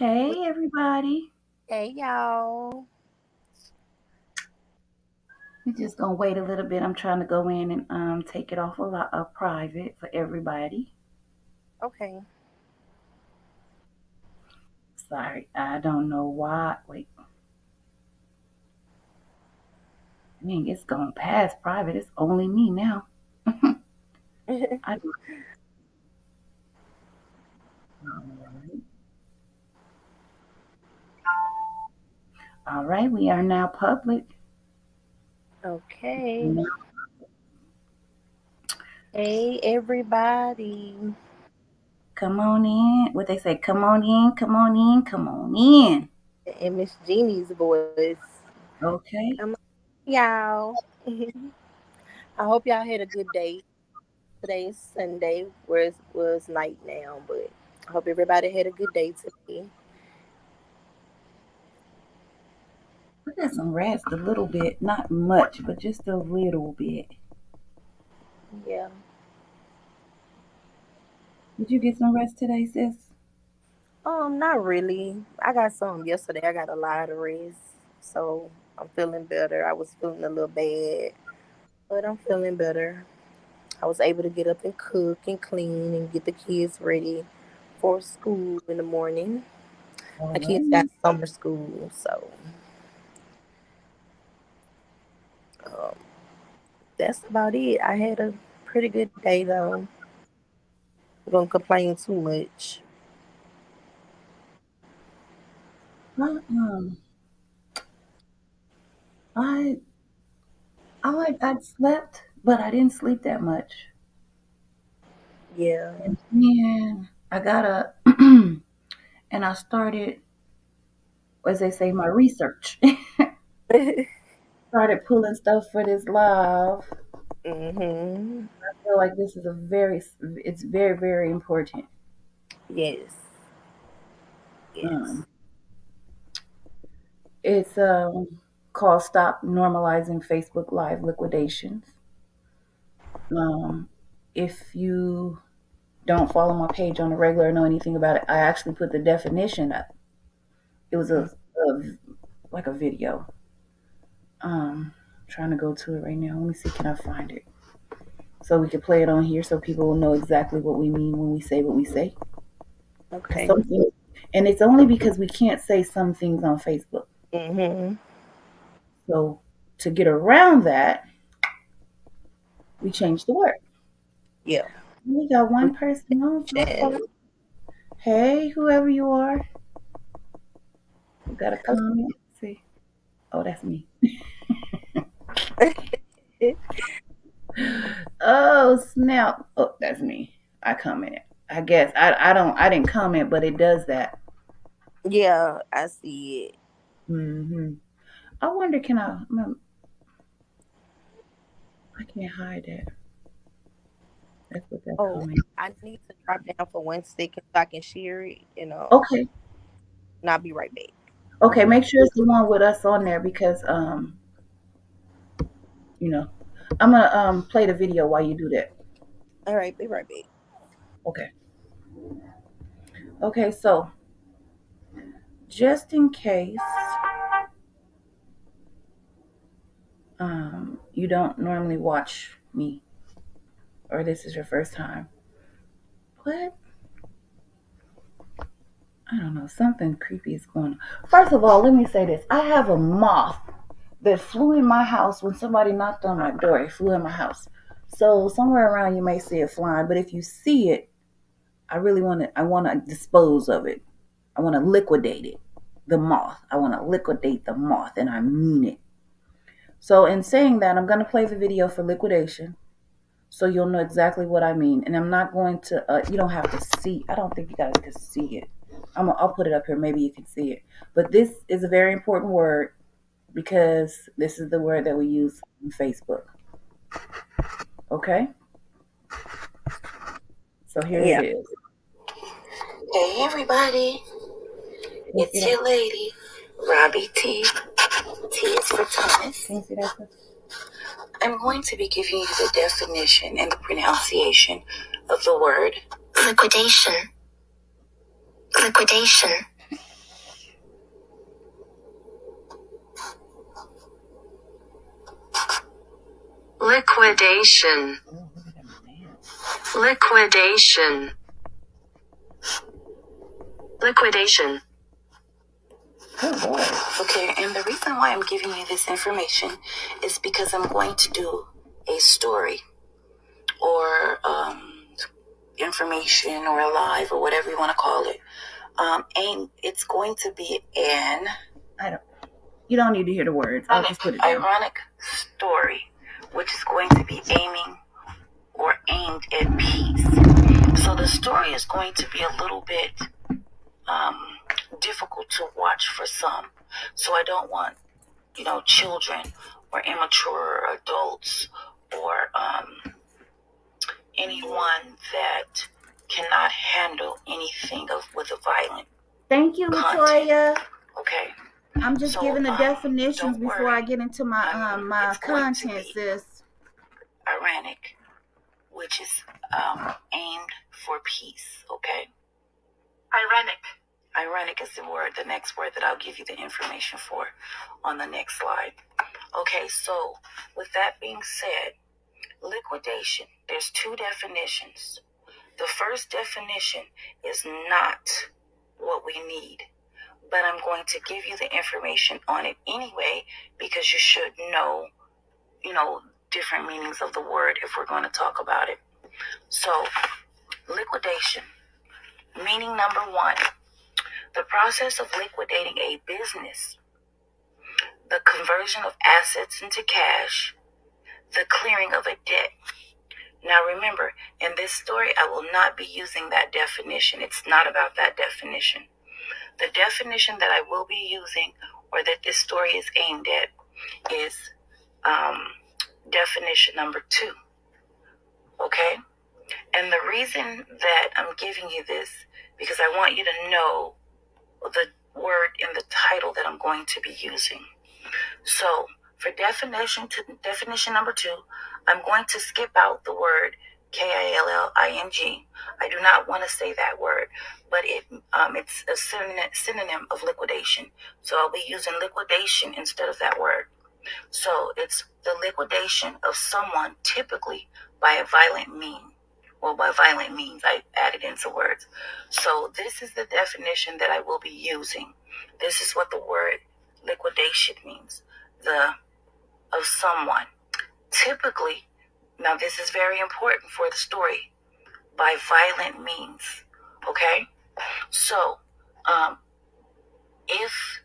Hey, everybody. Hey y'all. We're just gonna wait a little bit. I'm trying to go in and take it off a lot of private for everybody. Okay. Sorry, I don't know why. Wait, dang, it's gone past private. It's only me now. I do. All right, we are now public. Okay. Now, Hey everybody. come on in. What they say? Come on in. Come on in. Come on in. And Miss Jeannie's voice. Okay. Come on, y'all. I hope y'all had a good day. Today's Sunday, where it was night now, but I hope everybody had a good day today. I got some rest a little bit, not much, but just a little bit. Yeah. Did you get some rest today, sis? Not really. I got some yesterday. I got a lot of rest. So I'm feeling better. I was feeling a little bad, but I'm feeling better. I was able to get up and cook and clean and get the kids ready for school in the morning. All My kids got right. summer school, so um, that's about it. I had a pretty good day though. Don't complain too much. Well, I I slept, but I didn't sleep that much. Yeah. And then I got up and I started, as they say, my research. Started pulling stuff for this live. Mhm. I feel like this is it's very, very important. Yes. Um, Yes. it's called Stop Normalizing Facebook Live Liquidations. Um, if you don't follow my page on the regular or know anything about it, I actually put the definition up. It was a like a video. Trying to go to it right now. Let me see, can I find it? So we can play it on here so people will know exactly what we mean when we say what we say. Because Okay. some things, and it's only because we can't say some things on Facebook. Mhm. So to get around that, we change the word. Yeah. We got one person on so far. And Hey, whoever you are, who got a comment? Let's see. Oh, that's me. Oh, snap. Oh, that's me. I commented. I guess I didn't comment, but it does that. yeah, I see it. I wonder, can I can't hide that. That's what that Oh, comment. I need to drop down for 1 second so I can share it, Okay. and I'll be right back. Okay, make sure it's the one with us on there because you know, I'm gonna play the video while you do that. All right, be right back. Okay. Okay, so just in case you don't normally watch me or this is your first time. What? I don't know, something creepy is going on. First of all, let me say this. I have a moth that flew in my house when somebody knocked on my door. It flew in my house. So somewhere around you may see it flying, but if you see it, I want to dispose of it. I want to liquidate it. The moth. I want to liquidate the moth and I mean it. So in saying that, I'm going to play the video for liquidation so you'll know exactly what I mean. And I'm not going to you don't have to see. I don't think you guys can see it. I'll put it up here. Maybe you can see it. But this is a very important word because this is the word that we use on Facebook. Okay? So here it Yeah. is. Hey everybody, Can you see it's that? your lady, Robbie T. T is for Thomas. Can you see that? I'm going to be giving you the definition and the pronunciation of the word liquidation. Liquidation. Liquidation. Liquidation. Liquidation. Okay, and the reason why I'm giving you this information is because I'm going to do a story or information or a live or whatever you want to call it. And it's going to be an you don't need to hear the words. I'll just put it there. Ironic story, which is going to be aiming or aimed at peace. So the story is going to be a little bit difficult to watch for some. So I don't want, children or immature adults or anyone that cannot handle anything with a violent. Thank you, Latoya. Okay. I'm just giving the definitions before I get into my my content, sis. Ironic, which is aimed for peace. Okay. Ironic is the next word that I'll give you the information for on the next slide. Okay, so with that being said, liquidation, there's two definitions. The first definition is not what we need, but I'm going to give you the information on it anyway because you should know, different meanings of the word if we're going to talk about it. So, liquidation, meaning number one, the process of liquidating a business, the conversion of assets into cash, the clearing of a debt. Now remember, in this story, I will not be using that definition. It's not about that definition. The definition that I will be using or that this story is aimed at is definition number 2. Okay? And the reason that I'm giving you this, because I want you to know the word in the title that I'm going to be using. So for definition number 2, I'm going to skip out the word killing. I do not want to say that word, but it's a synonym of liquidation. So I'll be using liquidation instead of that word. So it's the liquidation of someone, typically by a violent means. Well, by violent means, I added in some words. So this is the definition that I will be using. This is what the word liquidation means. Of someone. Typically, now this is very important for the story, by violent means. Okay? So, if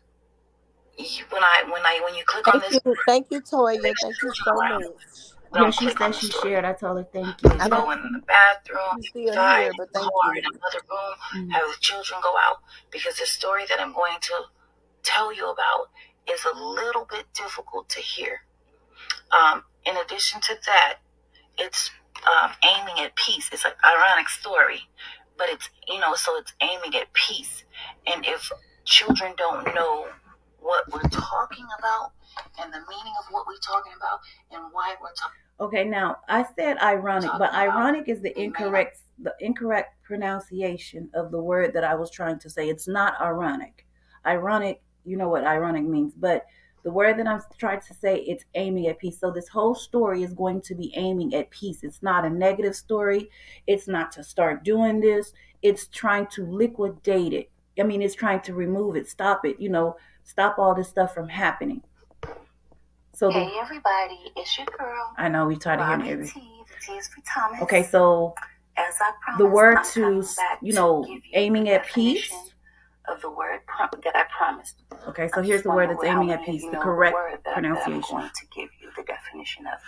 when you click on this, thank you, Toya. Thank you so much. Yeah, she said she shared. I told her thank you. Please go in the bathroom, Still die here, in but the thank car, you. in another room, have the children go out. Because the story that I'm going to tell you about is a little bit difficult to hear. In addition to that, it's aiming at peace. It's an ironic story, but it's, so it's aiming at peace. And if children don't know what we're talking about and the meaning of what we're talking about and why we're talking. Okay, now I said ironic, but ironic is the incorrect pronunciation of the word that I was trying to say. It's not ironic. Ironic, you know what ironic means, but the word that I'm trying to say, it's aiming at peace. So this whole story is going to be aiming at peace. It's not a negative story. It's not to start doing this. It's trying to liquidate it. I mean, it's trying to remove it, stop it, stop all this stuff from happening. So hey everybody, it's your girl. I know we tried to hear everything. Thomas. Okay, so as I promised, the word to aiming at peace of the word that I promised. Okay, so here's the word that's aiming at peace, the correct pronunciation. I'm going to give you the definition of.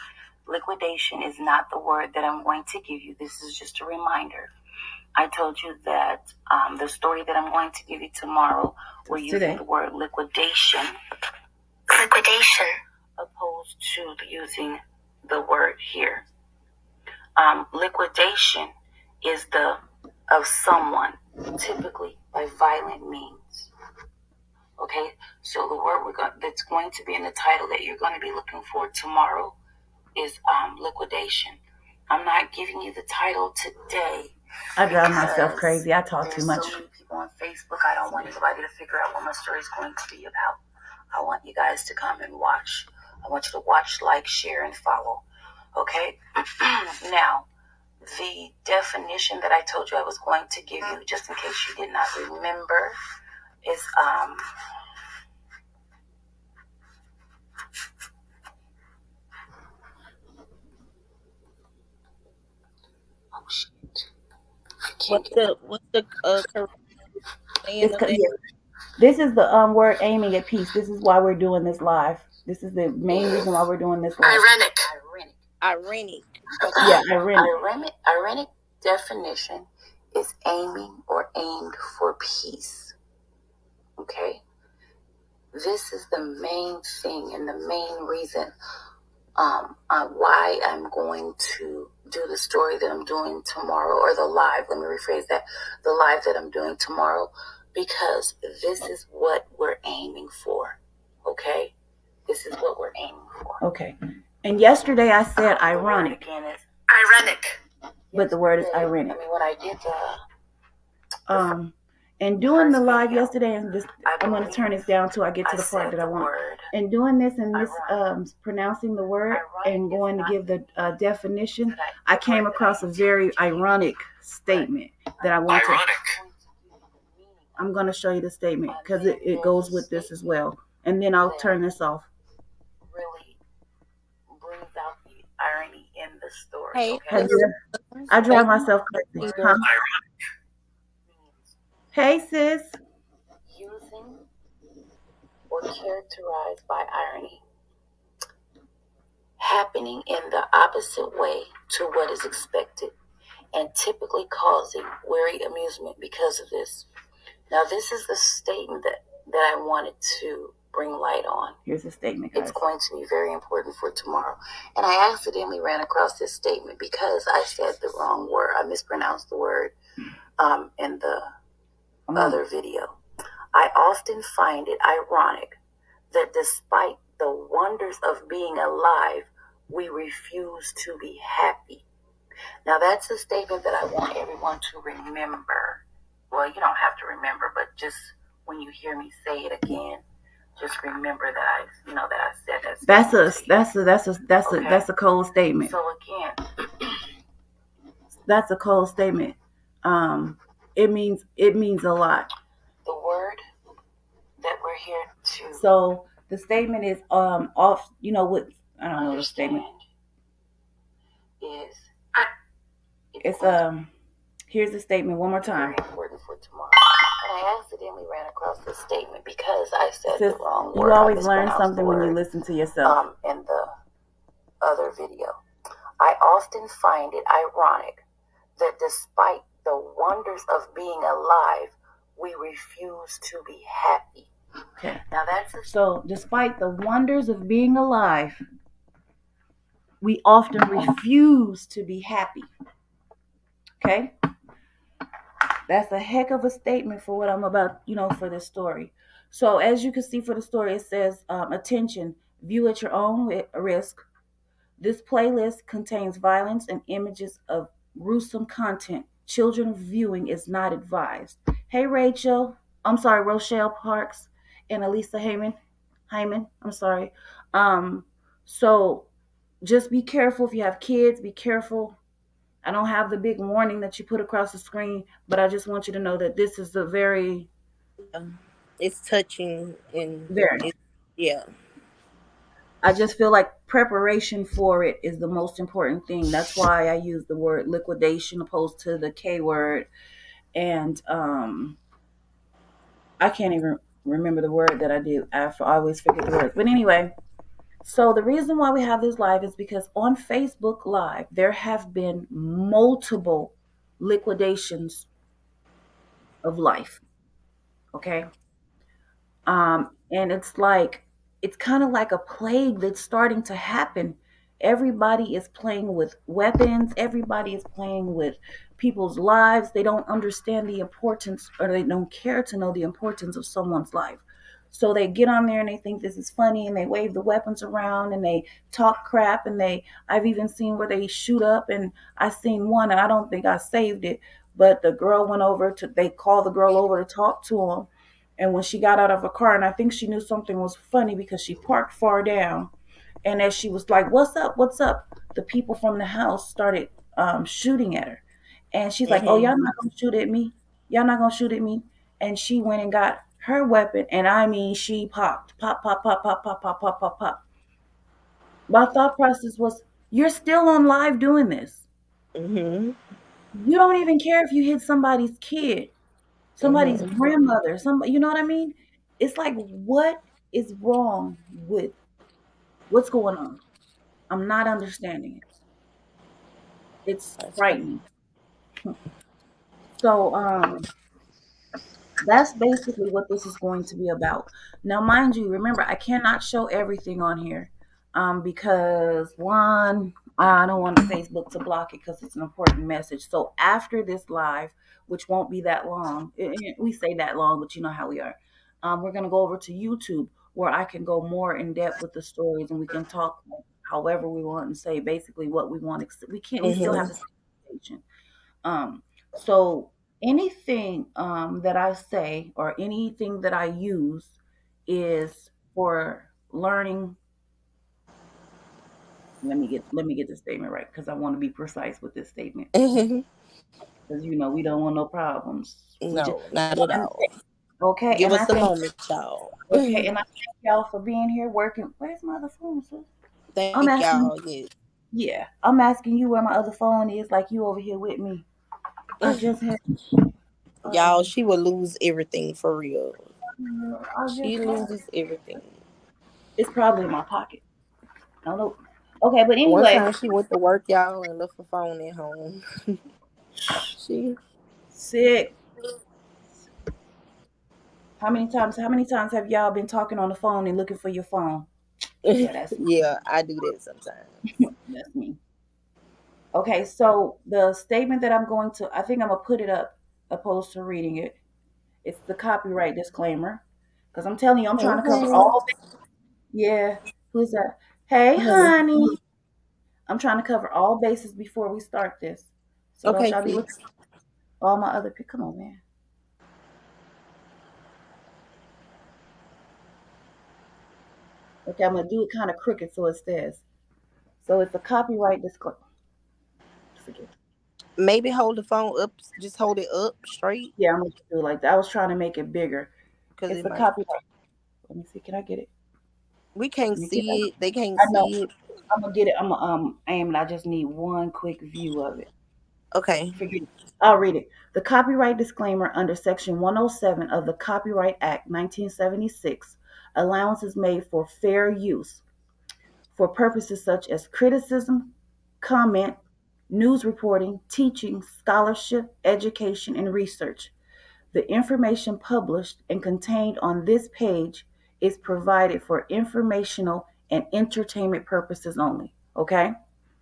Liquidation is not the word that I'm going to give you. This is just a reminder. I told you that the story that I'm going to give you tomorrow, we're using the word liquidation. Liquidation. Opposed to using the word here. Liquidation is of someone, typically by violent means. Okay, so the word that's going to be in the title that you're going to be looking for tomorrow is liquidation. I'm not giving you the title today. I drive myself crazy. I talk too much. There's so many people on Facebook. I don't want anybody to figure out what my story is going to be about. I want you guys to come and watch. I want you to watch, like, share, and follow. Okay? Now, the definition that I told you I was going to give you, just in case you did not remember, is oh shit, I can't get my. What's the correct saying It's of that? yeah. This is the word aiming at peace. This is why we're doing this live. This is the main reason why we're doing this live. Ironic. Ironic. Yeah, Okay. ironic. Ironic definition is aiming or aimed for peace. Okay? This is the main thing and the main reason why I'm going to do the story that I'm doing tomorrow, or the live. Let me rephrase that: the live that I'm doing tomorrow, because this is what we're aiming for. Okay, this is what we're aiming for. Okay. And yesterday I said ironic. Again, is ironic, but the word is ironic. I mean, when I did and doing the live yesterday, and just I'm going to turn this down till I get to the part that I want. And doing this and this pronouncing the word and going to give the definition, I came across a very ironic statement that I want to. I'm going to show you the statement because it goes with this as well. And then I'll turn this off. Really brings out the irony in the story. Hey, Okay? I drive myself crazy. Huh? Hey, sis. Using or characterized by irony, happening in the opposite way to what is expected, and typically causing weary amusement because of this. Now, this is the statement that I wanted to bring light on. Here's the statement, guys. It's going to be very important for tomorrow. And I accidentally ran across this statement because I said the wrong word. I mispronounced the word in the other video. I often find it ironic that despite the wonders of being alive, we refuse to be happy. Now, that's a statement that I want everyone to remember. Well, you don't have to remember, but just when you hear me say it again, just remember that I said that. That's a cold statement. So again, that's a cold statement. It means a lot. The word that we're here to. So the statement is off. You know what? I don't know the statement. Is it's Here's the statement one more time. Very important for tomorrow. And I accidentally ran across this statement because I said the wrong word. You always learn something when you listen to yourself. In the other video, I often find it ironic that despite the wonders of being alive, we refuse to be happy. Okay. Now so despite the wonders of being alive, we often refuse to be happy. Okay? That's a heck of a statement for what I'm about, for this story. So as you can see for the story, it says, attention, view at your own risk. This playlist contains violence and images of gruesome content. Children viewing is not advised. Hey, Rochelle Parks and Elisa Hyman, I'm sorry. So just be careful if you have kids, be careful. I don't have the big warning that you put across the screen, but I just want you to know that this is a very... It's touching and very... yeah. I just feel like preparation for it is the most important thing. That's why I use the word liquidation opposed to the K word. And I can't even remember the word that I do. I always forget the words. But anyway, so the reason why we have this live is because on Facebook Live, there have been multiple liquidations of life. Okay? And it's kind of like a plague that's starting to happen. Everybody is playing with weapons. Everybody is playing with people's lives. They don't understand the importance, or they don't care to know the importance of someone's life. So they get on there and they think this is funny, and they wave the weapons around and they talk crap, and I've even seen where they shoot up, and I seen one, and I don't think I saved it, but the girl they called the girl over to talk to him. And when she got out of her car, and I think she knew something was funny because she parked far down, And as she was like, "What's up? What's up?" the people from the house started shooting at her, and she's like, "Oh, y'all Mhm. not gonna shoot at me? Y'all not gonna shoot at me?" And she went and got her weapon, and I mean, she popped, pop, pop, pop, pop, pop, pop, pop, pop, pop. My thought process was, "You're still on live doing this. Mhm. You don't even care if you hit somebody's kid, somebody's Mhm. grandmother, somebody. You know what I mean? It's like, what is wrong with what's going on? I'm not understanding it. It's That's right. frightening." So that's basically what this is going to be about. Now, mind you, remember, I cannot show everything on here because one, I don't want Facebook to block it because it's an important message. So after this live, which won't be that long, we say that long, but you know how we are. We're going to go over to YouTube where I can go more in depth with the stories and we can talk however we want and say basically what we want. We can't. We still have Mhm. the same. Um, so anything that I say or anything that I use is for learning. Let me get the statement right because I want to be precise with this statement Mhm. because we don't want no problems. We just No, not at all. okay, Give and I us a thank moment, y'all. okay, and I thank y'all for being here working. Where's my other phone, sis? I'm Thank asking. y'all. Yes. Yeah, I'm asking you where my other phone is. Like you over here with me. I just had. Y'all, Um, she will lose everything for real. I She just had. loses everything. It's probably in my pocket. I don't know. Okay, but One anyway, time she went to work, y'all, and left her phone at home. She sick. How many times have y'all been talking on the phone and looking for your phone? Yeah, that's yeah, I do that sometimes. that's me. Okay, so the statement that I think I'm gonna put it up opposed to reading it. It's the copyright disclaimer. Because I'm telling you, I'm Hey, trying to cover honey. all yeah. Who's that? Hey Honey. honey. I'm trying to cover all bases before we start this. So don't Okay, y'all be looking sis. at all my other come on, man. Okay, I'm gonna do it kind of crooked so it says. So it's a copyright disclaimer. Forget it. Maybe hold the phone up. Just hold it up straight, Yeah, I'm gonna do it like that. I was trying to make it bigger. because It's it a might. copyright. Let me see. Can I get it? We can't Let me get it. see it. They can't I know. see it. I'm gonna get it. I'm gonna aim it. I just need one quick view of it. Okay. Forget it. I'll read it. The copyright disclaimer under Section 107 of the Copyright Act 1976 allowance is made for fair use for purposes such as criticism, comment, news reporting, teaching, scholarship, education, and research. The information published and contained on this page is provided for informational and entertainment purposes only. Okay?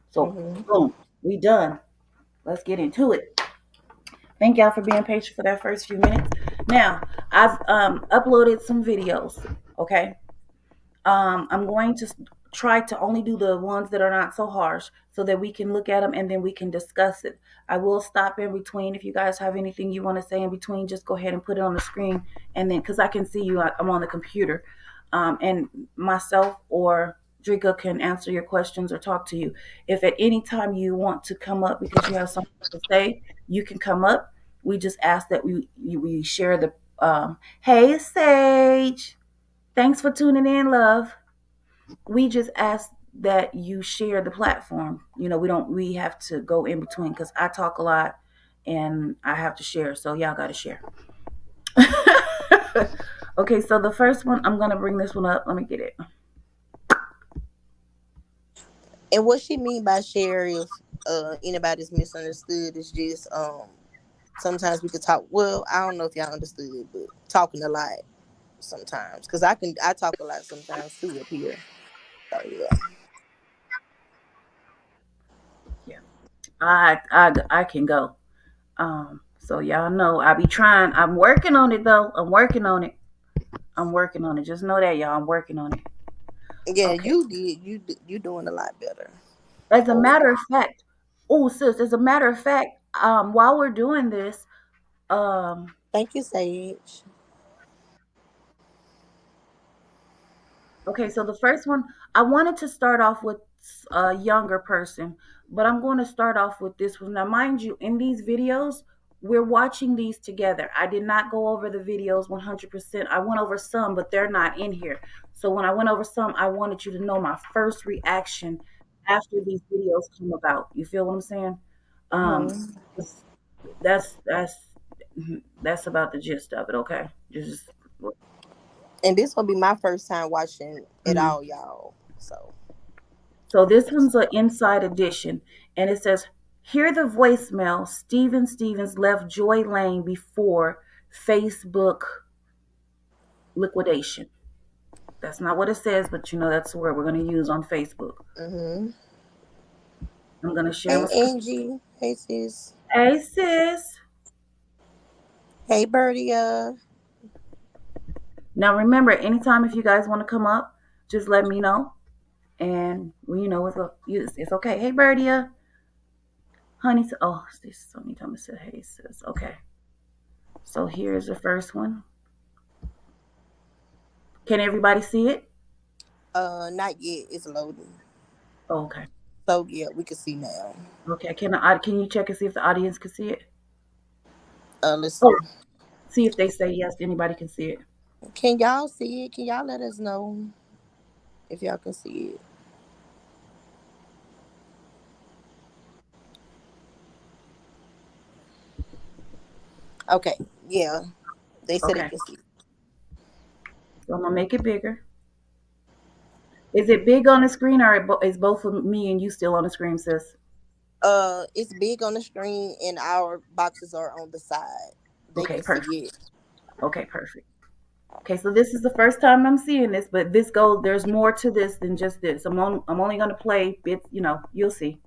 So, Mhm. boom, we done. Let's get into it. Thank y'all for being patient for that first few minutes. Now, I've uploaded some videos. Okay? I'm going to try to only do the ones that are not so harsh so that we can look at them and then we can discuss it. I will stop in between. If you guys have anything you want to say in between, just go ahead and put it on the screen. And then, because I can see you, I'm on the computer. And myself or Drika can answer your questions or talk to you. If at any time you want to come up because you have something to say, you can come up. We just ask that we share the. Hey, Sage. Thanks for tuning in, love. We just ask that you share the platform. We have to go in between because I talk a lot and I have to share. So y'all got to share. Okay, so the first one, I'm going to bring this one up. Let me get it. And what she mean by share, if anybody's misunderstood, is just sometimes we could talk. Well, I don't know if y'all understood, but talking a lot sometimes, because I talk a lot sometimes too up here. So yeah. Yeah, I can go. So y'all know I be trying. I'm working on it though. I'm working on it. I'm working on it. Just know that, y'all. I'm working on it. Yeah, Okay. you doing a lot better. As a Oh, matter of fact, oh sis, as a matter of fact, while we're doing this, um, thank you, Sage. okay, so the first one, I wanted to start off with a younger person, but I'm going to start off with this one. Now, mind you, in these videos, we're watching these together. I did not go over the videos 100%. I went over some, but they're not in here. So when I went over some, I wanted you to know my first reaction after these videos come about. You feel what I'm saying? Um, Hmm. that's that's that's about the gist of it. Okay, just And this will be my first time watching it mhm. all, y'all. So So this one's an inside edition, and it says, "Hear the voicemail. Steven Stevens left Joy Lane before Facebook liquidation." That's not what it says, but you know that's the word we're going to use on Facebook. hmm. I'm going to share Hey my screen. Angie. Hey sis. Hey sis. Hey Birdie. Now remember, anytime if you guys want to come up, just let me know, and well, you know it's okay. Hey Bertia, honey. Oh, this so many times I said hey sis. Okay, so here's the first one. Can everybody see it? Not yet. It's loading. Oh, okay. So yeah, we can see now. Okay. Can you check and see if the audience can see it? Let's see. Oh, see if they say yes. Anybody can see it. Can y'all see it? Can y'all let us know if y'all can see it? Okay. Yeah. They said they Okay. can see it. So I'm gonna make it bigger. Is it big on the screen, or is both of me and you still on the screen, sis? It's big on the screen and our boxes are on the side. They Okay. can see Perfect. it. Okay. Perfect. Okay. So this is the first time I'm seeing this, but this goes. There's more to this than just this. I'm only gonna play bits. You know, you'll see.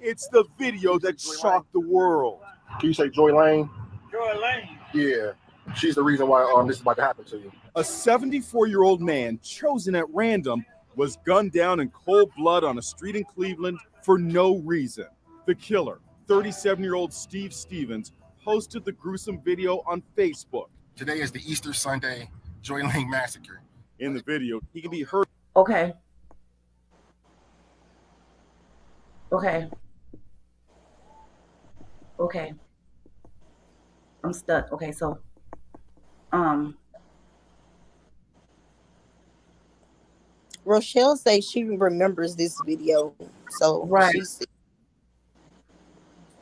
It's the video that shocked the world. Can you say Joy Lane? Joy Lane. Yeah. She's the reason why this is about to happen to you. A 74-year-old man chosen at random was gunned down in cold blood on a street in Cleveland for no reason. The killer, 37-year-old Steve Stevens, posted the gruesome video on Facebook. Today is the Easter Sunday Joy Lane massacre. In the video, he can be heard. Okay. Okay. Okay. I'm stuck. Okay. So um. Rochelle says she remembers this video, so Right. she said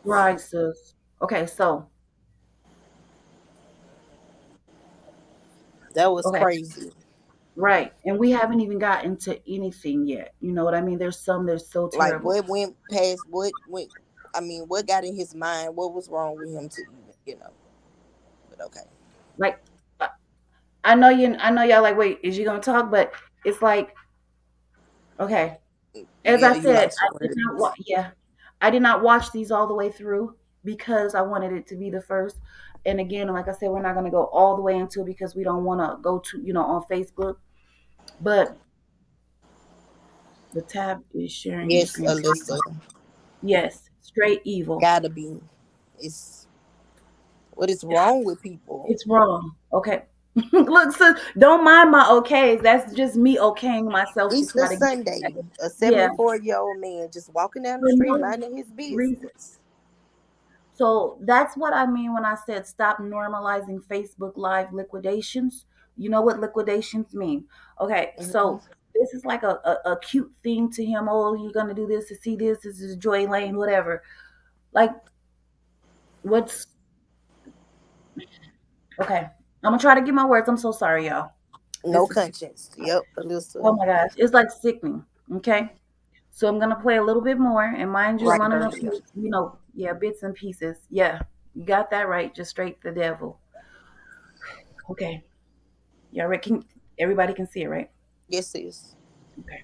Right, sis. Okay. So that was okay. crazy. Right. And we haven't even gotten to anything yet. You know what I mean? There's some that's so Like terrible. what went past what went. I mean, what got in his mind? What was wrong with him to even, But okay. Like I I know y'all like, wait, is you gonna talk? But it's like, okay. As Yeah, I you said, lost your words. yeah. I did not watch these all the way through because I wanted it to be the first. And again, like I said, we're not gonna go all the way into it because we don't wanna go to, on Facebook. But the tab is sharing your Yes, screen. Alyssa, Yes, straight evil. gotta be. It's what is wrong with people. It's wrong. Okay. Look, so don't mind my okays. That's just me okaying myself to Easter try to get Sunday, that. a Yeah, 74-year-old man just walking down the for street no minding his reason. business. So that's what I mean when I said stop normalizing Facebook Live liquidations. You know what liquidations mean. Okay, Hmm. so this is like a cute thing to him. Oh, you're gonna do this to see this. This is Joy Lane, whatever. Like, what's okay? I'm gonna try to get my words. I'm so sorry, y'all. No This is conscience. Yep, oh Alyssa. my gosh, it's like sickening. Okay, so I'm gonna play a little bit more, and mind you, I'm Right, only gonna Birdie. play, yeah, bits and pieces. Yeah, you got that right. Just straight the devil. Okay, y'all right? Can everybody can see it, right? Yes, sis. Okay.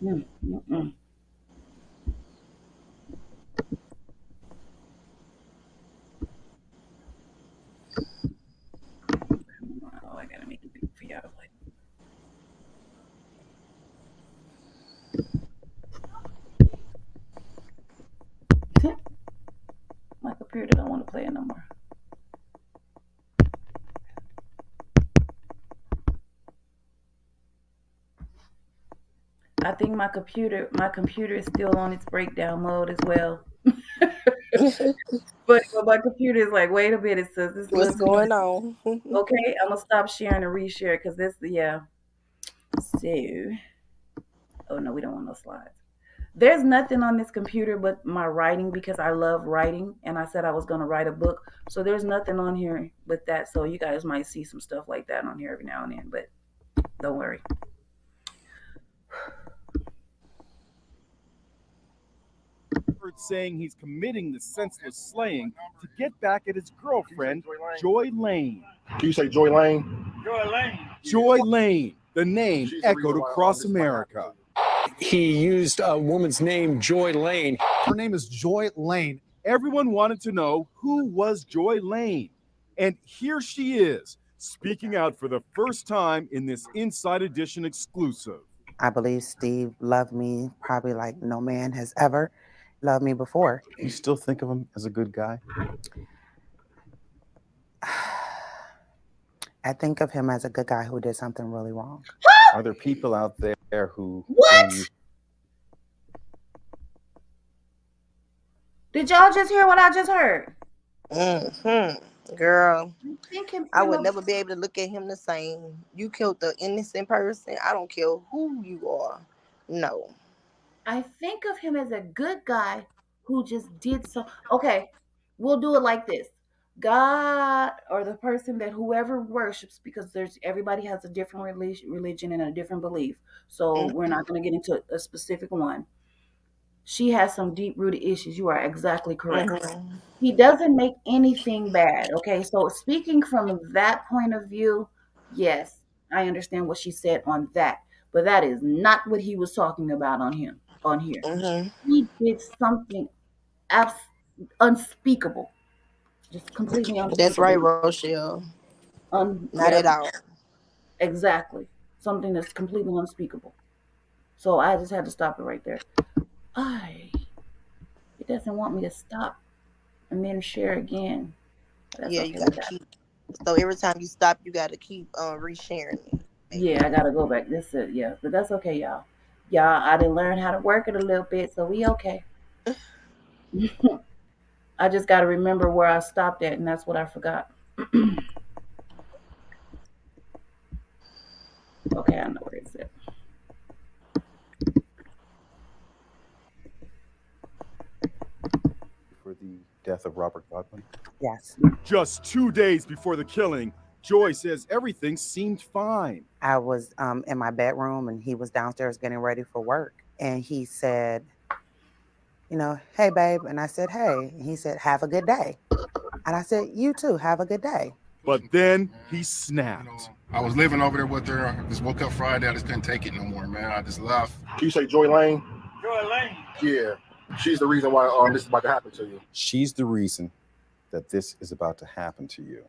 Mm. Oh, I gotta make it big for y'all to play. My computer don't want to play it no more. I think my computer is still on its breakdown mode as well. But my computer is like, wait a minute, sis, this What's looks good. going on? Okay, I'm gonna stop sharing and reshare because this, yeah. So, oh no, we don't want no slides. There's nothing on this computer but my writing because I love writing, and I said I was gonna write a book. So there's nothing on here but that. So you guys might see some stuff like that on here every now and then, but don't worry. Saying he's committing the senseless slaying to get back at his girlfriend, Joy Lane. Can you say Joy Lane? Joy Lane. Joy Lane, the name echoed across America. He used a woman's name, Joy Lane. Her name is Joy Lane. Everyone wanted to know who was Joy Lane. And here she is, speaking out for the first time in this Inside Edition exclusive. I believe Steve loved me probably like no man has ever loved me before. You still think of him as a good guy? I think of him as a good guy who did something really wrong. Are there people out there who... What? Did y'all just hear what I just heard? Girl, I would of- never be able to look at him the same. You killed the innocent person. I don't care who you are. No. I think of him as a good guy who just did so. Okay, we'll do it like this. God or the person that whoever worships, because there's everybody has a different religion and a different belief. So we're not going to get into a specific one. She has some deep rooted issues. You are exactly correct. He doesn't make anything bad. Okay, so speaking from that point of view, yes, I understand what she said on that, but that is not what he was talking about on him on here. He did something unspeakable, just completely unspeakable. That's right, Rochelle. Not at all. Exactly, something that's completely unspeakable. So I just had to stop it right there. It doesn't want me to stop and then share again. Yeah, okay, you gotta keep. So every time you stop, you gotta keep resharing it. Yeah, I gotta go back. This is yeah, but that's okay, y'all. I didn't learn how to work it a little bit, so we okay. I just gotta remember where I stopped at, and that's what I forgot. Okay, I know where it's at. For the death of Robert Godwin? Yes. Just 2 days before the killing, Joy says everything seemed fine. I was in my bedroom and he was downstairs getting ready for work. And he said, hey, babe. And I said, hey. And he said, have a good day. And I said, you too, have a good day. But then he snapped. I was living over there with her. I just woke up Friday. I just couldn't take it no more, man. I just left. Can you say Joy Lane? Joy Lane. Yeah. She's the reason why this is about to happen to you. She's the reason that this is about to happen to you.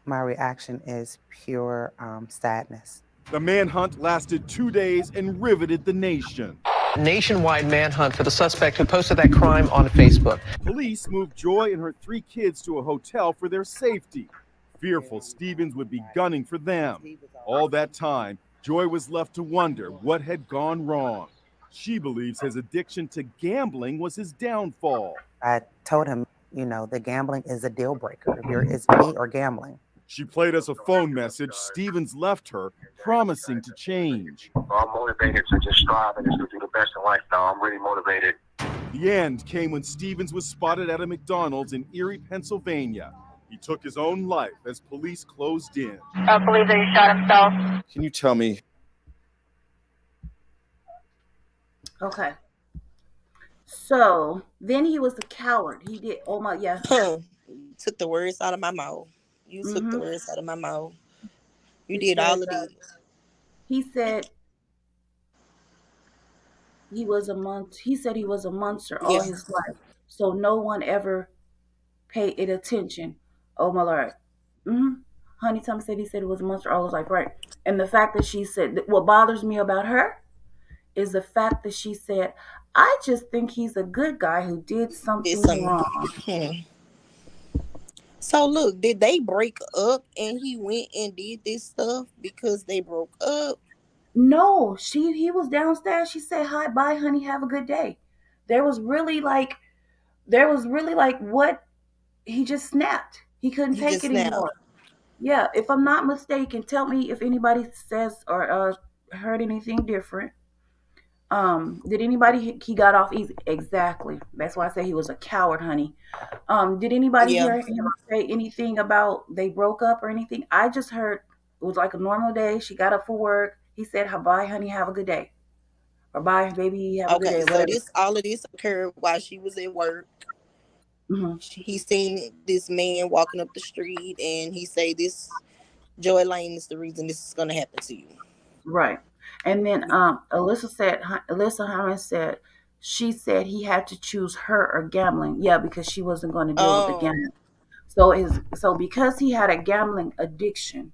My reaction is pure sadness. The manhunt lasted 2 days and riveted the nation. Nationwide manhunt for the suspect who posted that crime on Facebook. Police moved Joy and her 3 kids to a hotel for their safety, fearful Stevens would be gunning for them. All that time, Joy was left to wonder what had gone wrong. She believes his addiction to gambling was his downfall. I told him, the gambling is a deal breaker. It's me or gambling. She played us a phone message Stevens left her, promising to change. I'm motivated to just strive and just to do the best in life now. I'm really motivated. The end came when Stevens was spotted at a McDonald's in Erie, Pennsylvania. He took his own life as police closed in. I believe that he shot himself. Can you tell me? Okay. So then he was a coward. He did. Oh my, yeah. Took the words out of my mouth. You took the words out of my mouth. You did all of these. He said he was a monster. He said he was a monster all his life. So no one ever paid it attention. Oh my Lord. Honey Tom said he said it was a monster all his life, right? And the fact that she said, what bothers me about her is the fact that she said, I just think he's a good guy who did something wrong. So look, did they break up and he went and did this stuff because they broke up? No, he was downstairs. She said, "Hi, bye, honey, have a good day." There was really like what he just snapped. He couldn't He take just it snapped. anymore. Yeah, if I'm not mistaken, tell me if anybody says or heard anything different. Did anybody he got off easy? Exactly. That's why I say he was a coward, honey. Did anybody Yeah. hear him say anything about they broke up or anything? I just heard it was like a normal day. She got up for work. He said, "Bye, honey, have a good day," or "Bye, baby, have a good Okay, day," so whatever. this all of this occurred while she was at work. Hmm. He seen this man walking up the street, and he say, "This Joy Lane is the reason this is gonna happen to you." Right. And then Alyssa Hammond said she said he had to choose her or gambling. Yeah, because she wasn't going to deal with the Oh, gambling. So because he had a gambling addiction,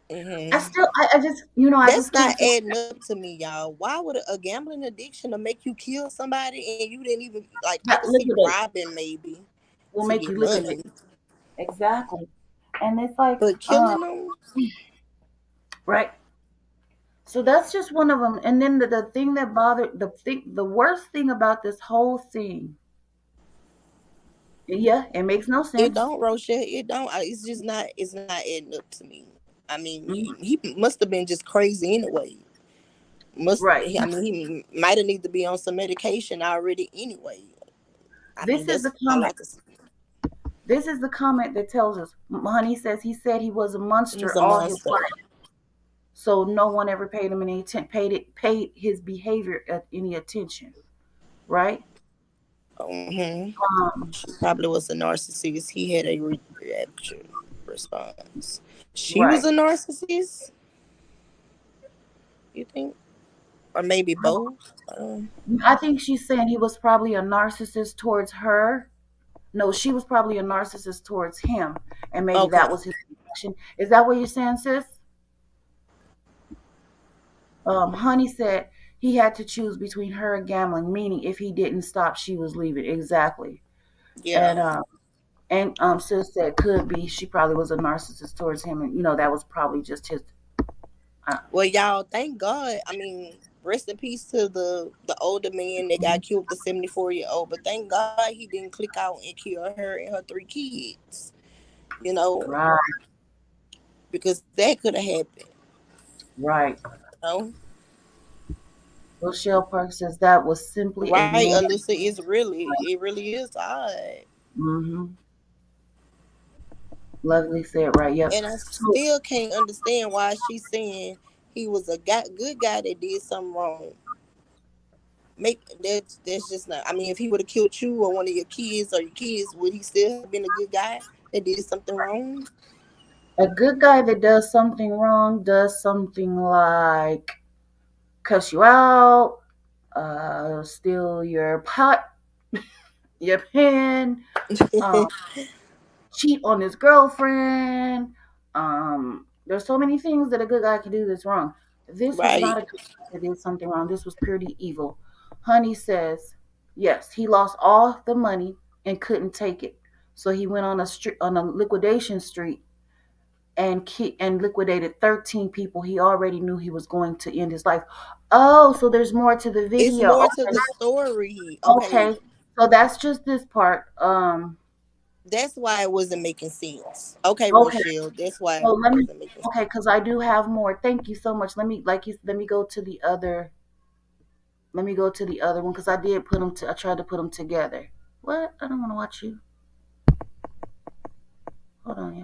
hmm, I just I that's just not can't say adding up to me, y'all. Why would a gambling addiction to make you kill somebody and you didn't even like? I that could see liquidate robbing maybe will to make you get liquidate. money, Exactly. And it's like, but killing them, right. So that's just one of them. And then the thing that bothered the worst thing about this whole thing, yeah, it makes no it sense. don't, Rochelle. It don't. It's just not. It's not adding up to me. I mean, Mhm. he must have been just crazy anyway. Must Right. I mean he might have need to be on some medication already anyway. I mean This is that's the all I comment. can see. This is the comment that tells us. Honey says he said he was a He's monster a all his monster. life, so no one ever paid him paid his behavior any attention. Right? Hmm. Um. She probably was a narcissist. He had a reaction response. She was Right. a narcissist, you think? Or maybe both? I think she's saying he was probably a narcissist towards her. No, she was probably a narcissist towards him, and maybe Okay. that was his reaction. Is that what you're saying, sis? Honey said he had to choose between her and gambling, meaning if he didn't stop, she was leaving. Exactly. Yeah. And sis said could be she probably was a narcissist towards him, and that was probably just his. Uh, Well, y'all, thank God. I mean, rest in peace to the older man that got killed, the 74-year-old. But thank God he didn't click out and kill her and her 3 kids. You know, right, because that could have happened. right. You know, Rochelle Park says that was simply a right, man. Alyssa, it really is odd. Mm-hmm. Lovely said right. Yep. And I So still can't understand why she's saying he was a good guy that did something wrong. Make that's just not. I mean, if he would have killed you or one of your kids or your kids, would he still have been a good guy that did something wrong? a good guy that does something wrong does something like cuss you out, steal your pot, your pen, um, cheat on his girlfriend. There's so many things that a good guy can do that's wrong. This was not Right. a good guy that did something wrong. This was purely evil. Honey says, yes, he lost all the money and couldn't take it. So he went on a liquidation street and liquidated 13 people he already knew he was going to end his life. Oh, so there's more to the It's video. more to Okay. the story. Okay. Okay, So that's just this part. that's why it wasn't making sense. Okay, Okay. Rochelle, that's why So it let me wasn't making okay, sense. because I do have more. Thank you so much. Let me go to the other one because I did put them I tried to put them together. What? I don't want to watch you. Hold on, yeah.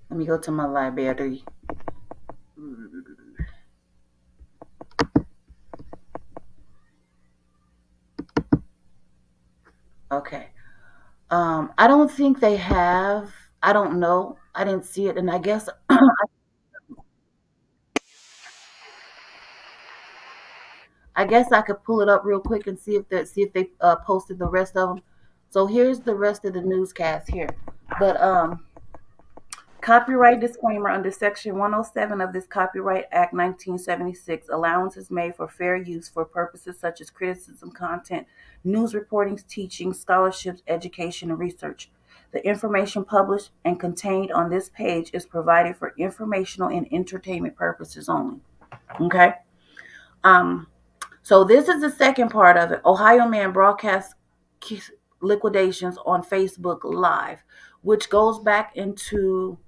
Let me go to my library. Okay. I don't think they have. I don't know. I didn't see it, and I guess I guess I could pull it up real quick and see if they posted the rest of them. So here's the rest of the newscast here. But Copyright disclaimer under Section 107 of this Copyright Act 1976, allowance is made for fair use for purposes such as criticism, content, news reporting, teaching, scholarships, education, and research. The information published and contained on this page is provided for informational and entertainment purposes only. Okay? Um, so this is the second part of it. Ohio man broadcasts liquidations on Facebook Live, which goes back into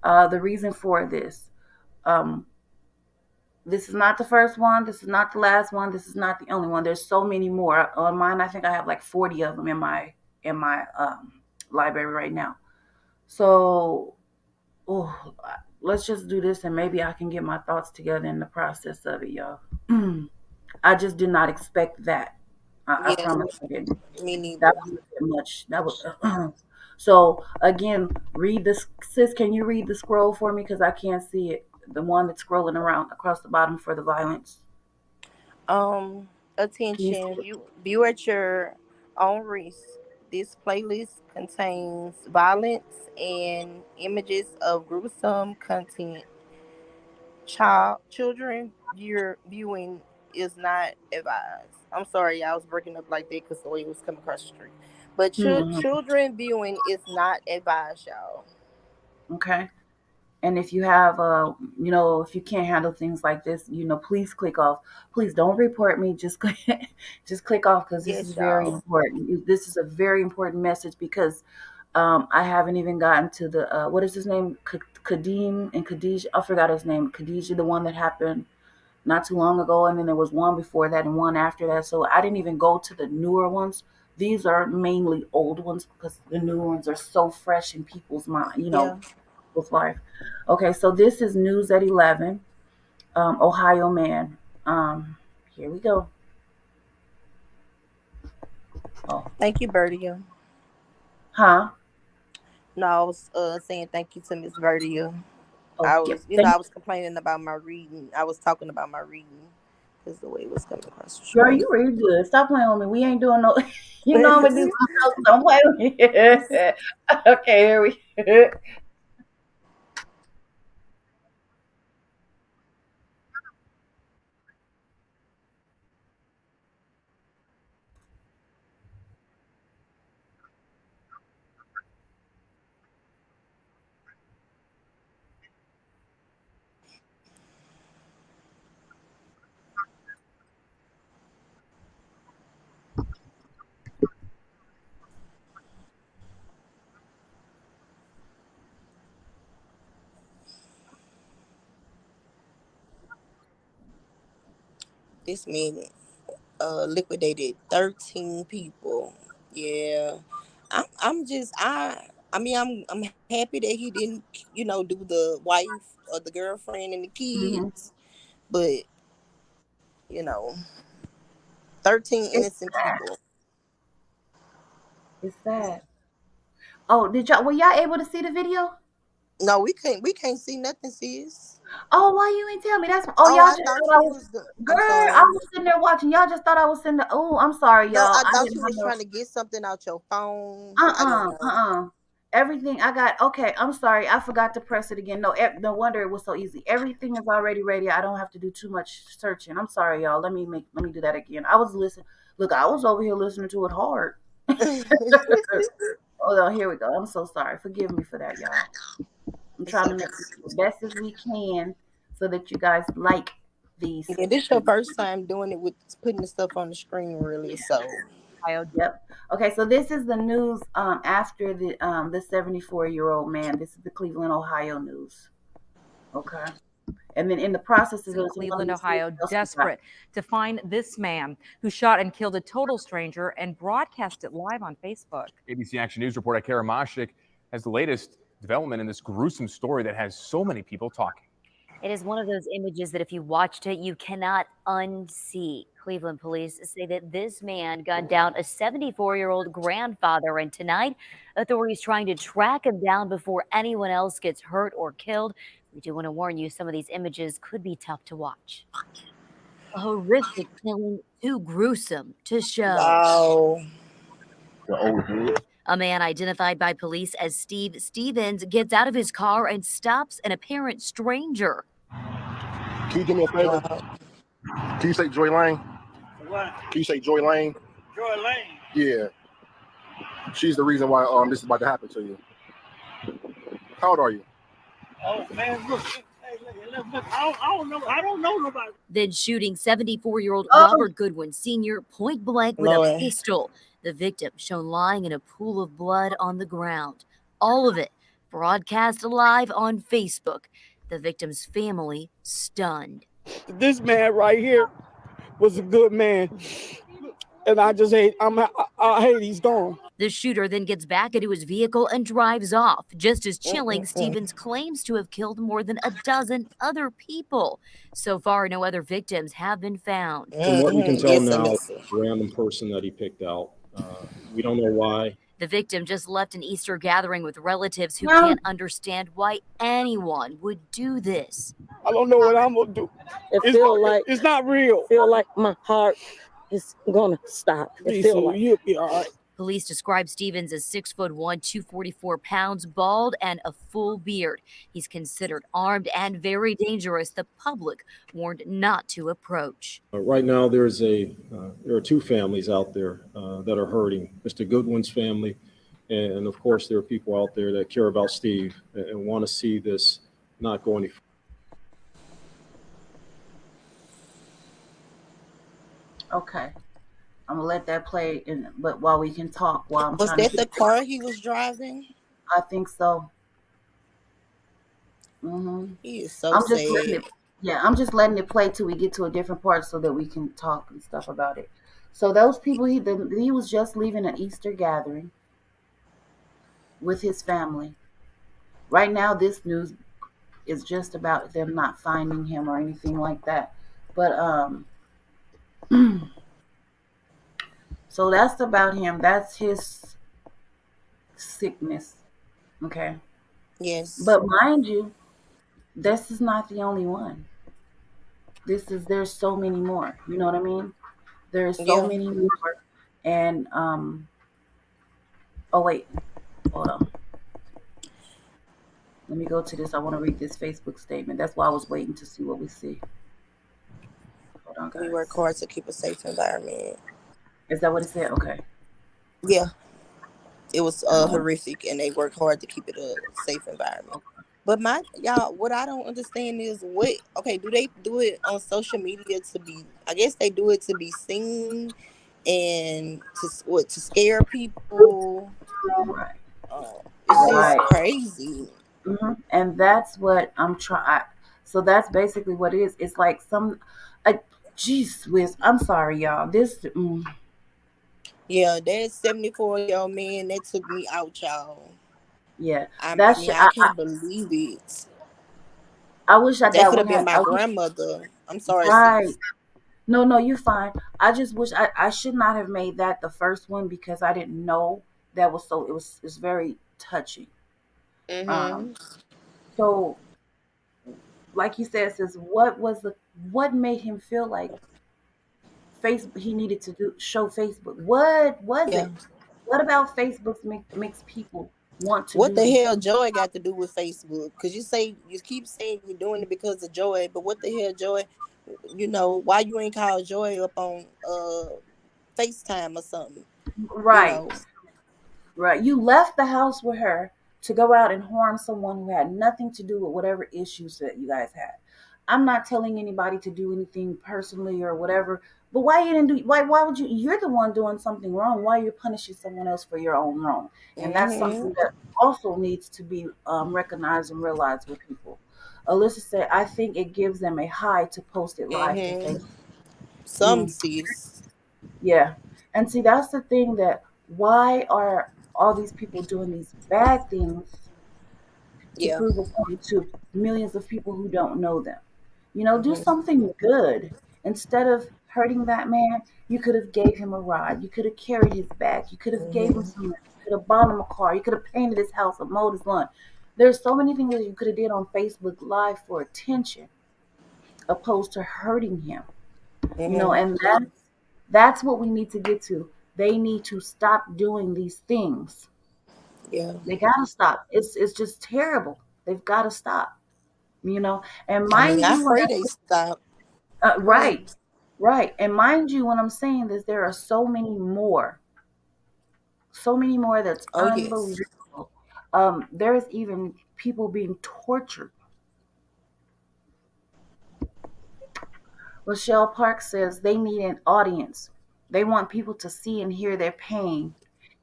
the reason for this. Um, this is not the first one. This is not the last one. This is not the only one. There's so many more on mine. I think I have like 40 of them in my library right now. So, let's just do this, and maybe I can get my thoughts together in the process of it, y'all. I just did not expect that. I Yeah, promise I didn't. me That neither. was a bit much. That was so. Again, read this, sis. Can you read the scroll for me? Because I can't see it. The one that's scrolling around across the bottom for the violence. Um, Can you see attention, it? view at your own risk. This playlist contains violence and images of gruesome content. Children viewing is not advised. I'm sorry, I was breaking up like that because the way it was coming across the street. But Mhm. children viewing is not advised, y'all. Okay. And if you have, if you can't handle things like this, please click off. Please don't report me. Just click, just click off because this is Yes, very y'all. important. This is a very important message because I haven't even gotten to the what is his name? Kadeem and Khadijah. I forgot his name. Khadijah, the one that happened not too long ago, and then there was one before that and one after that. So I didn't even go to the newer ones. These are mainly old ones because the new ones are so fresh in people's mind. Yeah. With life. Okay, so this is news at 11. Ohio man. Here we go. Oh, Thank you, Bertia. huh? No, I was saying thank you to Miss Bertia. Oh, I yep. was, Thank I was complaining about my reading. I was talking about my reading because the way it was coming across the Girl, screen. you really good. Stop playing with me. We ain't doing no. You know I'm gonna do something else. Don't play with me. Okay, here we. This man liquidated 13 people. Yeah, I'm just I mean I'm happy that he didn't do the wife or the girlfriend and the Mhm. kids, but you know 13 It's innocent sad. people. It's sad. Oh, did y'all? Were y'all able to see the video? No, we can't see nothing, sis. Oh, why you ain't tell me? That's oh Oh, y'all I just thought thought I you was was the. girl. I'm I sorry. was sitting there watching. Y'all just thought I was sitting there. Oh, I'm sorry, No, y'all. I I thought didn't you have was no. trying to get something out your phone. I didn't Uh-uh, know. uh-uh. Everything I got. Okay, I'm sorry. I forgot to press it again. No, no wonder it was so easy. Everything is already ready. I don't have to do too much searching. I'm sorry, y'all. Let me do that again. I was listening. Look, I was over here listening to it hard. Hold on, here we go. I'm so sorry. Forgive me for that, y'all. I'm It's trying to okay. make this the best as we can so that you guys like these Yeah, this your things. first time doing it with putting the stuff on the screen, really. So Ohio. Yep. Okay, so this is the news after the 74-year-old man. This is the Cleveland, Ohio news. Okay. And then in the process of In this, let Cleveland, me see what Ohio, else we got. desperate to find this man who shot and killed a total stranger and broadcast it live on Facebook. ABC Action News reporter Kara Mashik has the latest development in this gruesome story that has so many people talking. It is one of those images that if you watched it, you cannot unsee. Cleveland police say that this man gunned down a 74-year-old grandfather, and tonight, authorities trying to track him down before anyone else gets hurt or killed. We do want to warn you, some of these images could be tough to watch. A horrific killing, too gruesome to show. wow. The old dude. A man identified by police as Steve Stevens gets out of his car and stops an apparent stranger. Can you do me a favor? Can you say Joy Lane? What? Can you say Joy Lane? Joy Lane? Yeah. She's the reason why this is about to happen to you. How old are you? Oh man, look. I don't know nobody. Then shooting 74-year-old Robert Goodwin Sr. point blank with a pistol. The victim shown lying in a pool of blood on the ground. All of it broadcast live on Facebook. The victim's family stunned. This man right here was a good man, and I just hate. I hate he's gone. The shooter then gets back into his vehicle and drives off. Just as chilling, Stevens claims to have killed more than a dozen other people. So far, no other victims have been found. From what we can tell now, a random person that he picked out. We don't know why. The victim just left an Easter gathering with relatives who can't understand why anyone would do this. I don't know what I'm gonna do. It feel like it's not real. Feel like my heart is gonna stop. It feel like you'll be all right. Police describe Stevens as 6'1", 244 pounds, bald, and a full beard. He's considered armed and very dangerous. The public warned not to approach. Right now, there are two families out there that are hurting. Mr. Goodwin's family, and of course, there are people out there that care about Steve and want to see this not go any further. Okay. I'm gonna let that play, but while we can talk, while I'm was trying that to the car he was driving? I think so. He is so I'm just sad. letting it, yeah, I'm just letting it play till we get to a different part so that we can talk and stuff about it. So those people, he was just leaving an Easter gathering with his family. Right now, this news is just about them not finding him or anything like that. But so that's about him. That's his sickness. Okay. Yes. But mind you, this is not the only one. There's so many more. You know what I mean? There's so many more. And oh wait, hold on. Let me go to this. I want to read this Facebook statement. That's why I was waiting to see what we see. Hold on, guys. We work hard to keep a safe environment. Is that what it said? Okay. Yeah. It was horrific, and they work hard to keep it a safe environment. But what I don't understand is do they do it on social media to be, I guess they do it to be seen and to scare people. Right. It's just crazy. And that's what I'm trying. So that's basically what it is. It's like jeez whiz. I'm sorry, y'all. Yeah, that 74-year-old man that took me out, y'all. Yeah, I can't believe it. I wish that could have been my grandmother. I'm sorry. Right. No, you're fine. I just wish I should not have made that the first one because I didn't know that was so. It's very touching. So, like you said, says what made him feel like Facebook? He needed to show Facebook. What was it? What about Facebook makes people want to? What the hell Joy got to do with Facebook? Because you keep saying you're doing it because of Joy, but what the hell Joy? You know why you ain't called Joy up on FaceTime or something? Right. Right. You left the house with her to go out and harm someone who had nothing to do with whatever issues that you guys had. I'm not telling anybody to do anything personally or whatever, but why would you? You're the one doing something wrong. Why are you punishing someone else for your own wrong? And that's something that also needs to be recognized and realized with people. Alyssa said, I think it gives them a high to post it live to Facebook. Some sees. Yeah. And see, that's the thing that why are all these people doing these bad things to prove a point to millions of people who don't know them? You know, do something good. Instead of hurting that man, you could have gave him a ride. You could have carried his bag. You could have gave him some money. You could have bought him a car. You could have painted his house or mowed his lawn. There's so many things that you could have did on Facebook Live for attention opposed to hurting him. You know, and that's what we need to get to. They need to stop doing these things Yeah. They gotta stop. It's just terrible. They've got to stop. And I mean, mind I you, when pray they stop. Pray. right, right, and mind you, when I'm saying this, there are so many more that's Oh yes. unbelievable. There's even people being tortured. Rochelle Park says they need an audience. They want people to see and hear their pain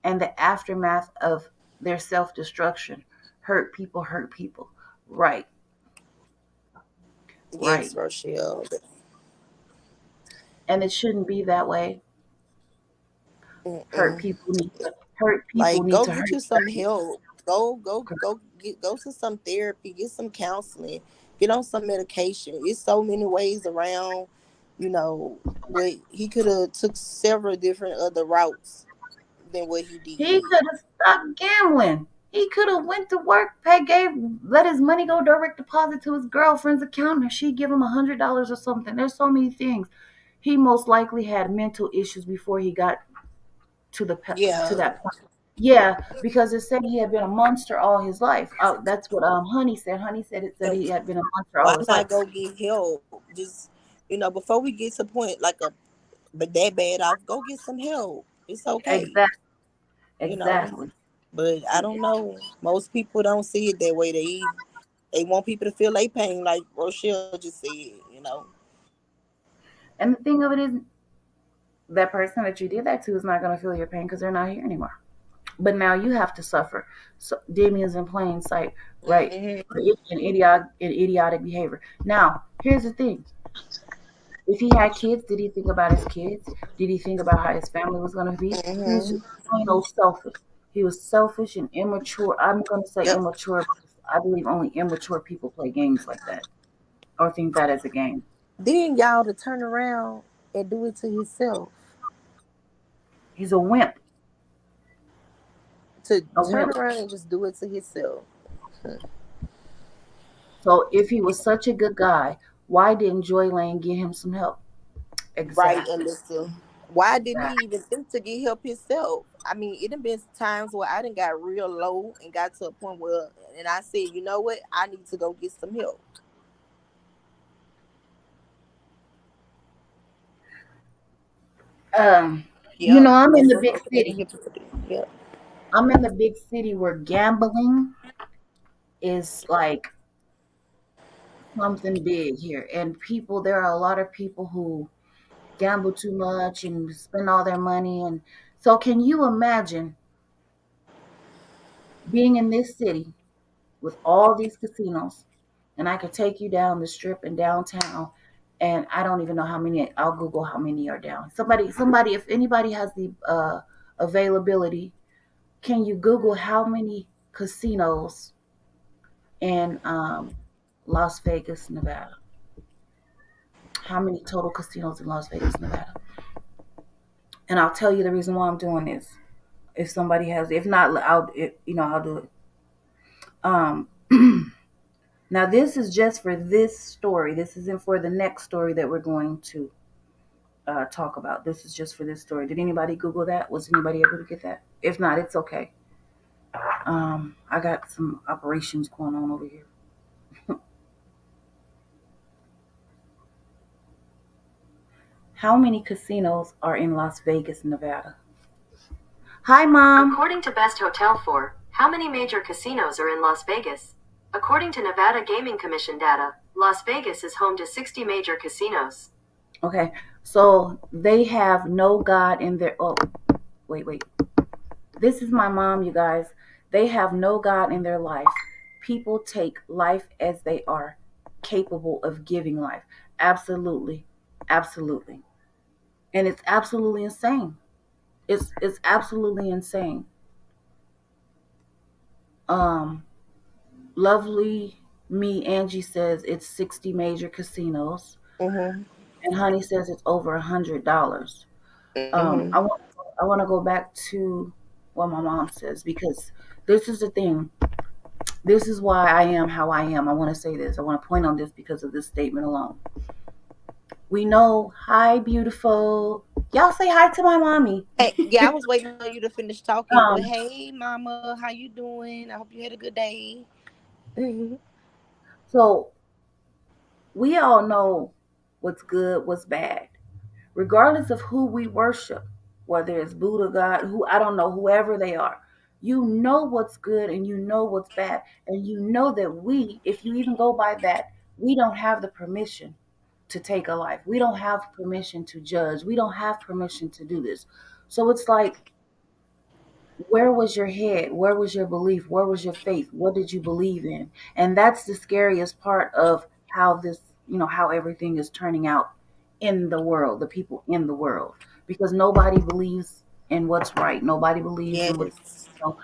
and the aftermath of their self destruction. Hurt people hurt people. Right, right. Yes, Rochelle. And it shouldn't be that way. Hurt Mm-mm. people need to hurt people Like, need go to hurt get you some help. Go to some therapy. Get some counseling. Get on some medication. It's so many ways around. You know, but he could have took several different other routes than what he He did. could have stopped gambling. He could have went to work, let his money go direct deposit to his girlfriend's account, and she'd give him $100 or something. There's so many things. He most likely had mental issues before he got to Yeah. that point. Yeah, because it said he had been a monster all his life. That's what Honey said. Honey said it said he had been a monster Why all his life. not go get help? Just before we get to the point like but that bad off, go get some help. It's okay. Exactly. You know. Exactly. But I don't know. Most people don't see it that way. They want people to feel their pain, like Rochelle just said. And the thing of it is, that person that you did that to is not going to feel your pain because they're not here anymore. But now you have to suffer. So demons in plain sight, right? Mm-hmm. In idiotic behavior. Now, here's the thing: if he had kids, did he think about his kids? Did he think about how his family was going to be? He was Mm-hmm. just plain old selfish. He was selfish and immature. I'm going to say Yep. immature because I believe only immature people play games like that or think that as a game. Then y'all to turn around and do it to himself. He's a wimp. To A turn wimp. around and just do it to himself. So if he was such a good guy, why didn't Joy Lane get him some help? Right, Exactly. Alyssa. Why didn't he Exactly. even think to get help himself? I mean, it done been times where I done got real low and got to a point where, and I said, you know what? I need to go get some help. Um, Yep, I'm in that's the what big most other city. people do. Yep. I'm in the big city where gambling is like something big here. And there are a lot of people who gamble too much and spend all their money. And so, can you imagine being in this city with all these casinos? And I could take you down the strip and downtown, and I don't even know how many. I'll Google how many are down. Somebody, if anybody has the availability, can you Google how many casinos in Las Vegas, Nevada? How many total casinos in Las Vegas, Nevada? And I'll tell you the reason why I'm doing this. If somebody has, if not, I'll do it. Um, now this is just for this story. This isn't for the next story that we're going to talk about. This is just for this story. Did anybody Google that? Was anybody able to get that? If not, it's okay. I got some operations going on over here. How many casinos are in Las Vegas, Nevada? Hi, Mom. According to Best Hotel 4, how many major casinos are in Las Vegas? According to Nevada Gaming Commission data, Las Vegas is home to 60 major casinos. Okay, so they have no God in their. Oh, wait. This is my mom, you guys. They have no God in their life. People take life as they are, capable of giving life. Absolutely, absolutely, and it's absolutely insane. It's absolutely insane. Um, lovely me Angie says it's 60 major casinos, Mm-hmm. and Honey says it's over $100. Um, Mm-hmm. I want I want to go back to what my mom says because this is the thing. This is why I am how I am. I want to say this. I want to point on this because of this statement alone. We know, hi, beautiful. Y'all say hi to my mommy. Hey, yeah, I was waiting on you to finish talking, but um, hey, mama, how you doing? I hope you had a good day. Mhm. so we all know what's good, what's bad, regardless of who we worship, whether it's Buddha, God, who I don't know, whoever they are. You know what's good and you know what's bad, and you know that we, if you even go by that, we don't have the permission to take a life. We don't have permission to judge. We don't have permission to do this. So it's like, where was your head? Where was your belief? Where was your faith? What did you believe in? And that's the scariest part of how this, how everything is turning out in the world, the people in the world, because nobody believes in what's right. Nobody believes in what's, Yes. you know,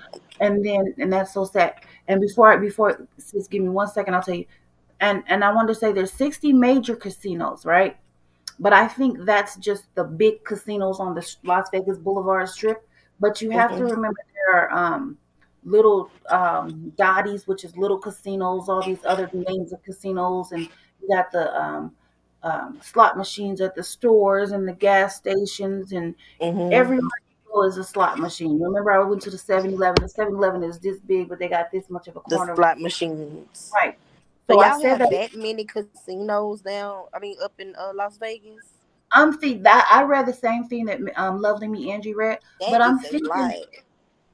and that's so sad. And before, sis, give me 1 second, I'll tell you. And I want to say there's 60 major casinos, right? But I think that's just the big casinos on the Las Vegas Boulevard Strip. But you have to Mhm. remember there are little dotties, which is little casinos, all these other names of casinos, and you got the slot machines at the stores and the gas stations, and Mhm. everywhere you go is a slot machine. Remember, I went to the 7-Eleven. The 7-Eleven is this big, but they got this much of a The corner. slot machines. Right. So So I y'all said have that that many casinos down? I mean, up in Las Vegas? I'm think that I read the same thing that Lovely Me Angie read, but That I'm is a thinking, lot.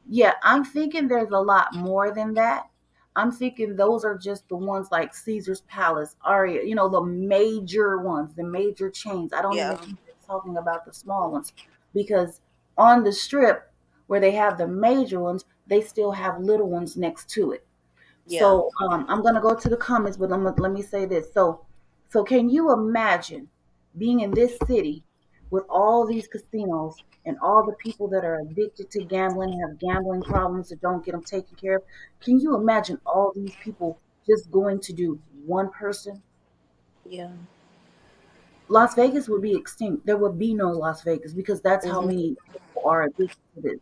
yeah, I'm thinking there's a lot more than that. I'm thinking those are just the ones like Caesar's Palace, Aria, the major ones, the major chains. I don't even Yeah. think they're talking about the small ones, because on the strip where they have the major ones, they still have little ones next to it. Yeah. So I'm gonna go to the comments, but let me say this. So can you imagine being in this city with all these casinos and all the people that are addicted to gambling, have gambling problems that don't get them taken care of? Can you imagine all these people just going to do one person? Yeah. Las Vegas would be extinct. There would be no Las Vegas because that's how Mhm. many people are addicted to this.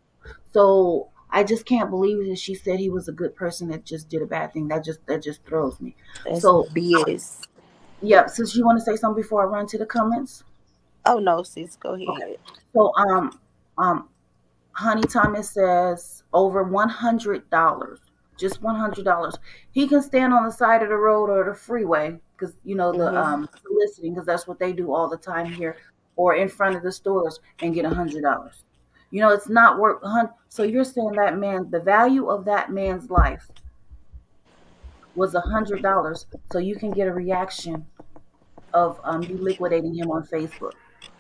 So I just can't believe that she said he was a good person that just did a bad thing. That just throws me. That's So BS. yeah, since you want to say something before I run to the comments. Oh no, sis, go Okay. ahead. So um Honey Thomas says over $100, just $100. He can stand on the side of the road or the freeway because the Mhm. soliciting, because that's what they do all the time here, or in front of the stores and get $100. It's not worth. So you're saying that man, the value of that man's life was $100, so you can get a reaction of you liquidating him on Facebook.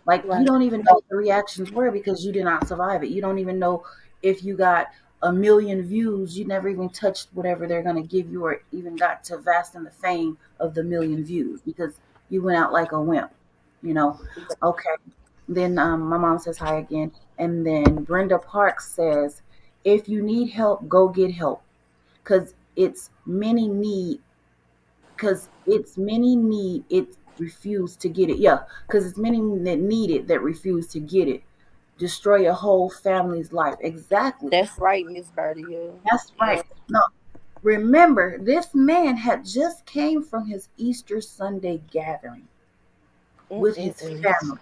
Like you Right. don't even know what the reactions were because you did not survive it. You don't even know if you got a million views. You never even touched whatever they're gonna give you, or even got to vast in the fame of the million views because you went out like a wimp. You know. Okay. Then my mom says hi again, and then Brenda Parks says, "If you need help, go get help, because it refuse to get it. Yeah, because it's many that need it that refuse to get it. Destroy your whole family's life." Exactly. That's right, Miss Birdie Hill. That's Yeah. right. No, remember, this man had just came from his Easter Sunday gathering with his Mm-mm-mm. family,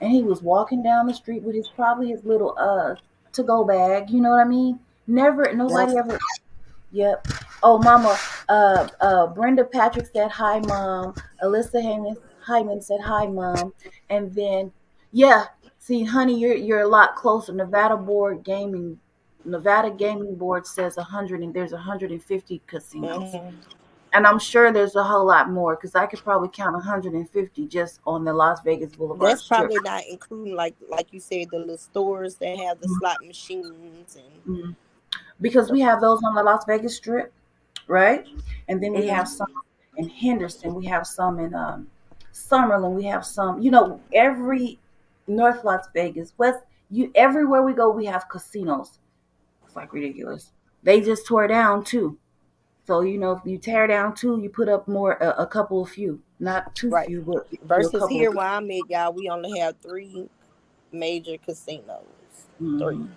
and he was walking down the street with his probably his little to go bag. You know what I mean? Never, Yep. nobody ever. Yep. Oh, Mama. Brenda Patrick said hi, Mom. Alyssa Hyman said hi, Mom. And then, yeah. See, honey, you're a lot closer. Nevada Gaming Board says 100, and there's 150 casinos. Mhm. And I'm sure there's a whole lot more because I could probably count 150 just on the Las Vegas Boulevard That's Strip. probably not including like you said the little stores that have the slot machines and. Mhm. Because we have those on the Las Vegas Strip, right? And then we have Mhm. some in Henderson. We have some in Summerlin. We have some, every North Las Vegas, West. Everywhere we go, we have casinos. It's like ridiculous. They just tore down too. So if you tear down two, you put up more, a couple of few, not too Right. few, but a Versus couple of. here where I'm at, y'all, we only have three major casinos. Three. Mhm.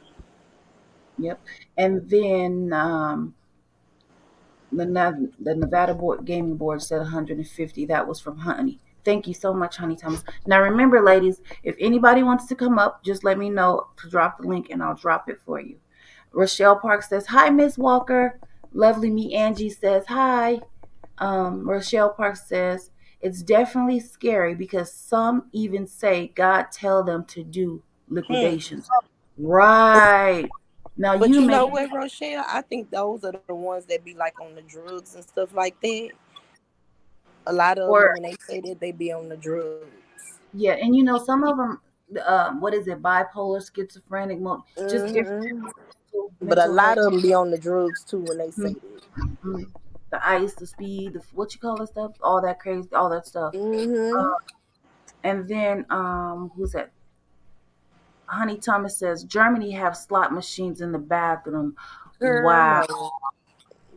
Yep. And then the Nevada Gaming Board said 150. That was from Honey. Thank you so much, Honey Thomas. Now remember, ladies, if anybody wants to come up, just let me know to drop the link and I'll drop it for you. Rochelle Park says, "Hi, Miss Walker." Lovely Me Angie says, "Hi." Rochelle Park says, "It's definitely scary because some even say God tell them to do liquidations." Right. Now But you you make know what, Rochelle? I think those are the ones that be like on the drugs and stuff like that. A lot of them, or when they say that, they be on the drugs. yeah, and some of them, what is it, bipolar, schizophrenic, just different Hmm. But a mental lot health. of them be on the drugs too when they say that. Mhm. The ice, the speed, the what you call that stuff, all that crazy, all that stuff. Hmm. And then who's that? Honey Thomas says Germany have slot machines in the bathroom. Girl, Wow, no.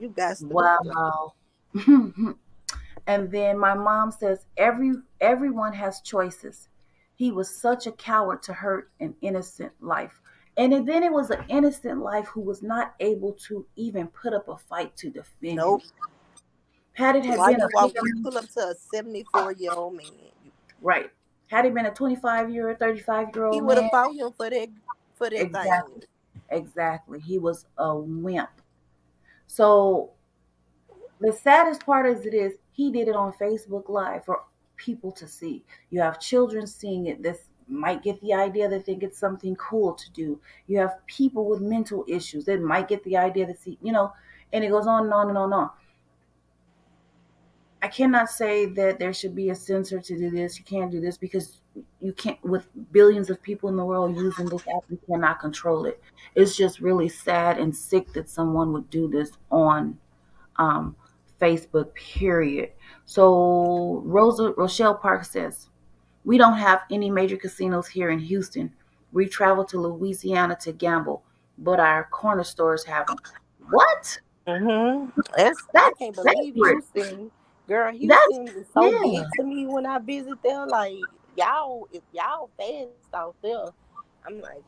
You got to be quiet. wow. And then my mom says everyone has choices. He was such a coward to hurt an innocent life. Then it was an innocent life who was not able to even put up a fight to defend Nope. himself. Had it had Why been you a walk? You family, pull up to a 74-year-old man. right? Had it been a 25-year or 35-year He old would have man, fought him for that exactly, thing. exactly. He was a wimp. So the saddest part is he did it on Facebook Live for people to see. You have children seeing it. This might get the idea they think it's something cool to do. You have people with mental issues that might get the idea to see, and it goes on and on and on and on. I cannot say that there should be a censor to do this. You can't do this because you can't, with billions of people in the world using this app, you cannot control it. It's just really sad and sick that someone would do this on um, Facebook, period. So Rochelle Park says, "We don't have any major casinos here in Houston. We travel to Louisiana to gamble, but our corner stores have them." What? I That's can't believe sacred. Houston, girl. That's, Houston is so yeah. big to me when I visit there. Like y'all, if y'all fast out there, I'm like,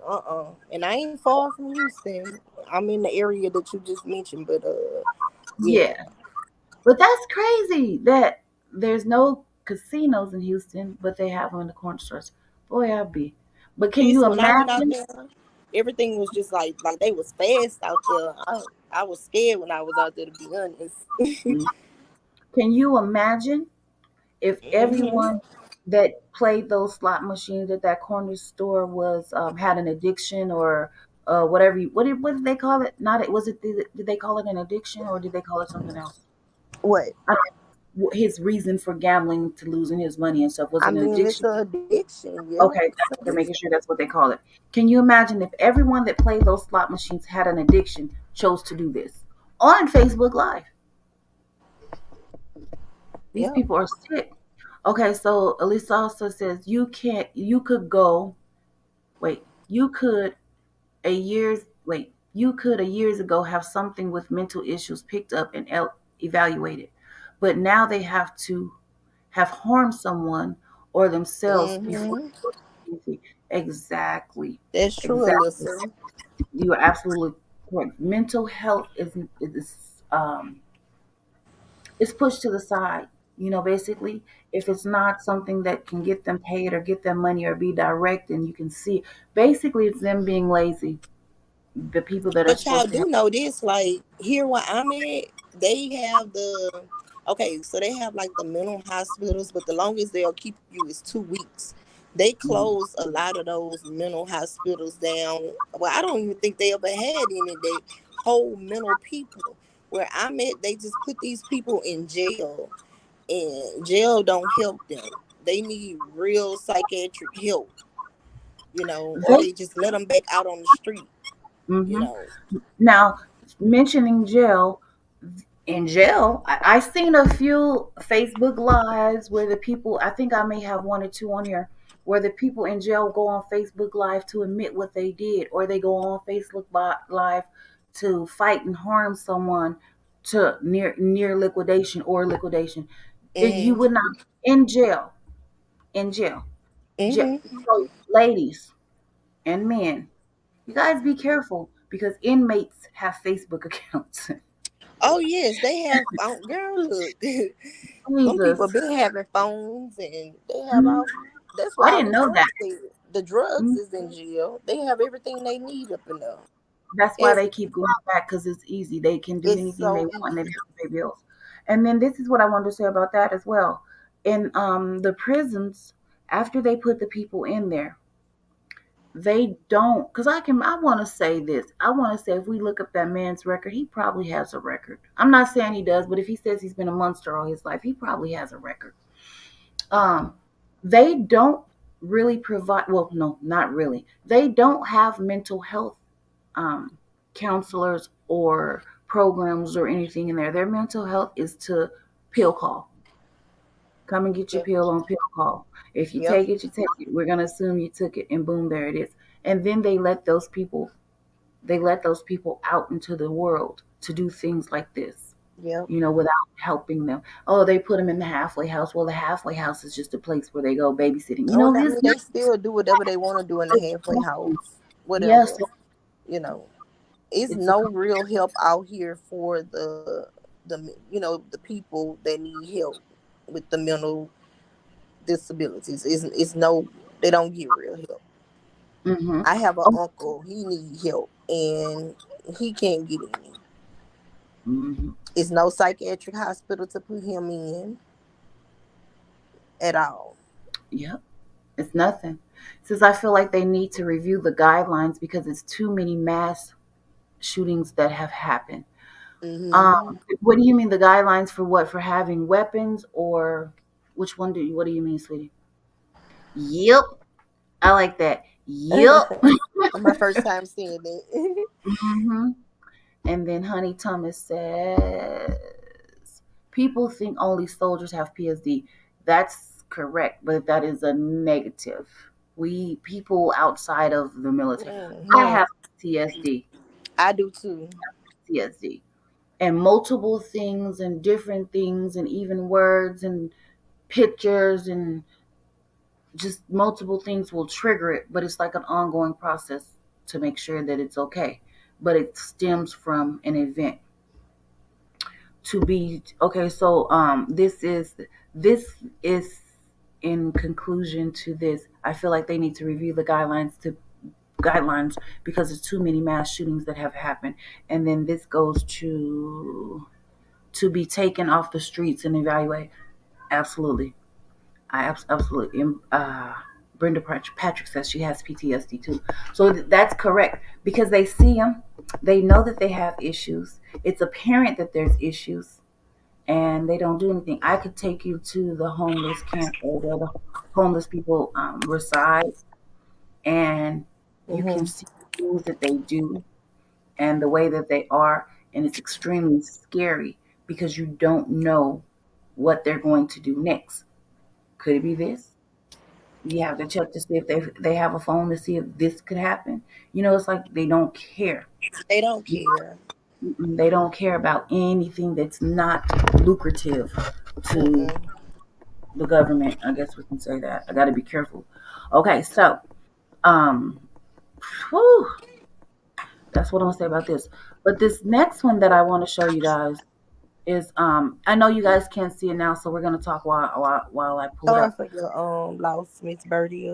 and I ain't far from Houston. I'm in the area that you just mentioned, but yeah. Yeah. But that's crazy that there's no casinos in Houston, but they have them in the corner stores. Boy, I'll be. But can Sis, you when I went out imagine? there, everything was just like they was fast out there. I was scared when I was out there, to be honest. Can you imagine if Hmm. everyone that played those slot machines at that corner store was had an addiction or whatever what did they call it? Not it was it did they call it an addiction or did they call it something else? What? His reason for gambling to losing his money and stuff was I it an mean, it's addiction? an addiction. Yeah, Okay, it's an they're making addiction. sure that's what they call it. Can you imagine if everyone that played those slot machines had an addiction chose to do this on Facebook Live? These Yeah. people are sick. Okay, so Elisa also says you could go, wait, you could a years ago have something with mental issues picked up and evaluated, but now they have to have harmed someone or themselves before. Hmm. Exactly, That's true, exactly. Alyssa. You are absolutely correct. Mental health is pushed to the side. Basically, if it's not something that can get them paid or get them money or be direct, and you can see, basically, it's them being lazy. The people that are But y'all supposed to do help. know this, like here where I'm at, they have so they have like the mental hospitals, but the longest they'll keep you is 2 weeks. They Mhm. close a lot of those mental hospitals down. Well, I don't even think they ever had any. They hold mental people. Where I'm at, they just put these people in jail, and jail don't help them. They need real psychiatric help, or They they just let them back out on the street, you hmm know. Now, mentioning jail, in jail, I seen a few Facebook lives where the people, I think I may have one or two on here, where the people in jail go on Facebook Live to admit what they did, or they go on Facebook Live to fight and harm someone to near liquidation or liquidation. You Mm-hmm. would not in jail, in jail. Mm-hmm. So, ladies and men, you guys be careful because inmates have Facebook accounts. Oh yes, they have. Girl, look, Some people Jesus. been having phones and they have Mhm. all. That's I why all didn't the know that. drugs there. The drugs Mhm. is in jail. They have everything they need up in there. That's why It's they keep going back because it's easy. They can do it's anything they so want and they don't easy. have to pay bills. And then this is what I wanted to say about that as well. In the prisons, after they put the people in there, they don't, because I want to say this. I want to say if we look up that man's record, he probably has a record. I'm not saying he does, but if he says he's been a monster all his life, he probably has a record. Um, they don't really provide, well, no, not really. They don't have mental health um, counselors or programs or anything in there. Their mental health is to pill call. Come and get your Yep. pill on pill call. If you Yep. take it, you take it. We're gonna assume you took it, and boom, there it is. And then they let those people out into the world to do things like this, Yep. without helping them. Oh, they put them in the halfway house. Well, the halfway house is just a place where they go babysitting. Oh, I This mean, they still do whatever they want to do in the halfway house. yes, Whatever. You know, it's it's a no real help out here for the people that need help with the mental disabilities. It's no, they don't get real help. mm-hmm. I have an Oh, uncle. He need help and he can't get in. mm-hmm. It's no psychiatric hospital to put him in at all. Yep, it's nothing. Since I feel like they need to review the guidelines because it's too many mass shootings that have happened. Um, Hmm. what do you mean the guidelines for what? For having weapons or which one what do you mean, sweetie? Yep. I like that. Yep. My first time seeing it. hmm And then Honey Thomas says people think only soldiers have PSD. That's correct, but that is a negative. We people outside of the military. I Hmm. have PTSD. I do too. PTSD. And multiple things and different things and even words and pictures and just multiple things will trigger it, but it's like an ongoing process to make sure that it's okay. But it stems from an event to be okay. So this is in conclusion to this. I feel like they need to review the guidelines because there's too many mass shootings that have happened, and then this goes to be taken off the streets and evaluate. Absolutely. Absolutely. Brenda Patrick says she has PTSD too. So that's correct because they see them, they know that they have issues. It's apparent that there's issues, and they don't do anything. I could take you to the homeless camp or where the homeless people reside, and you can Hmm. see the things that they do and the way that they are, and it's extremely scary because you don't know what they're going to do next. Could it be this? You have to check to see if they have a phone to see if this could happen. It's like they don't care. They don't care. They don't care about anything that's not lucrative to Mm-mm. the government. I guess we can say that. I got to be careful. Okay, so um, whew, that's what I'm gonna say about this. But this next one that I want to show you guys is I know you guys can't see it now, so we're gonna talk while I pull it Sorry up. for your loss, Miss Birdie.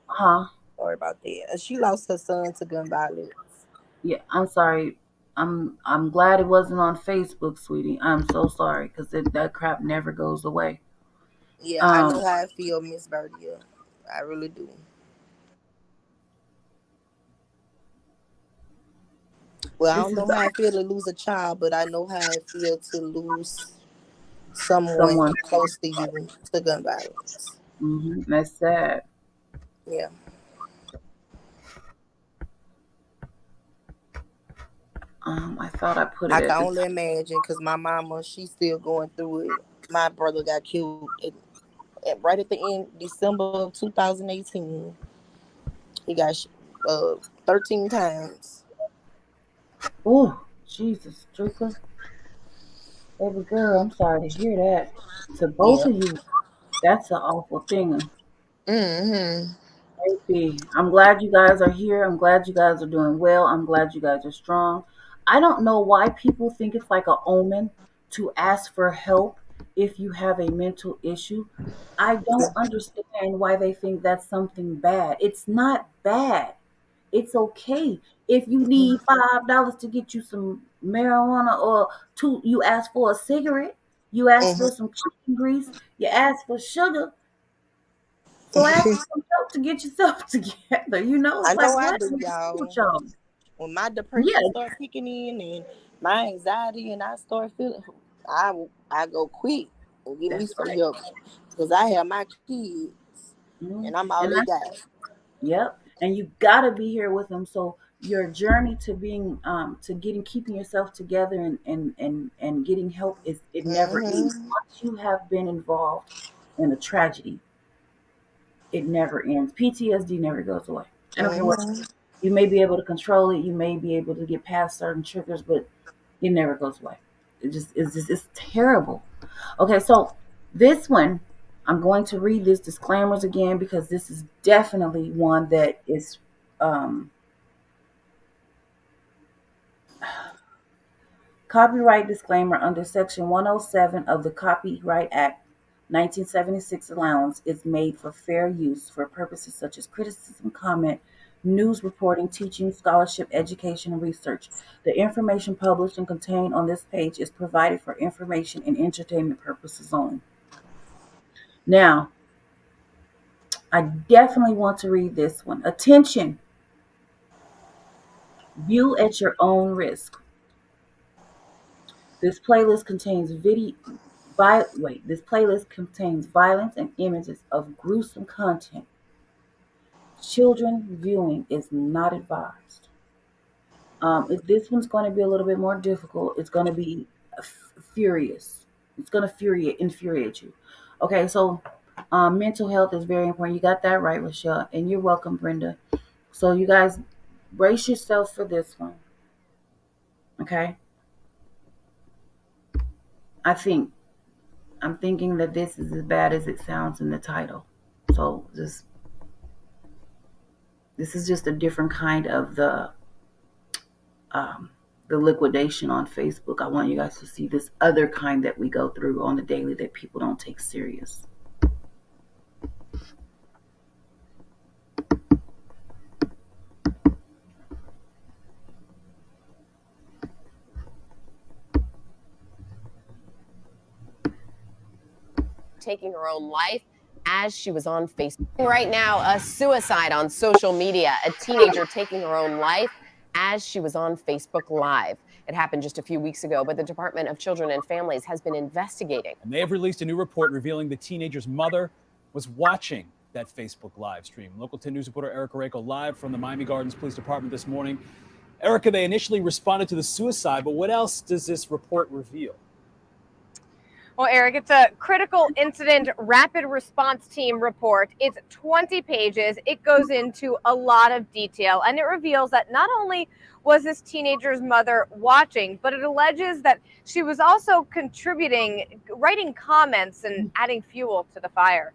Huh? Sorry about that. She lost her son to gun violence. Yeah, I'm sorry. I'm glad it wasn't on Facebook, sweetie. I'm so sorry because that crap never goes away. Yeah, I Um, know how I feel, Miss Birdie. I really do. Well, I this don't is know how I feel to lose a child, but I know how I feel to lose someone someone. close to you to gun violence. That's sad. Yeah, I thought I put it I can at the only top. imagine because my mama, she's still going through it. My brother got killed right at the end, December of 2018. He got 13 times. Oh, Jesus, Draco, baby girl, I'm sorry to hear that. To both Yeah. of you, that's an awful thing. Hmm. Baby, I'm glad you guys are here. I'm glad you guys are doing well. I'm glad you guys are strong. I don't know why people think it's like a omen to ask for help if you have a mental issue. I don't understand why they think that's something bad. It's not bad. It's okay. If you need $5 to get you some marijuana, or you ask for a cigarette, you ask for some chicken grease, you ask for sugar, so ask for some help to get yourself together. I It's know like, I what do, is wrong with y'all. y'all? When my Yeah, depression start kicking in and my anxiety, and I start feeling, I go quick and get me that's some right. help because I have my kids Mhm. and I'm all And they that's got. Yep. And you gotta be here with them. So your journey to being to getting keeping yourself together and getting help, it never ends. Mm-hmm. Once you have been involved in a tragedy, it never ends. PTSD never goes away. I don't care what Mm-hmm. you may be able to control it, you may be able to get past certain triggers, but it never goes away. It's terrible. Okay, so this one, I'm going to read this disclaimers again because this is definitely one that is um, copyright disclaimer under Section 107 of the Copyright Act 1976 allowance is made for fair use for purposes such as criticism, comment, news reporting, teaching, scholarship, education, and research. The information published and contained on this page is provided for information and entertainment purposes only. Now, I definitely want to read this one. Attention, view at your own risk. This playlist contains this playlist contains violence and images of gruesome content. Children viewing is not advised. If this one's going to be a little bit more difficult, it's going to be furious. It's going to infuriate you. Okay, so mental health is very important. You got that right, Rochelle, and you're welcome, Brenda. So you guys brace yourself for this one. Okay, I think I'm thinking that this is as bad as it sounds in the title. So this is just a different kind of um, the liquidation on Facebook. I want you guys to see this other kind that we go through on the daily that people don't take serious. Taking her own life as she was on Facebook. Right now, a suicide on social media, a teenager taking her own life as she was on Facebook Live. It happened just a few weeks ago, but the Department of Children and Families has been investigating. And they have released a new report revealing the teenager's mother was watching that Facebook live stream. Local 10 News reporter Erica Rako live from the Miami Gardens Police Department this morning. Erica, they initially responded to the suicide, but what else does this report reveal? Well, Eric, it's a critical incident rapid response team report. It's 20 pages. It goes into a lot of detail, and it reveals that not only was this teenager's mother watching, but it alleges that she was also contributing, writing comments and adding fuel to the fire.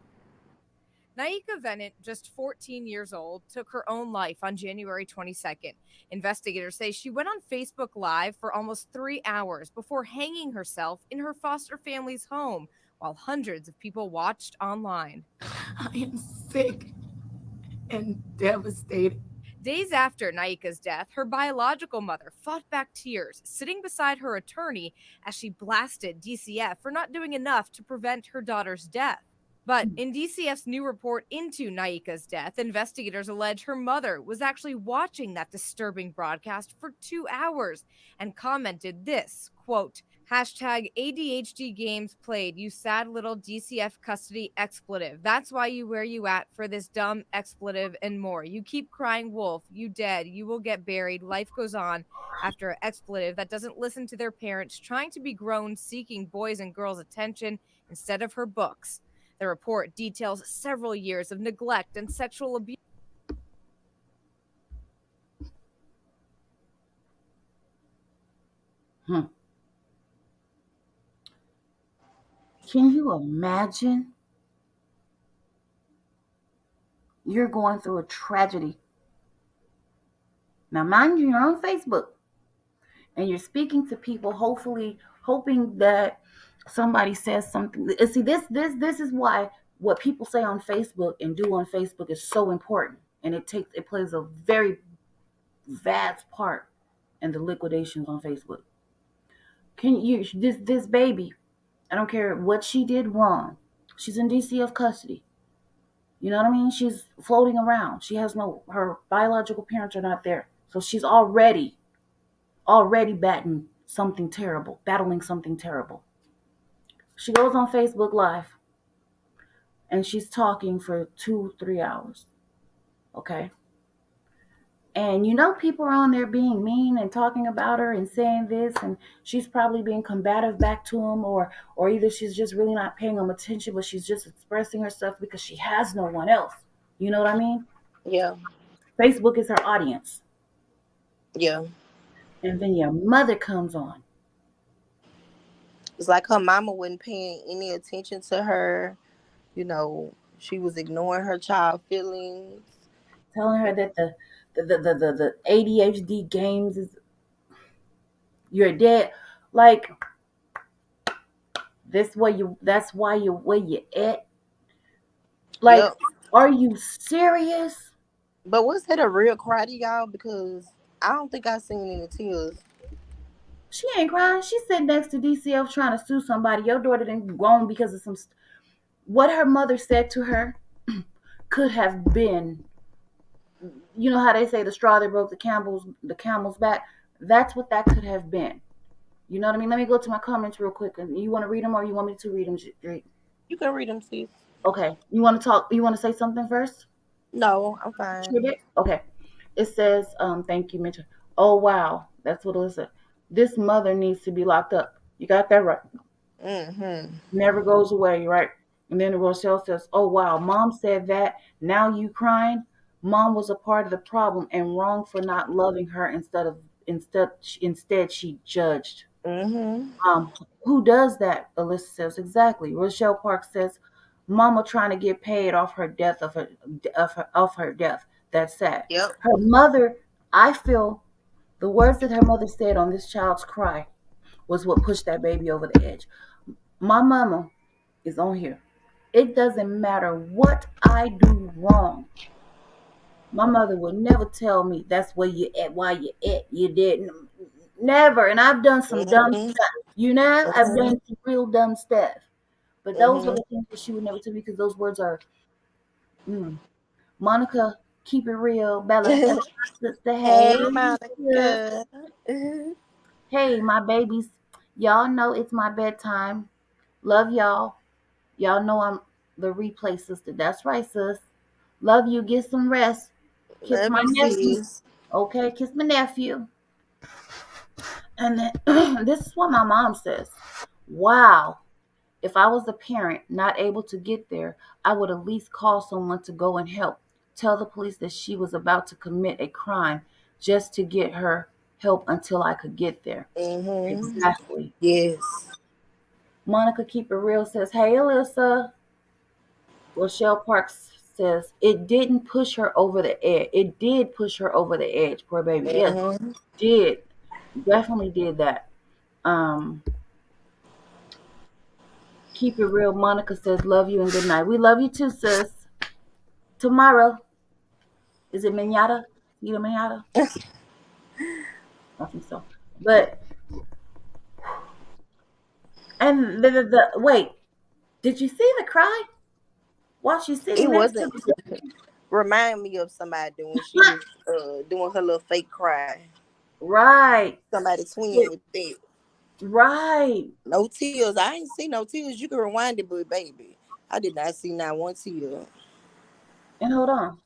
Naika Venant, just 14 years old, took her own life on January 22nd. Investigators say she went on Facebook Live for almost 3 hours before hanging herself in her foster family's home while hundreds of people watched online. I am sick and devastated. Days after Naika's death, her biological mother fought back tears, sitting beside her attorney as she blasted DCF for not doing enough to prevent her daughter's death. But in DCF's new report into Naika's death, investigators allege her mother was actually watching that disturbing broadcast for 2 hours and commented this, quote, hashtag ADHD games played, you sad little DCF custody expletive. That's why you where you at for this dumb expletive and more. You keep crying wolf, you dead, you will get buried, life goes on after an expletive that doesn't listen to their parents, trying to be grown, seeking boys and girls' attention instead of her books. The report details several years of neglect and sexual abuse. Hmm. Can you imagine? You're going through a tragedy. Now, mind you, you're on Facebook and you're speaking to people, hopefully, hoping that somebody says something. See, this is why what people say on Facebook and do on Facebook is so important, and it plays a very vast part in the liquidations on Facebook. Can you this baby? I don't care what she did wrong. She's in DCF custody. You know what I mean? She's floating around. She has no her biological parents are not there, so she's already battling something terrible. She goes on Facebook Live and she's talking for 2, 3 hours. Okay. And people are on there being mean and talking about her and saying this, and she's probably being combative back to them, or either she's just really not paying them attention, but she's just expressing herself because she has no one else. You know what I mean? Yeah. Facebook is her audience. Yeah. And then your mother comes on. It's like her mama wasn't paying any attention to her. She was ignoring her child feelings. Telling her that the ADHD games is you're dead. Like that's why you're where you at. Like, Yep. are you serious? But was that a real cry to y'all? Because I don't think I seen any tears. She ain't crying. She's sitting next to DCF trying to sue somebody. Your daughter didn't groan because of what her mother said to her could have been. You know how they say the straw that broke the camel's back. That's what that could have been. You know what I mean? Let me go to my comments real quick. You want to read them, or you want me to read them? You can read them, sis. Okay. You want to talk? You want to say something first? No, I'm fine. Okay. It says, thank you, Mitchell. Oh wow, that's what it said. This mother needs to be locked up. You got that right. Mm-hmm. Never goes away, right? And then Rochelle says, oh wow, mom said that. Now you crying? Mom was a part of the problem and wrong for not loving her instead she judged. Mm-hmm. Who does that? Alyssa says exactly. Rochelle Park says, "Mama trying to get paid off her death of her death. That's sad." Yep. Her mother, I feel, the words that her mother said on this child's cry was what pushed that baby over the edge. My mama is on here. It doesn't matter what I do wrong. My mother would never tell me that's where you at, why you at. You didn't. Never. And I've done some dumb Mm-hmm. stuff. I've Mm-hmm. done some real dumb stuff. But those are Mm-hmm. the things that she would never tell me because those words are, Monica, keep it real. Bella, that's my sister. Hey, Hey, sis. Monica. Hey, my babies. Y'all know it's my bedtime. Love y'all. Y'all know I'm the replay sister. That's right, sis. Love you. Get some rest. Kiss Love my you, nephew. sis. Okay, kiss my nephew. And then this is what my mom says. Wow. If I was a parent not able to get there, I would at least call someone to go and help. Tell the police that she was about to commit a crime just to get her help until I could get there. Mm-hmm. Exactly. Yes. Monica Keep It Real says, hey, Alyssa. Rochelle Parks says, it didn't push her over the edge. It did push her over the edge, poor baby. Yes, Mm-hmm. did. Definitely did that. Um, Keep It Real. Monica says, love you and good night. We love you too, sis. Tomorrow. Is it Minata? You know Minata? I think so. But and wait, did you see the cry while she's sitting It next to wasn't. the Remind me of somebody when she was doing her little fake cry. right? Somebody twin with that. Right. No tears. I ain't see no tears. You can rewind it, but baby, I did not see not one tear. And hold on.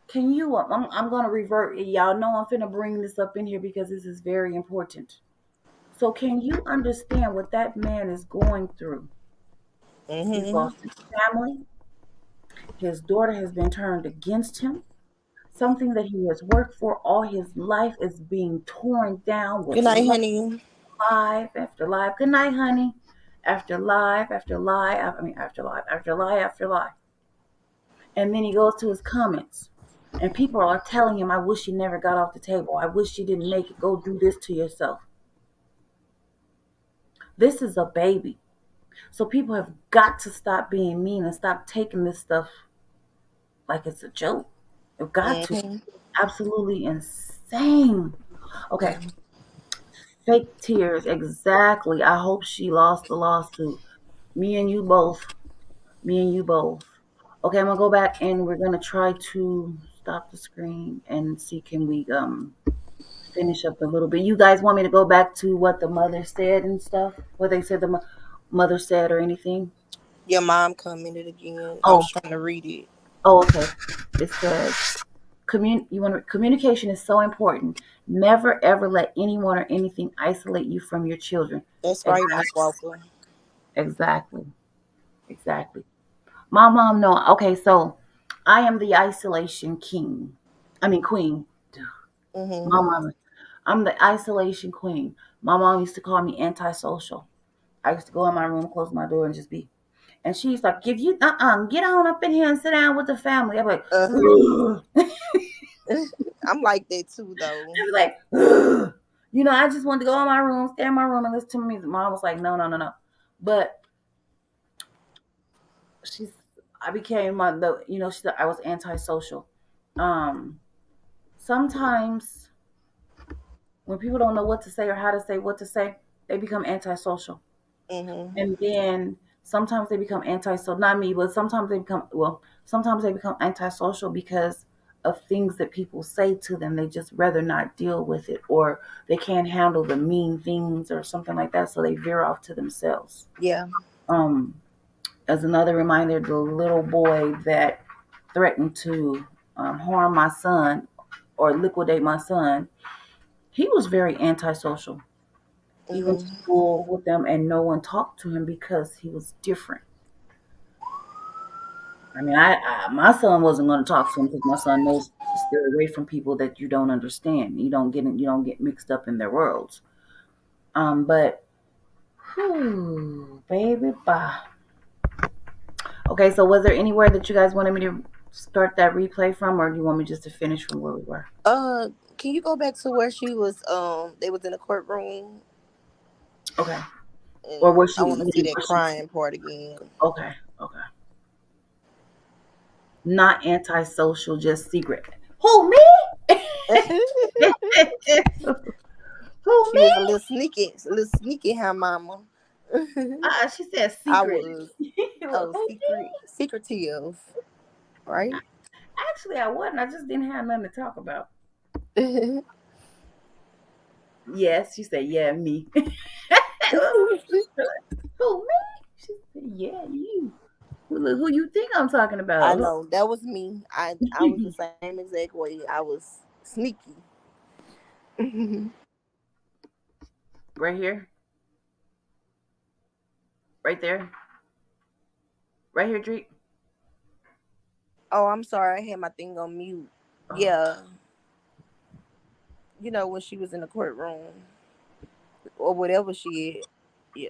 Can you? I'm gonna revert. Y'all know I'm finna bring this up in here because this is very important. So can you understand what that man is going through? He's Mm-hmm. lost his family. His daughter has been turned against him. Something that he has worked for all his life is being torn down Good with night, honey. life after life. Good night, honey. After life after lie. After life after lie after lie. And then he goes to his comments. And people are telling him, I wish you never got off the table. I wish you didn't make it. Go do this to yourself. This is a baby. So people have got to stop being mean and stop taking this stuff like it's a joke. You've got to. Mm-hmm. Absolutely insane. Okay. Yeah. Fake tears. Exactly. I hope she lost the lawsuit. Me and you both. Me and you both. Okay, I'm gonna go back and we're gonna try to stop the screen and see can we finish up a little bit. You guys want me to go back to what the mother said and stuff? What they said the mother said or anything? Your mom commented again. I Oh, was trying to read it. oh, okay. It says communication is so important. Never ever let anyone or anything isolate you from your children. That's right, Exactly. Miss Walker. Exactly. Exactly. My mom, no. Okay, so I am the isolation king. I mean queen. Mm-hmm. My mama. I'm the isolation queen. My mom used to call me antisocial. I used to go in my room, close my door, and just be. And she's like, "Give you get on up in here and sit down with the family." I'm like, "Ugh." I'm like that too, though. I was like, I just wanted to go in my room, stay in my room, and listen to music. Mom was like, "No, no, no, no." But she's, I became she said I was antisocial. Um, Sometimes when people don't know what to say or how to say what to say, they become antisocial. Mm-hmm. And then sometimes they become antisocial. Not me, but sometimes they become antisocial because of things that people say to them. They just rather not deal with it, or they can't handle the mean things or something like that, so they veer off to themselves. Yeah. Um, as another reminder, the little boy that threatened to harm my son or liquidate my son, he was very antisocial. He went to Mm-hmm. school with them and no one talked to him because he was different. I mean, my son wasn't going to talk to him because my son knows to stay away from people that you don't understand. You don't get mixed up in their worlds. But whew, baby, bye. Okay, so was there anywhere that you guys wanted me to start that replay from, or do you want me just to finish from where we were? Uh, can you go back to where she was? They was in the courtroom, Okay. Or and was I she? want to see that crying part again. Okay. Okay. Not antisocial, just secret. Who me? Who She was a little sneaky, her mama. She said I secret. was. Oh, Who me? secretive, right? Actually, I wasn't. I just didn't have nothing to talk about. Yes, she said, yeah, me. Who me? She said, yeah, you. Who you think I'm talking I about? know that was me. I was the same exact way. I was sneaky. Right here, right there, right here, Drake. Oh, I'm sorry. I had my thing on mute. Yeah, when she was in the courtroom or whatever she had. Yeah.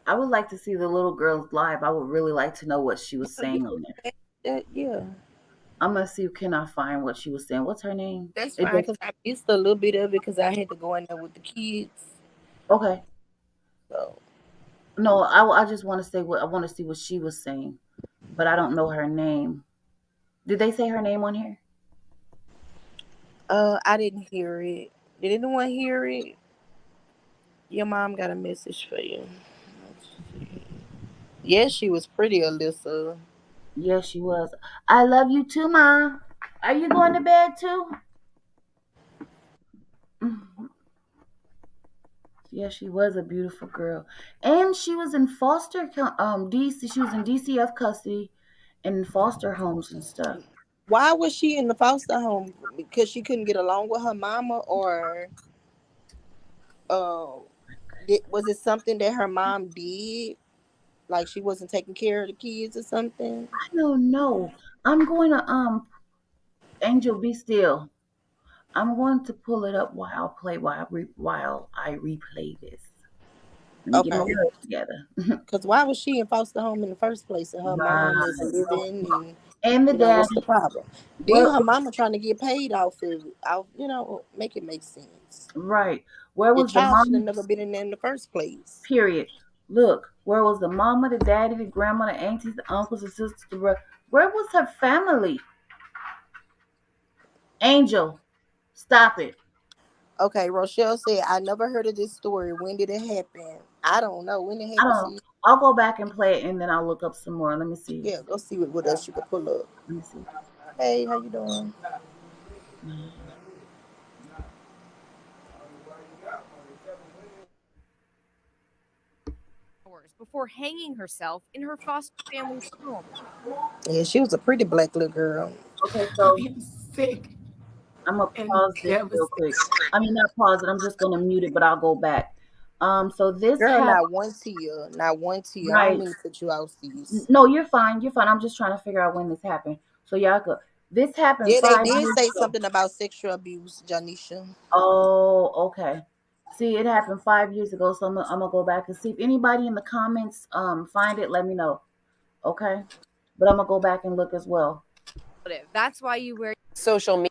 I would like to see the little girl's live. I would really like to know what she was saying on there. Yeah. I'm gonna see. Can I find what she was saying? What's her name? That's It fine does. because I missed a little bit of it because I had to go in there with the kids. Okay. So No, I just want to say what I want to see what she was saying, but I don't know her name. Did they say her name on here? I didn't hear it. Did anyone hear it? Your mom got a message for you. Yes, she was pretty, Alyssa. Yes, she was. I love you too, Ma. Are you going to bed too? Yeah, she was a beautiful girl, and she was in DC. She was in DCF custody and in foster homes and stuff. Why was she in the foster home? Because she couldn't get along with her mama, or um, was it something that her mom did? Like she wasn't taking care of the kids or something? I don't know. I'm going to Angel, be still. I'm going to pull it up while I replay this. Let me get my Okay. words together. Because why was she in foster home in the first place? And her mom is Right. living, and And the what's the daddy. problem? Then What? her mama trying to get paid off of, make it make sense. Right. Where Your was the child should have mom? never been in there in the first place. Period. Look, where was the mama, the daddy, the grandma, the aunties, the uncles, the sisters, the brother? Where was her family? Angel, stop it. Okay, Rochelle said, I never heard of this story. When did it happen? I don't know. When it I happened don't to know. you? I'll go back and play it, and then I'll look up some more. Let me see. Yeah, go see what else you could pull up. Let me see. Hey, how you doing? Before hanging herself in her foster family's home. Yeah, she was a pretty black little girl. Okay, I so am sick I'm gonna and pause this real quick. I mean, not pause it. I'm just gonna mute it, but I'll go back. So this Girl, happened. not one tear. Not one tear. I don't Right. mean to put you out, Steve. No, you're fine. You're fine. I'm just trying to figure out when this happened. So y'all go. This happened Yeah, they 5 did years say ago. something about sexual abuse, Janisha. Oh, okay. See, it happened 5 years ago, so I'm gonna go back and see if anybody in the comments find it. Let me know, okay? But I'm gonna go back and look as well. That's why you wear social media.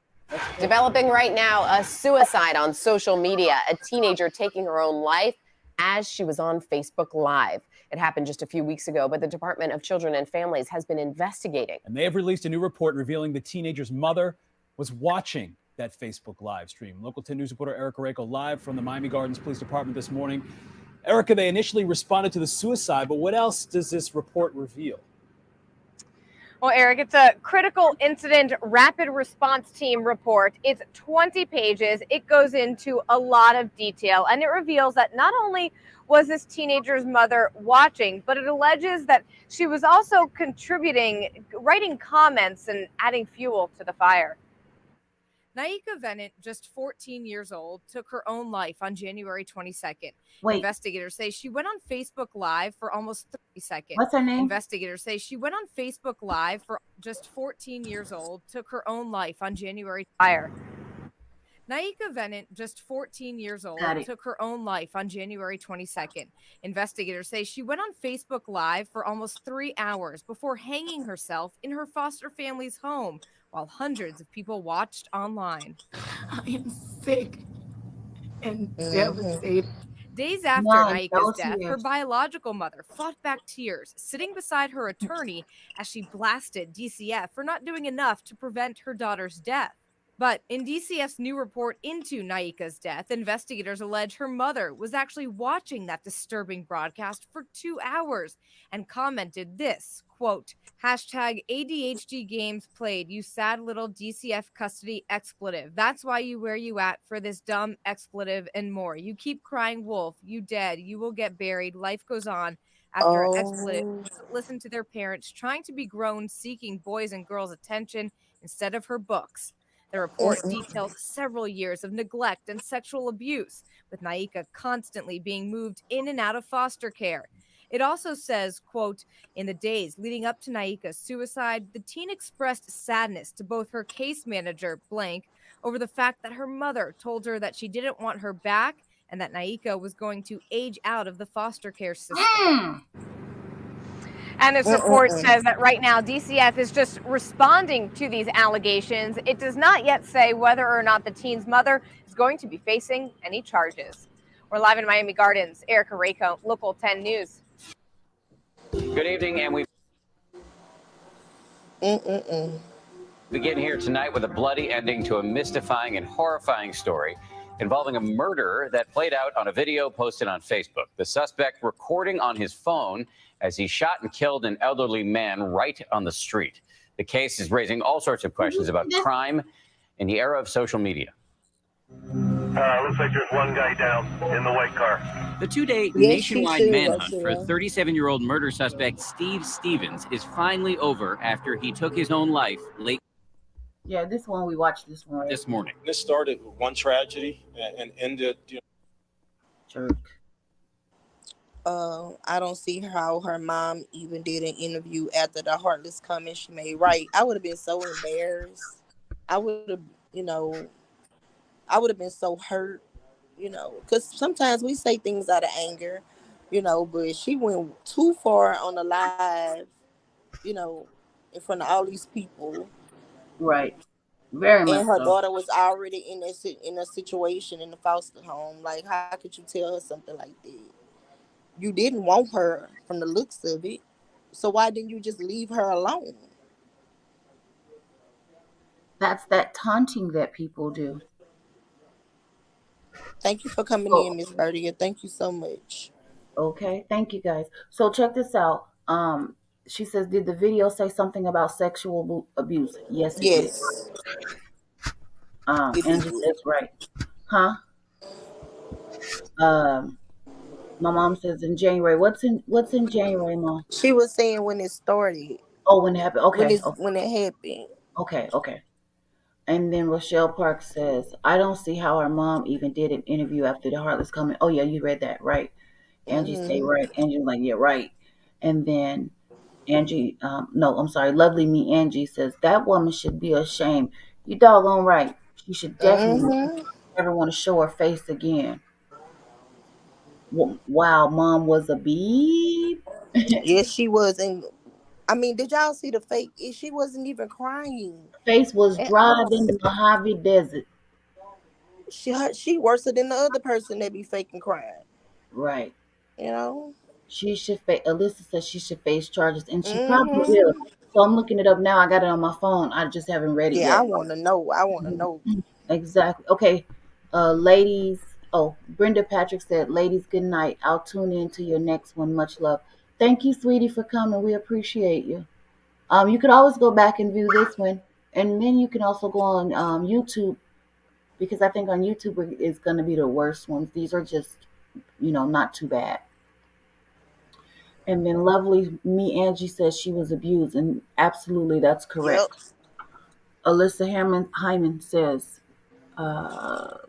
Developing right now, a suicide on social media, a teenager taking her own life as she was on Facebook Live. It happened just a few weeks ago, but the Department of Children and Families has been investigating. And they have released a new report revealing the teenager's mother was watching that Facebook live stream. Local 10 News reporter Erica Rako live from the Miami Gardens Police Department this morning. Erica, they initially responded to the suicide, but what else does this report reveal? Well, Eric, it's a critical incident rapid response team report. It's 20 pages. It goes into a lot of detail, and it reveals that not only was this teenager's mother watching, but it alleges that she was also contributing, writing comments and adding fuel to the fire. Naika Venant, just 14 years old, took her own life on January 22nd. Wait. Investigators say she went on Facebook Live for almost 30 seconds. What's her name? Investigators say she went on Facebook Live for just 14 years old, took her own life on January fire. Naika Venant, just 14 years old, took her own life on January 22nd. Investigators say she went on Facebook Live for almost 3 hours before hanging herself in her foster family's home while hundreds of people watched online. I am sick and devastated. Days after Nice. Naika's That was death, her yours. biological mother fought back tears, sitting beside her attorney as she blasted DCF for not doing enough to prevent her daughter's death. But in DCF's new report into Naika's death, investigators allege her mother was actually watching that disturbing broadcast for 2 hours and commented this, quote, hashtag ADHD games played, you sad little DCF custody expletive. That's why you where you at for this dumb expletive and more. You keep crying wolf, you dead, you will get buried, life goes on. After expletive, listen to their parents trying to be grown, seeking boys and girls' attention instead of her books. The report details several years of neglect and sexual abuse, with Naika constantly being moved in and out of foster care. It also says, quote, in the days leading up to Naika's suicide, the teen expressed sadness to both her case manager, blank, over the fact that her mother told her that she didn't want her back and that Naika was going to age out of the foster care system. And this report says that right now DCF is just responding to these allegations. It does not yet say whether or not the teen's mother is going to be facing any charges. We're live in Miami Gardens. Erica Rako, Local 10 News. Good evening, and we begin here tonight with a bloody ending to a mystifying and horrifying story involving a murder that played out on a video posted on Facebook. The suspect recording on his phone as he shot and killed an elderly man right on the street. The case is raising all sorts of questions about crime in the era of social media. Looks like there's one guy down in the white car. The two-day nationwide manhunt for 37-year-old murder suspect Steve Stevens is finally over after he took his own life late. Yeah, this one we watched this morning. This morning. This started with one tragedy and ended. Jerk. I don't see how her mom even did an interview after the heartless comment she made. Right, I would have been so embarrassed. I would have, I would have been so hurt, because sometimes we say things out of anger, but she went too far on the live, in front of all these people. Right. Very much And her so. daughter was already in a situation in the foster home. Like, how could you tell her something like that? You didn't want her from the looks of it, so why didn't you just leave her alone? That's that taunting that people do. Thank you for coming So, in, Miss Birdie. Thank you so much. okay, thank you guys. So check this out. She says, did the video say something about sexual abuse? Yes, it did. Yes, it Angie did. says, right. Huh? Um, my mom says in January. What's in January, mom? She was saying when it started, Oh, when it happened. Okay, okay, when it happened. okay, okay. And then Rochelle Park says, I don't see how our mom even did an interview after the Heartless coming. Oh yeah, you read that, right? Angie say Hmm. right. Angie like, yeah, right. And then Angie, no, I'm sorry, lovely me Angie says that woman should be ashamed. You doggone right. She should definitely Hmm. never want to show her face again. Wow, mom was a beep. Yes, she was. And I mean, did y'all see the fake? She wasn't even crying Face was at dry all. than the Mojave Desert. She worse than the other person that be faking crying. Right. You know. She should face. Alyssa says she should face charges, and she probably will. Hmm. So I'm looking it up now. I got it on my phone. I just haven't read it Yeah, I yet. want to know. I want to know. Exactly. Okay. Ladies. Oh, Brenda Patrick said, "Ladies, good night. I'll tune in to your next one. Much love. Thank you, sweetie, for coming. We appreciate you. You could always go back and view this one, and then you can also go on YouTube because I think on YouTube is going to be the worst ones. These are just, not too bad. And then lovely me Angie says she was abused, and absolutely that's Yep. correct. Alyssa Hyman says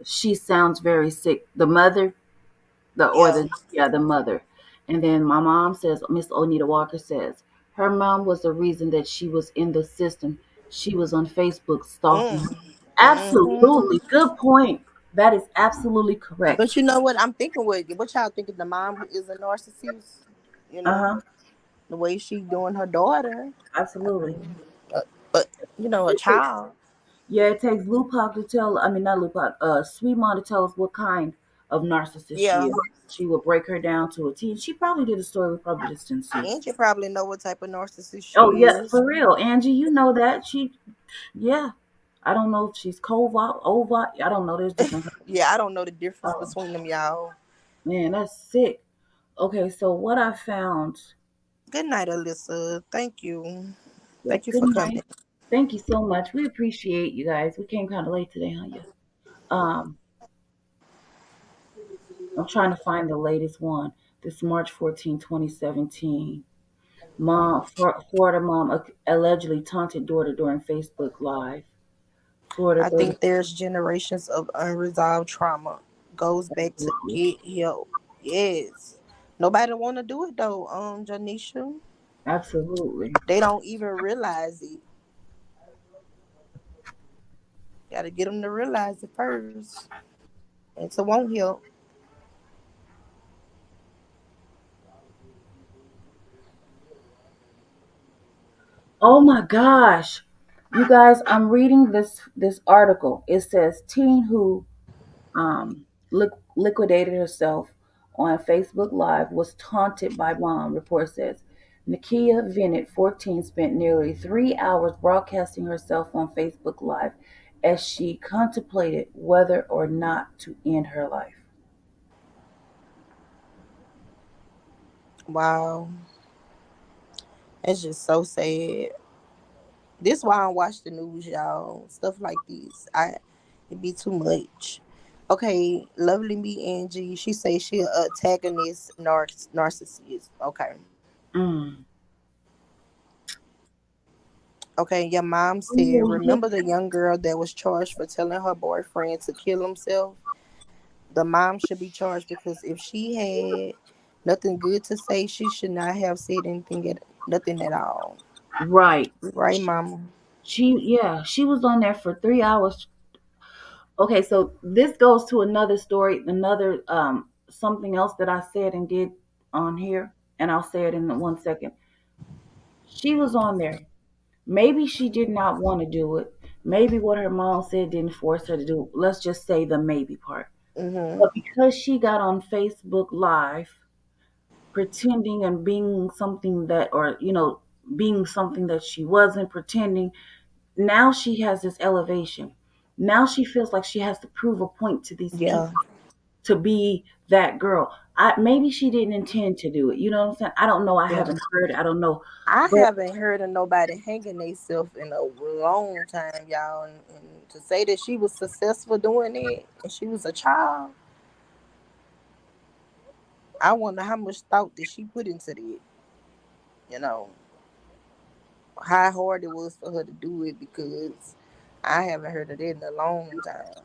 she sounds very sick. The mother, Yeah. the mother. And then my mom says, Miss Onita Walker says her mom was the reason that she was in the system. She was on Facebook stalking her. Mm. Hmm. Absolutely, good point. That is absolutely correct. But you know what? I'm thinking what y'all thinking the mom is a narcissist? You Uh know, huh. the way she doing her daughter. I Absolutely. mean, but a It takes child. it takes Lupac to tell. I mean, not Lupac. Sweet Mom to tell us what kind of narcissist she Yeah. is. She will break her down to a T. She probably did a story we probably just didn't see. And you probably know what type of narcissist Oh she yeah, is. for real, Angie. You know that yeah. I don't know if she's covert, overt. I don't know. There's different. Yeah, I don't know the difference Oh between them, y'all. man, that's sick. Okay, so what I found. Good night, Alyssa. Thank you. Yep. Thank you Good for coming. night. Thank you so much. We appreciate you guys. We came kind of late today, huh? Yeah. Um, I'm trying to find the latest one. This March 14, 2017. Florida mom allegedly taunted daughter during Facebook Live. Florida I 30. think there's generations of unresolved trauma. Goes back to Absolutely. get help. Yes. Nobody want to do it though, Janisha. Absolutely. They don't even realize it. Got to get them to realize it first. And so won't help. Oh my gosh. You guys, I'm reading this article. It says teen who liquidated herself on Facebook Live was taunted by mom, report says. Nakia Bennett, 14, spent nearly 3 hours broadcasting herself on Facebook Live as she contemplated whether or not to end her life. Wow. It's just so sad. This why I don't watch the news, y'all. Stuff like this. It be too much. Okay, lovely me Angie. She say she a antagonist narcissist. Okay. Mm. Okay, your mom said, Ooh, remember the young girl that was charged for telling her boyfriend to kill himself? The mom should be charged because if she had nothing good to say, she should not have said nothing at all. right. Right, mama? She was on there for 3 hours. Okay, so this goes to another story, another something else that I said and did on here, and I'll say it in 1 second. She was on there. Maybe she did not want to do it. maybe what her mom said didn't force her to do. Let's just say the maybe part. Mm-hmm. But because she got on Facebook Live pretending and being something that, or, being something that she wasn't, pretending, now she has this elevation. Now she feels like she has to prove a point to these Yeah. people to be that girl. Maybe she didn't intend to do it. You know what I'm saying? I don't know. I Yeah. haven't heard. I don't know. I But haven't heard of nobody hanging themselves in a long time, y'all. And to say that she was successful doing it and she was a child, I wonder how much thought did she put into it. You know, how hard it was for her to do it, because I haven't heard of that in a long time.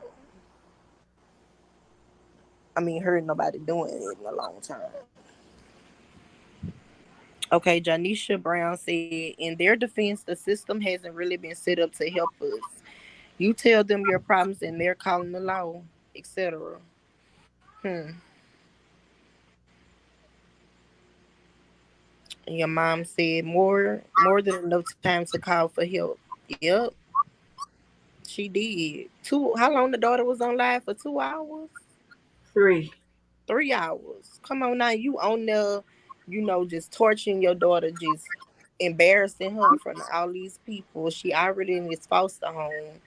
I mean, heard nobody doing it in a long time. Okay, Janisha Brown said, in their defense, the system hasn't really been set up to help us. You tell them your problems and they're calling the law, etc. And your mom said more than enough time to call for help. Yep, she did. How long the daughter was on live for? 2 hours? 3. 3 hours. Come on now, you on there, just torturing your daughter, just embarrassing her in front of all these people. She already in this foster home.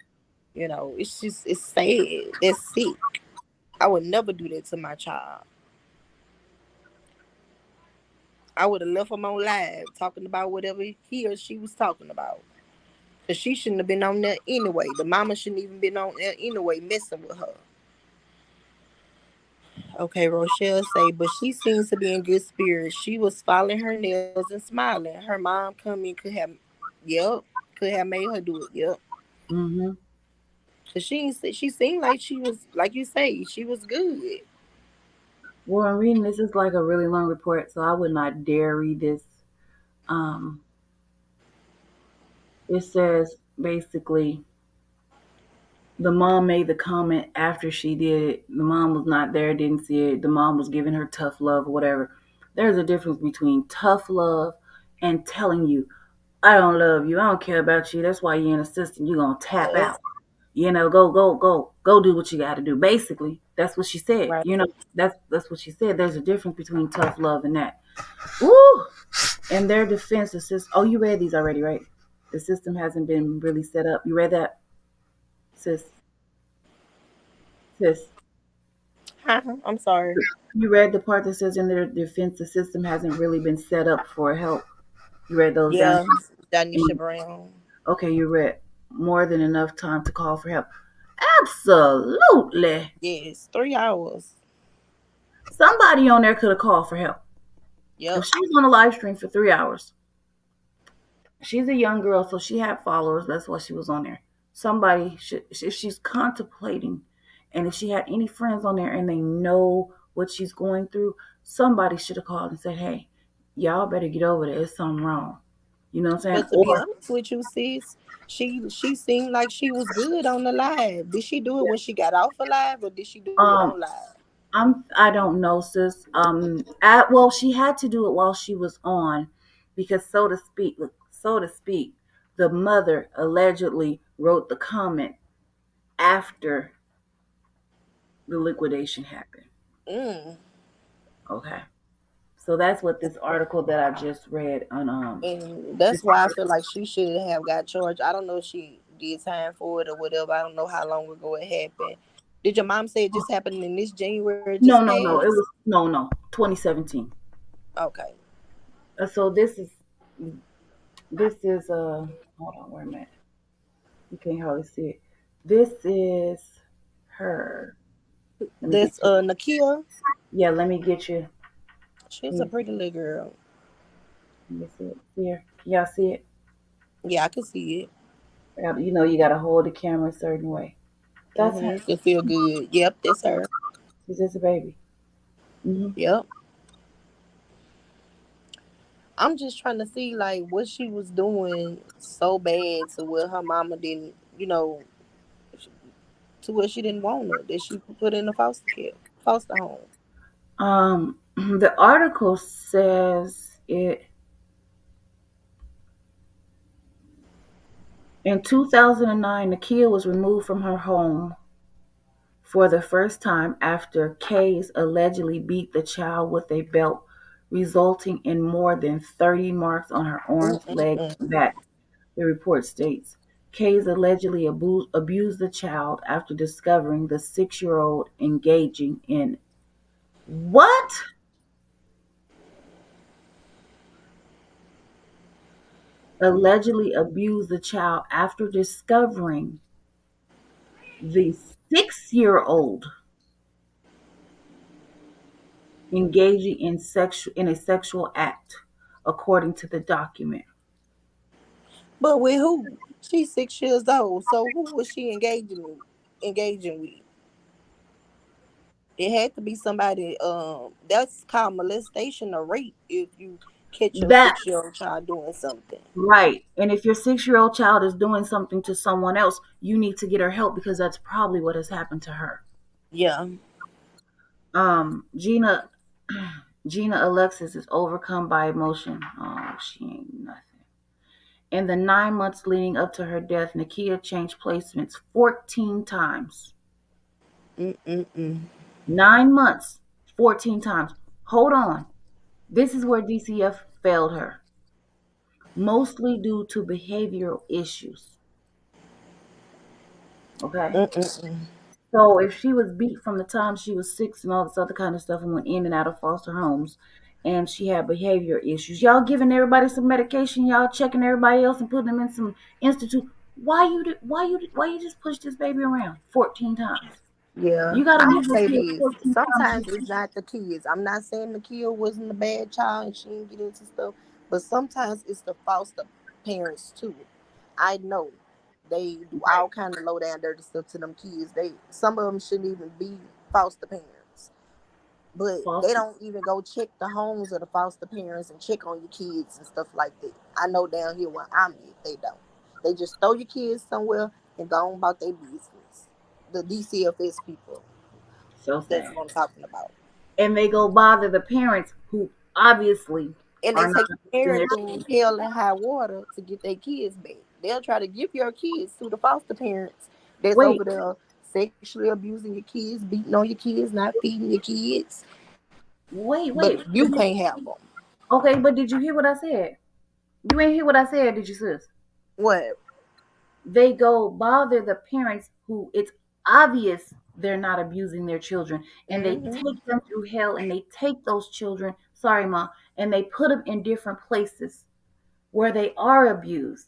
It's sad. That's sick. I would never do that to my child. I would have left him on live talking about whatever he or she was talking about. Because she shouldn't have been on there anyway. The mama shouldn't even been on there anyway, messing with her. Okay, Rochelle say, but she seems to be in good spirits. She was filing her nails and smiling. Her mom coming yep, could have made her do it. Yep. Mm-hmm. Cause she seemed like she was, like you say, she was good. Well, I'm reading this is like a really long report, so I would not dare read this. Um, it says basically the mom made the comment after she did it. The mom was not there, didn't see it. The mom was giving her tough love or whatever. There's a difference between tough love and telling you, I don't love you. I don't care about you. That's why you're in a system. You're going to tap Yes. out. Go do what you got to do. Basically, that's what she said. Right. That's what she said. There's a difference between tough love and that. Woo! And their defense is just, oh, you read these already, right? The system hasn't been really set up. You read that, sis? Sis, Huh? I'm sorry. you read the part that says in their defense, the system hasn't really been set up for help. You read those down. Yeah, Danisha Brown. Okay, you read more than enough time to call for help. Absolutely. Yes, 3 hours. Somebody on there could have called for help. Yep. If she was on a live stream for 3 hours, she's a young girl, so she had followers. That's why she was on there. Somebody should, if she's contemplating, and if she had any friends on there and they know what she's going through, somebody should have called and said, "Hey, y'all better get over there. It's something wrong." You know what I'm saying? But to be honest with you, sis, she seemed like she was good on the live. Did she do it when she got off a live, or did she do it um, on live? I don't know, sis. Well, she had to do it while she was on, because so to speak, the mother allegedly wrote the comment after the liquidation happened. Mm. Okay. So that's what this article that I just read on And that's why I feel like she should have got charged. I don't know if she did time for it or whatever. I don't know how long ago it happened. Did your mom say it just happened in this January just no. It passed? was no 2017. Okay. So this is hold on, wait a minute. You can't hardly see it. This is her. Let me get That's you. Nakia. Yeah, let me get you. She's Let a me, pretty little girl. let me see it here. Can y'all see it? Yeah, I can see it. You got to hold the camera a certain way. That's her. You feel good. Yep, that's her. She's just a baby. Hmm. Yep. I'm just trying to see like what she was doing so bad to where her mama didn't, to where she didn't want her, that she put in a foster home. The article says In 2009, Nakia was removed from her home for the first time after Kays allegedly beat the child with a belt, resulting in more than 30 marks on her arms, legs, and back, the report states. Kays allegedly abused the child after discovering the 6-year-old engaging in what? Allegedly abused the child after discovering the 6-year-old engaging in a sexual act, according to the document. But with who? She's 6 years old. So who was she engaging with? It had to be somebody. That's called molestation or rape if you catch your That 6-year-old child doing something. right. And if your 6-year-old child is doing something to someone else, you need to get her help because that's probably what has happened to her. Yeah. Gina Gina Alexis is overcome by emotion. Oh, she ain't nothing. In the 9 months leading up to her death, Nakia changed placements 14 times. 9 months, 14 times. Hold on. This is where DCF failed her, mostly due to behavioral issues. Okay. So if she was beat from the time she was 6 and all this other kind of stuff and went in and out of foster homes, and she had behavior issues, y'all giving everybody some medication, y'all checking everybody else and putting them in some institute. Why you just push this baby around 14 times? Yeah, You got to I'm move gonna the say kid this. 14 times. Sometimes it's not the kids. I'm not saying the kid wasn't a bad child and she didn't get into stuff, but sometimes it's the foster parents too. I know they do all kind of low down dirty stuff to them kids. Some of them shouldn't even be foster parents, but they Foster. don't even go check the homes of the foster parents and check on your kids and stuff like that. I know down here where I'm at, they don't. They just throw your kids somewhere and go on about their business. The DCFS people. So That's sad. what I'm talking about. And they go bother the parents who obviously And they are not take in parent their through hell and high water to get their kids back. They'll try to give your kids to the foster parents that's wait, over there sexually abusing your kids, beating on your kids, not feeding your kids. wait, But wait. you can't have them. Okay, but did you hear what I said? You ain't hear what I said, did you, sis? What? They go bother the parents who it's obvious they're not abusing their children, and they take them through hell, and they take those children, sorry, ma, and they put them in different places where they are abused.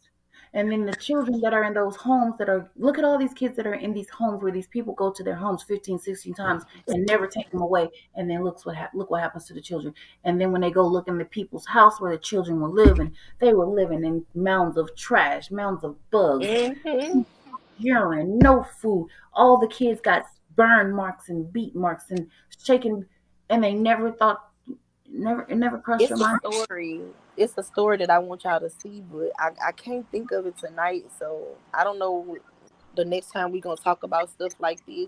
And then the children that are in those homes that are, look at all these kids that are in these homes where these people go to their homes 15, 16 times and never take them away. And then look what happens to the children. And then when they go look in the people's house where the children were living, they were living in mounds of trash, mounds of bugs, urine, no food. All the kids got burn marks and beat marks and shaking, and they never thought, it never crossed your It's a mind. story. It's a story that I want y'all to see, but I can't think of it tonight. So I don't know the next time we're gonna talk about stuff like this.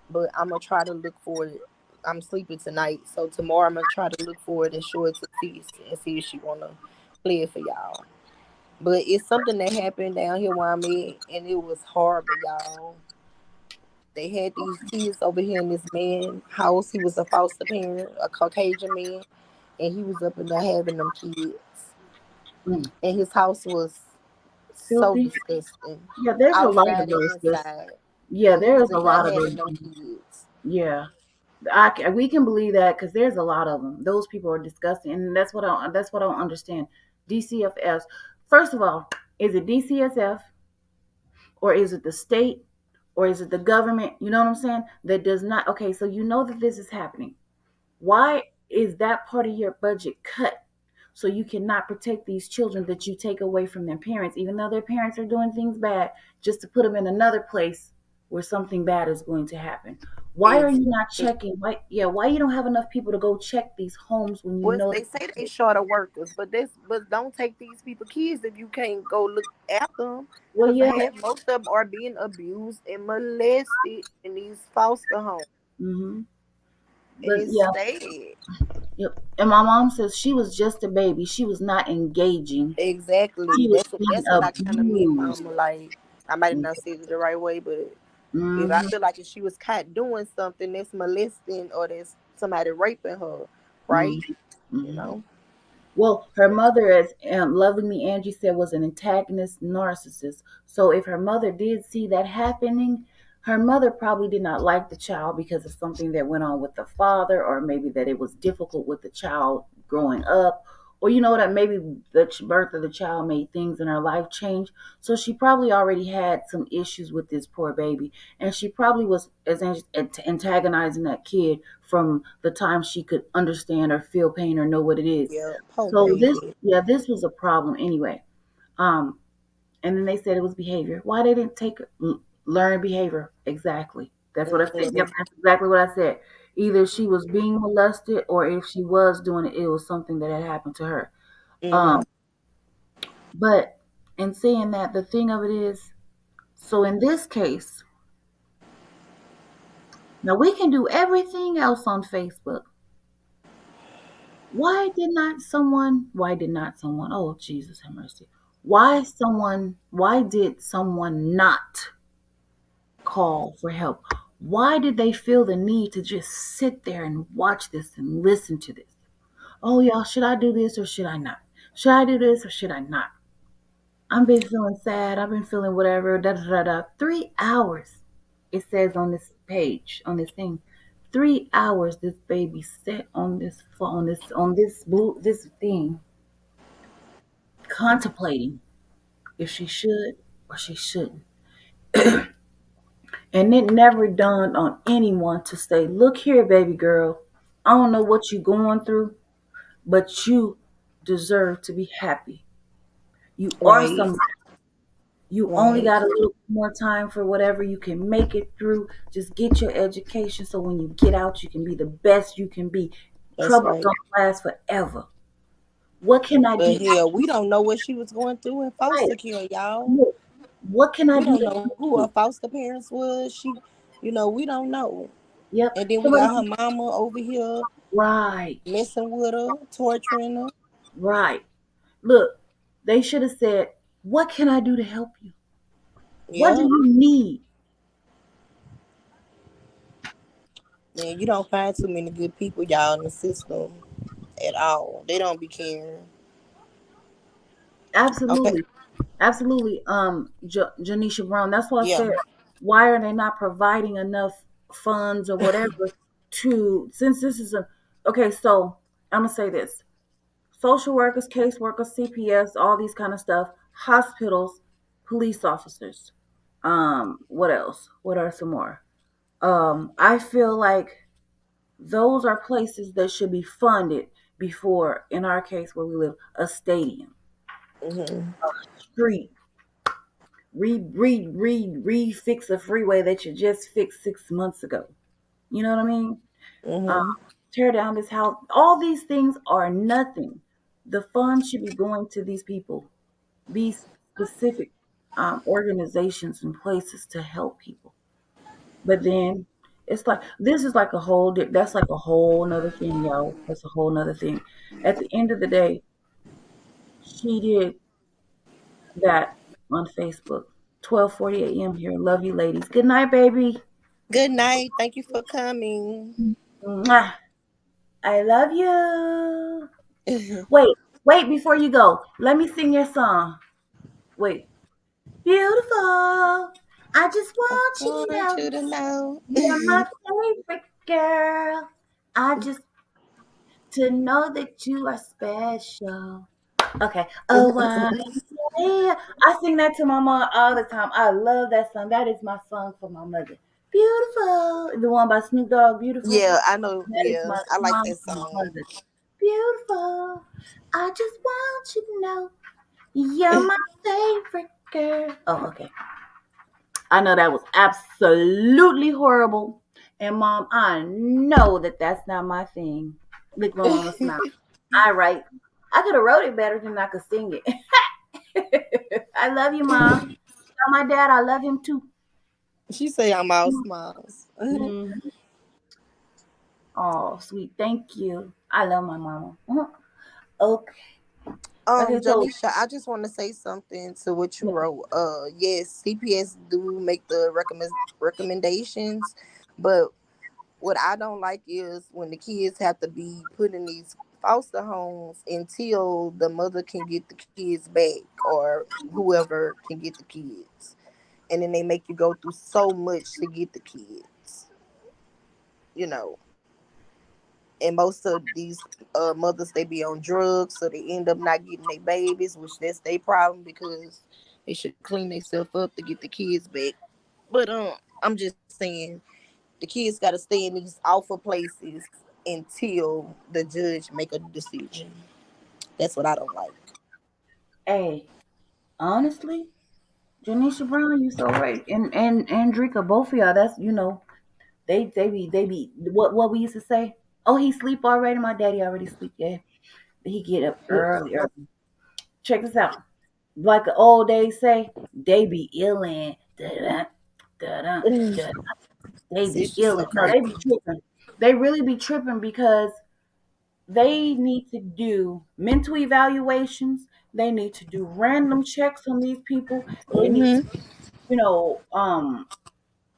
But I'm gonna try to look for it. I'm sleeping tonight, so tomorrow I'm gonna try to look for it and show it to Sis and see if she wanna play it for y'all. But it's something that happened down here where I'm at, and it was horrible, y'all. They had these kids over here in this man's house. He was a foster parent, a Caucasian man, and he was up in there having them kids. Mm. And his house was so Filthy. disgusting, Yeah, there's a lot of outside and those, sis. inside. Yeah, And he there's was a in there lot of those. having them kids. Yeah, we can believe that because there's a lot of them. Those people are disgusting, and that's what I don't understand. DCFS. First of all, is it DCSF or is it the state or is it the government? You know what I'm saying? That does not. Okay, so you know that this is happening. Why is that part of your budget cut? So you cannot protect these children that you take away from their parents, even though their parents are doing things bad, just to put them in another place where something bad is going to happen. Why are you not checking? Why you don't have enough people to go check these homes when you Well, know they that? say they short of workers, but don't take these people kids if you can't go look after them, Well, because yeah. most of them are being abused and molested in these foster homes. Mm-hmm. But It's yeah, sad. yep. And my mom says she was just a baby. She was not engaging. Exactly. She was being That's what I kind of meant, abused. Mama. Like I might have not said it the right way, but if I Mm-hmm. feel like if she was caught doing something that's molesting or that's somebody raping her, right? You Mm-hmm. know. Well, her mother, as lovingly Angie said, was an antagonist narcissist. So if her mother did see that happening, her mother probably did not like the child because of something that went on with the father, or maybe that it was difficult with the child growing up, or that maybe the birth of the child made things in her life change. So she probably already had some issues with this poor baby, and she probably was as antagonizing that kid from the time she could understand or feel pain or know what it is. Yeah, poor So baby. this was a problem anyway. Um, and then they said it was behavior. Why they didn't learn behavior? Exactly. That's what I said. Yep, that's exactly what I said. Either she was being molested, or if she was doing it, it was something that had happened to her. Mm-hmm. Um, but in saying that, the thing of it is, so in this case, now we can do everything else on Facebook. Why did not someone, oh Jesus have mercy. Why did someone not call for help? Why did they feel the need to just sit there and watch this and listen to this? Oh y'all, should I do this or should I not? Should I do this or should I not? I've been feeling sad. I've been feeling whatever. Da da da da. 3 hours. It says on this page, on this thing, 3 hours. This baby sat on this phone, this thing, contemplating if she should or she shouldn't. And it never dawned on anyone to say, "Look here, baby girl. I don't know what you're going through, but you deserve to be happy. You are Right. somebody. You only Right. got a little more time for whatever you can make it through. Just get your education so when you get out, you can be the best you can be. That's Trouble right. don't last forever. What can I But do? hell, we don't know what she was going through in Right. foster care, y'all. Look, what can I We do don't to know help who her you? foster parents was. We don't know. Yep. And then we Somebody, got her mama over here right, messing with her, torturing her. right. Look, they should have said, "What can I do to help you? What do Yep. you need?" And you don't find too many good people, y'all, in the system at all. They don't be caring. Okay. Absolutely. Absolutely, Janisha Brown. That's why I Yeah. said, why are they not providing enough funds or whatever since this is okay, so I'm gonna say this. Social workers, caseworkers, CPS, all these kind of stuff, hospitals, police officers. What else? What are some more? I feel like those are places that should be funded before, in our case where we live, a stadium, Mhm. street, fix a freeway that you just fixed 6 months ago. You know what I mean? Um, Mhm. tear down this house. All these things are nothing. The funds should be going to these people. Be specific organizations and places to help people. But then it's like this is like that's like a whole nother thing, y'all. That's a whole nother thing. At the end of the day, she did that on Facebook. 12:40 a.m. here. Love you, ladies. Good night, baby. Good night. Thank you for coming. Mwah. I love you. Wait, before you go, let me sing your song. Wait. Beautiful. I just want you to Want know you to know. you're my favorite girl. I just to know that you are special. Okay. Oh, yeah. I sing that to my mom all the time. I love that song. That is my song for my mother. Beautiful. The one by Snoop Dogg, Beautiful. Yeah, I know. That is Yeah, my I like song that for my song. mother. Beautiful. I just want you to know you're my favorite girl. Oh, okay. I know that was absolutely horrible. And mom, I know that that's not my thing. Look, mama, smile. I write. I could have wrote it better than I could sing it. I love you, mom. Tell my dad I love him too. She say I'm all smiles. Mhm. Oh, sweet. Thank you. I love my mama. Okay. Okay, so Janisha, I just want to say something to what you yeah. wrote. Yes, CPS do make the recommendations, but what I don't like is when the kids have to be put in these foster homes until the mother can get the kids back or whoever can get the kids. And then they make you go through so much to get the kids, you know. And most of these mothers, they be on drugs, so they end up not getting their babies, which that's their problem because they should clean themselves up to get the kids back. But I'm just saying the kids got to stay in these awful places until the judge make a decision. That's what I don't like. Hey, honestly, Janisha Brown, you so right. And Drika, both of y'all, that's they be what we used to say. Oh, he sleep already. My daddy already sleep. Yeah, he get up early. Early. Check this out. Like the old days say, they be illin'. Da-da, da-da, da-da. They be Sis, you so illin'. No, they be crazy. tripping. They really be tripping because they need to do mental evaluations. They need to do random checks on these people. They need to, Mm-hmm. you know,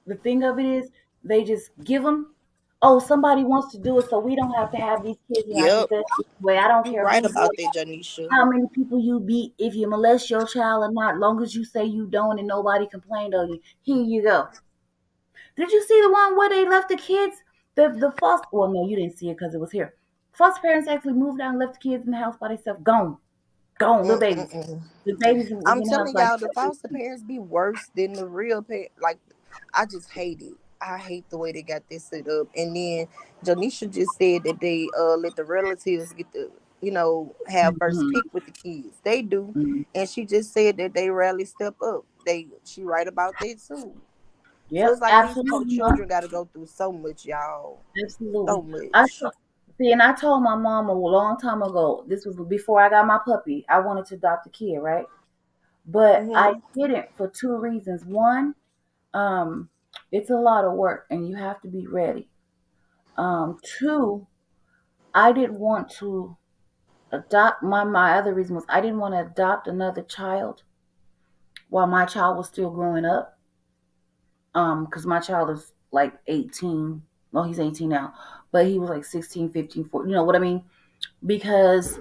the thing of it is, they just give them. Oh, somebody wants to do it, so we don't have to have these kids in our Yep, possession. Way, I don't you care right who you about that, Janisha. how many people you beat, if you molest your child or not, long as you say you don't and nobody complained of you. Here you go. Did you see the one where they left the kids? The foster well no, you didn't see it because it was here. Foster parents actually moved out and left the kids in the house by themselves. Gone. Gone, little babies. Mm-mm-mm. The babies was I'm in the house telling like y'all, the foster parents be worse than the real parent. Like, I just hate it. I hate the way they got this set up. And then Janisha just said that they let the relatives get the have first mm-hmm, pick with the kids. They do, mm-hmm. and she just said that they rarely step up. She right about that too. So it's Yep, like these poor absolutely, Mom. children got to go through so much, y'all. So Absolutely. much. See, and I told my mom a long time ago, this was before I got my puppy, I wanted to adopt a kid, right? But I Hmm. didn't for two reasons. One, um, it's a lot of work and you have to be ready. Two, I didn't want to adopt my other reason was I didn't want to adopt another child while my child was still growing up. Because my child is like 18. Well, he's 18 now, but he was like 16, 15, 14. You know what I mean? Because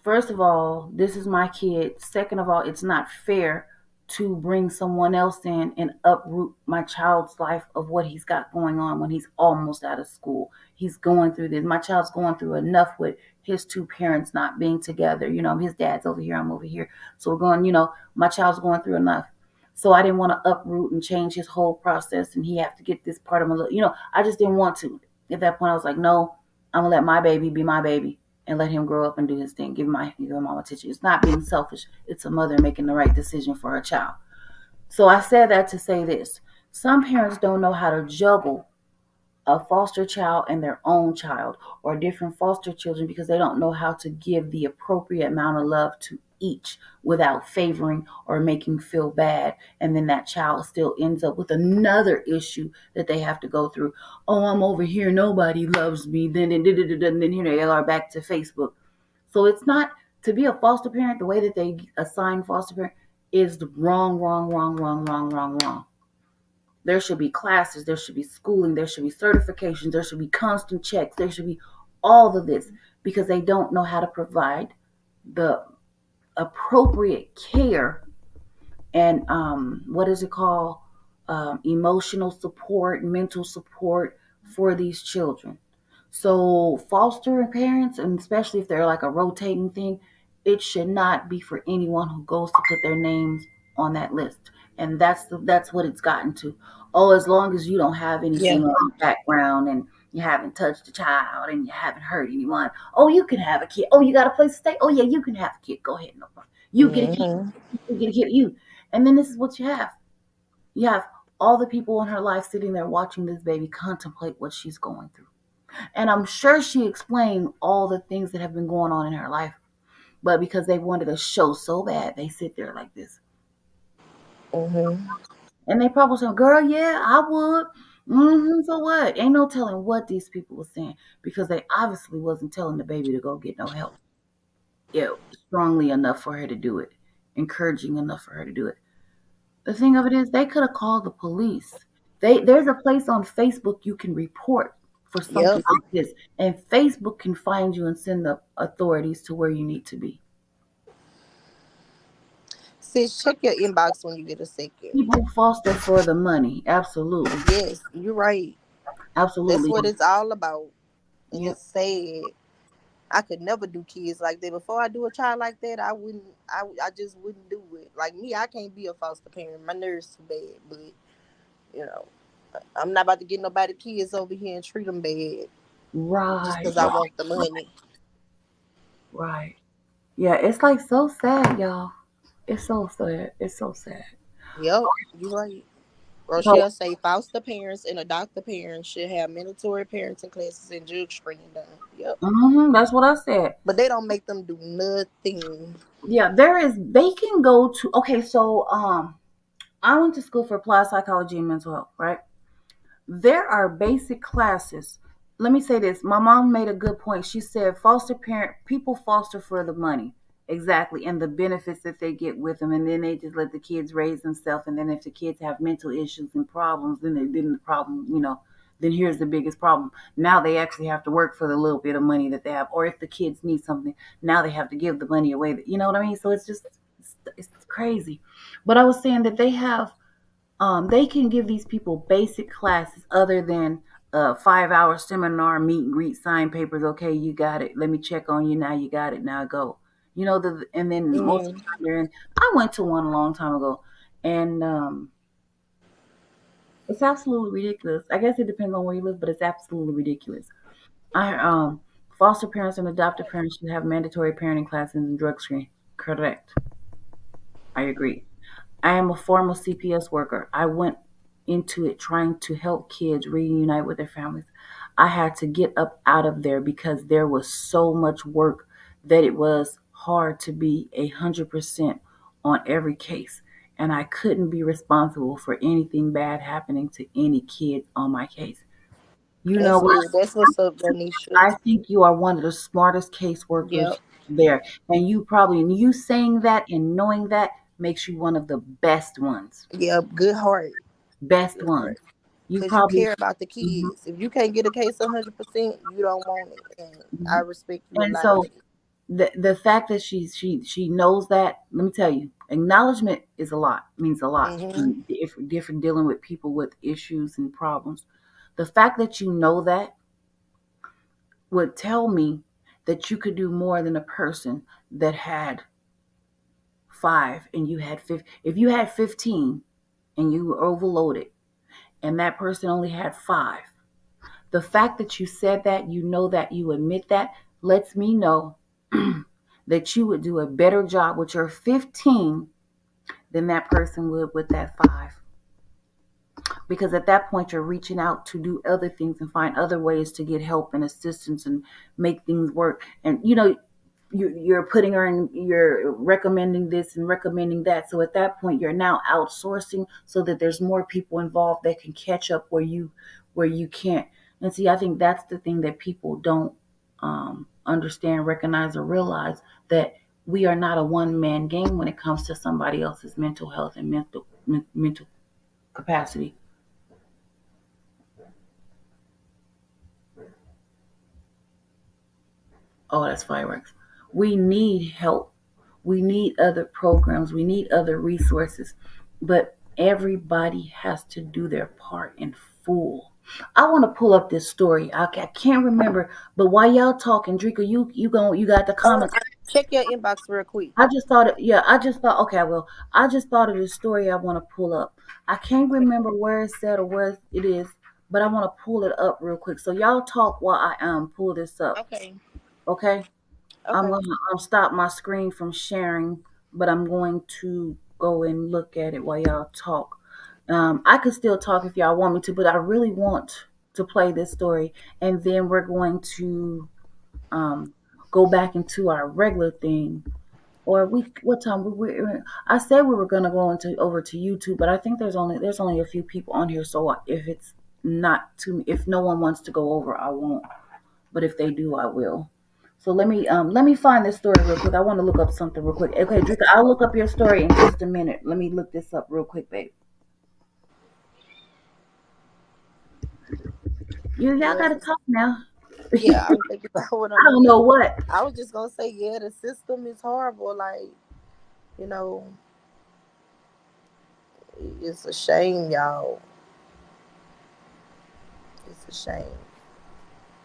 first of all, this is my kid. Second of all, it's not fair to bring someone else in and uproot my child's life of what he's got going on when he's almost out of school. He's going through this. My child's going through enough with his two parents not being together. You know, his dad's over here, I'm over here. So we're going, my child's going through enough. So I didn't want to uproot and change his whole process and he have to get this part of my, I just didn't want to. At that point, I was like, no, I'm going to let my baby be my baby and let him grow up and do his thing. Give him all attention. It's not being selfish. It's a mother making the right decision for her child. So I said that to say this. Some parents don't know how to juggle a foster child and their own child or different foster children because they don't know how to give the appropriate amount of love to each without favoring or making feel bad, and then that child still ends up with another issue that they have to go through. Oh, I'm over here, nobody loves me, then here they are back to Facebook. So it's not to be a foster parent, the way that they assign foster parent is wrong, wrong, wrong, wrong, wrong, wrong, wrong. There should be classes, there should be schooling, there should be certifications, there should be constant checks, there should be all of this because they don't know how to provide the appropriate care and what is it called? Emotional support, mental support for these children. So foster parents, and especially if they're like a rotating thing, it should not be for anyone who goes to put their names on that list. And that's what it's gotten to. Oh, as long as you don't have Yeah. anything on your background and you haven't touched a child and you haven't hurt anyone. Oh, you can have a kid. Oh, you got a place to stay. Oh yeah, you can have a kid. Go ahead, no problem. You get a kid. Hmm. You get a kid. You. And then this is what you have. You have all the people in her life sitting there watching this baby contemplate what she's going through. And I'm sure she explained all the things that have been going on in her life. But because they wanted a show so bad, they sit there like this. Hmm. And they probably say, girl, yeah, I would. So what? Ain't no telling what these people were saying because they obviously wasn't telling the baby to go get no help. Yeah, strongly enough for her to do it, encouraging enough for her to do it. The thing of it is, they could have called the police. There's a place on Facebook you can report for Yep. something like this, and Facebook can find you and send the authorities to where you need to be. Sis, check your inbox when you get a second. People foster for the money, absolutely, Yes, you're right. That's absolutely. what it's all about. And Yep. it's sad. I could never do kids like that. Before I do a child like that, I wouldn't. I just wouldn't do it. Like me, I can't be a foster parent. My nerves too bad. But you know, I'm not about to get nobody kids over here and treat them bad just Right, because I want the money. right. Yeah, it's like so sad, y'all. It's so sad. It's so sad. Yep, you're right. So, Rochelle say foster parents and adoptive parents should have mandatory parenting classes and drug screening done. Yep. that's what I said. But they don't make them do nothing. Yeah, there is. They can go to. Okay, so I went to school for applied psychology and mental health, right? There are basic classes. Let me say this. My mom made a good point. She said foster parent people foster for the money. Exactly. And the benefits that they get with them. And then they just let the kids raise themselves. And then if the kids have mental issues and problems, then the problem, then here's the biggest problem. Now they actually have to work for the little bit of money that they have. Or if the kids need something, now they have to give the money away. You know what I mean? So it's crazy. But I was saying that they can give these people basic classes other than a 5 hour seminar, meet and greet, sign papers. Okay, you got it. Let me check on you. Now you got it. Now go. And then most of the Mm. time they're in. I went to one a long time ago, and it's absolutely ridiculous. I guess it depends on where you live, but it's absolutely ridiculous. I Foster parents and adoptive parents should have mandatory parenting classes and drug screen. Correct. I agree. I am a former CPS worker. I went into it trying to help kids reunite with their families. I had to get up out of there because there was so much work that it was hard to be 100% on every case. And I couldn't be responsible for anything bad happening to any kid on my case. You know That's what? good. That's what's up, Donisha. I think you are one of the smartest caseworkers Yep. there. And you saying that and knowing that makes you one of the best ones. Yep. Good heart. Best Good ones. heart. You Because you probably care about the mhm, kids. If you can't get a case 100%, you don't want it. And I mhm. respect you a And lot so for that. the fact that she knows that, let me tell you, acknowledgement is a lot, means a lot. Hmm. If you're dealing with people with issues and problems. The fact that you know that would tell me that you could do more than a person that had five and you had 50. If you had 15 and you were overloaded and that person only had five, the fact that you said that, you know that, you admit that, lets me know that you would do a better job with your 15 than that person would with that five. Because at that point, you're reaching out to do other things and find other ways to get help and assistance and make things work. And, you're putting her in, you're recommending this and recommending that. So at that point, you're now outsourcing so that there's more people involved that can catch up where you can't. And see, I think that's the thing that people don't understand, recognize, or realize, that we are not a one man game when it comes to somebody else's mental health and mental capacity. Oh, that's fireworks. We need help. We need other programs. We need other resources. But everybody has to do their part in full. I want to pull up this story. I can't remember, but while y'all talking, Drika, you got the comments. Check your inbox real quick. I just thought, yeah, I just thought, okay, well, I just thought of this story I want to pull up. I can't remember where it's at or where it is, but I want to pull it up real quick. So y'all talk while I pull this up. Okay. Okay. I'm Okay. gonna stop my screen from sharing, but I'm going to go and look at it while y'all talk. I could still talk if y'all want me to, but I really want to play this story, and then we're going to um, go back into our regular thing. Or what time I said we were gonna go into over to YouTube, but I think there's only a few people on here, so if it's not to. If no one wants to go over, I won't. But if they do, I will. So let me find this story real quick. I want to look up something real quick. Okay, Drika, I'll look up your story in just a minute. Let me look this up real quick, babe. Y'all Yeah, gotta talk now. yeah. I'm thinking about what I I'm. don't know what. I was just gonna say, yeah, the system is horrible. Like, you know, it's a shame, y'all. It's a shame.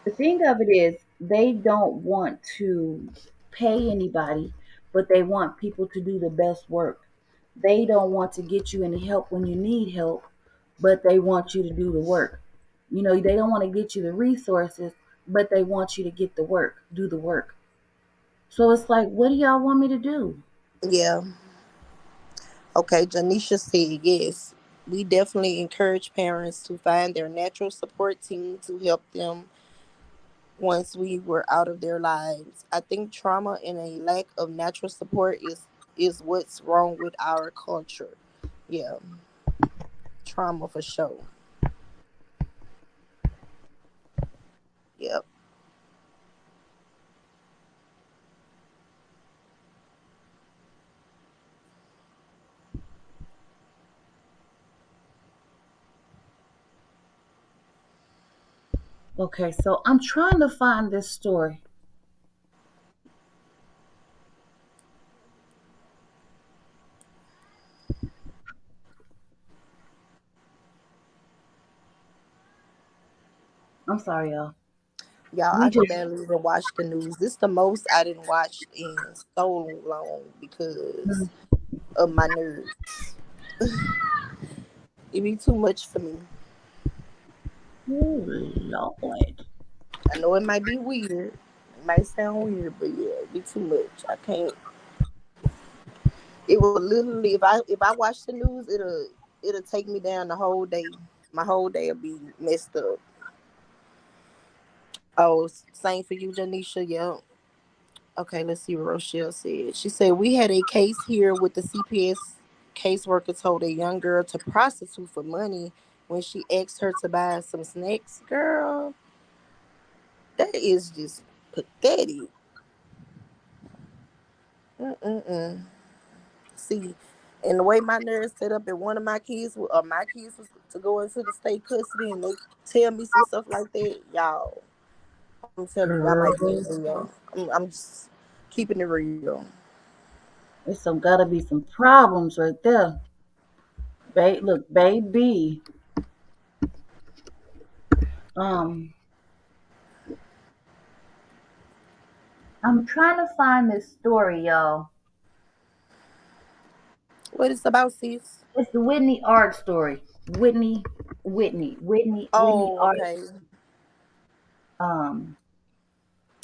The thing of it is, they don't want to pay anybody, but they want people to do the best work. They don't want to get you any help when you need help, but they want you to do the work. They don't want to get you the resources, but they want you to get the work, do the work. So it's like, what do y'all want me to do? Yeah. Okay, Janisha said yes. We definitely encourage parents to find their natural support team to help them once we were out of their lives. I think trauma and a lack of natural support is what's wrong with our culture. Yeah, trauma for sure. Yep. Okay, so I'm trying to find this story. I'm sorry, y'all. Y'all, We I can just barely even watch the news. This the most I didn't watch in so long because of my nerves. It be too much for me. oh Lord. I know it might be weird. It might sound weird, but yeah, it be too much. I can't. It will literally if I watch the news, it'll take me down the whole day. My whole day will be messed up. Oh, same for you, Janisha. Yeah. Okay, let's see what Rochelle said. She said we had a case here with the CPS caseworker told a young girl to prostitute for money when she asked her to buy some snacks. Girl, that is just pathetic. Mm-mm-mm. See, and the way my nerves set up, and one of my kids, or my kids, was to go into the state custody, and they tell me some stuff like that, y'all. I'm telling you, I might be in Girl, jail. I'm just keeping it real. there's some gotta be some problems right there. Look, baby. Um, I'm trying to find this story, y'all. What it's about, sis? It's the Whitney Art story. Whitney Oh, Art. okay. Um,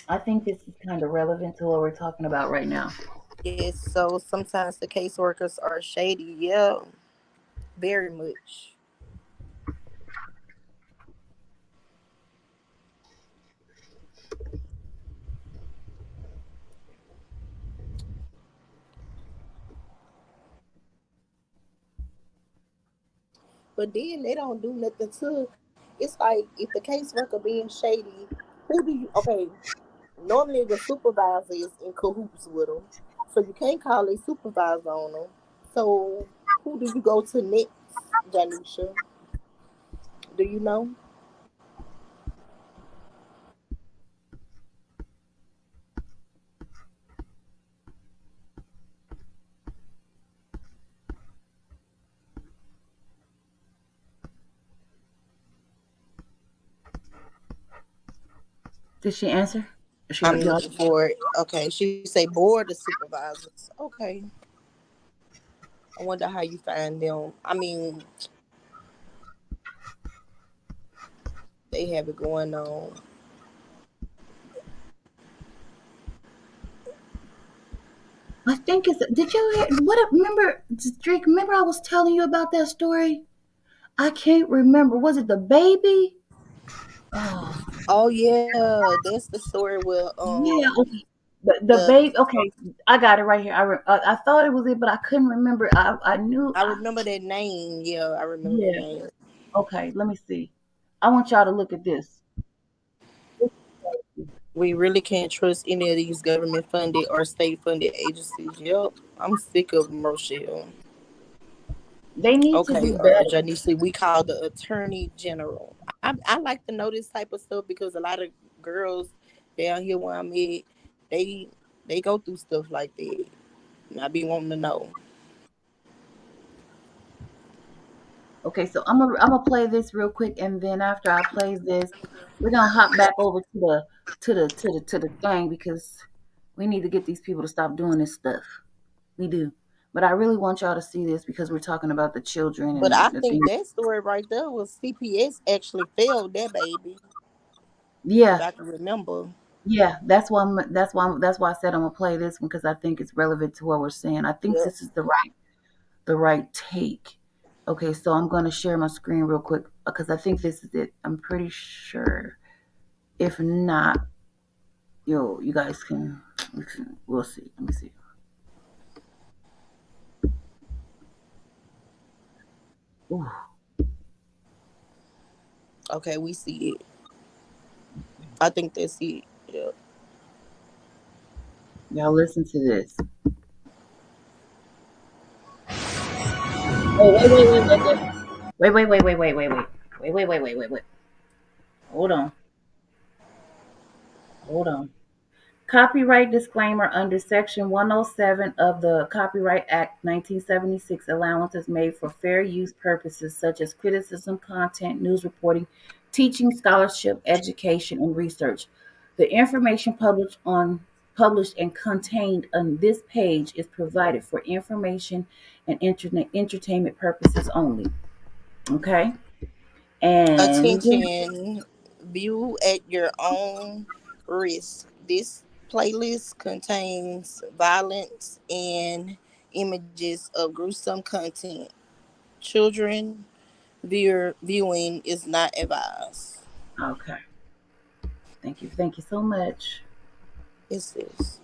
I think this is kind of relevant to what we're talking about right now. Yes. So sometimes the caseworkers are shady. Yeah, very much. But then they don't do nothing to. It's like if the caseworker being shady, who do you? Okay, normally the supervisor is in cahoots with them, so you can't call a supervisor on them. So who do you go to next, Janisha? Do you know? Did she answer? I'm Y'all, looking for it. Okay, she say board of supervisors. Okay, I wonder how you find them. I mean, they have it going on. I think it's. Did you hear? What? Remember, Drake? Remember, I was telling you about that story. I can't remember. Was it the baby? Oh, Oh yeah, that's the story where yeah. Okay. The the baby. Okay, I got it right here. I thought it was it, but I couldn't remember. I knew. I remember that name. Yeah, I remember that Yeah. name. Okay. Let me see. I want y'all to look at this. We really can't trust any of these government funded or state funded agencies. Yep. I'm sick of them, Rochelle. They need to Okay, do better. Janice, we call the attorney general. I like to know this type of stuff because a lot of girls down here where I'm at, they they go through stuff like that. And I be wanting to know. Okay, so I'm gonna play this real quick, and then after I play this, we're gonna hop back over to the thing because we need to get these people to stop doing this stuff. We do, but I really want y'all to see this because we're talking about the children But I and the think things. that story right there was CPS actually failed that baby. If Yeah, I can remember. yeah, that's why I said I'm gonna play this one because I think it's relevant to what we're saying. I think Yep. this is the right take. Okay, so I'm gonna share my screen real quick because I think this is it. I'm pretty sure. If not, you guys we'll see. Let me see. Ooh, Okay, we see it. I think that's it. Yeah. y'all listen to this. Wait. Hold on. Hold on. Copyright disclaimer under Section 107 of the Copyright Act 1976, allowance is made for fair use purposes such as criticism, content, news reporting, teaching, scholarship, education, and research. The information published and contained on this page is provided for information and entertainment purposes only. Okay? And Attention, view at your own risk. This playlist contains violence and images of gruesome content. Children viewing is not advised. okay. Thank you. Thank you so much. It's this.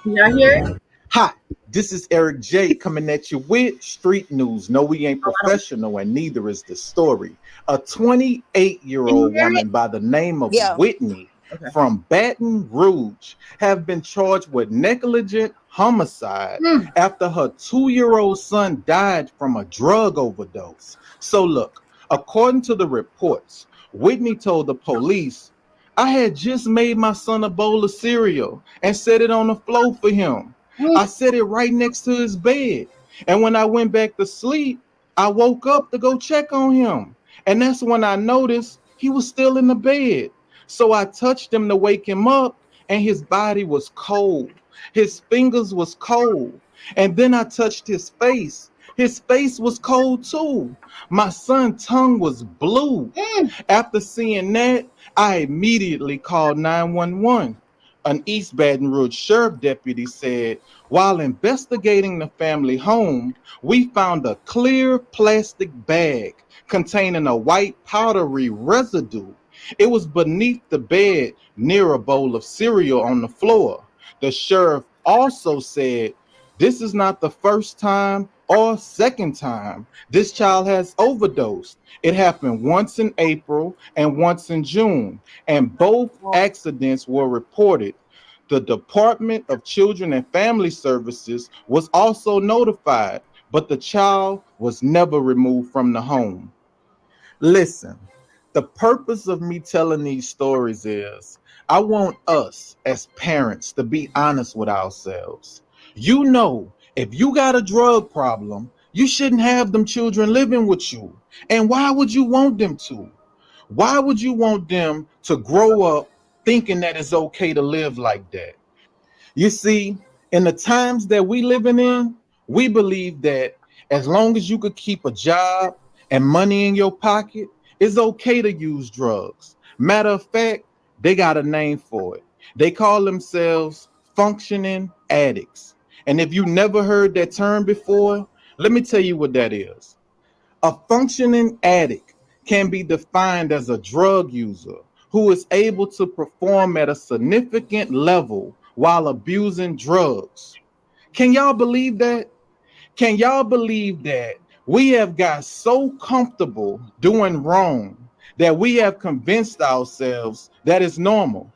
Y'all hear it? Hi, this is Eric J coming at you with street news. No, we ain't Oh, I don't. professional, and neither is the story. A 28-year-old Can you hear it? woman by the name of Yeah. Whitney Okay. from Baton Rouge have been charged with negligent homicide Mm. after her 2-year-old son died from a drug overdose. So look, according to the reports, Whitney told the police, I had just made my son a bowl of cereal and set it on the floor for him. I set it right next to his bed. And when I went back to sleep, I woke up to go check on him. And that's when I noticed he was still in the bed. So I touched him to wake him up, and his body was cold. His fingers was cold. And then I touched his face. His face was cold too. My son's tongue was blue. After seeing that, I immediately called 911. An East Baton Rouge sheriff deputy said, while investigating the family home, we found a clear plastic bag containing a white powdery residue. It was beneath the bed near a bowl of cereal on the floor. The sheriff also said, this is not the first time or second time this child has overdosed. It happened once in April and once in June, and both accidents were reported. The Department of Children and Family Services was also notified, but the child was never removed from the home. Listen, the purpose of me telling these stories is I want us as parents to be honest with ourselves. You know, if you got a drug problem, you shouldn't have them children living with you. And why would you want them to? Why would you want them to grow up thinking that it's okay to live like that? You see, in the times that we living in, we believe that as long as you could keep a job and money in your pocket, it's okay to use drugs. Matter of fact, they got a name for it. They call themselves functioning addicts. And if you never heard that term before, let me tell you what that is. A functioning addict can be defined as a drug user who is able to perform at a significant level while abusing drugs. Can y'all believe that? Can y'all believe that We have got so comfortable doing wrong that we have convinced ourselves that it's normal.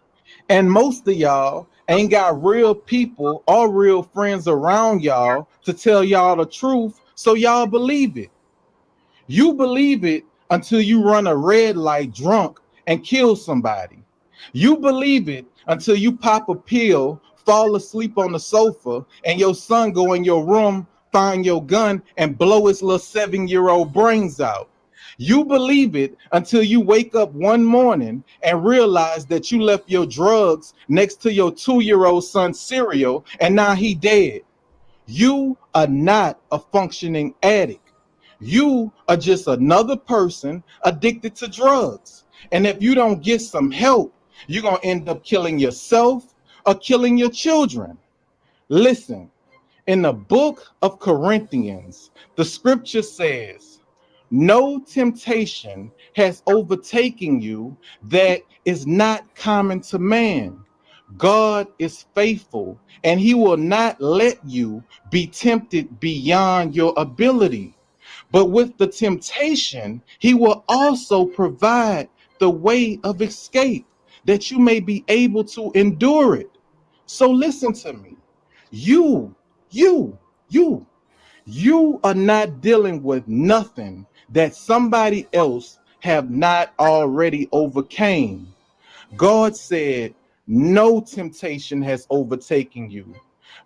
And most of y'all ain't got real people or real friends around y'all to tell y'all the truth, so y'all believe it. You believe it until you run a red light drunk and kill somebody. You believe it until you pop a pill, fall asleep on the sofa, and your son go in your room, find your gun, and blow his little 7-year-old brains out. You believe it until you wake up one morning and realize that you left your drugs next to your 2-year-old son's cereal and now he dead. You are not a functioning addict. You are just another person addicted to drugs. And if you don't get some help, you're going to end up killing yourself or killing your children. Listen, in the book of Corinthians, the scripture says, no temptation has overtaken you that is not common to man. God is faithful, and he will not let you be tempted beyond your ability. But with the temptation, he will also provide the way of escape that you may be able to endure it. So listen to me. You, you, you, you are not dealing with nothing that somebody else have not already overcame. God said, no temptation has overtaken you.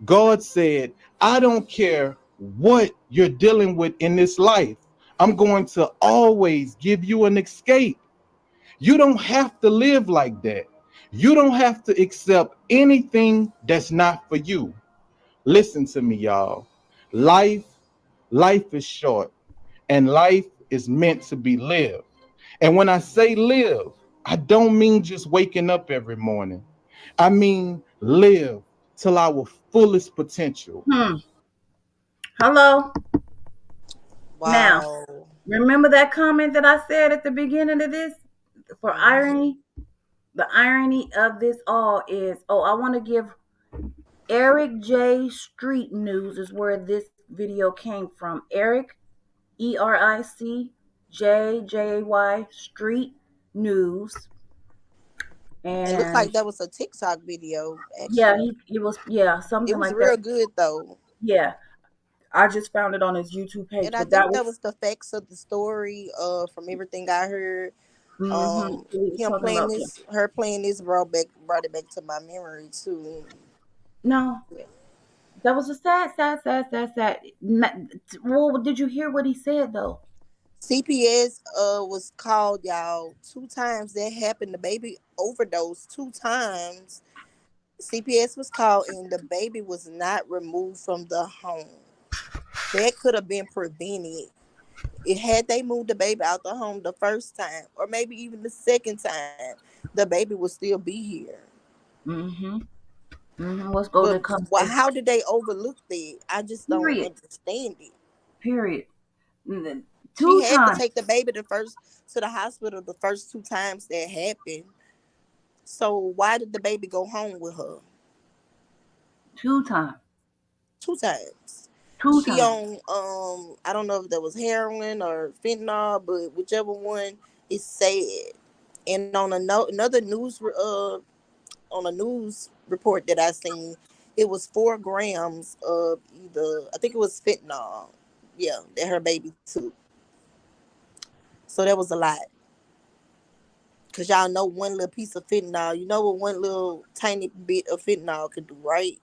God said, I don't care what you're dealing with in this life. I'm going to always give you an escape. You don't have to live like that. You don't have to accept anything that's not for you. Listen to me, y'all. Life, life is short, and life is meant to be lived. And when I say live, I don't mean just waking up every morning. I mean live till our fullest potential. Hello. Now, Wow. remember that comment that I said at the beginning of this? For Mhm. irony, the irony of this all is, I want to give Eric J. Street News is where this video came from. Eric, ERIC JY Street News. It looked And like that was a TikTok video, yeah, actually. it was It something was like that. real good though. Yeah, I just found it on his YouTube page, And I but that think that was was the facts of the story, from everything I heard. he was Him talking playing about this, her playing this brought it back to my memory too. no, that was a sad. Well, did you hear what he said though? CPS was called, y'all, 2 times. That happened. The baby overdosed 2 times. CPS was called and the baby was not removed from the home. That could have been prevented. It had they moved the baby out the home the first time, or maybe even the second time, the baby would still be here. Let's go But to how did they overlook that? I just don't period. understand it. Period. She Two had to times. take the baby to the hospital the first 2 times that happened. So why did the baby go home with her? Two times. 2 times. Two She times. on I don't know if that was heroin or fentanyl, but whichever one is sad. And on another on a news report that I seen, it was 4 grams of either, I think it was fentanyl. Yeah, that her baby took. So that was a lot. Cause y'all know one little piece of fentanyl. You know what one little tiny bit of fentanyl could do, right?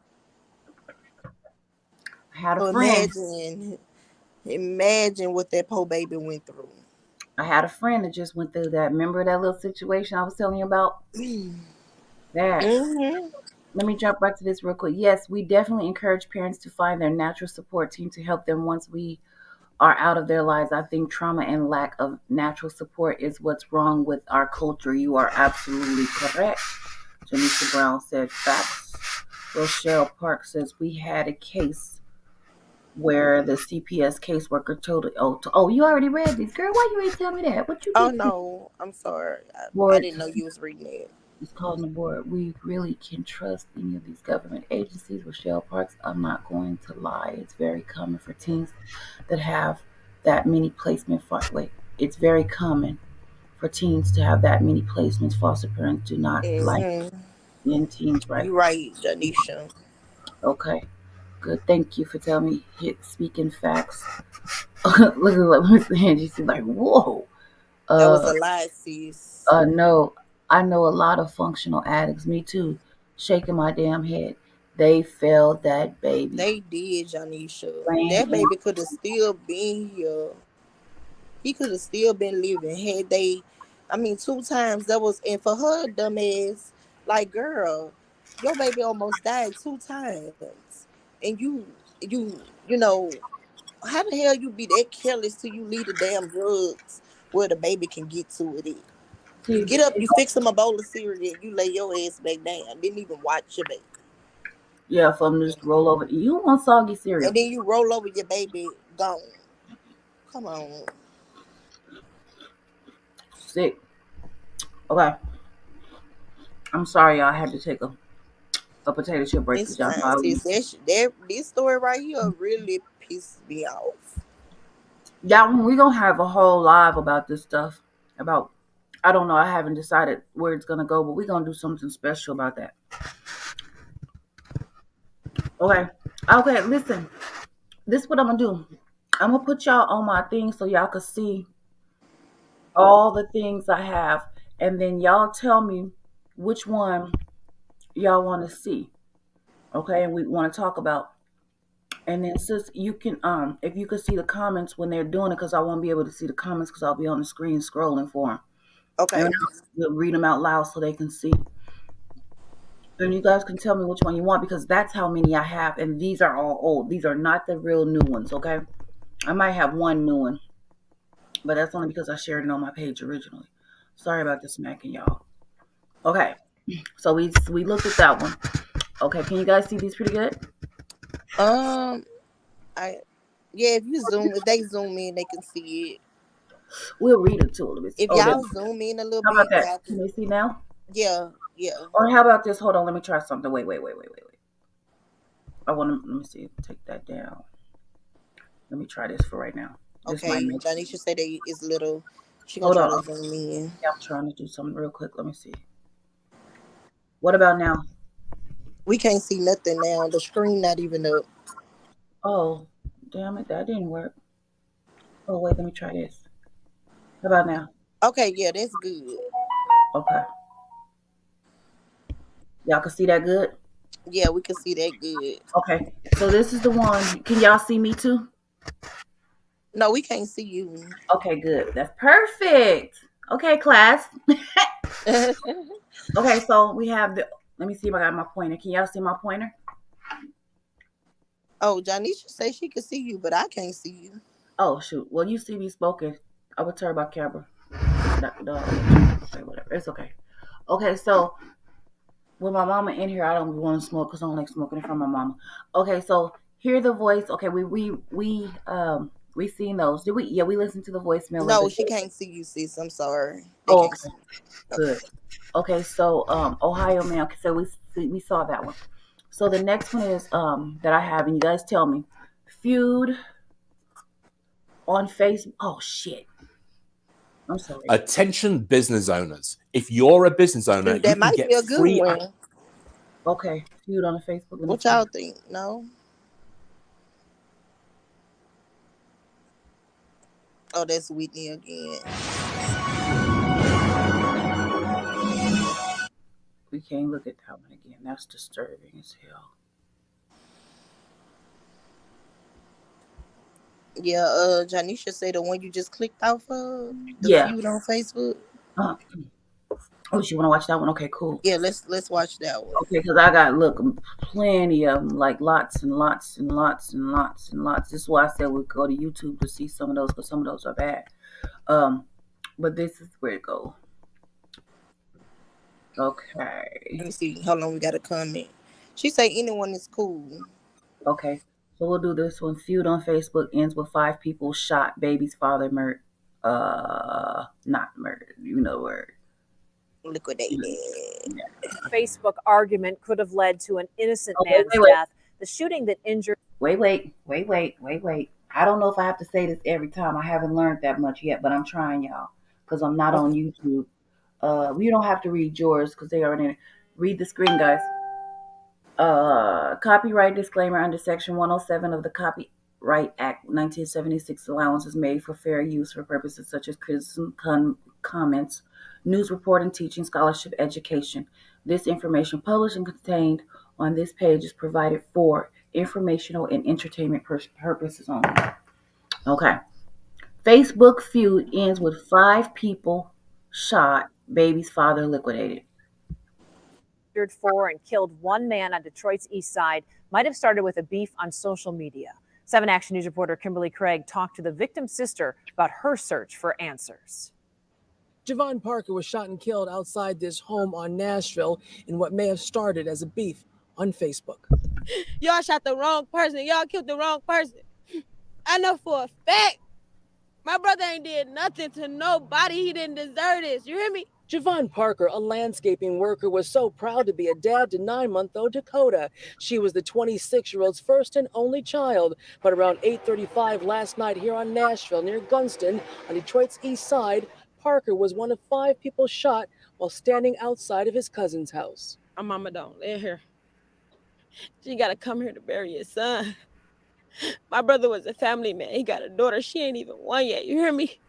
I had a So friend. imagine what that poor baby went through. I had a friend that just went through that. Remember that little situation I was telling you about? That. Mm-hmm. Let me jump back to this real quick. Yes, we definitely encourage parents to find their natural support team to help them once we are out of their lives. I think trauma and lack of natural support is what's wrong with our culture. You are absolutely correct. Janisha Brown said facts. Rochelle Park says we had a case where the CPS caseworker told it. You already read these, girl. Why you ain't tell me that? What you Oh get? no, I'm sorry. I Board didn't know you was reading it. is calling the board. We really can trust any of these government agencies. Rochelle Parks, I'm not going to lie. It's very common for teens that have that many placement wait. It's very common for teens to have that many placements. Foster parents do not like in teens, right? You right, Janisha. Okay, good. Thank you for telling me. Speaking facts. Look at Miss Angie. She's like, whoa. That was a lie, sis. No, I know a lot of functional addicts. Me too. Shaking my damn head. They failed that baby. They did, Janisha. Laying That in. baby could have still been here. He could have still been living had they. I mean, 2 times that was, and for her dumbass, like girl, your baby almost died 2 times, and you know how the hell you be that careless till you leave the damn drugs where the baby can get to it? You get up, you fix him a bowl of cereal, you lay your ass back down. Didn't even watch your baby. Yeah, for them to just roll over. You want soggy cereal? And then you roll over your baby, gone. Come on. Sick. Okay. I'm sorry, y'all. I had to take a potato chip break It's because y'all fine, know sis. This story right here really pissed me off. we're gonna have a whole live about this stuff. About I don't know, I haven't decided where it's gonna go, but we're gonna do something special about that. Okay. Okay, listen. This is what I'm gonna do. I'm gonna put y'all on my thing so y'all can see all the things I have, and then y'all tell me which one y'all want to see. Okay, and we want to talk about. And then, sis, you can if you could see the comments when they're doing it, because I won't be able to see the comments because I'll be on the screen scrolling for them. Okay. And we'll read them out loud so they can see. And you guys can tell me which one you want because that's how many I have, and these are all old. These are not the real new ones. Okay, I might have one new one, but that's only because I shared it on my page originally. Sorry about the smacking, y'all. Okay, so we looked at that one. Okay, can you guys see these pretty good? If they zoom in, they can see it. We'll read it to a little bit. If y'all zoom in a little How bit, about that? y'all Can they see now? Yeah. Or how about this? Hold on, let me try something. Wait. I want to let me see. Take that down. Let me try this for right now. This might Okay, make Janisha said that it's little. She gonna Hold try on. to zoom in. Yeah, I'm trying to do something real quick. Let me see. What about now? We can't see nothing now. The screen not even up. Oh, damn it, that didn't work. Oh wait, let me try this. How about now? Okay, yeah, that's good. Okay. Y'all can see that good? Yeah, we can see that good. Okay. So this is the one. Can y'all see me too? No, we can't see you. Okay, good. That's perfect. Okay, class. Okay, so we have the. Let me see if I got my pointer. Can y'all see my pointer? Oh, Janisha say she can see you, but I can't see you. Oh shoot. Well, you see me smoking. I would turn my camera. Whatever. It's okay. Okay, so with my mama in here, I don't want to smoke because I don't like smoking in front of my mama. Okay, so hear the voice. Okay, we seen those. Did we? Yeah, we listened to the voicemail of No, the. she can't see you, sis. I'm sorry. They Oh, can't okay. see you. Good. Okay, so Ohio man. Okay, so we saw that one. So the next one is that I have, and you guys tell me, feud on Facebook. Oh shit. I'm sorry. Attention business owners. If you're a business owner, Dude, that you can might get be a good free. one. Okay, feud on the Facebook. Let me What see. y'all think? No? Oh, that's Whitney again. We can't look at that one again. That's disturbing as hell. Yeah, Janisha said the one you just clicked off of, the Yeah. feud on Facebook. Oh, you want to watch that one? Okay, cool. Yeah, let's watch that one. Okay, because I got plenty of them, like lots and lots and lots and lots and lots. This is why I said we'd go to YouTube to see some of those because some of those are bad. But this is where it go. Okay. Let me see. Hold on, we got a comment. She say anyone is cool. Okay, so we'll do this one. Feud on Facebook ends with 5 people shot. Baby's father murdered. Not murdered. You know the word. Liquidated. Yeah. Facebook argument could have led to an innocent man's death. The shooting that injured. Wait. I don't know if I have to say this every time. I haven't learned that much yet, but I'm trying, y'all, because I'm not on YouTube. You don't have to read yours because they already read the screen, guys. Copyright disclaimer under Section 107 of the Copyright Act 1976. Allowance is made for fair use for purposes such as criticism, comments, news reporting, teaching, scholarship, education. This information published and contained on this page is provided for informational and entertainment purposes only. Okay. Facebook feud ends with 5 people shot, baby's father liquidated. Injured 4 and killed 1 man on Detroit's east side might have started with a beef on social media. 7 Action News reporter Kimberly Craig talked to the victim's sister about her search for answers. Javon Parker was shot and killed outside this home on Nashville in what may have started as a beef on Facebook. Y'all shot the wrong person. Y'all killed the wrong person. I know for a fact my brother ain't did nothing to nobody. He didn't deserve this. You hear me? Javon Parker, a landscaping worker, was so proud to be a dad to 9-month-old Dakota. She was the 26-year-old's first and only child. But around 8:35 last night here on Nashville, near Gunston, on Detroit's east side, Parker was one of 5 people shot while standing outside of his cousin's house. My mama don't live here. She gotta come here to bury his son. My brother was a family man. He got a daughter. She ain't even 1 yet. You hear me?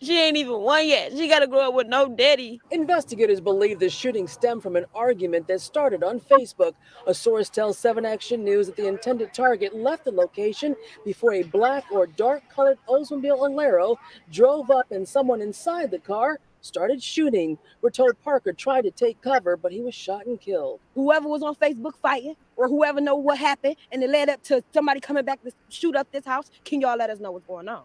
She ain't even 1 yet. She gotta grow up with no daddy. Investigators believe the shooting stemmed from an argument that started on Facebook. A source tells 7 Action News that the intended target left the location before a black or dark-colored Oldsmobile Alero drove up and someone inside the car started shooting. We're told Parker tried to take cover, but he was shot and killed. Whoever was on Facebook fighting, or whoever know what happened, and it led up to somebody coming back to shoot up this house, can y'all let us know what's going on?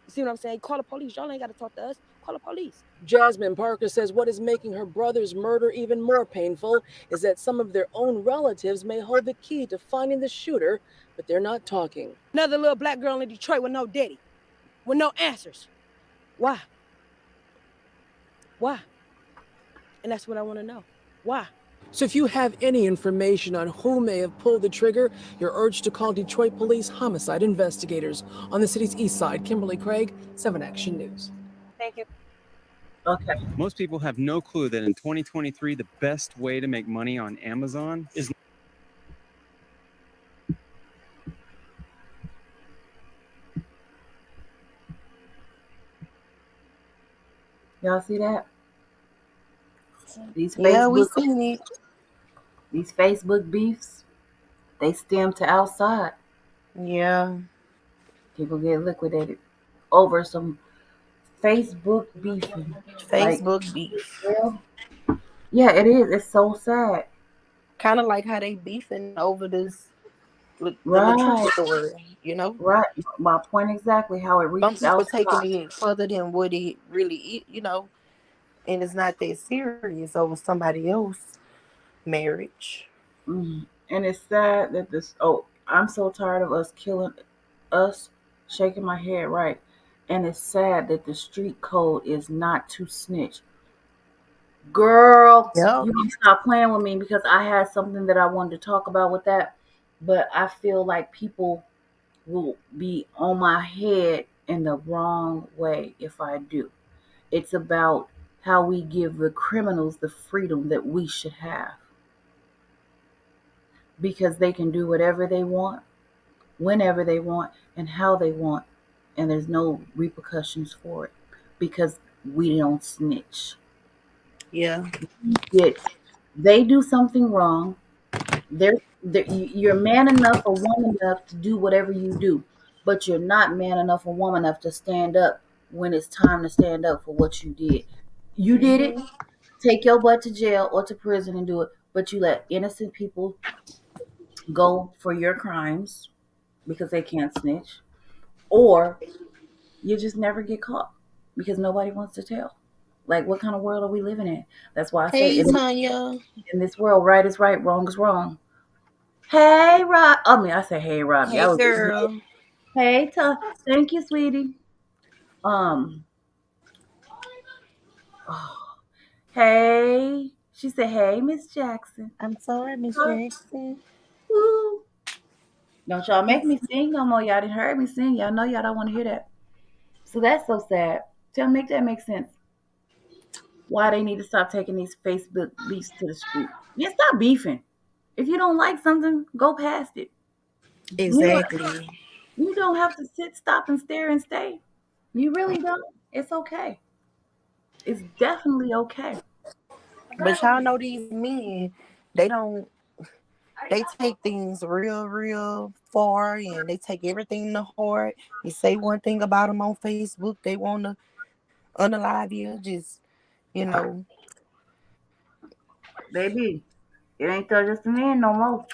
You see what I'm saying? Call the police. Y'all ain't got to talk to us. Call the police. Jasmine Parker says what is making her brother's murder even more painful is that some of their own relatives may hold the key to finding the shooter, but they're not talking. Another little black girl in Detroit with no daddy, with no answers. Why? Why? And that's what I want to know. Why? So if you have any information on who may have pulled the trigger, you're urged to call Detroit Police homicide investigators. On the city's east side, Kimberly Craig, 7 Action News. Thank you. Okay. Most people have no clue that in 2023, the best way to make money on Amazon is... Y'all see that? These Yeah, we Facebook, seen it. these Facebook beefs, they stem to outside. Yeah. People get liquidated over some Facebook beefing. Facebook beef. Yeah, it is. It's so sad. Kind of like how they beefing over this the Right. Latrice story, you know? Right. My point exactly. How it Some reaches people outside. taking it further than what it really is, you know? And it's not that serious over somebody else's marriage. And it's sad that this. Oh, I'm so tired of us killing us. Shaking my head right. And it's sad that the street code is not to snitch. Girl, Yep. you can stop playing with me because I had something that I wanted to talk about with that. But I feel like people will be on my head in the wrong way if I do. It's about how we give the criminals the freedom that we should have. Because they can do whatever they want, whenever they want, and how they want. And there's no repercussions for it. Because we don't snitch. Yeah. They do something wrong. You're man enough or woman enough to do whatever you do, but you're not man enough or woman enough to stand up when it's time to stand up for what you did. You did it. Take your butt to jail or to prison and do it, but you let innocent people go for your crimes because they can't snitch, or you just never get caught because nobody wants to tell. Like, what kind of world are we living in? That's why I say Hey, Tanya. in this world, right is right, wrong is wrong. Hey, Rob. I mean, I say hey, Robbie. Hey, girl. Hey, thank you, sweetie. Um. Oh, hey. She said, "Hey, Miss Jackson." I'm sorry, Miss Jackson. Woo. Don't y'all make me sing no more. Y'all didn't heard me sing. Y'all know y'all don't want to hear that. So that's so sad. Make that make sense. Why they need to stop taking these Facebook beefs to the street. Yeah, stop beefing. If you don't like something, go past it. You know, Exactly. you don't have to sit, stop, and stare and stay. You really don't. It's okay. It's definitely okay. But y'all know these men, they don't they take things real, real far and they take everything to heart. You say one thing about them on Facebook, they want to unalive you. Just, you know. Baby, it ain't just a man no more.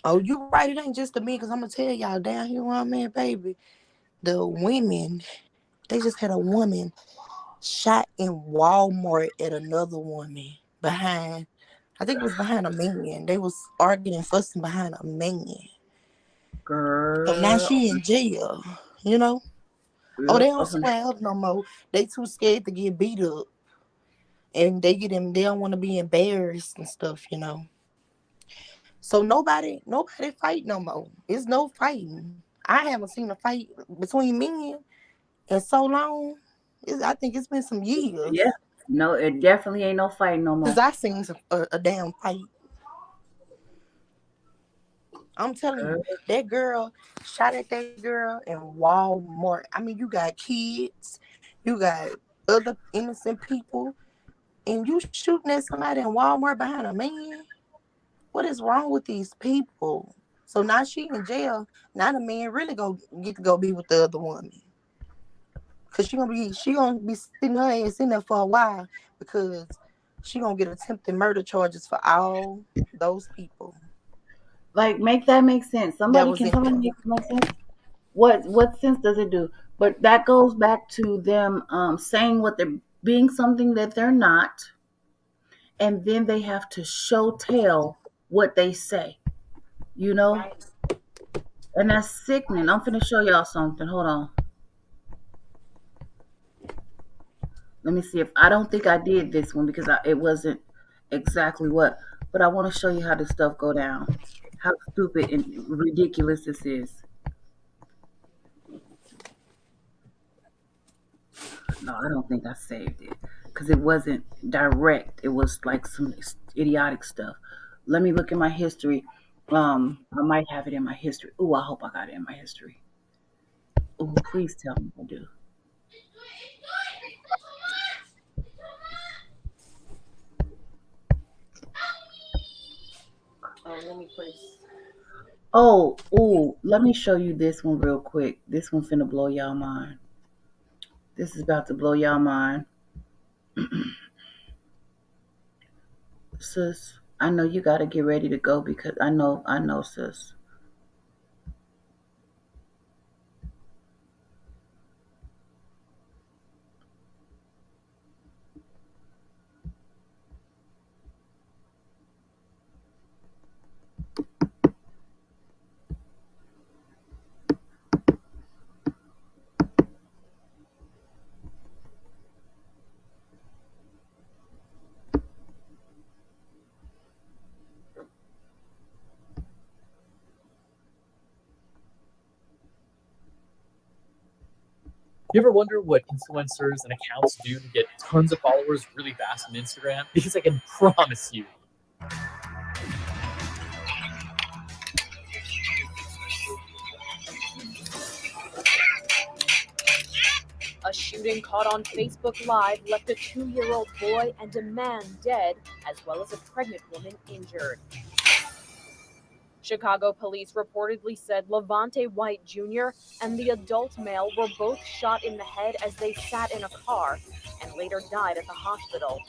Oh, you right. It ain't just the men, because I'm going to tell y'all down here where I'm at, baby. The women, they just had a woman shot in Walmart at another woman behind, I think it was behind a man. They was arguing and fussing behind a man. So now Girl. she in jail, you know? Oh, they Yep. don't swear up no more. They too scared to get beat up. And they don't want to be embarrassed and stuff, you know. So nobody fight no more. It's no fighting. I haven't seen a fight between men in so long. I think it's been some Yeah. years No, it definitely ain't no fight no since more. I seen a damn fight. I'm telling you, that girl shot at that girl in Walmart. I mean, you got kids, you got other innocent people, and you shooting at somebody in Walmart behind a man. What is wrong with these people? So now she in jail. Now the man really go get to go be with the other woman. Cause she gonna be sitting her ass in there for a while because she gonna get attempted murder charges for all those people Like, make that make sense. that Somebody was can in somebody there. make it make sense? What sense does it do? But that goes back to them saying what they're being something that they're not, and then they have to show tell what they say. You know, and that's sickening. I'm finna show y'all something. Hold on. Let me see if I don't think I did this one because it wasn't exactly what, but I want to show you how this stuff go down. How stupid and ridiculous this is. No, I don't think I saved it because it wasn't direct. It was like some idiotic stuff. Let me look in my history. I might have it in my history. Oh, I hope I got it in my history. Oh, please tell me I do. Oh, let me please. Oh, let me show you this one real quick. This one finna blow y'all mind. This is about to blow y'all mind. Sis, I know you gotta get ready to go because I know, sis. You ever wonder what influencers and accounts do to get tons of followers really fast on Instagram? Because I can promise you, A shooting caught on Facebook Live left a 2-year-old boy and a man dead, as well as a pregnant woman injured. Chicago police reportedly said Levante White Jr. and the adult male were both shot in the head as they sat in a car and later died at the hospital.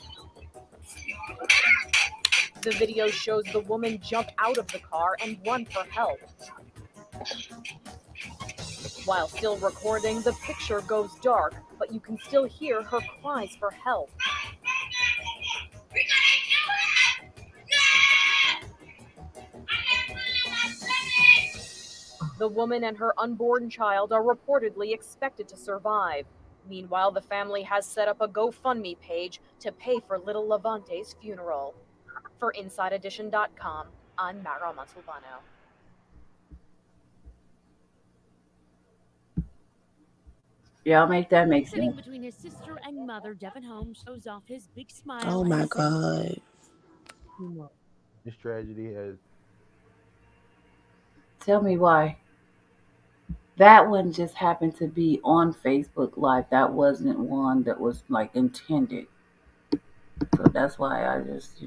The video shows the woman jump out of the car and run for help. While still recording, the picture goes dark, but you can still hear her cries for help. The woman and her unborn child are reportedly expected to survive. Meanwhile, the family has set up a GoFundMe page to pay for little Levante's funeral. For InsideEdition.com, I'm Mara Montalbano. Yeah, I'll make that make Sitting sense. between his sister and mother, Devin Holmes shows off his big smile Oh and my a sense of God. humor. This tragedy has Tell me why. That one just happened to be on Facebook Live. That wasn't one that was like intended. So that's why I just,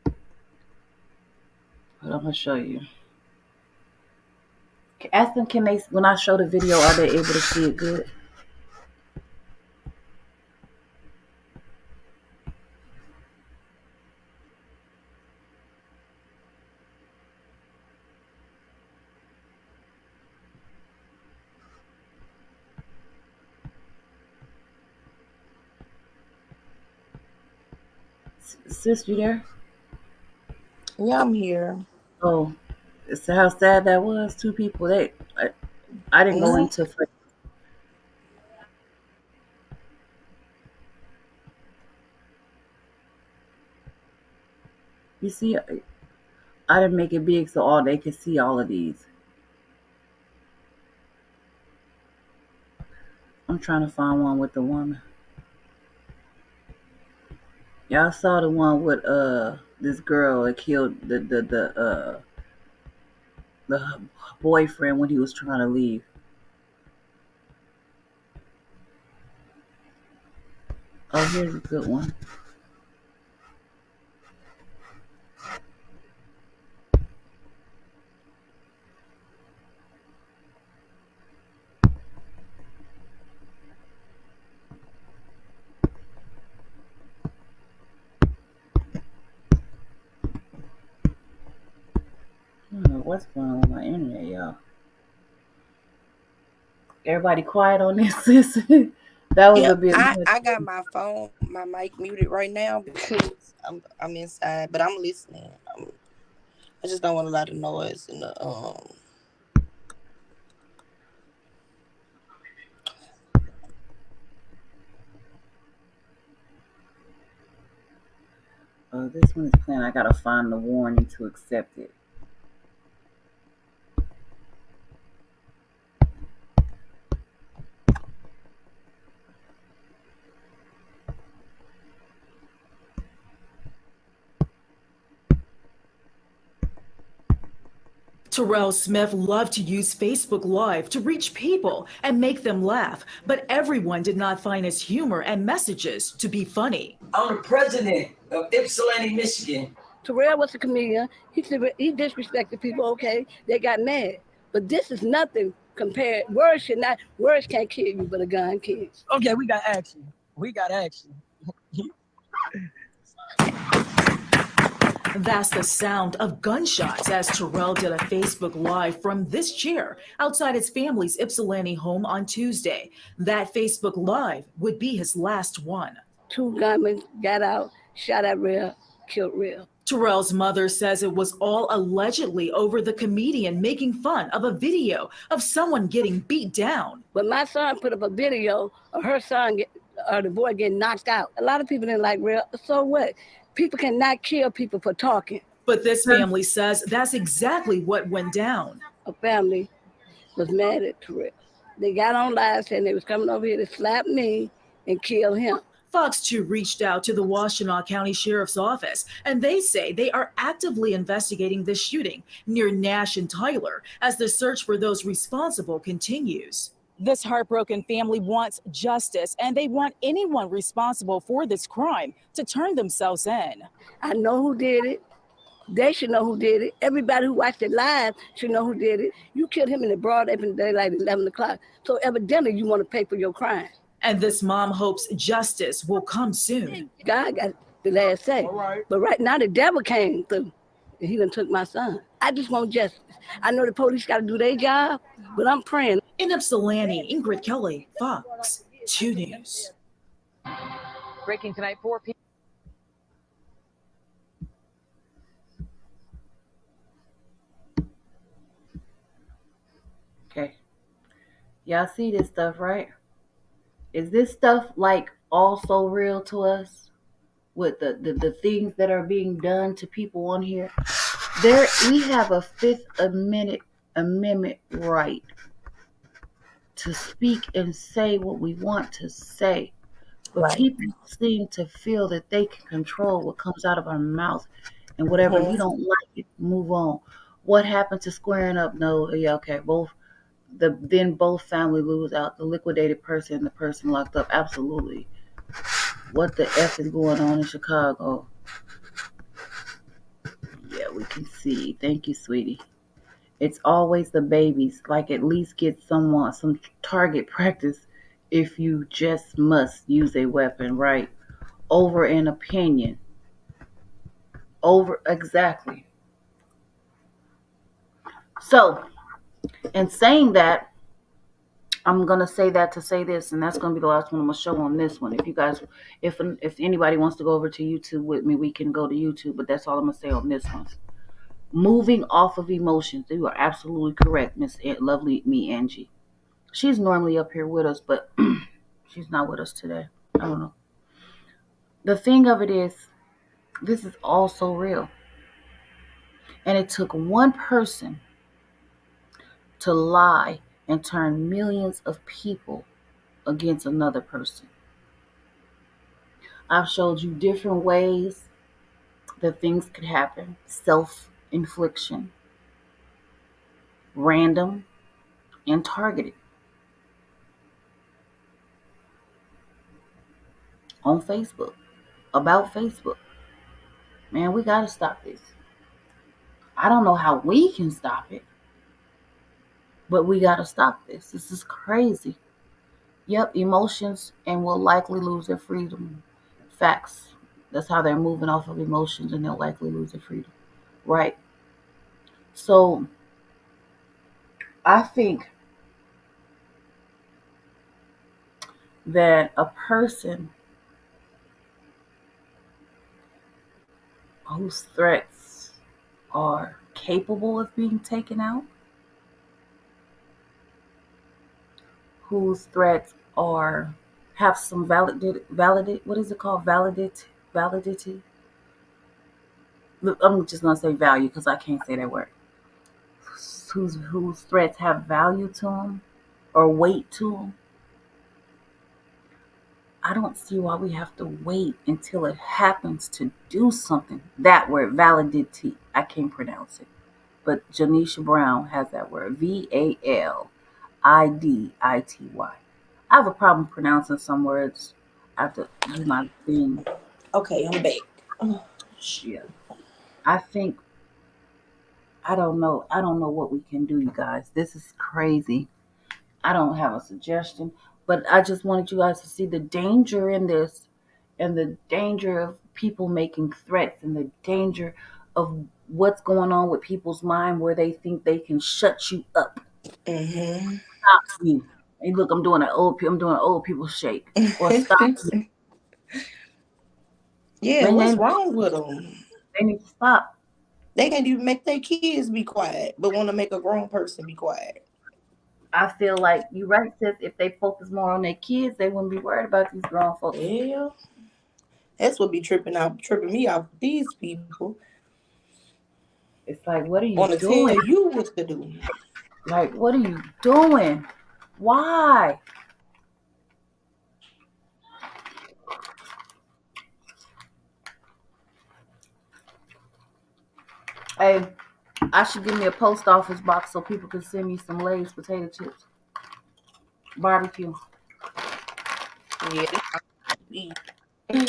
but I'm gonna show you. Ask them, can they, when I show the video, are they able to see it good? Sis, you there? Yeah, I'm here. Oh, so how sad that was. Two people. I didn't go Mhm. into. You see, I didn't make it big so all they could see all of these. I'm trying to find one with the woman. Y'all saw the one with this girl that killed the boyfriend when he was trying to leave. Oh, here's a good one. I don't know what's going on with my internet, y'all. Everybody quiet on this, sis. That was Yeah, a bit much. I got my phone, my mic muted right now because I'm inside, but I'm listening. I just don't want a lot of noise in the This one is playing. I gotta find the warning to accept it. Terrell Smith loved to use Facebook Live to reach people and make them laugh, but everyone did not find his humor and messages to be funny. I'm the president of Ypsilanti, Michigan. Terrell was a comedian. He disrespected people. Okay, they got mad, but this is nothing compared. Words can't kill you, but a gun kills. Okay, we got action. We got action. That's the sound of gunshots as Terrell did a Facebook Live from this chair outside his family's Ypsilanti home on Tuesday. That Facebook Live would be his last one. Two gunmen got out, shot at Real, killed Real. Terrell's mother says it was all allegedly over the comedian making fun of a video of someone getting beat down. But my son put up a video of her son, or the boy getting knocked out. A lot of people didn't like Real. So what? People cannot kill people for talking. But this family says that's exactly what went down. A family was mad at Terrell. They got on live saying they was coming over here to slap me and kill him. Fox 2 reached out to the Washtenaw County Sheriff's Office, and they say they are actively investigating the shooting near Nash and Tyler as the search for those responsible continues. This heartbroken family wants justice, and they want anyone responsible for this crime to turn themselves in. I know who did it. They should know who did it. Everybody who watched it live should know who did it. You killed him in the broad daylight at 11 o'clock. So evidently you want to pay for your crime. And this mom hopes justice will come soon. God got the last say. But right now the devil came through. And he done took my son. I just want justice. I know the police got to do their job, but I'm praying. In Ypsilanti, Ingrid Kelly, Fox 2 News. Breaking tonight, 4 people. Okay. Y'all see this stuff, right? Is this stuff like also real to us? With the things that are being done to people on here? We have a Fifth Amendment right to speak and say what we want to say. But Right. people seem to feel that they can control what comes out of our mouth, and whatever you don't like it, move on. What happened to squaring up? No, yeah, okay, both family lose out. The liquidated person, the person locked up, absolutely. What the F is going on in Chicago? Yeah, we can see. Thank you, sweetie. It's always the babies. Like, at least get someone some target practice if you just must use a weapon, right? Over an opinion. Over exactly. So, in saying that, I'm gonna say that to say this, and that's gonna be the last one I'm gonna show on this one. If you guys, if anybody wants to go over to YouTube with me, we can go to YouTube. But that's all I'm gonna say on this one. Moving off of emotions. You are absolutely correct, Miss Lovely Me Angie. She's normally up here with us, but she's not with us today. I don't know. The thing of it is, this is all so real, and it took one person to lie and turn millions of people against another person. I've showed you different ways that things could happen: self infliction, random, and targeted on Facebook, about Facebook. Man, we got to stop this. I don't know how we can stop it, but we got to stop this. This is crazy. Yep, emotions and will likely lose their freedom. Facts. That's how they're moving off of emotions and they'll likely lose their freedom. Right. So I think that a person whose threats are capable of being taken out, whose threats are have some validate what is it called, validity. I'm just gonna say value because I can't say that word. Whose threats have value to them or weight to them. I don't see why we have to wait until it happens to do something. That word, validity, I can't pronounce it. But Janisha Brown has that word, Validity. I have a problem pronouncing some words. I have to do my thing. Okay, I'm back. Oh, Yeah. I think, I don't know. I don't know what we can do, you guys. This is crazy. I don't have a suggestion, but I just wanted you guys to see the danger in this and the danger of people making threats and the danger of what's going on with people's mind where they think they can shut you up. Stop you. Hey, look, I'm doing an old people shake. Or stop you. Yeah, Man, what's wrong with them? They need to stop. They can't even make their kids be quiet, but want to make a grown person be quiet. I feel like you're right, sis. If they focus more on their kids, they wouldn't be worried about these grown folks. Yeah, that's what be tripping me out. These people It's like, what are you want to doing? tell you what to do. Like, what are you doing? Why? Hey, I should give me a post office box so people can send me some Lay's potato chips. Barbecue. Yeah.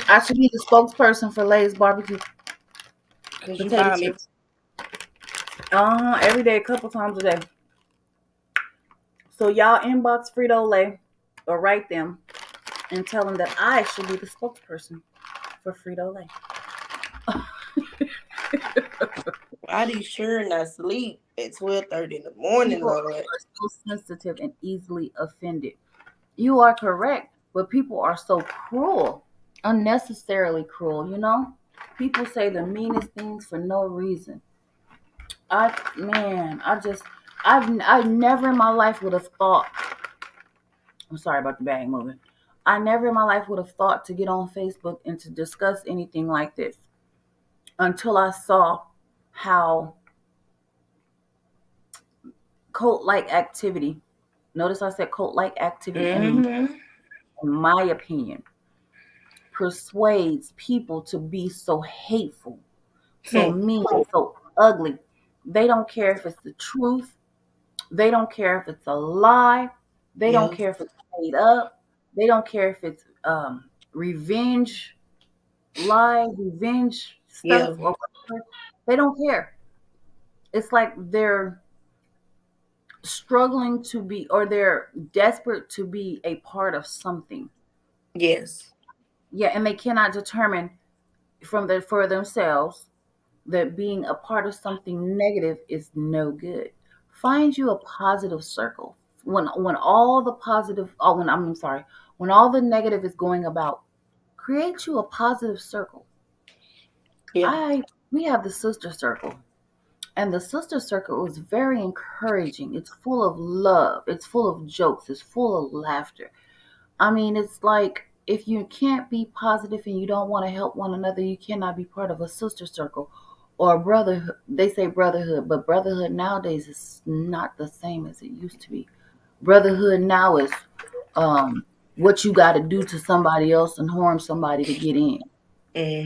I should be the spokesperson for Lay's barbecue potato chips. Every day, a couple times a day. So y'all inbox Frito-Lay or write them and tell them that I should be the spokesperson for Frito-Lay. Why these children not sleep at 12:30 in the morning, People Lord? are so sensitive and easily offended. You are correct, but people are so cruel, unnecessarily cruel, you know? People say the meanest things for no reason. I never in my life would have thought, I'm sorry about the bag moving. I never in my life would have thought to get on Facebook and to discuss anything like this until I saw how cult-like activity notice I said cult-like activity, in my opinion, persuades people to be so hateful, so mean, so ugly. They don't care if it's the truth. They don't care if it's a lie. They don't care if it's made up. They don't care if it's revenge, revenge Yeah. stuff or whatever. They don't care. It's like they're struggling to be, or they're desperate to be a part of something. Yes. Yeah, and they cannot determine for themselves that being a part of something negative is no good. Find you a positive circle. When all the positive, oh, when I'm sorry, when all the negative is going about, create you a positive circle. Yeah. We have the sister circle, and the sister circle is very encouraging. It's full of love. It's full of jokes. It's full of laughter. I mean, it's like if you can't be positive and you don't want to help one another, you cannot be part of a sister circle or brotherhood. They say brotherhood, but brotherhood nowadays is not the same as it used to be. Brotherhood now is what you got to do to somebody else and harm somebody to get in.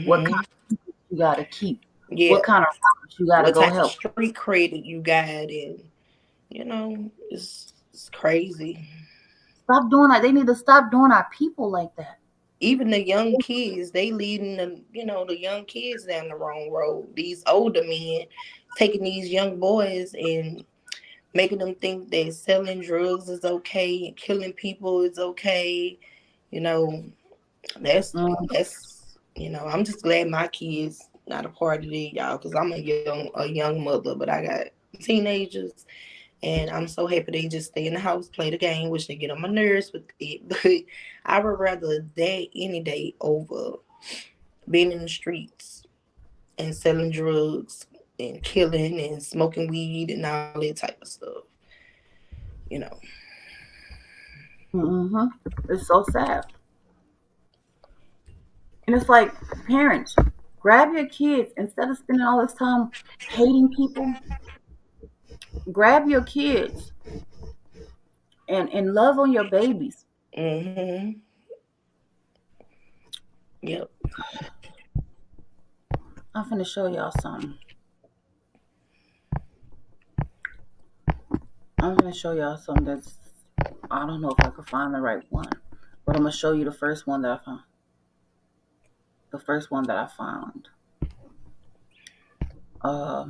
What kind of people you got to keep? Yeah. What kind of routes you got to What go type of help? street credit you got, and it's crazy. Stop doing that. They need to stop doing our people like that. Even the young kids, they leading the young kids down the wrong road. These older men taking these young boys and making them think that selling drugs is okay and killing people is okay. You know, that's I'm just glad my kids not a part of it, y'all, because I'm a young mother, but I got teenagers, and I'm so happy they just stay in the house, play the game, which they get on my nerves with it. But I would rather that any day over being in the streets and selling drugs and killing and smoking weed and all that type of stuff. You know. It's so sad. And it's like, parents, grab your kids instead of spending all this time hating people. Grab your kids and love on your babies. Yep. I'm finna show y'all something. I'm gonna show y'all something that's, I don't know if I can find the right one, but I'm gonna show you the first one that I found. The first one that I found. Oh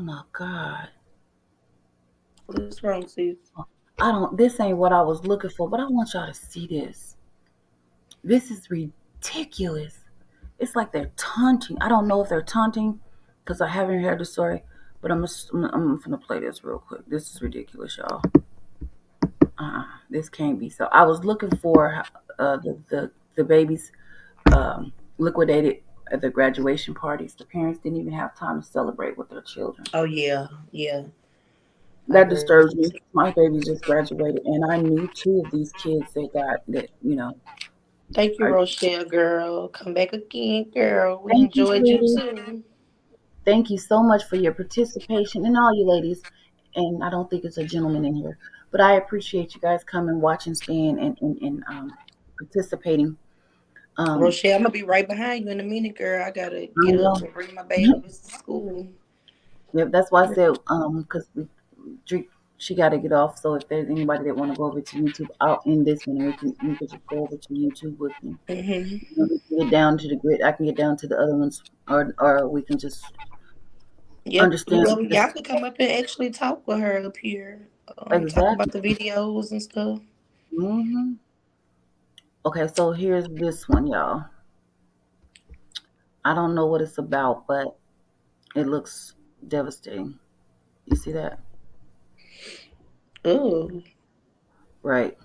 my God. What's wrong, sis? This ain't what I was looking for, but I want y'all to see this. This is ridiculous. It's like they're taunting. I don't know if they're taunting because I haven't heard the story, but I'm gonna play this real quick. This is ridiculous, y'all. This can't be so. I was looking for the babies liquidated at the graduation parties. The parents didn't even have time to celebrate with their children. Oh yeah, yeah. That disturbs me. My baby just graduated, and I knew two of these kids that got that. Thank you, Rochelle, girl. Come back again, girl. We Thank you, enjoyed you sweetie. too. Thank you so much for your participation, and all you ladies. And I don't think it's a gentleman in here, but I appreciate you guys coming, watching, staying, and participating. Rochelle, I'm gonna be right behind you in a minute, girl. I gotta I get up know. and bring my baby to school. Yep, that's why I said because she got to get off. So if there's anybody that want to go over to YouTube, I'll end this one, and we can just go over to YouTube with me. We can get down to the grid. I can get down to the other ones, or we can just understand. Y'all could come up and actually talk with her up here. Talk about the videos and stuff. Okay, so here's this one, y'all. I don't know what it's about, but it looks devastating. You see that? Ooh. Right.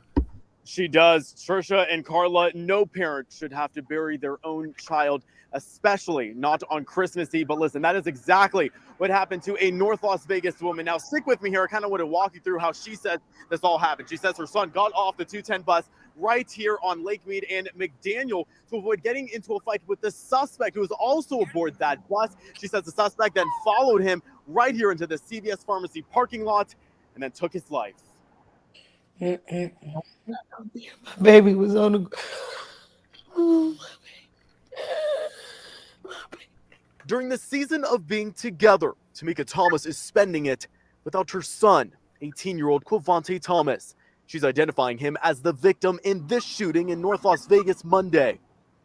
She does. Trisha and Carla, no parent should have to bury their own child, especially not on Christmas Eve. But listen, that is exactly what happened to a North Las Vegas woman. Now, stick with me here. I kind of want to walk you through how she said this all happened. She says her son got off the 210 bus right here on Lake Mead and McDaniel to avoid getting into a fight with the suspect who was also aboard that bus. She says the suspect then followed him right here into the CVS pharmacy parking lot and then took his life. My baby was on the. During the season of being together, Tamika Thomas is spending it without her son, 18-year-old Quavante Thomas. She's identifying him as the victim in this shooting in North Las Vegas Monday.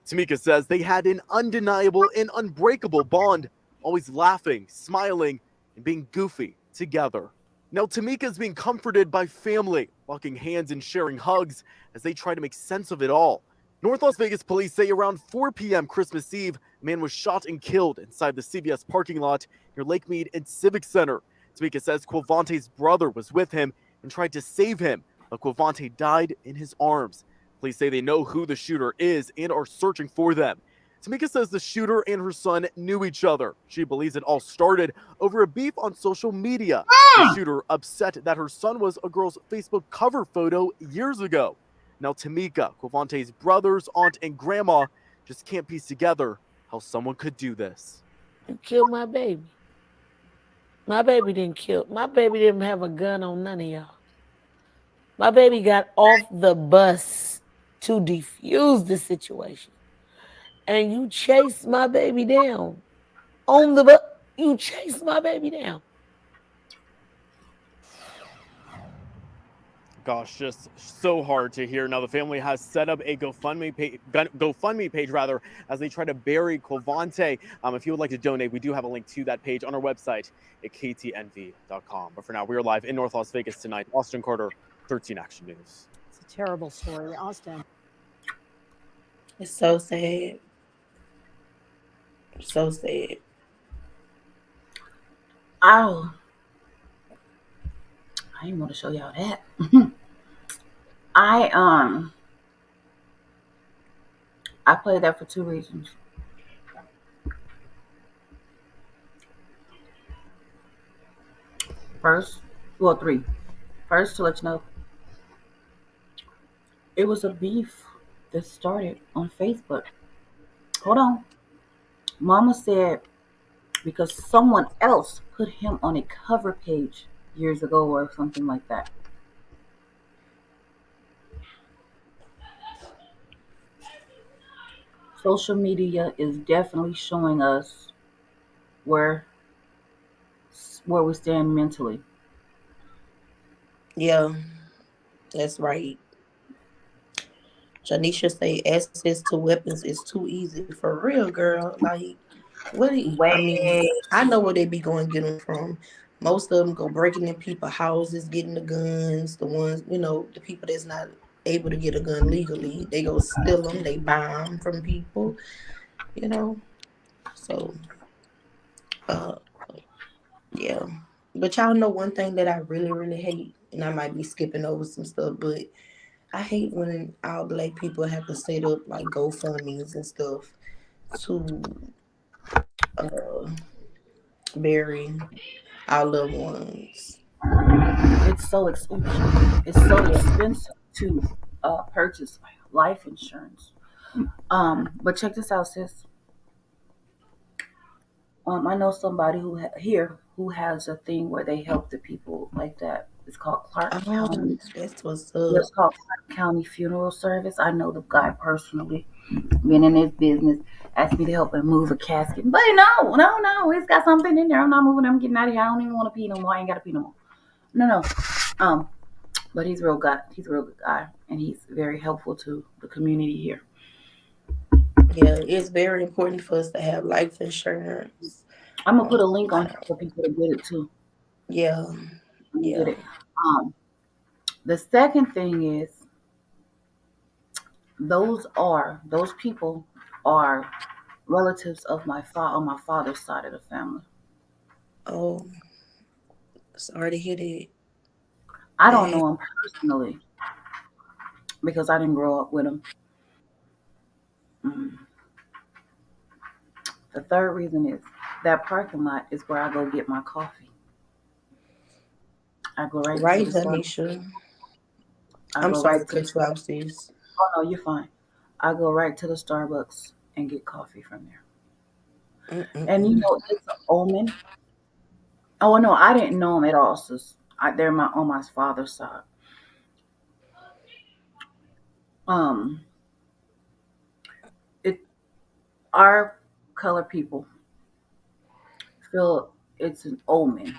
Tamika says they had an undeniable and unbreakable bond, always laughing, smiling, and being goofy together. Now Tamika's being comforted by family, locking hands and sharing hugs as they try to make sense of it all. North Las Vegas police say around 4 p.m. Christmas Eve, a man was shot and killed inside the CVS parking lot near Lake Mead and Civic Center. Tamika says Quavante's brother was with him and tried to save him, but Quavante died in his arms. Police say they know who the shooter is and are searching for them. Tamika says the shooter and her son knew each other. She believes it all started over a beef on social media. The shooter upset that her son was a girl's Facebook cover photo years ago. Now Tamika, Quavante's brothers, aunt, and grandma just can't piece together how someone could do this. You killed my baby. My baby didn't kill. My baby didn't have a gun on none of y'all. My baby got off the bus to defuse the situation. And you chased my baby down. On the bus, you chased my baby down. Gosh, just so hard to hear. Now the family has set up a GoFundMe page as they try to bury Quavante. If you would like to donate, we do have a link to that page on our website at ktnv.com. But for now, we are live in North Las Vegas tonight. Austin Carter, 13 Action News. It's a terrible story, Austin. It's so sad. So sad. Oh, I didn't want to show y'all that. I played that for two reasons. Three. First, to let you know, it was a beef that started on Facebook. Hold on. Mama said because someone else put him on a cover page years ago or something like that. Social media is definitely showing us where we stand mentally. Yeah, that's right. Janisha say access to weapons is too easy. For real, girl. Like, I know where they be going to get them from. Most of them go breaking in people's houses, getting the guns. The ones, the people that's not able to get a gun legally, they go steal them. They buy them from people, So, yeah. But y'all know one thing that I really, really hate, and I might be skipping over some stuff, but I hate when all Black people have to set up like GoFundMes and stuff to bury our loved ones. It's so expensive. It's so expensive to purchase life insurance. But check this out, sis. I know somebody who has a thing where they help the people like that. It's called Clark County. That's what's up. It's called Clark County Funeral Service. I know the guy personally. Been in his business. Asked me to help him move a casket. But no. He's got something in there. I'm not moving. I'm getting out of here. I don't even want to pee no more. I ain't got to pee no more. No. But he's a real guy. He's a real good guy, and he's very helpful to the community here. Yeah, it's very important for us to have life insurance. I'm gonna put a link on for people to get it too. Yeah. Get it. The second thing is those people are relatives of on my father's side of the family. Oh, sorry to hear that. I don't know him personally because I didn't grow up with him. The third reason is that parking lot is where I go get my coffee. I go right to the Tanisha. I'm sorry to cut you off, sis. Oh no, you're fine. I go right to the Starbucks and get coffee from there. And you Mm-mm-mm. know, it's an omen. Oh no, I didn't know them at all. So they're my on my father's side. Um, it our color people feel it's an omen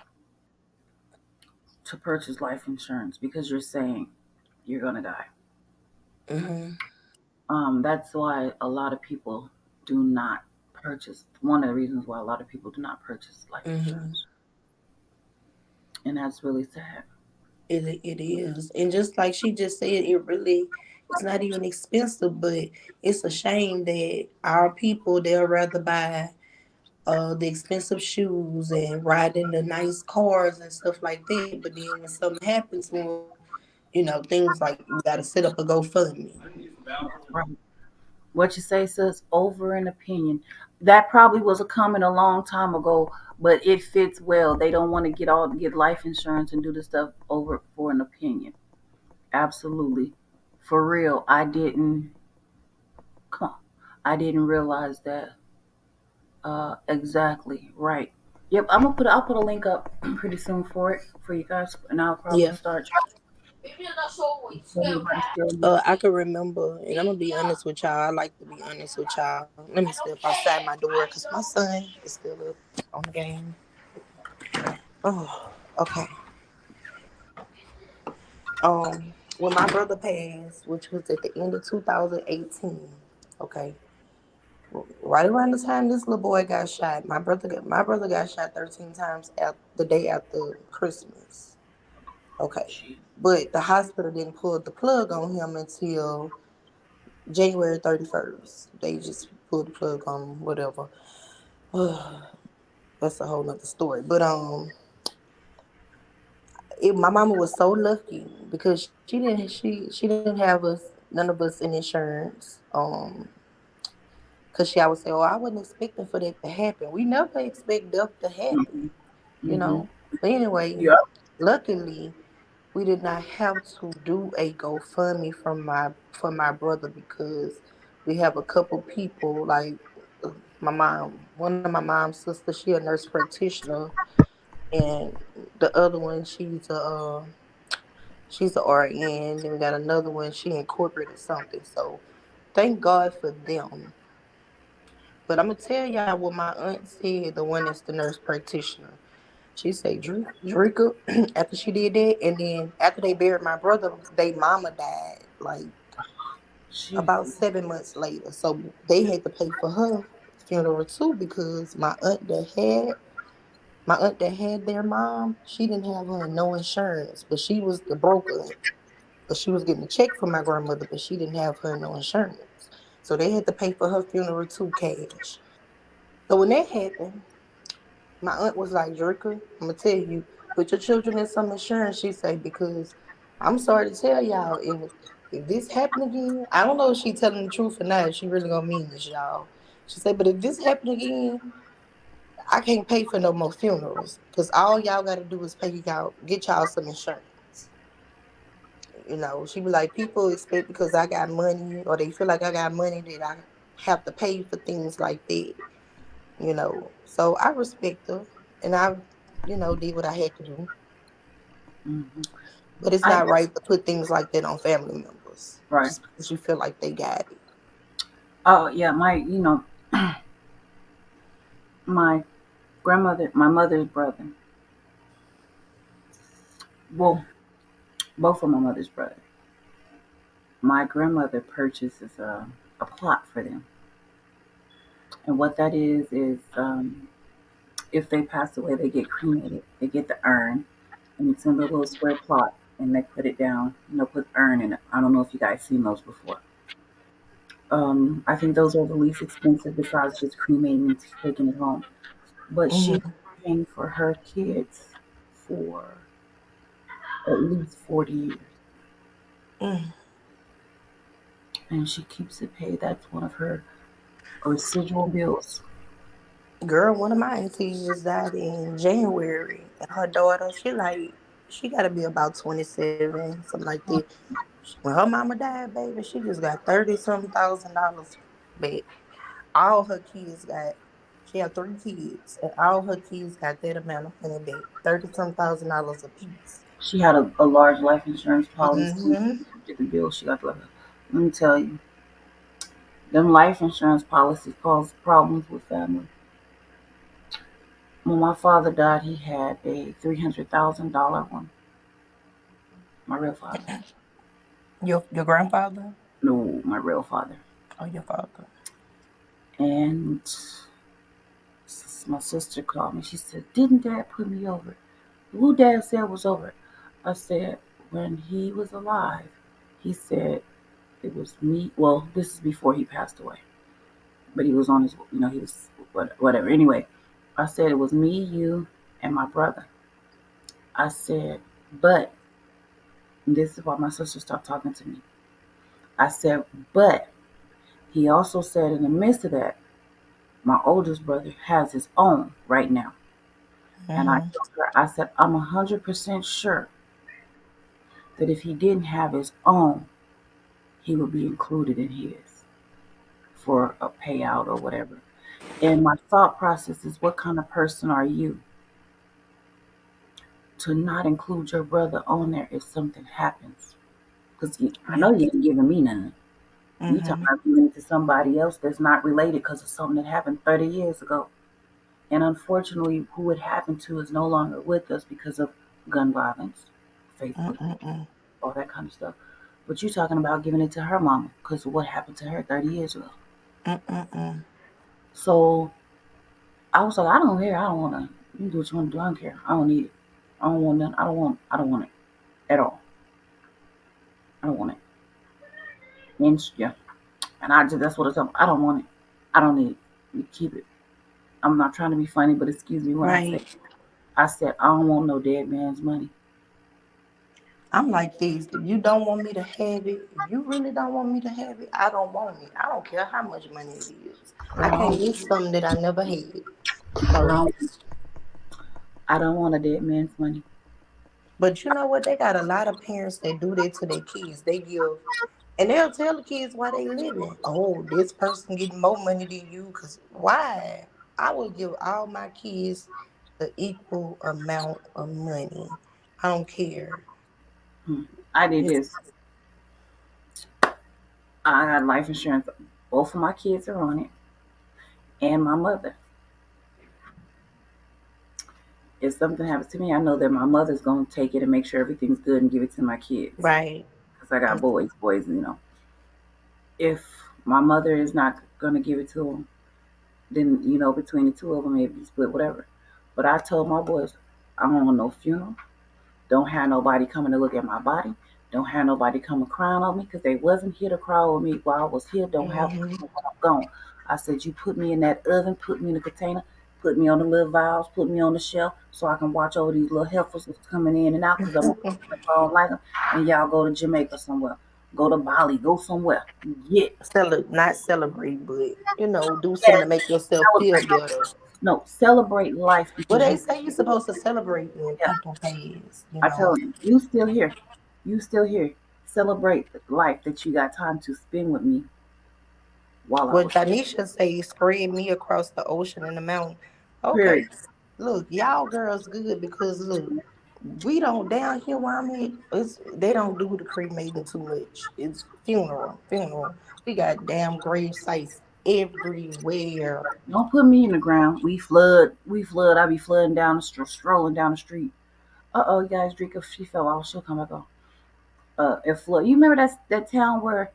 to purchase life insurance because you're saying you're gonna die. Mm-hmm. That's why a lot of people do not purchase. One of the reasons why a lot of people do not purchase life Mm-hmm. insurance, and that's really sad. It is. And just like she just said, it really it's not even expensive, but it's a shame that our people they'll rather buy the expensive shoes and ride in the nice cars and stuff like that. But then when something happens to them, things like you gotta set up a GoFundMe. Right. What you say, sis, over an opinion. That probably was a comment a long time ago, but it fits well. They don't want to get life insurance and do the stuff over for an opinion. Absolutely. For real, come I didn't realize that. Exactly. Right. Yep, I'll put a link up pretty soon for it for you guys and I'll probably Yeah. start everybody still I can remember, and I'm gonna be honest with y'all. I like to be honest with y'all. Let me step outside my door because my son is still up on the game. Oh, okay. When my brother passed, which was at the end of 2018, okay, right around the time this little boy got shot, my brother got shot 13 times at the day after Christmas. Okay, but the hospital didn't pull the plug on him until January 31st. They just pulled the plug on him, whatever. That's a whole nother story. But my mama was so lucky because she didn't have us none of us in insurance. Cause she always say, "Oh, I wasn't expecting for that to happen." We never expect death to happen, you Mm-hmm. know. But anyway, Yep. luckily we did not have to do a GoFundMe for my brother because we have a couple people like my mom, one of my mom's sisters, she a nurse practitioner, and the other one she's a RN, and we got another one she in corporate or something. So thank God for them. But I'm gonna tell y'all what my aunt said, the one that's the nurse practitioner. She said, Drika, after she did that, and then after they buried my brother, they mama died like about Jesus. 7 months later. So they had to pay for her funeral too because my aunt that had their mom, she didn't have her no insurance, but she was the broker. But she was getting a check from my grandmother, but she didn't have her no insurance. So they had to pay for her funeral too cash. So when that happened, my aunt was like, Jerka, I'm gonna tell you, put your children in some insurance, she said, because I'm sorry to tell y'all, if this happen again, I don't know if she telling the truth or not, if she really gonna mean this, y'all. She said, but if this happen again, I can't pay for no more funerals. Cause all y'all gotta do is get y'all some insurance. She be like, people expect because I got money or they feel like I got money that I have to pay for things like that. So I respect her and I did what I had to do. Mm-hmm. But it's I not right to put things like that on family members right. just because you feel like they got it. Oh yeah, my grandmother, my mother's brother. Well, both of my mother's brother. My grandmother purchases a plot for them, and what that is if they pass away, they get cremated. They get the urn, and it's in the little square plot, and they put it down. Put urn in it. I don't know if you guys seen those before. I think those are the least expensive besides just cremating and taking it home. But she's Mm-hmm. paying for her kids for at least 40 years, Mm. and she keeps it paid. That's one of her residual bills. Girl, one of my aunties just died in January, and her daughter, she got to be about 27, something like that. When her mama died, baby, she just got $30-something thousand back. All her kids got. She had 3 kids, and all her kids got that amount of money back, $30-something thousand apiece. She had a large life insurance policy. Mm-hmm. Did the bill she got left. Let me tell you, them life insurance policies cause problems with family. When my father died, he had a $300,000 one. My real father. Your grandfather? No, my real father. Oh, your father. And my sister called me. She said, "Didn't Dad put me over?" Who Dad said was over it? I said, when he was alive, he said it was me. Well, this is before he passed away, but he was on his, he was whatever. Anyway, I said it was me, you, and my brother. I said, but this is why my sister stopped talking to me. I said, but he also said in the midst of that, my oldest brother has his own right now. And I Mm-hmm. told her, I said, I'm 100% sure that if he didn't have his own, he would be included in his for a payout or whatever. And my thought process is, what kind of person are you to not include your brother on there if something happens? Because I know you ain't giving me none. You talking Mm-hmm. about giving it to somebody else that's not related because of something that happened 30 years ago. And unfortunately, who it happened to is no longer with us because of gun violence, Facebook, Mm-mm-mm. all that kind of stuff. But you talking about giving it to her mama because of what happened to her 30 years ago. Mm-mm-mm. So I was like, I don't care. I don't want to. You do what you want to do. I don't care. I don't need it. I don't want none. I don't want it at all. I don't want it. And yeah, and I just that's what it's up. I don't want it. I don't need it. You keep it. I'm not trying to be funny, but excuse me when I say. Right. I said I don't want no dead man's money. I'm like this. If you don't want me to have it, if you really don't want me to have it, I don't want it. I don't care how much money it is. I can't Girl, get something that I never had. So, girl, I don't want a dead man's money. but you know what? They got a lot of parents that do that to their kids. They give, and they'll tell the kids why they living. Oh, this person getting more money than you. Cause why? I will give all my kids the equal amount of money. I don't care. Hmm. I did It's this. I got life insurance. Both of my kids are on it, and my mother. If something happens to me, I know that my mother's gonna take it and make sure everything's good and give it to my kids. right. Because I got boys, if my mother is not gonna give it to them, then between the two of them, maybe split whatever. But I told my boys, I don't want no funeral. Don't have nobody coming to look at my body. Don't have nobody coming crying on me because they wasn't here to cry on me while I was here. Don't have Mm-hmm. when I'm gone. I said, you put me in that oven, put me in the container, put me on the little vials, put me on the shelf so I can watch over these little heifers that's coming in and out because I'm if I don't like them. And y'all go to Jamaica somewhere. Go to Bali. Go somewhere. Yeah. Not celebrate, but do something Yes. to make yourself feel better. No, celebrate life Well, because they you say you're supposed to celebrate when yeah. people pass. I tell you, you still here. You still here. Celebrate life that you got time to spend with me while I What was here. Janisha say, spread me across the ocean and the mountain. Period. Okay, look, y'all girls good because look, we don't down here where I'm at. They don't do the cremating too much. It's funeral. We got damn grave sites everywhere. Don't put me in the ground. We flood. We flood. I be flooding down the street, strolling down the street. You guys drink if she fell off, she'll come back on. It flood. You remember that town where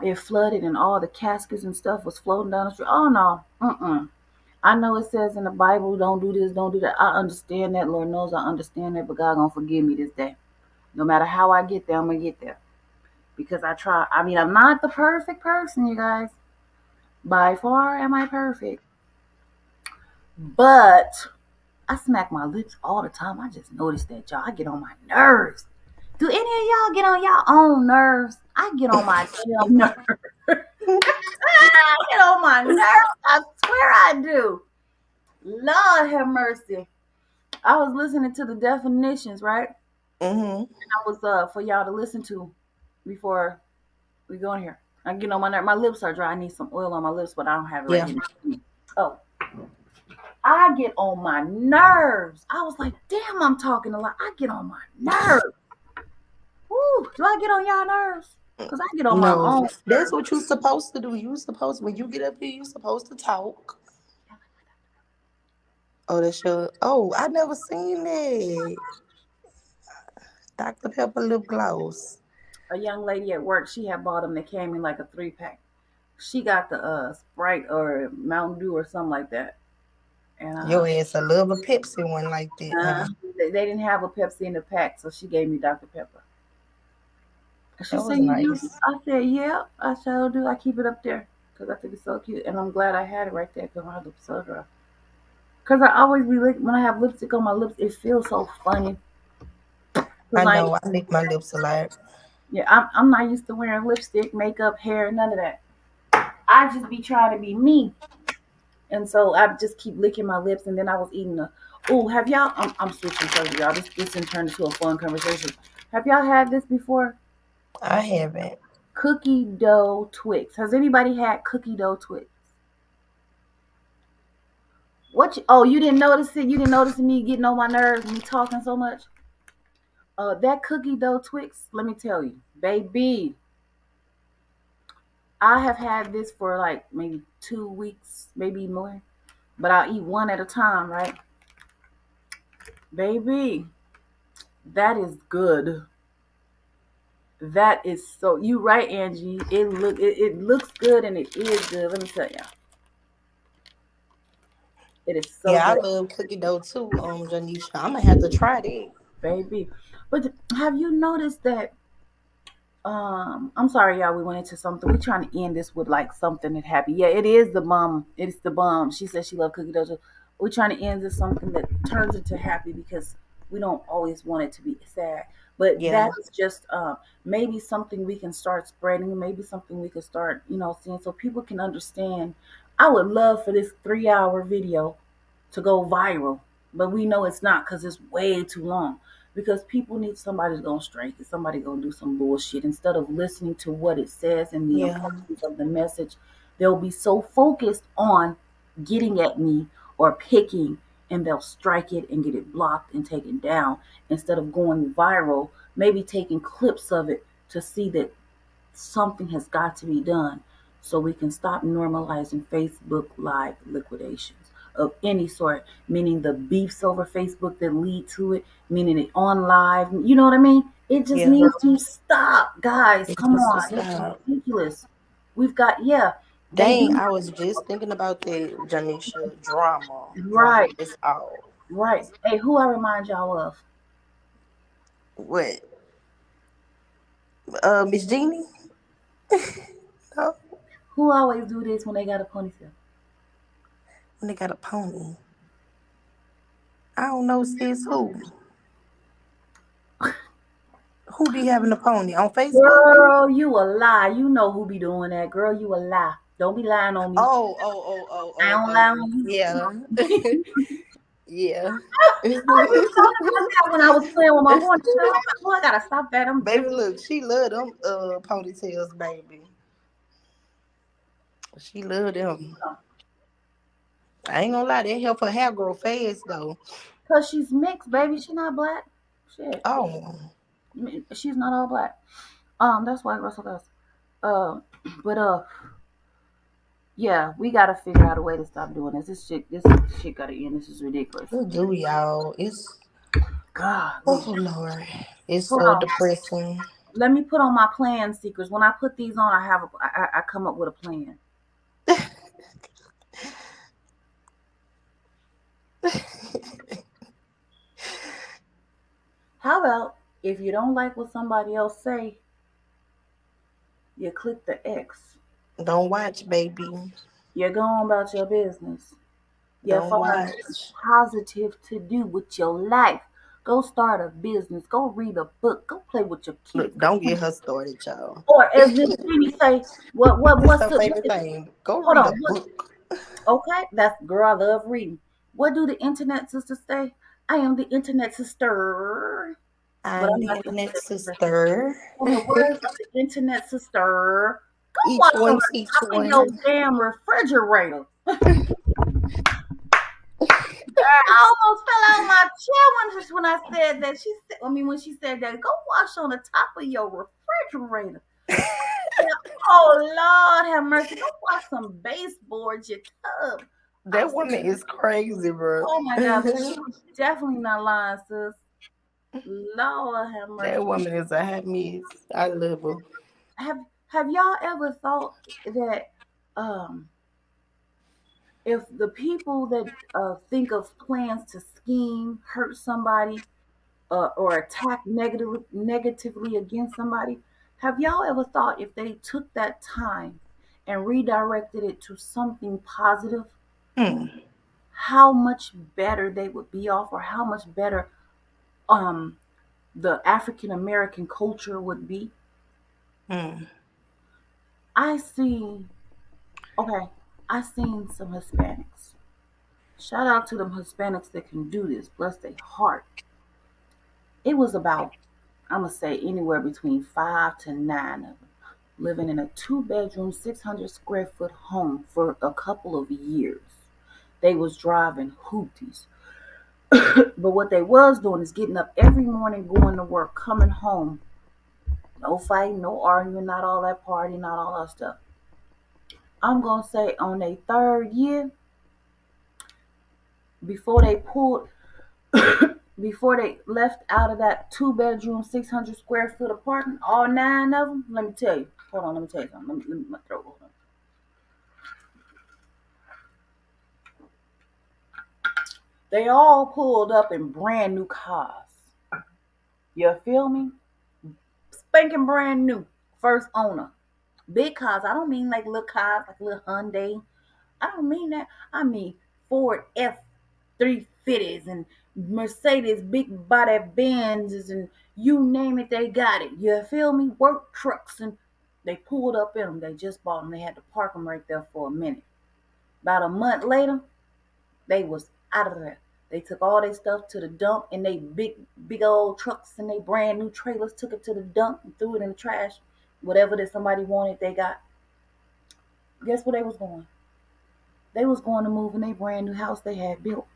it flooded and all the caskets and stuff was floating down the street? Oh no. I know it says in the Bible, don't do this, don't do that. I understand that. Lord knows I understand that, but God gonna forgive me this day. No matter how I get there, I'm gonna get there. Because I try. I mean, I'm not the perfect person, you guys. By far am I perfect. But I smack my lips all the time. I just noticed that, y'all. I get on my nerves. Do any of y'all get on y'all own nerves? I get on my damn nerves. I get on my nerves. I swear I do. Lord have mercy. I was listening to the definitions, right? Mm-hmm. I was for y'all to listen to. before we go in here. I get on my lips are dry. I need some oil on my lips, but I don't have it right Yeah. here. Oh, I get on my nerves. I was like, damn, I'm talking a lot. I get on my nerves. Woo, do I get on y'all nerves? Because I get on my No, own that's nerves. what you're supposed to do. You supposed when you get up here, you supposed to talk. Oh, that's your. Oh, I never seen that. Dr. Pepper lip gloss. A young lady at work, she had bought them. They came in like a 3-pack. She got the Sprite or Mountain Dew or something like that. And Your ass a little Pepsi one like that, uh, huh? they didn't have a Pepsi in the pack, so she gave me Dr. Pepper. She That said, was "You do?" nice. I said, "Yeah, I sure do. I keep it up there because I think it's so cute, and I'm glad I had it right there because my lips so dry. Because I always be when I have lipstick on my lips, it feels so funny. Cause I like, know. I lick my lips a lot. yeah, I'm not used to wearing lipstick, makeup, hair, none of that. I just be trying to be me, and so I just keep licking my lips. And then I was eating a. Oh, have y'all? I'm switching subject, y'all. This didn't turn into a fun conversation. Have y'all had this before? I haven't. Cookie dough Twix. Has anybody had cookie dough Twix? What? Oh, you didn't notice it? You didn't notice me getting on my nerves, me talking so much? That cookie dough Twix. Let me tell you, baby. I have had this for like maybe 2 weeks, maybe more. But I'll eat one at a time, right? Baby, that is good. That is so. You right, Angie. It looks good and it is good. Let me tell you, it is so Yeah, I good, love cookie dough too, Janisha. I'm gonna have to try that. baby. But have you noticed that I'm sorry, y'all. We went into something. We're trying to end this with like something that happened. Yeah, it is the mom. It's the bomb. She said she loved cookie dough. We're trying to end this something that turns into happy because we don't always want it to be sad. But Yeah, that is just maybe something we can start spreading. Maybe something we can start, seeing so people can understand. I would love for this 3-hour video to go viral, but we know it's not because it's way too long because people need somebody's gonna strike it, somebody gonna do some bullshit instead of listening to what it says and the yeah, importance of the message. They'll be so focused on getting at me or picking and they'll strike it and get it blocked and taken down instead of going viral, maybe taking clips of it to see that something has got to be done so we can stop normalizing Facebook live liquidations of any sort, meaning the beefs over Facebook that lead to it, meaning it on live. You know what I mean? It just yeah. needs to stop, guys. It Come has to on. This is stop. ridiculous. We've got, yeah, they Dang, do. I was just thinking about that, Janisha. Drama. Drama. Right, That's all. right. Hey, who I remind y'all of? What? Miss Jeannie? No, Who always do this when they got a ponytail? when they got a pony. I don't know, sis, who? Who be having a pony? On Facebook? Girl, you a lie. You know who be doing that. Girl, you a lie. Don't be lying on me. Oh, oh, oh, oh, I oh, don't lie oh. on you. Yeah. Yeah. I be talking about that when I was playing with my ponytail. Oh, I gotta stop that. I'm Baby, different. look, she love them ponytails, baby. She love them. I ain't gonna lie, they help her hair grow fast though. Cause she's mixed, baby. She not black. Shit, Oh, she's not all black. That's why Russell does. Um, but yeah, we gotta figure out a way to stop doing this. This shit gotta end. This is ridiculous. we do, y'all. It's Golly. oh Lord, it's Hold so on. depressing. Let me put on my plan seekers. When I put these on, I come up with a plan. How about if you don't like what somebody else say, you click the X. Don't watch, baby. You go on about your business. You Don't find something watch. positive to do with your life. Go start a business. Go read a book. Go play with your kids. Look, Go don't play. get her started, y'all. Or as Miss Jenny say, That's what's her the favorite thing. Go hold read a on, what book. okay, that's girl, I love reading. What do the internet sisters say? I am the internet sister. But I'm I'm the not gonna internet say that. sister. On the words of the internet sister, go Each watch on one the teach top of your one. damn refrigerator. I almost fell out of my chair when I said that. When she said that, go wash on the top of your refrigerator. Oh Lord, have mercy. Go wash some baseboards, your tub. That woman is crazy, bro. Oh my God, but she was definitely not lying, sis. Lord have That mercy. woman is a hot mess. I love her. Have Have y'all ever thought that um if the people that think of plans to scheme, hurt somebody, or attack negatively against somebody, have y'all ever thought if they took that time and redirected it to something positive, Hmm. how much better they would be off, or how much better um the African American culture would be? Hmm. I see. Okay, I seen some Hispanics. Shout out to them Hispanics that can do this. Bless their heart. It was about, I'm gonna say, anywhere between 5 to 9 of them living in a 2 bedroom, 600 square foot home for a couple of years. They was driving hoopties. But what they was doing is getting up every morning, going to work, coming home. No fighting, no arguing, not all that party, not all that stuff. I'm gonna say on their third year, before they pulled before they left out of that 2 bedroom, 600 square foot apartment, all 9 of them, let me tell you. Hold on, let me tell you something. Let me my throat. Hold on. They all pulled up in brand new cars. You feel me? Spanking brand new. First owner. Big cars. I don't mean like little cars, like little Hyundai. I don't mean that. I mean Ford F-350s and Mercedes big body Benzes and you name it, they got it. You feel me? Work trucks, and they pulled up in them. They just bought them. They had to park them right there for a minute. About a month later, they was out of there. They took all their stuff to the dump, and they big old trucks and they brand new trailers took it to the dump and threw it in the trash. Whatever that somebody wanted, they got. Guess where they was going? They was going to move in a brand new house they had built.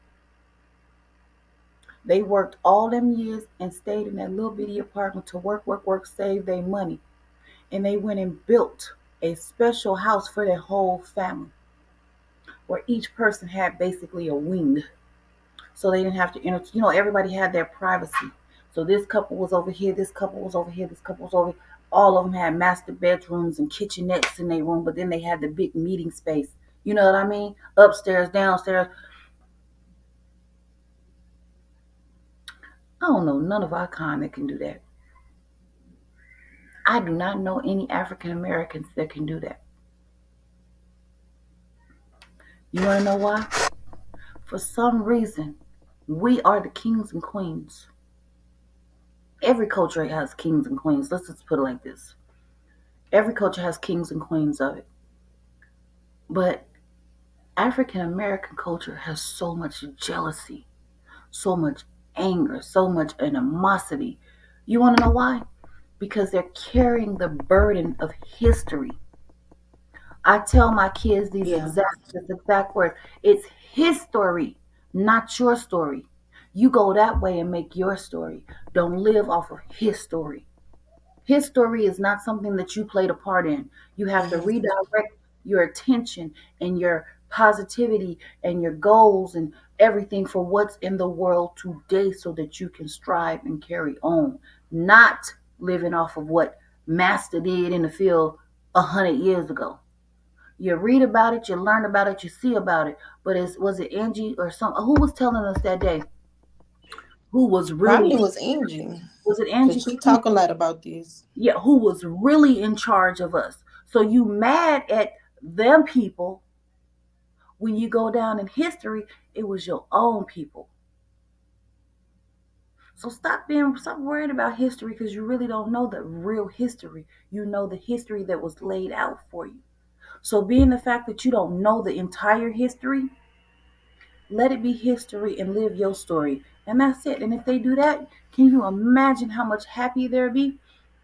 They worked all them years and stayed in that little bitty apartment to work, save their money. And they went and built a special house for their whole family, where each person had basically a wing. So they didn't have to everybody had their privacy. So this couple was over here, this couple was over here, this couple was over here. All of them had master bedrooms and kitchenettes in their room, but then they had the big meeting space. You know what I mean? Upstairs, downstairs. I don't know none of our kind that can do that. I do not know any African Americans that can do that. You want to know why? For some reason, we are the kings and queens. Every culture has kings and queens. Let's just put it like this. Every culture has kings and queens of it. But African American culture has so much jealousy, so much anger, so much animosity. You want to know why? Because they're carrying the burden of history. I tell my kids this exact words. It's his story, not your story. You go that way and make your story. Don't live off of his story. His story is not something that you played a part in. You have to redirect your attention and your positivity and your goals and everything for what's in the world today so that you can strive and carry on, not living off of what Master did in the field 100 years ago. You read about it, you learn about it, you see about it. But was it Angie or some who was telling us that day? Who was Probably really was Angie. was it Cause Angie? she talk a lot about this. Yeah, who was really in charge of us. So you mad at them people when you go down in history, it was your own people. So stop worrying about history because you really don't know the real history. You know the history that was laid out for you. So being the fact that you don't know the entire history, let it be history and live your story. And that's it. And if they do that, can you imagine how much happy they'll be?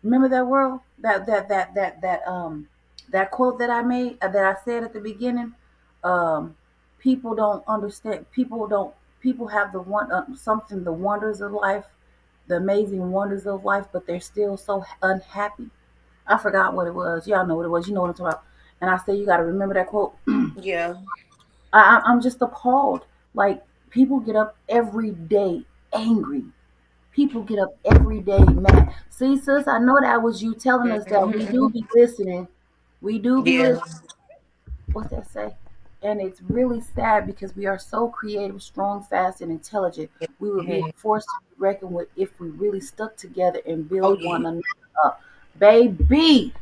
Remember that world, that quote that I made, that I said at the beginning. Um, People don't understand. People have the one something, the wonders of life, the amazing wonders of life, but they're still so unhappy. I forgot what it was. Y'all know what it was. You know what I'm talking about. And I say you got to remember that quote. Yeah. I'm just appalled. Like, people get up every day angry. People get up every day mad. See, sis, I know that was you telling us that we do Mhm. be listening. We do be Yeah. listening. What's that say? And it's really sad because we are so creative, strong, fast, and intelligent. We would be a Mhm. force to be reckoned with if we really stuck together and Oh build one yeah. another up. Baby,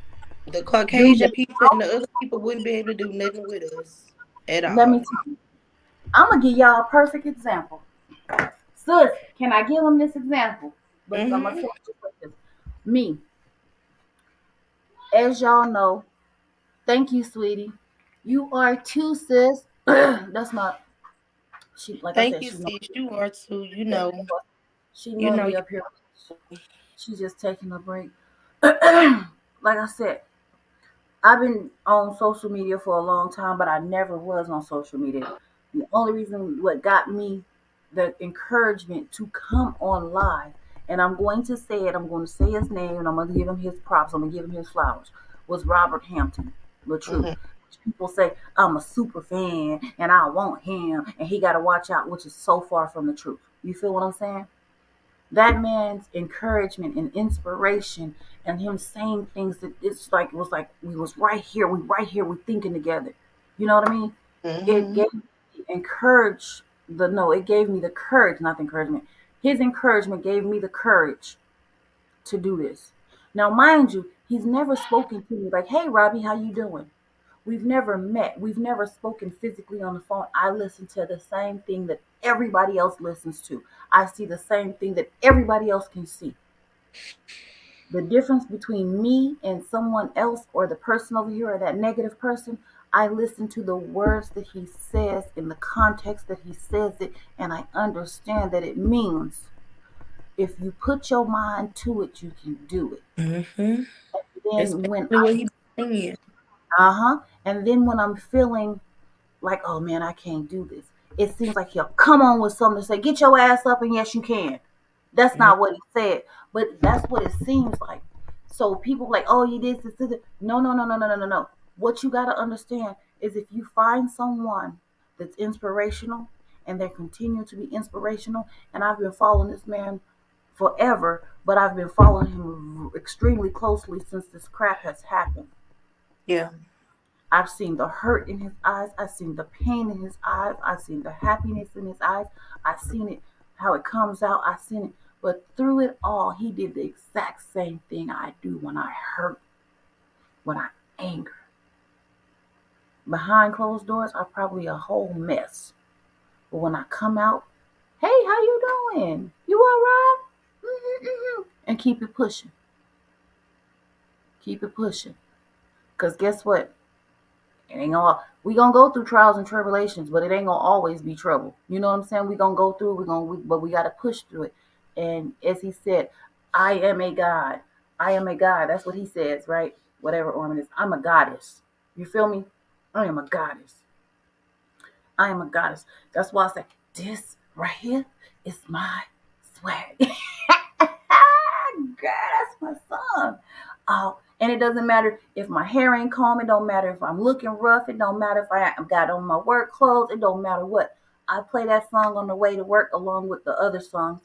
The do Caucasian they? people and the other people wouldn't be able to do nothing with us at Let me all. tell you. I'm gonna give y'all a perfect example. Sis, can I give them this example? But I'm gonna say Mhm. it just like this. Me, as y'all know, thank you, sweetie. You are too, sis. That's not she. Like I Thank said, you, she sis. You are too. You know. she You know. normally You. up here. She's just taking a break. Like I said, I've been on social media for a long time, but I never was on social media. The only reason what got me the encouragement to come on live, and I'm going to say it, I'm going to say his name, and I'm going to give him his props, I'm going to give him his flowers, was Robert Hampton, the truth. Mhm. People say, I'm a super fan and I want him and he got to watch out, which is so far from the truth. You feel what I'm saying? That man's encouragement and inspiration and him saying things that it's like it was like we was right here, we thinking together. You know what I mean? It Mhm. gave me encourage the no, it gave me the courage, not the encouragement. His encouragement gave me the courage to do this. Now, mind you, he's never spoken to me like, "Hey, Robbie, how you doing?" We've never met. We've never spoken physically on the phone. I listen to the same thing that everybody else listens to. I see the same thing that everybody else can see. The difference between me and someone else or the person over here or that negative person, I listen to the words that he says in the context that he says it, and I understand that it means if you put your mind to it, you can do it. Mhm. Then when Especially what he saying. and then when I'm feeling like, oh man, I can't do this. It seems like he'll come on with something to say, get your ass up, and yes, you can. That's Mhm. not what he said, but that's what it seems like. So people like, oh, you did this. No, no, no, no, no, no, no, no. What you got to understand is if you find someone that's inspirational and they continue to be inspirational, and I've been following this man forever, but I've been following him extremely closely since this crap has happened. Yeah. I've seen the hurt in his eyes. I've seen the pain in his eyes. I've seen the happiness in his eyes. I've seen it, how it comes out. I've seen it. But through it all, he did the exact same thing I do when I hurt, when I anger. Behind closed doors, I'm probably a whole mess. But when I come out, hey, how you doing? You all right? And keep it pushing. Keep it pushing. Because guess what? It ain't all we gonna go through trials and tribulations, but it ain't gonna always be trouble. You know what I'm saying? We gonna go through. But we gotta push through it. And as he said, I am a god. I am a god. That's what he says, right? Whatever ornament is, I'm a goddess. You feel me? I am a goddess. I am a goddess. That's why I say this right here is my swag. Girl, that's my song. Oh, and it doesn't matter if my hair ain't calm. It don't matter if I'm looking rough. It don't matter if I got on my work clothes. It don't matter what. I play that song on the way to work along with the other songs.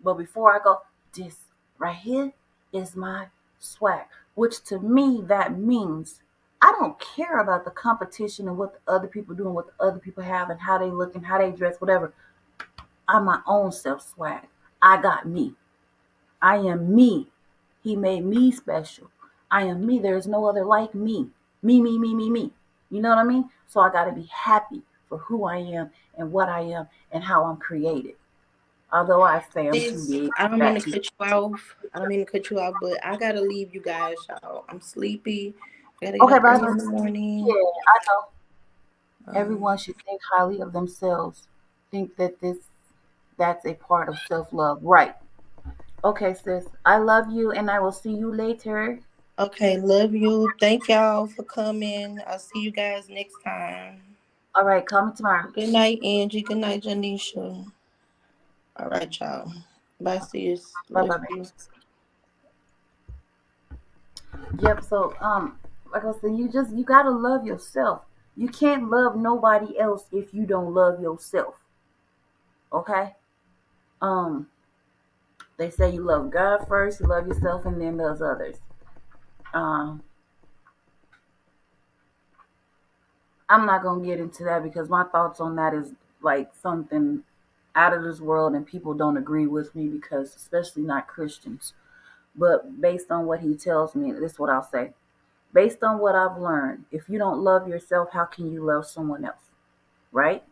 But before I go, this right here is my swag. Which to me, that means I don't care about the competition and what the other people do and what the other people have and how they look and how they dress, whatever. I'm my own self swag. I got me. I am me. He made me special. I am me. There is no other like me. Me, me, me, me, me. You know what I mean? So I got to be happy for who I am and what I am and how I'm created. Although I say I'm too Sis, big I don't for mean that to too. cut you off. I don't mean to cut you off, but I gotta leave you guys, y'all. I'm sleepy. I gotta get Okay, up but early in the yeah, morning. I know. Um, Everyone should think highly of themselves. Think that That's a part of self love, right? Okay, sis. I love you, and I will see you later. Okay, love you. Thank y'all for coming. I'll see you guys next time. All right, call me tomorrow. Good night, Angie. Good night, Janisha. All right, y'all. Bye, sis. Bye Love bye. you. Yep. So, like I said, you gotta love yourself. You can't love nobody else if you don't love yourself. Okay. Um, they say you love God first, you love yourself, and then those others. Um, I'm not gonna get into that because my thoughts on that is like something out of this world, and people don't agree with me because, especially not Christians. But based on what he tells me, this is what I'll say. Based on what I've learned, if you don't love yourself, how can you love someone else? Right?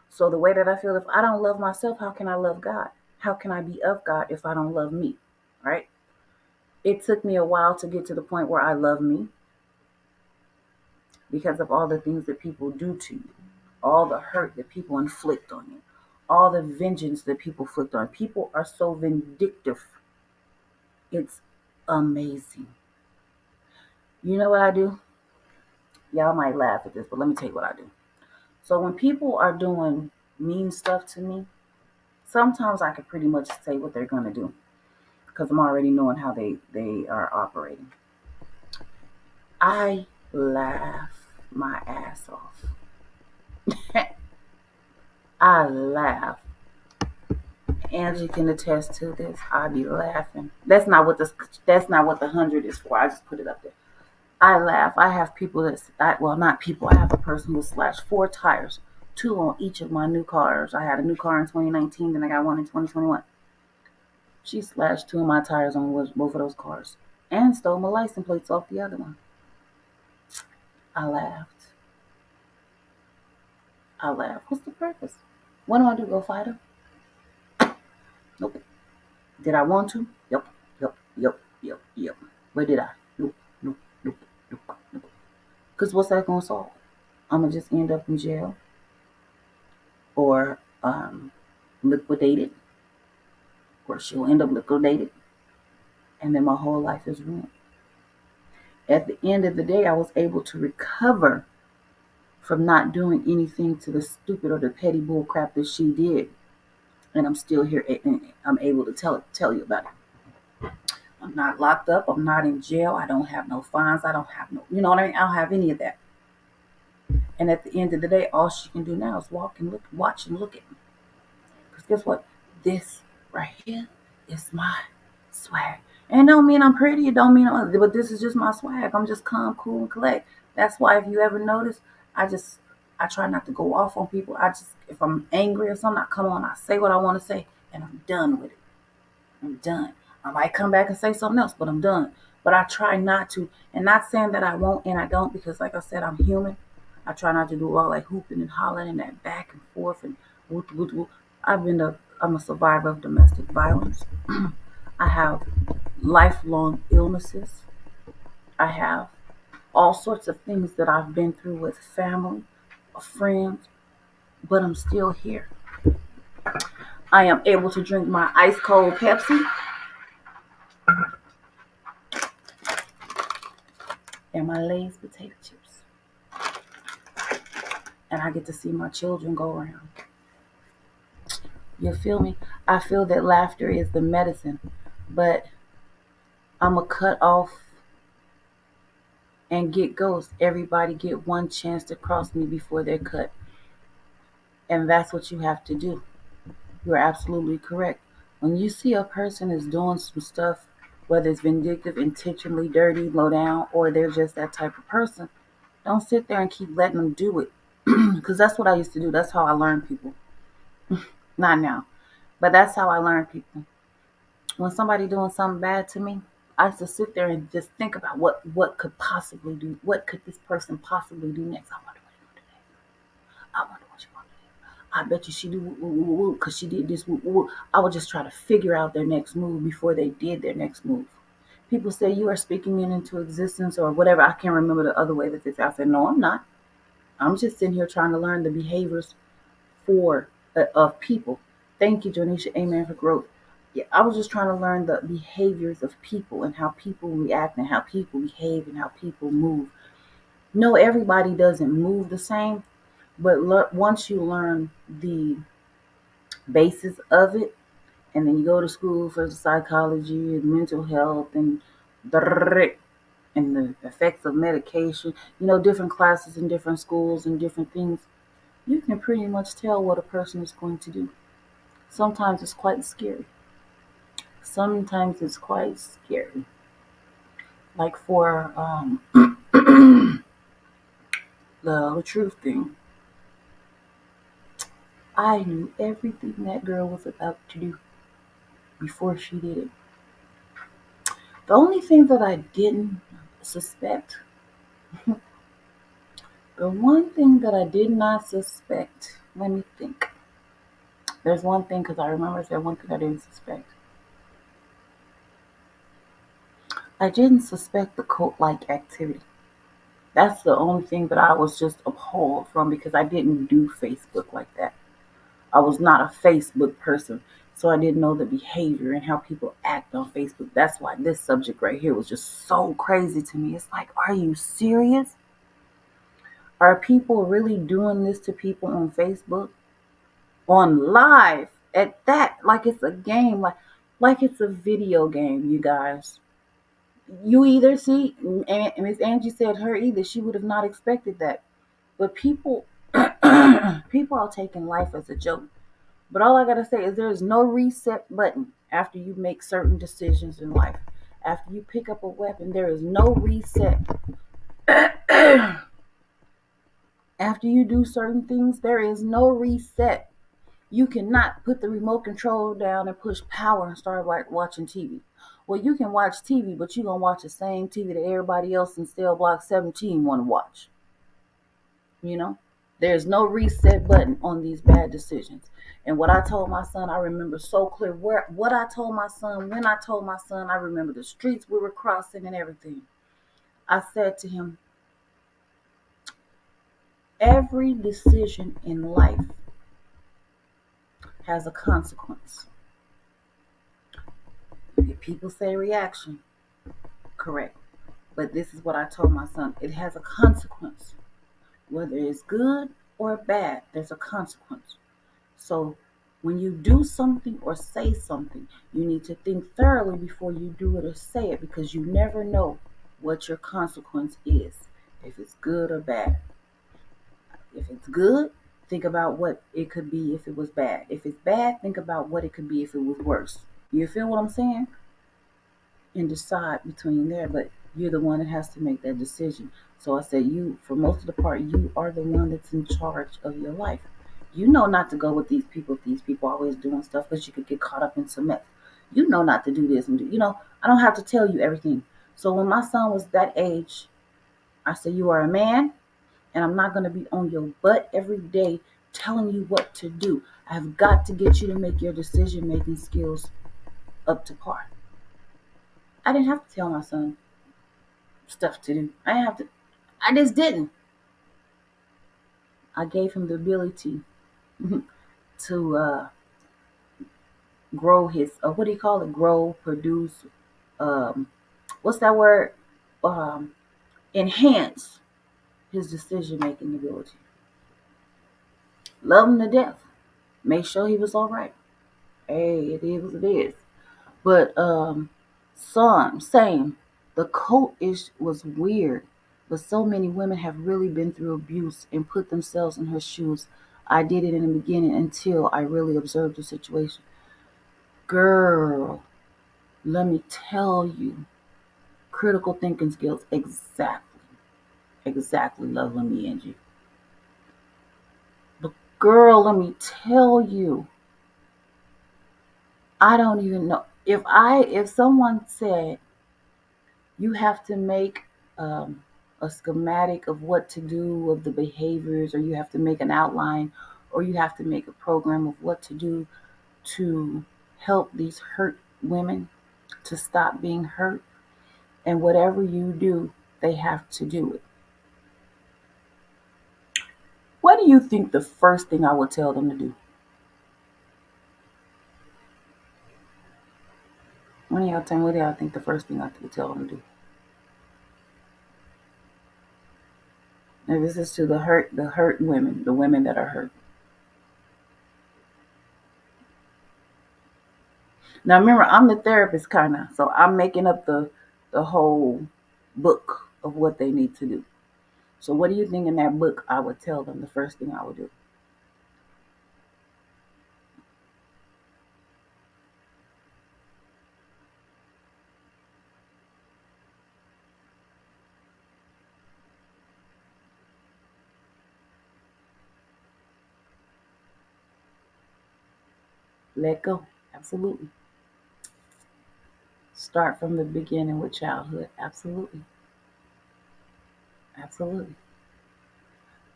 So the way that I feel, if I don't love myself, how can I love God? How can I be of God if I don't love me? Right? It took me a while to get to the point where I love me because of all the things that people do to you, all the hurt that people inflict on you, all the vengeance that people inflict on. People are so vindictive. It's amazing. You know what I do? Y'all might laugh at this, but let me tell you what I do. So when people are doing mean stuff to me, sometimes I can pretty much say what they're gonna do because I'm already knowing how they are operating. I laugh my ass off. I laugh. Angie can attest to this. I be laughing. That's not what the 100 is for. I just put it up there. I laugh. I have people well, not people. I have a person who slashed 4 tires, 2 on each of my new cars. I had a new car in 2019, then I got one in 2021. She slashed 2 of my tires on both of those cars and stole my license plates off the other one. I laughed. I laughed. What's the purpose? What do I do? Go fight her? Nope. Did I want to? Yep. Yep. Yep. Yep. Yep. Where did I? Nope. Nope. Nope. Nope. Nope. Because what's that going to solve? I'm going to just end up in jail or liquidated, or she'll end up liquidated, and then my whole life is ruined. At the end of the day, I was able to recover from not doing anything to the stupid or the petty bull crap that she did, and I'm still here, and I'm able to tell you about it. I'm not locked up. I'm not in jail. I don't have no fines. I don't have no, you know what I mean? I don't have any of that. And at the end of the day, all she can do now is walk and look, watch and look at me. Because guess what? This right here is my swag. And it don't mean I'm pretty. It don't mean but this is just my swag. I'm just calm, cool, and collect. That's why if you ever notice, I try not to go off on people. If I'm angry or something, I come on, I say what I want to say, and I'm done with it. I'm done. I might come back and say something else, but I'm done. But I try not to, and not saying that I won't and I don't, because like I said, I'm human. I try not to do all that hooping and hollering and that back and forth and whoop, whoop, whoop. I'm a survivor of domestic violence. I have lifelong illnesses. I have all sorts of things that I've been through with family, friends, but I'm still here. I am able to drink my ice cold Pepsi and my Lay's potato chips. And I get to see my children go around. You feel me? I feel that laughter is the medicine, but I'm going to cut off and get ghosts. Everybody get one chance to cross me before they're cut. And that's what you have to do. You're absolutely correct. When you see a person is doing some stuff, whether it's vindictive, intentionally dirty, low down, or they're just that type of person, don't sit there and keep letting them do it. Because that's what I used to do. That's how I learned people. Not now. But that's how I learned people. When somebody doing something bad to me, I used to sit there and just think about what could possibly do. What could this person possibly do next? I wonder what she gonna do. I wonder what she gonna do. I bet you she do because she did this. I would just try to figure out their next move before they did their next move. People say you are speaking it into existence or whatever. I can't remember the other way that this. I said no, I'm not. I'm just sitting here trying to learn the behaviors of people. Thank you, Jonisha. Amen for growth. Yeah, I was just trying to learn the behaviors of people and how people react and how people behave and how people move. No, everybody doesn't move the same, but once you learn the basis of it, and then you go to school for psychology and mental health and and the effects of medication, different classes in different schools and different things, you can pretty much tell what a person is going to do. Sometimes it's quite scary. Sometimes it's quite scary. Like for the truth thing, I knew everything that girl was about to do before she did it. The only thing that I didn't suspect, the one thing that I did not suspect, let me think. There's one thing, because I remember I said one thing I didn't suspect. I didn't suspect the cult like activity. That's the only thing that I was just appalled from because I didn't do Facebook like that. I was not a Facebook person, so I didn't know the behavior and how people act on Facebook. That's why this subject right here was just so crazy to me. It's like, are you serious? Are people really doing this to people on Facebook? On live at that, like it's a game, like it's a video game, you guys. You either see, and Miss Angie said her either, she would have not expected that. But people people are taking life as a joke. But all I gotta say is there is no reset button after you make certain decisions in life. After you pick up a weapon, there is no reset. After you do certain things, there is no reset. You cannot put the remote control down and push power and start like watching TV. Well, you can watch TV, but you're gonna watch the same TV that everybody else in Cell Block 17 want to watch. You know, there's no reset button on these bad decisions. And what I told my son, I remember so clear. What I told my son, when I told my son, I remember the streets we were crossing and everything. I said to him, every decision in life has a consequence. If people say reaction, correct. But this is what I told my son. It has a consequence. Whether it's good or bad, there's a consequence. So when you do something or say something, you need to think thoroughly before you do it or say it because you never know what your consequence is, if it's good or bad. If it's good, think about what it could be if it was bad. If it's bad, think about what it could be if it was worse. You feel what I'm saying? And decide between there, but you're the one that has to make that decision. So I said, you, for most of the part, you are the one that's in charge of your life. You know not to go with these people if these people are always doing stuff because you could get caught up in some mess. You know not to do this and do, I don't have to tell you everything. So when my son was that age, I said, you are a man and I'm not going to be on your butt every day telling you what to do. I've got to get you to make your decision making skills up to par. I didn't have to tell my son stuff to do. I didn't have to. I just didn't. I gave him the ability to grow his. What do you call it? Grow, produce. Um, what's that word? Um, Enhance his decision making ability. Love him to death. Make sure he was all right. Hey, it is what it is. But same. The cult ish was weird, but so many women have really been through abuse and put themselves in her shoes. I did it in the beginning until I really observed the situation. Girl, let me tell you, critical thinking skills, exactly, love me, Angie. But girl, let me tell you, I don't even know if someone said you have to make a schematic of what to do, of the behaviors, or you have to make an outline, or you have to make a program of what to do to help these hurt women to stop being hurt. And whatever you do, they have to do it. What do you think the first thing I would tell them to do? One of y'all tell me, what do y'all think the first thing I would tell them to do? Now this is to the hurt women, the women that are hurt. Now remember, I'm the therapist kind of, so I'm making up the whole book of what they need to do. So what do you think in that book I would tell them the first thing I would do? Let go. Absolutely. Start from the beginning with childhood. Absolutely. Absolutely.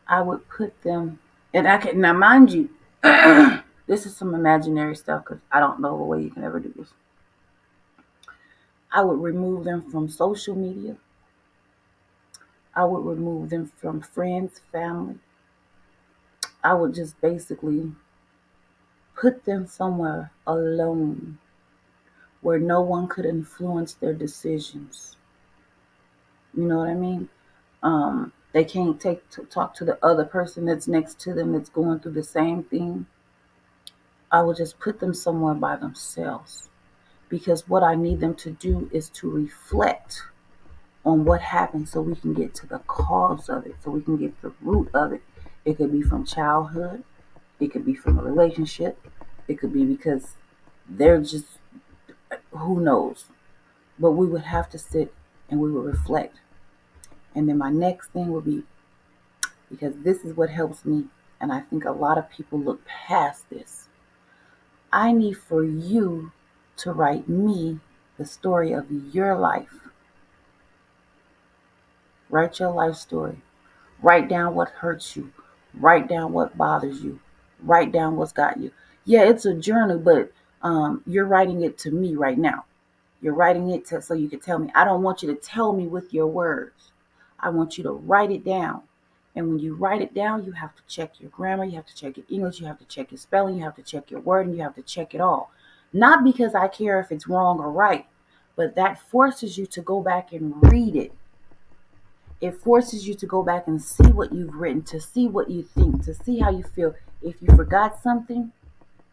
I would put them, and I can, now mind you, this is some imaginary stuff because I don't know a way you can ever do this. I would remove them from social media. I would remove them from friends, family. I would just basically put them somewhere alone where no one could influence their decisions. You know what I mean? They can't talk to the other person that's next to them that's going through the same thing. I would just put them somewhere by themselves because what I need them to do is to reflect on what happened so we can get to the cause of it, so we can get to the root of it. It could be from childhood, it could be from a relationship, it could be because they're just, who knows. But we would have to sit and we would reflect. And then my next thing would be, because this is what helps me, and I think a lot of people look past this. I need for you to write me the story of your life. Write your life story. Write down what hurts you. Write down what bothers you. Write down what's got you. Yeah, it's a journal, but you're writing it to me right now. You're writing it so you can tell me. I don't want you to tell me with your words. I want you to write it down. And when you write it down, you have to check your grammar, you have to check your English, you have to check your spelling, you have to check your wording, you have to check it all. Not because I care if it's wrong or right, but that forces you to go back and read it. It forces you to go back and see what you've written, to see what you think, to see how you feel. If you forgot something,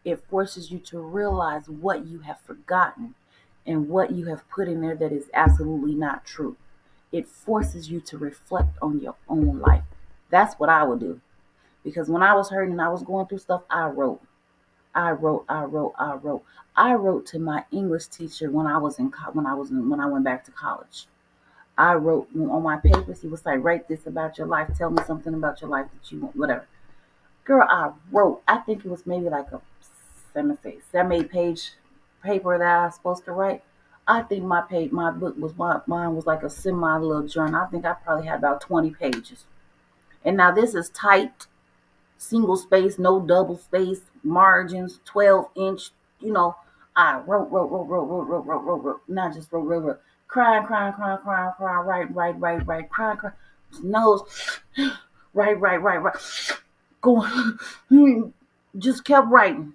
it forces you to realize what you have forgotten and what you have put in there that is absolutely not true. It forces you to reflect on your own life. That's what I would do. Because when I was hurting and I was going through stuff, I wrote. I wrote. I wrote. I wrote. I wrote to my English teacher when I went back to college. I wrote on my papers. He was like, "Write this about your life. Tell me something about your life that you want, whatever." Girl, I wrote. I think it was maybe like a 7-8 page paper that I was supposed to write. I think my book was mine was like a semi little journal. I think I probably had about 20 pages. And now this is typed, single space, no double space, margins, 12-inch. You know, I wrote. Not just wrote. Crying, right, crying. Nose, right. Going, just kept writing.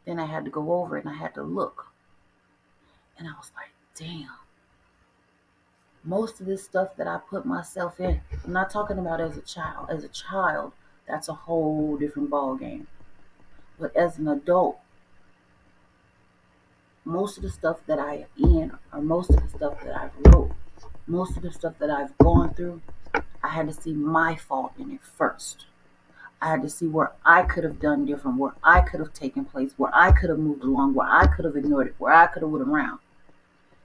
Then I had to go over it and I had to look. And I was like, damn. Most of this stuff that I put myself in, I'm not talking about as a child. As a child, that's a whole different ball game. But as an adult, most of the stuff that I am in, or most of the stuff that I've wrote, most of the stuff that I've gone through, I had to see my fault in it first. I had to see where I could have done different, where I could have taken place, where I could have moved along, where I could have ignored it, where I could have went around.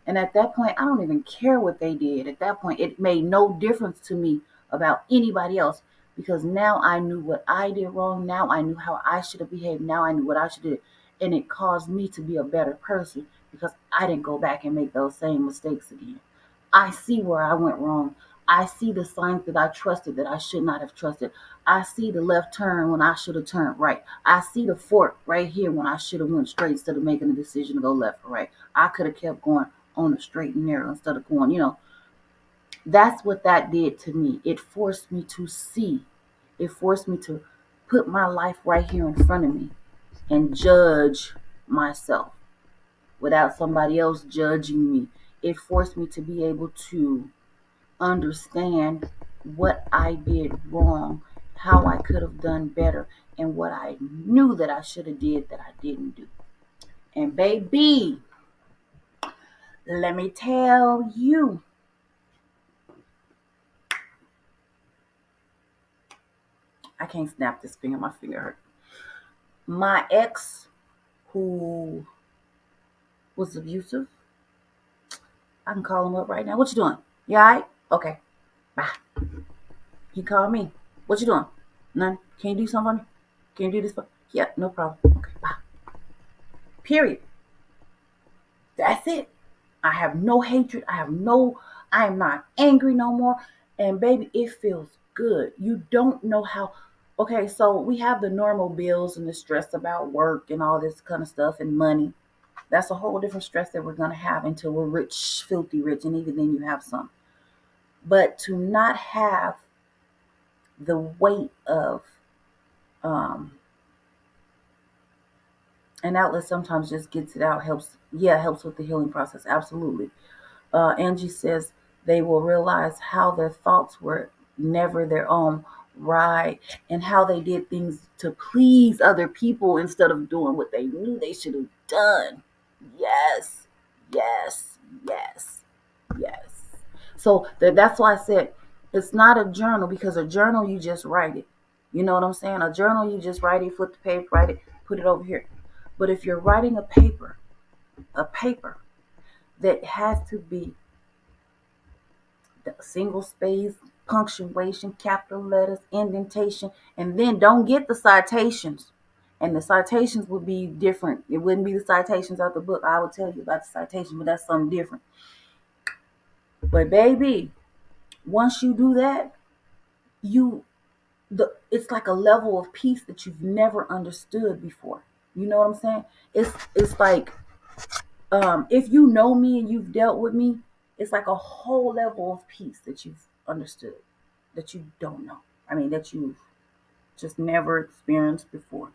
And at that point, I don't even care what they did. At that point, it made no difference to me about anybody else because now I knew what I did wrong. Now I knew how I should have behaved. Now I knew what I should do. And it caused me to be a better person because I didn't go back and make those same mistakes again. I see where I went wrong. I see the signs that I trusted that I should not have trusted. I see the left turn when I should have turned right. I see the fork right here when I should have went straight instead of making a decision to go left or right. I could have kept going on the straight and narrow instead of going, that's what that did to me. It forced me to see. It forced me to put my life right here in front of me and judge myself. without somebody else judging me. It forced me to be able to understand what I did wrong, how I could have done better, and what I knew that I should have did that I didn't do. And baby, let me tell you, I can't snap this finger, my finger hurt. My ex, who was abusive, I can call him up right now. What you doing? You alright? Okay, bye. He called me. What you doing? None. Can you do something for me? Can you do this for me? Yeah, no problem. Okay, bye. Period. That's it. I have no hatred. I am not angry no more. And baby, it feels good. You don't know how. Okay, so we have the normal bills and the stress about work and all this kind of stuff and money. That's a whole different stress that we're going to have until we're rich, filthy rich. And even then, you have some. But to not have the weight of, an outlet sometimes just gets it out, helps with the healing process. Absolutely. Angie says they will realize how their thoughts were never their own, right? And how they did things to please other people instead of doing what they knew they should have done. Yes, yes, yes, yes. So that's why I said it's not a journal, because a journal, you just write it. You know what I'm saying? A journal, you just write it, flip the page, write it, put it over here. But if you're writing a paper that has to be single space, punctuation, capital letters, indentation, and then don't get the citations. And the citations would be different. It wouldn't be the citations out the book. I would tell you about the citation, but that's something different. But baby, once you do that, it's like a level of peace that you've never understood before. You know what I'm saying? It's like, if you know me and you've dealt with me, it's like a whole level of peace that you've understood, that you don't know. I mean, that you've just never experienced before.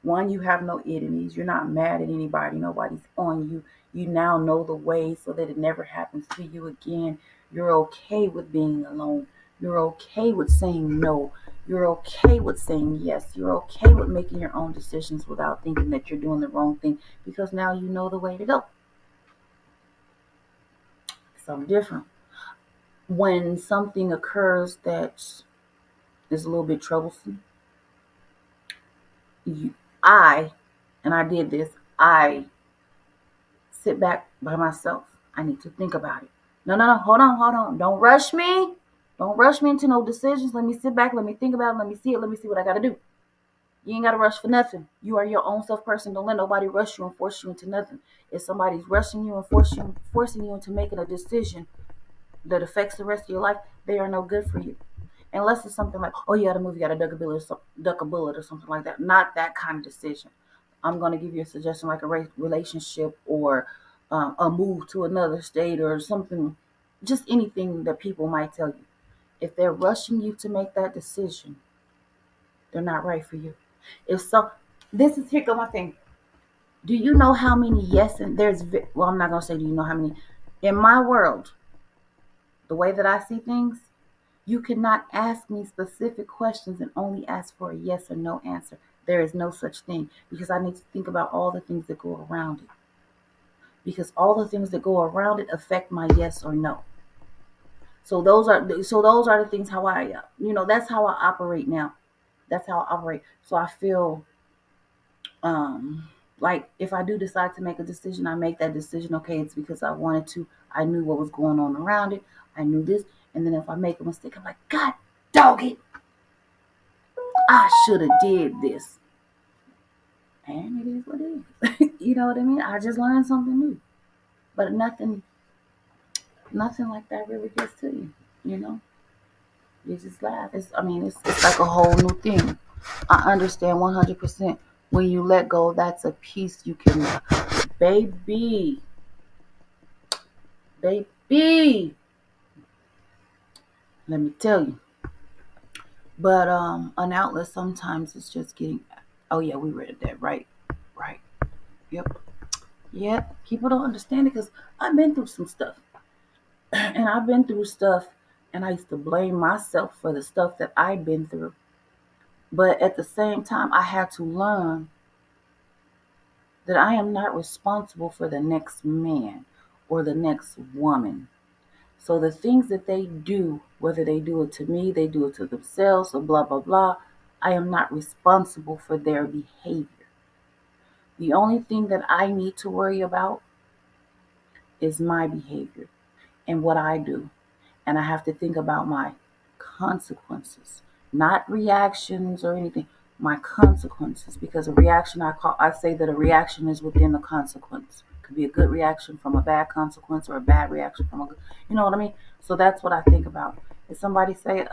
One, you have no enemies. You're not mad at anybody. Nobody's on you. You now know the way so that it never happens to you again. You're okay with being alone. You're okay with saying no. You're okay with saying yes. You're okay with making your own decisions without thinking that you're doing the wrong thing, because now you know the way to go. Something different. When something occurs that is a little bit troublesome, I, and I did this, I sit back by myself. I need to think about it. No, hold on. Don't rush me. Don't rush me into no decisions. Let me sit back. Let me think about it. Let me see it. Let me see what I got to do. You ain't got to rush for nothing. You are your own self person. Don't let nobody rush you and force you into nothing. If somebody's rushing you and forcing you into making a decision that affects the rest of your life, they are no good for you. Unless it's something like, oh yeah, the movie got to duck a bullet or something like that. Not that kind of decision. I'm going to give you a suggestion like a relationship, or a move to another state, or something, just anything that people might tell you. If they're rushing you to make that decision, they're not right for you. If so, here go my thing. Do you know how many yes and well, I'm not going to say do you know how many. In my world, the way that I see things, you cannot ask me specific questions and only ask for a yes or no answer. There is no such thing, because I need to think about all the things that go around it. Because all the things that go around it affect my yes or no. So those are the things how that's how I operate now. That's how I operate. So I feel like if I do decide to make a decision, I make that decision. Okay, it's because I wanted to. I knew what was going on around it. I knew this. And then if I make a mistake, I'm like, God dog it. I should have did this. And it is what it is. You know what I mean? I just learned something new. But nothing like that really gets to you, you know? You just laugh. It's like a whole new thing. I understand 100%. When you let go, that's a piece you can, baby. Let me tell you. But an outlet sometimes is just getting. Oh yeah, we read that, right. Yep. Yeah, people don't understand it because I've been through some stuff. And I've been through stuff, and I used to blame myself for the stuff that I've been through. But at the same time, I had to learn that I am not responsible for the next man or the next woman. So the things that they do, whether they do it to me, they do it to themselves, or blah, blah, blah, I am not responsible for their behavior. The only thing that I need to worry about is my behavior and what I do. And I have to think about my consequences, not reactions or anything, my consequences. Because a reaction, I say that a reaction is within a consequence. It could be a good reaction from a bad consequence or a bad reaction from a good, you know what I mean? So that's what I think about. If somebody say,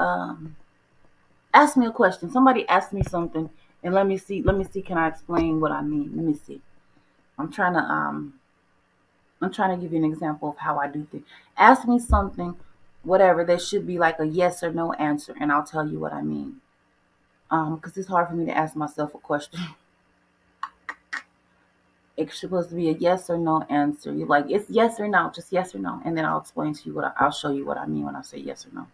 ask me a question, somebody ask me something, and let me see, can I explain what I mean? Let me see. I'm trying to um I'm trying to give you an example of how I do things. Ask me something, whatever, that should be like a yes or no answer, and I'll tell you what I mean. Because it's hard for me to ask myself a question. It's supposed to be a yes or no answer. You're like, it's yes or no, just yes or no, and then I'll explain to you I'll show you what I mean when I say yes or no.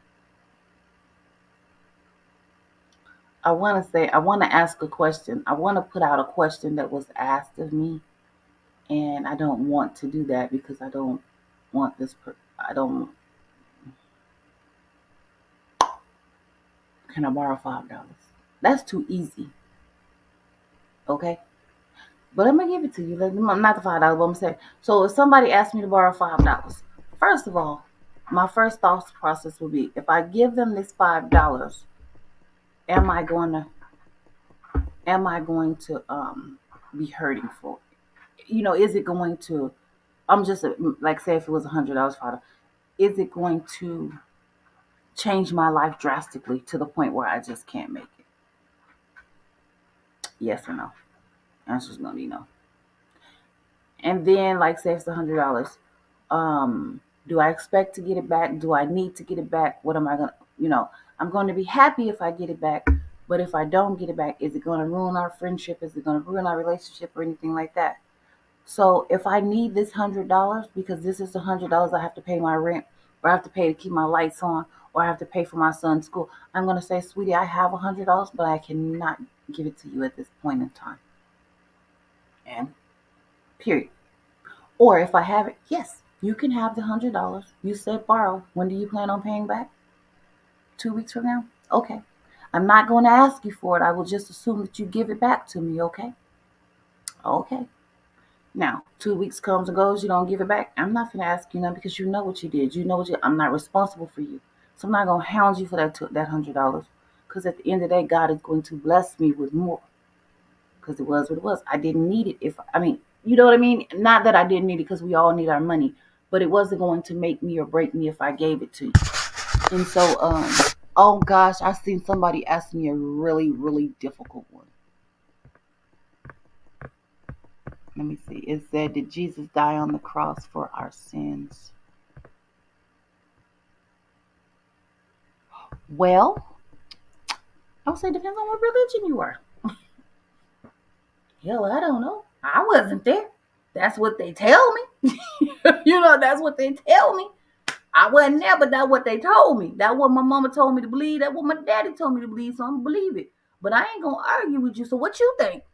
I want to ask a question. I want to put out a question that was asked of me, and I don't want to do that because I don't want this. I don't. Can I borrow $5? That's too easy. Okay. But I'm gonna give it to you. Not the $5, but I'm saying. So if somebody asks me to borrow $5, first of all, my first thought process would be: if I give them this $5, am I going to be hurting for it? Is it going to? I'm just like, say if it was $100, $5, is it going to change my life drastically to the point where I just can't make it? Yes or no? Answer's gonna be no. And then, like, say it's $100. Do I expect to get it back? Do I need to get it back? What am I gonna, I'm going to be happy if I get it back. But if I don't get it back, is it going to ruin our friendship? Is it going to ruin our relationship or anything like that? So if I need this $100 because this is $100 I have to pay my rent, or I have to pay to keep my lights on, or I have to pay for my son's school, I'm going to say, sweetie, I have $100, but I cannot give it to you at this point in time. And period. Or if I have it, yes, you can have the $100. You said borrow. When do you plan on paying back? 2 weeks from now? Okay. I'm not going to ask you for it. I will just assume that you give it back to me, okay? Okay. Now, 2 weeks comes and goes, you don't give it back. I'm not going to ask you now because you know what you did. You know I'm not responsible for you. So I'm not going to hound you for that $100. Because at the end of the day, God is going to bless me with more. Because it was what it was. I didn't need it. You know what I mean? Not that I didn't need it, because we all need our money, but it wasn't going to make me or break me if I gave it to you. And so, oh gosh, I seen somebody ask me a really, really difficult one. Let me see. It said, did Jesus die on the cross for our sins? Well, I would say it depends on what religion you are. Hell, I don't know. I wasn't there. That's what they tell me. That's what they tell me. I wasn't there, but that's what they told me. That's what my mama told me to believe. That's what my daddy told me to believe, so I'm going to believe it. But I ain't going to argue with you. So what you think?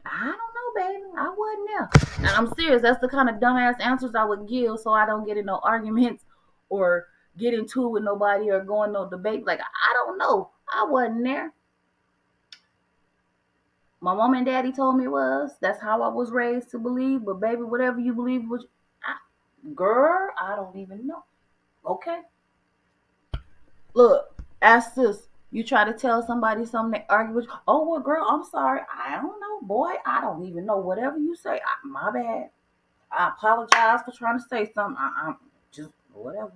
I don't know, baby. I wasn't there. And I'm serious. That's the kind of dumbass answers I would give so I don't get in no arguments or get into it with nobody or go in no debate. Like, I don't know. I wasn't there. My mom and daddy told me it was. That's how I was raised to believe. But baby, whatever you believe, girl, I don't even know. Okay. Look, ask this. You try to tell somebody something, they argue with you. Oh, well, girl, I'm sorry. I don't know, boy. I don't even know. Whatever you say, my bad. I apologize for trying to say something. I'm just whatever.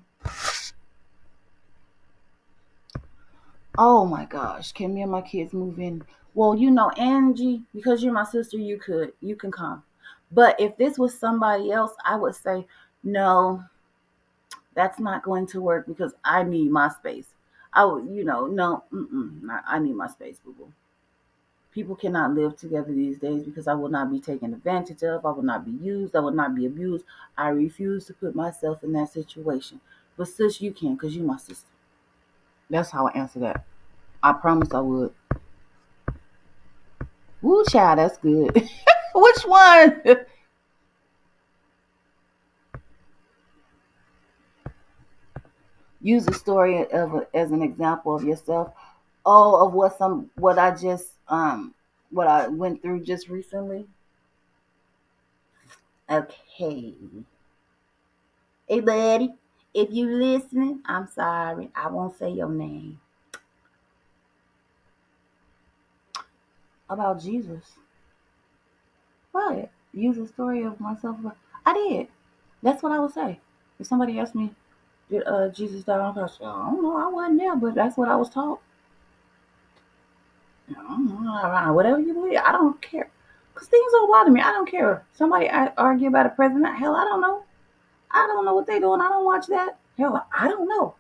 Oh my gosh, can me and my kids move in? Well, Angie, because you're my sister, you can come. But if this was somebody else, I would say no. That's not going to work because I need my space. I would, no, I need my space, boo boo. People cannot live together these days because I will not be taken advantage of. I will not be used. I will not be abused. I refuse to put myself in that situation. But sis, you can because you my sister. That's how I answer that. I promise I would. Woo, child, that's good. Which one? Use a story as an example of yourself. Oh, of what I just what I went through just recently. Okay. Hey buddy, if you listening, I'm sorry. I won't say your name. About Jesus. What? Use a story of myself. I did. That's what I would say. If somebody asked me, did Jesus die on the cross? I don't know. I wasn't there, but that's what I was taught. I don't know, whatever you believe, I don't care. Because things don't bother me. I don't care. Somebody argue about a president. Hell, I don't know. I don't know what they doing. I don't watch that. Hell, I don't know.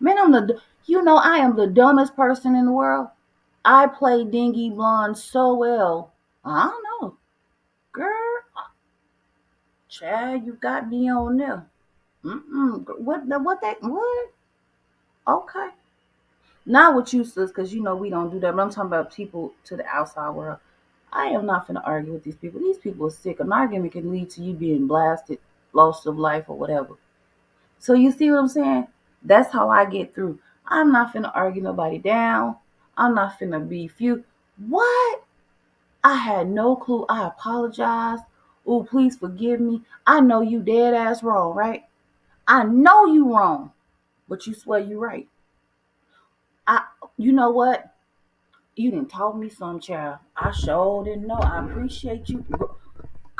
Man, I am the dumbest person in the world. I play Dingy Blonde so well. I don't know. Girl, Chad, you got me on there. What? Okay. Not with you, sis, because we don't do that. But I'm talking about people to the outside world. I am not finna argue with these people. These people are sick. An argument can lead to you being blasted, loss of life, or whatever. So you see what I'm saying? That's how I get through. I'm not finna argue nobody down. I'm not finna be few. What? I had no clue. I apologize. Oh, please forgive me. I know you dead ass wrong, right? I know you wrong, but you swear you right. You know what? You didn't taught me some, child. I sure didn't know. I appreciate you.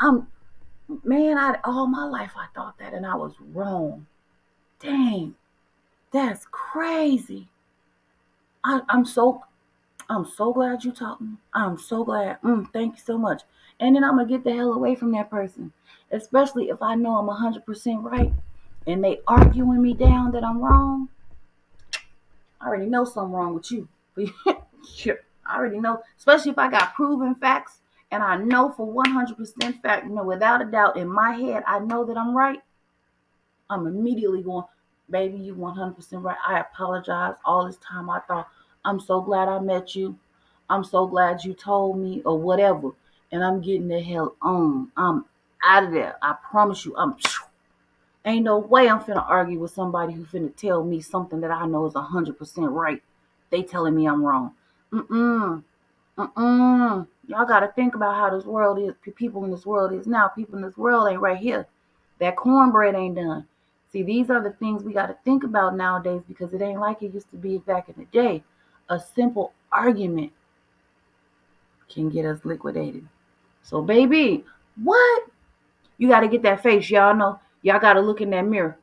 I'm Man, I all my life I thought that and I was wrong. Dang, that's crazy. I, I'm so I'm so glad you taught me. I'm so glad. Thank you so much. And then I'm gonna get the hell away from that person, especially if I know I'm 100% right, and they arguing me down that I'm wrong. I already know something wrong with you. Sure, I already know, especially if I got proven facts and I know for 100% fact, without a doubt in my head, I know that I'm right. I'm immediately going, baby, you 100% right. I apologize. All this time I thought, I'm so glad I met you. I'm so glad you told me or whatever. And I'm getting the hell on. I'm out of there. I promise you. Ain't no way I'm finna argue with somebody who finna tell me something that I know is 100% right. They telling me I'm wrong. Mm-mm. Mm-mm. Y'all gotta think about how this world is. People in this world is now. People in this world ain't right here. That cornbread ain't done. See, these are the things we gotta think about nowadays because it ain't like it used to be back in the day. A simple argument can get us liquidated. So, baby, what? You gotta get that face. Y'all know. Y'all gotta look in that mirror.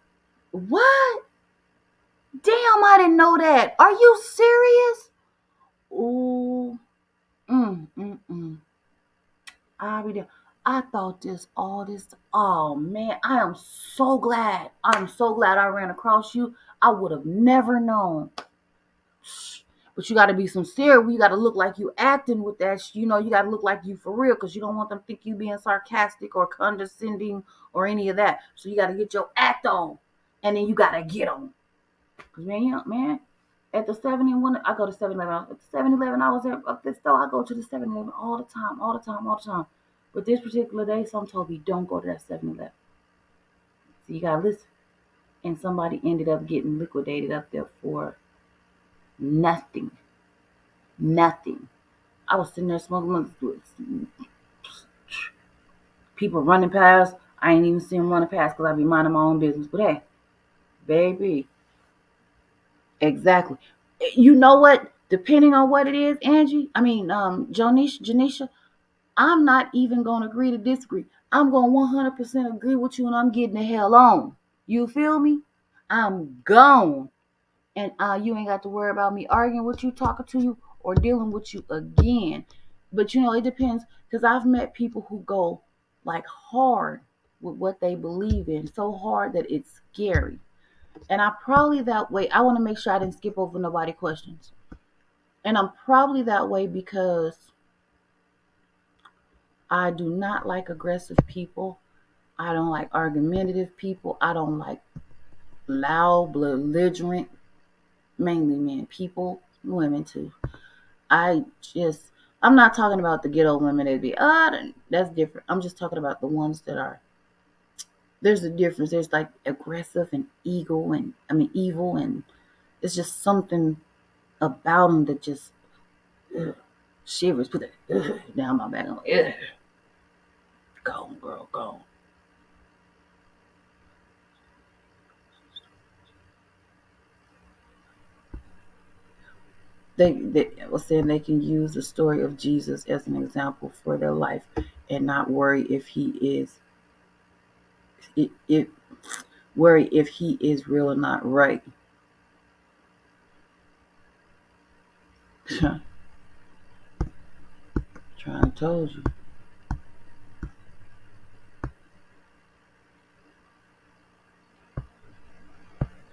What? Damn, I didn't know that. Are you serious? Ooh. Mm. I thought this all this. Oh man, I am so glad. I'm so glad I ran across you. I would have never known. But you got to be sincere. We got to look like you acting with that. You got to look like you for real because you don't want them to think you being sarcastic or condescending or any of that. So you got to get your act on, and then you got to get on. Cause man, at the 7-Eleven, I go to 7-Eleven. At the 7-Eleven, I was up this store. I go to the 7-Eleven all the time, all the time, all the time. But this particular day, some told me don't go to that 7-Eleven. So you gotta listen. And somebody ended up getting liquidated up there for nothing. Nothing. I was sitting there smoking. People running past. I ain't even see them running past because I be minding my own business. But hey, baby, exactly. You know what? Depending on what it is, Angie, Janisha, I'm not even going to agree to disagree. I'm going to 100% agree with you and I'm getting the hell on. You feel me? I'm gone. And you ain't got to worry about me arguing with you, talking to you, or dealing with you again. But it depends because I've met people who go like hard with what they believe in, so hard that it's scary. And I'm probably that way. I want to make sure I didn't skip over nobody questions. And I'm probably that way because I do not like aggressive people. I don't like argumentative people. I don't like loud, belligerent, mainly men, people, women too. I just, I'm not talking about the ghetto women that be, that's different. I'm just talking about the ones that are, there's a difference. There's like aggressive and evil, and it's just something about them that just ugh, shivers, put that down my back. I'm like, ugh. Go on, girl, go on. They was saying they can use the story of Jesus as an example for their life and not worry if he is it worry if he is real or not, right. Trying to told you.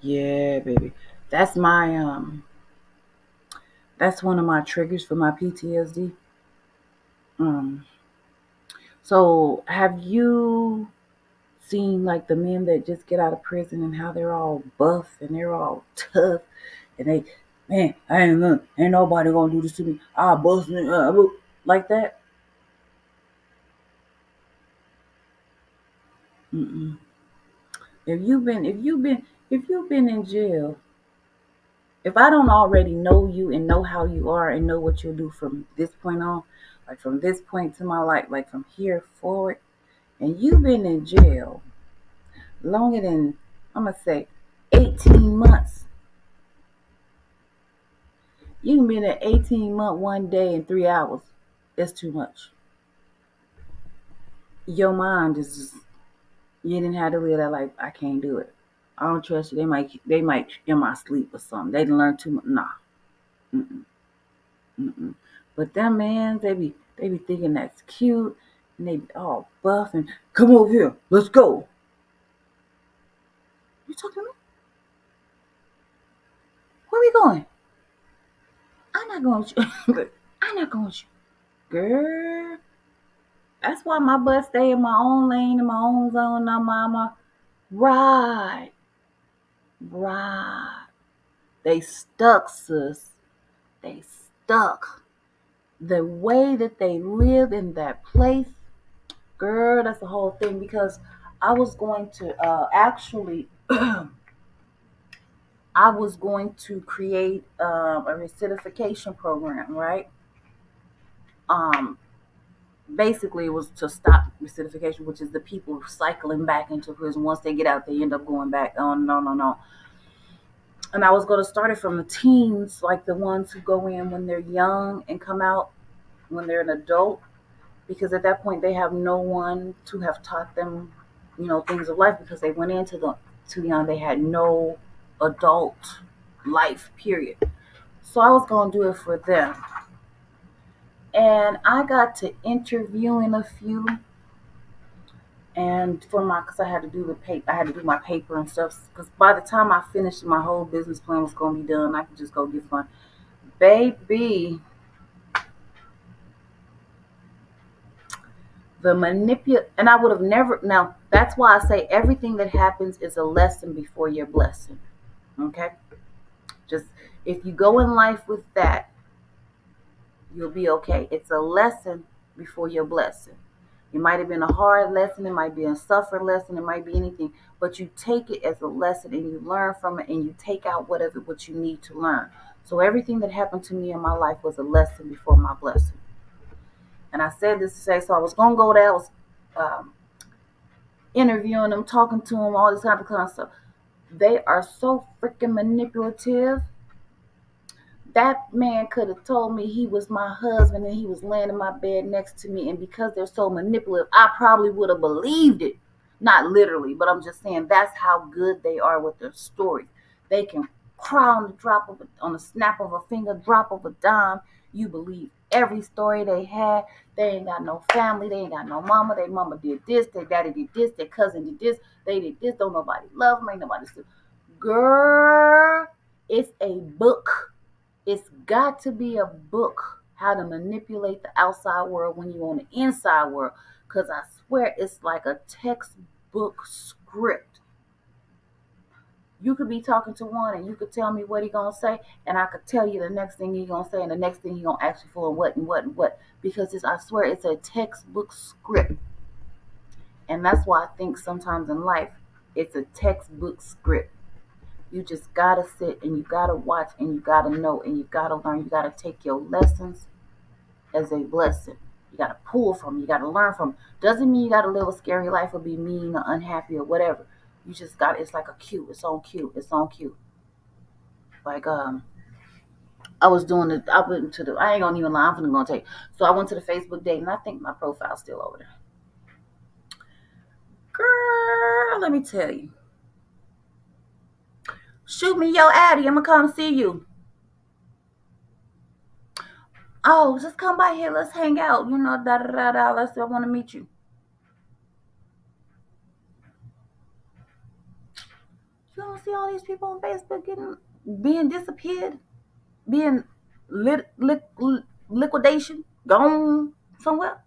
Yeah, baby. That's my that's one of my triggers for my PTSD. Um so have you seen like the men that just get out of prison and how they're all buff and they're all tough and they, man, ain't nobody gonna do this to me. I bust it, like that. Mm-mm. If you've been in jail, if I don't already know you and know how you are and know what you'll do from this point on, like from this point to my life, like from here forward, and you've been in jail longer than, I'm gonna say, 18 months. You can be in an 18-month 1 day and 3 hours. That's too much. Your mind is just, you didn't have to live that life. I can't do it. I don't trust you. They might in my sleep or something. They didn't learn too much. Nah. Mm-mm, mm-mm. But them man, they be thinking that's cute, and they be all buff and come over here. Let's go. You talking to me? Where we going? I'm not going with you. I'm not going with you, girl. That's why my butt stay in my own lane, in my own zone. Not my right, right. They stuck, sis. They stuck. The way that they live in that place, girl, that's the whole thing. Because I was going to actually, I was going to create a recidification program, right? Um, Basically, it was to stop recidification, which is the people cycling back into prison. Once they get out, they end up going back. Oh, no, no, no. And I was going to start it from the teens, like the ones who go in when they're young and come out when they're an adult, because at that point they have no one to have taught them, things of life, because they went into the too young. They had no adult life, period. So I was going to do it for them. And I got to interviewing a few, and for my, because I had to do the paper, I had to do my paper and stuff. Because by the time I finished, my whole business plan was going to be done. I could just go get fun, baby. And I would have never. Now that's why I say everything that happens is a lesson before your blessing. Okay, just if you go in life with that, you'll be okay. It's a lesson before your blessing. It might have been a hard lesson, it might be a suffering lesson, it might be anything, but you take it as a lesson and you learn from it and you take out what you need to learn. So everything that happened to me in my life was a lesson before my blessing. And I said this to say, so I was gonna go there. I was um, interviewing them, talking to them, all this kind of stuff. They are so freaking manipulative. That man could have told me he was my husband and he was laying in my bed next to me. And because they're so manipulative, I probably would have believed it. Not literally, but I'm just saying that's how good they are with their stories. They can cry on the snap of a finger, drop of a dime. You believe every story they had. They ain't got no family. They ain't got no mama. Their mama did this. Their daddy did this. Their cousin did this. They did this. Don't nobody love them. Ain't nobody. Girl, it's a book. It's got to be a book. how to manipulate the outside world when you're on the inside world. Because I swear it's like a textbook script. You could be talking to one and you could tell me what he gonna say, and I could tell you the next thing he gonna say and the next thing he gonna ask you for and what and what and what. Because I swear it's a textbook script. And that's why I think sometimes in life it's a textbook script. You just gotta sit and you gotta watch and you gotta know and you gotta learn. You gotta take your lessons as a blessing. You gotta pull from it. You gotta learn from it. Doesn't mean you gotta live a scary life or be mean or unhappy or whatever. You just got it's like a cue. It's on cue. It's on cue. Like I was doing it. I went to the. I ain't gonna even lie. I'm gonna tell you. So I went to the Facebook date, and I think my profile's still over there. Girl, let me tell you. Shoot me your Addy. I'm gonna come see you. Oh, just come by here. Let's hang out. You know, da da da da. I want to meet you. You don't see all these people on Facebook being disappeared, being liquidation, gone somewhere.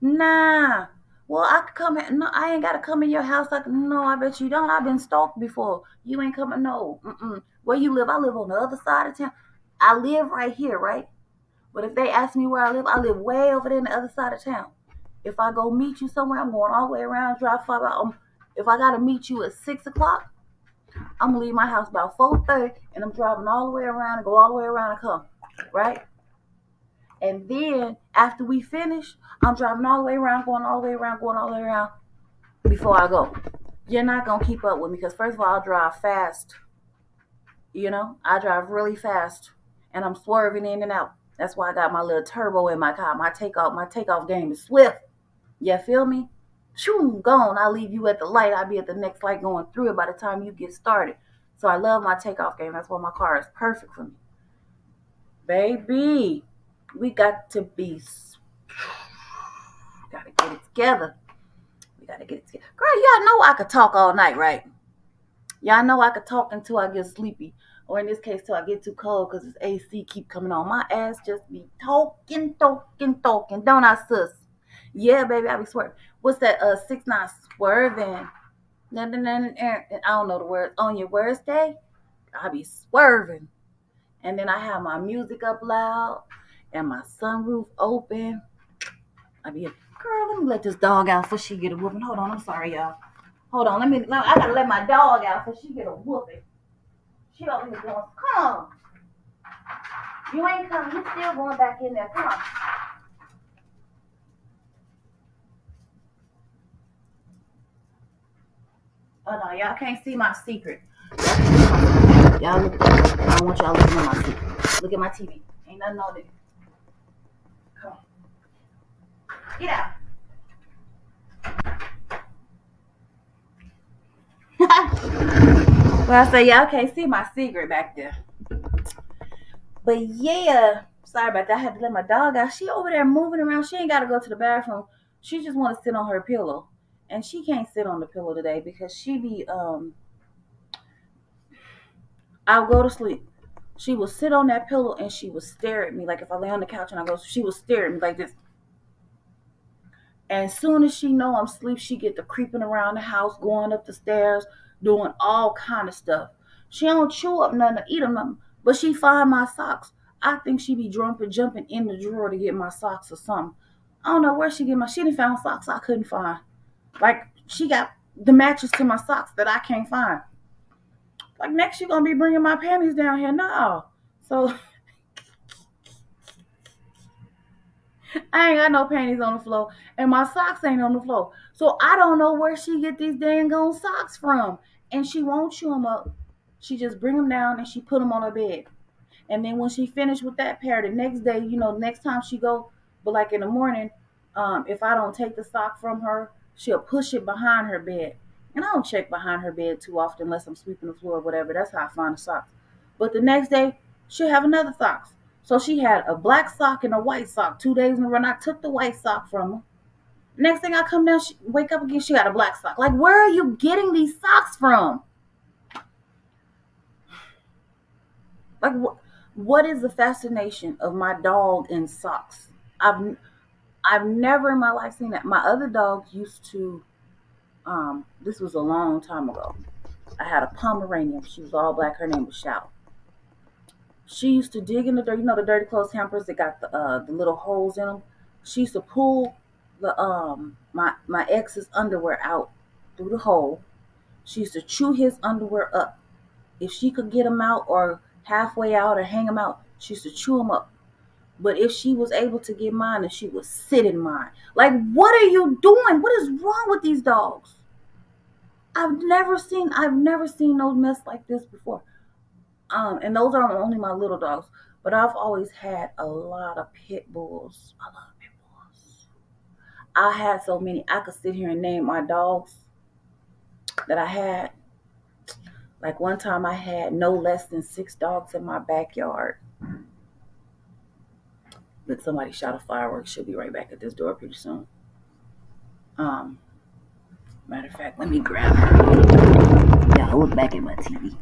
Nah. Well, I could come. No, I ain't gotta come in your house. No, I bet you don't. I've been stalked before. You ain't coming. No. Where you live? I live on the other side of town. I live right here, right? But if they ask me where I live way over there on the other side of town. If I go meet you somewhere, I'm going all the way around, drive 5 hours. If I gotta meet you at 6 o'clock, I'm gonna leave my house about 4:30, and I'm driving all the way around and go all the way around and come, right? And then after we finish, I'm driving all the way around, going all the way around, going all the way around before I go. You're not gonna keep up with me because first of all, I drive fast. You know, I drive really fast, and I'm swerving in and out. That's why I got my little turbo in my car. My takeoff game is swift. You feel me? Shoo, gone. I'll leave you at the light. I'll be at the next light going through it by the time you get started. So I love my takeoff game. That's why my car is perfect for me. Baby, we got to be, gotta get it together. We gotta get it together. Girl, y'all know I could talk all night, right? Y'all know I could talk until I get sleepy. Or in this case, till I get too cold because this AC keep coming on. My ass just be talking. Don't I, sis? Yeah, baby, I be swerving. What's that? 6 9 swerving. I don't know the words. On your worst day, I be swerving. And then I have my music up loud and my sunroof open. I be, girl, let me let this dog out before she get a whooping. Hold on, I'm sorry, y'all. Hold on, I gotta let my dog out before she get a whooping. She over here going, come on. You ain't coming. You still going back in there. Come on. Oh no, y'all can't see my secret. Y'all look. I don't want y'all looking at my secret. Look at my TV. Ain't nothing on there. Come on. Get out. Well, I say y'all can't see my secret back there. But yeah, sorry about that. I had to let my dog out. She over there moving around. She ain't got to go to the bathroom. She just want to sit on her pillow. And she can't sit on the pillow today because she be, I'll go to sleep. She will sit on that pillow and she will stare at me. Like if I lay on the couch and I go, she will stare at me like this. And as soon as she know I'm asleep, she get to creeping around the house, going up the stairs, doing all kind of stuff. She don't chew up nothing or eat them nothing, but she find my socks. I think she be jumping in the drawer to get my socks or something. I don't know where she get she done found socks I couldn't find. Like she got the matches to my socks that I can't find. Like next you gonna be bringing my panties down here. No. So I ain't got no panties on the floor, and my socks ain't on the floor. So I don't know where she get these dang on socks from. And she won't chew them up. She just bring them down and she put them on her bed. And then when she finished with that pair, the next day, next time she go, but like in the morning, if I don't take the sock from her, she'll push it behind her bed. And I don't check behind her bed too often unless I'm sweeping the floor or whatever. That's how I find the socks. But the next day, she'll have another socks. So she had a black sock and a white sock 2 days in a row. And I took the white sock from her. Next thing I come down, wake up again, she got a black sock. Like, where are you getting these socks from? Like, What is the fascination of my dog in socks? I've never in my life seen that. My other dog used to. This was a long time ago. I had a Pomeranian. She was all black. Her name was Shadow. She used to dig in the dirt. You know the dirty clothes hampers that got the little holes in them. She used to pull the my ex's underwear out through the hole. She used to chew his underwear up. If she could get him out or halfway out or hang him out, she used to chew him up. But if she was able to get mine, then she would sit in mine. Like, what are you doing? What is wrong with these dogs? I've never seen no mess like this before. And those are only my little dogs. But I've always had a lot of pit bulls. I love pit bulls. I had so many. I could sit here and name my dogs that I had. Like one time I had no less than 6 dogs in my backyard. But somebody shot a firework. She'll be right back at this door pretty soon. Um, Matter of fact, let me grab her. Yeah, look back at my TV.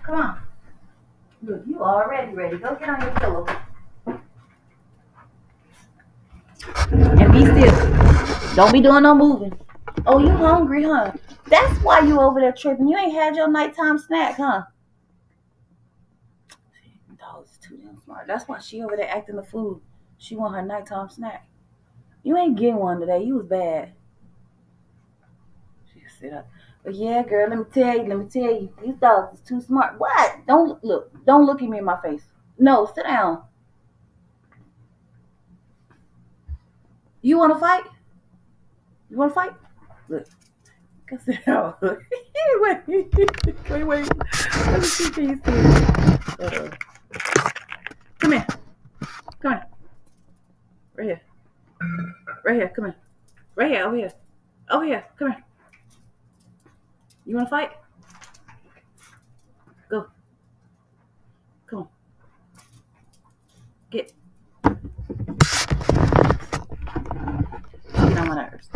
Come on. Look, you already ready. Go get on your pillow. And be still. Don't be doing no moving. Oh, you hungry, huh? That's why you over there tripping. You ain't had your nighttime snack, huh? Dog's too damn smart. That's why she over there acting the fool. She want her nighttime snack. You ain't getting one today. You was bad. She sit up. But yeah, girl, let me tell you. These dogs is too smart. What? Don't look. Don't look at me in my face. No, sit down. You want to fight? You want to fight? Look. Go sit down. wait. Let me see if you see. Come here. Come here. Right here. Right here. Come here. Right here. Over here. Over here. Come here. You want to fight? Go. Come on. Get. She get on my nerves.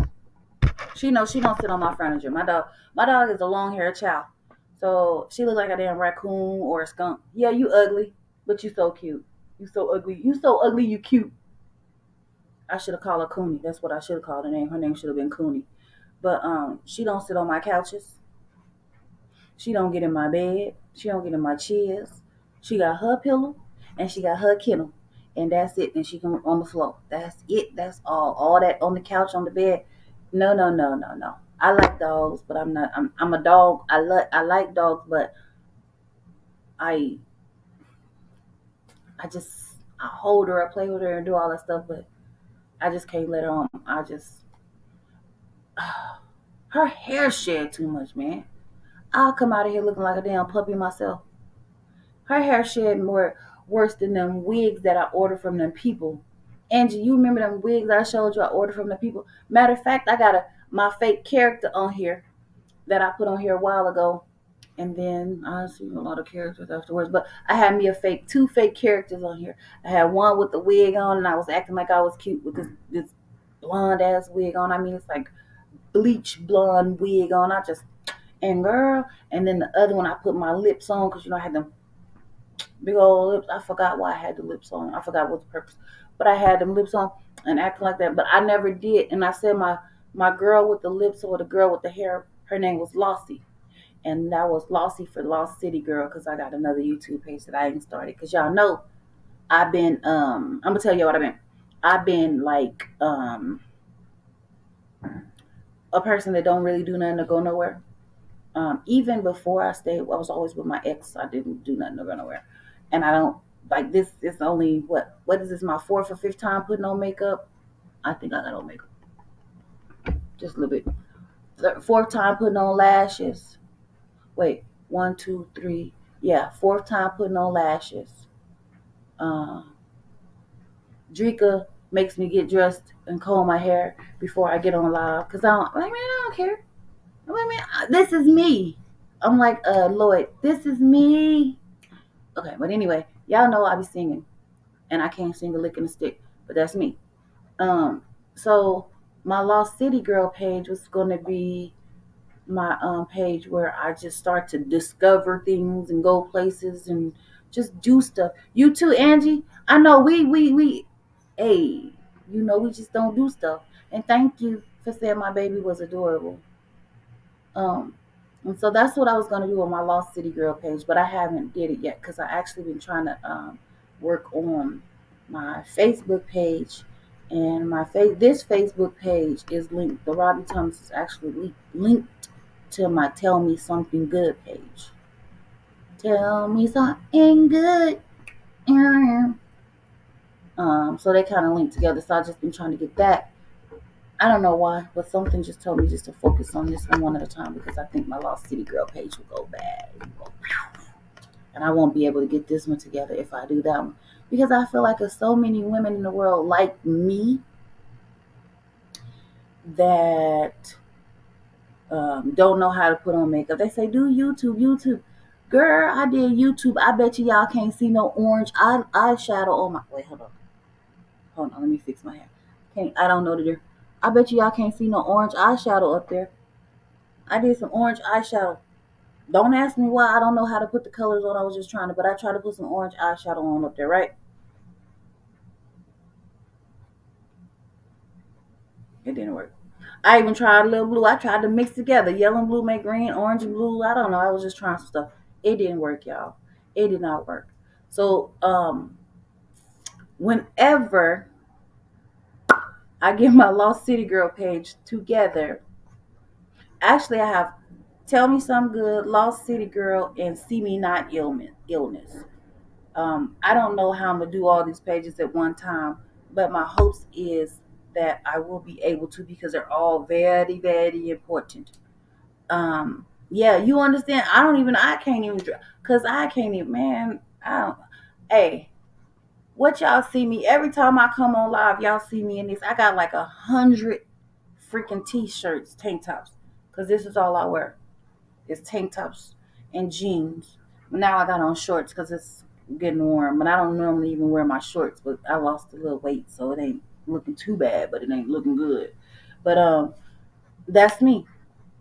She knows she don't sit on my furniture. My dog is a long-haired chow. So she look like a damn raccoon or a skunk. Yeah, you ugly, but you so cute. You so ugly. You so ugly, you cute. I should have called her Cooney. That's what I should have called her name. Her name should have been Cooney. But she don't sit on my couches. She don't get in my bed. She don't get in my chairs. She got her pillow and she got her kennel. And that's it. And she can on the floor. That's it. That's all. All that on the couch, on the bed. No, no, no, no, no. I like dogs, but I'm not. I'm a dog. I like dogs, but I I hold her, I play with her, and do all that stuff. But I just can't let her on. Her hair shed too much, man. I'll come out of here looking like a damn puppy myself. Her hair shed more worse than them wigs that I ordered from them people. Angie, you remember them wigs I showed you I ordered from the people? Matter of fact, I got my fake character on here that I put on here a while ago. And then I see a lot of characters afterwards. But I had me two fake characters on here. I had one with the wig on and I was acting like I was cute with this blonde ass wig on. I mean, it's like bleach blonde wig on. And girl, and then the other one I put my lips on because I had them big old lips. I forgot why I had the lips on. I forgot what the purpose. But I had them lips on and acting like that. But I never did. And I said my girl with the lips or the girl with the hair, her name was Lossie. And that was Lossie for Lost City Girl because I got another YouTube page that I ain't started. Because y'all know I've been I'm gonna tell you what I've been. I've been like a person that don't really do nothing to go nowhere. Even before I was always with my ex. I didn't do nothing to go nowhere. And I don't like this. It's only what is this? My 4th or 5th time putting on makeup. I think I got on makeup just a little bit. 4th time putting on lashes. Wait, 1, 2, 3. Yeah, 4th time putting on lashes. Drika makes me get dressed and comb my hair before I get on live because I don't care. This is me. I'm like Lloyd. This is me. Okay, but anyway, y'all know I be singing, and I can't sing a lick in a stick, but that's me. So my Lost City Girl page was gonna be my page where I just start to discover things and go places and just do stuff. You too, Angie. I know we hey, we just don't do stuff. And thank you for saying my baby was adorable. Um and so that's what I was gonna do on my Lost City Girl page, but I haven't did it yet because I actually been trying to work on my Facebook page, and this Facebook page is linked. The Robbie Thomas is actually linked to my Tell Me Something Good page. Tell me something good. So they kind of link together. So I've just been trying to get that. I don't know why, but something just told me just to focus on this one at a time because I think my Lost City Girl page will go bad. And I won't be able to get this one together if I do that one. Because I feel like there's so many women in the world like me that don't know how to put on makeup. They say, do YouTube, YouTube. Girl, I did YouTube. I bet you y'all can't see no orange eyeshadow on my. Wait, hold on. Hold on, let me fix my hair. I don't know the difference. I bet you y'all can't see no orange eyeshadow up there. I did some orange eyeshadow. Don't ask me why I don't know how to put the colors on. I was just trying to, but I tried to put some orange eyeshadow on up there, right? It didn't work. I even tried a little blue. I tried to mix together. Yellow and blue make green, orange and blue. I don't know. I was just trying some stuff. It didn't work, y'all. It did not work. So, whenever I get my Lost City Girl page together, actually I have Tell Me Some Good, Lost City Girl, and See Me Not Illness. I don't know how I'm gonna do all these pages at one time, but my hopes is that I will be able to because they're all very, very important. Yeah, you understand? I can't even, cause I can't even, man. I don't. Hey, what y'all see me every time I come on live? Y'all see me in this. I got like 100 freaking t-shirts, tank tops, cause this is all I wear. It's tank tops and jeans. Now I got on shorts because it's getting warm, but I don't normally even wear my shorts. But I lost a little weight, so it ain't looking too bad, but it ain't looking good. But that's me.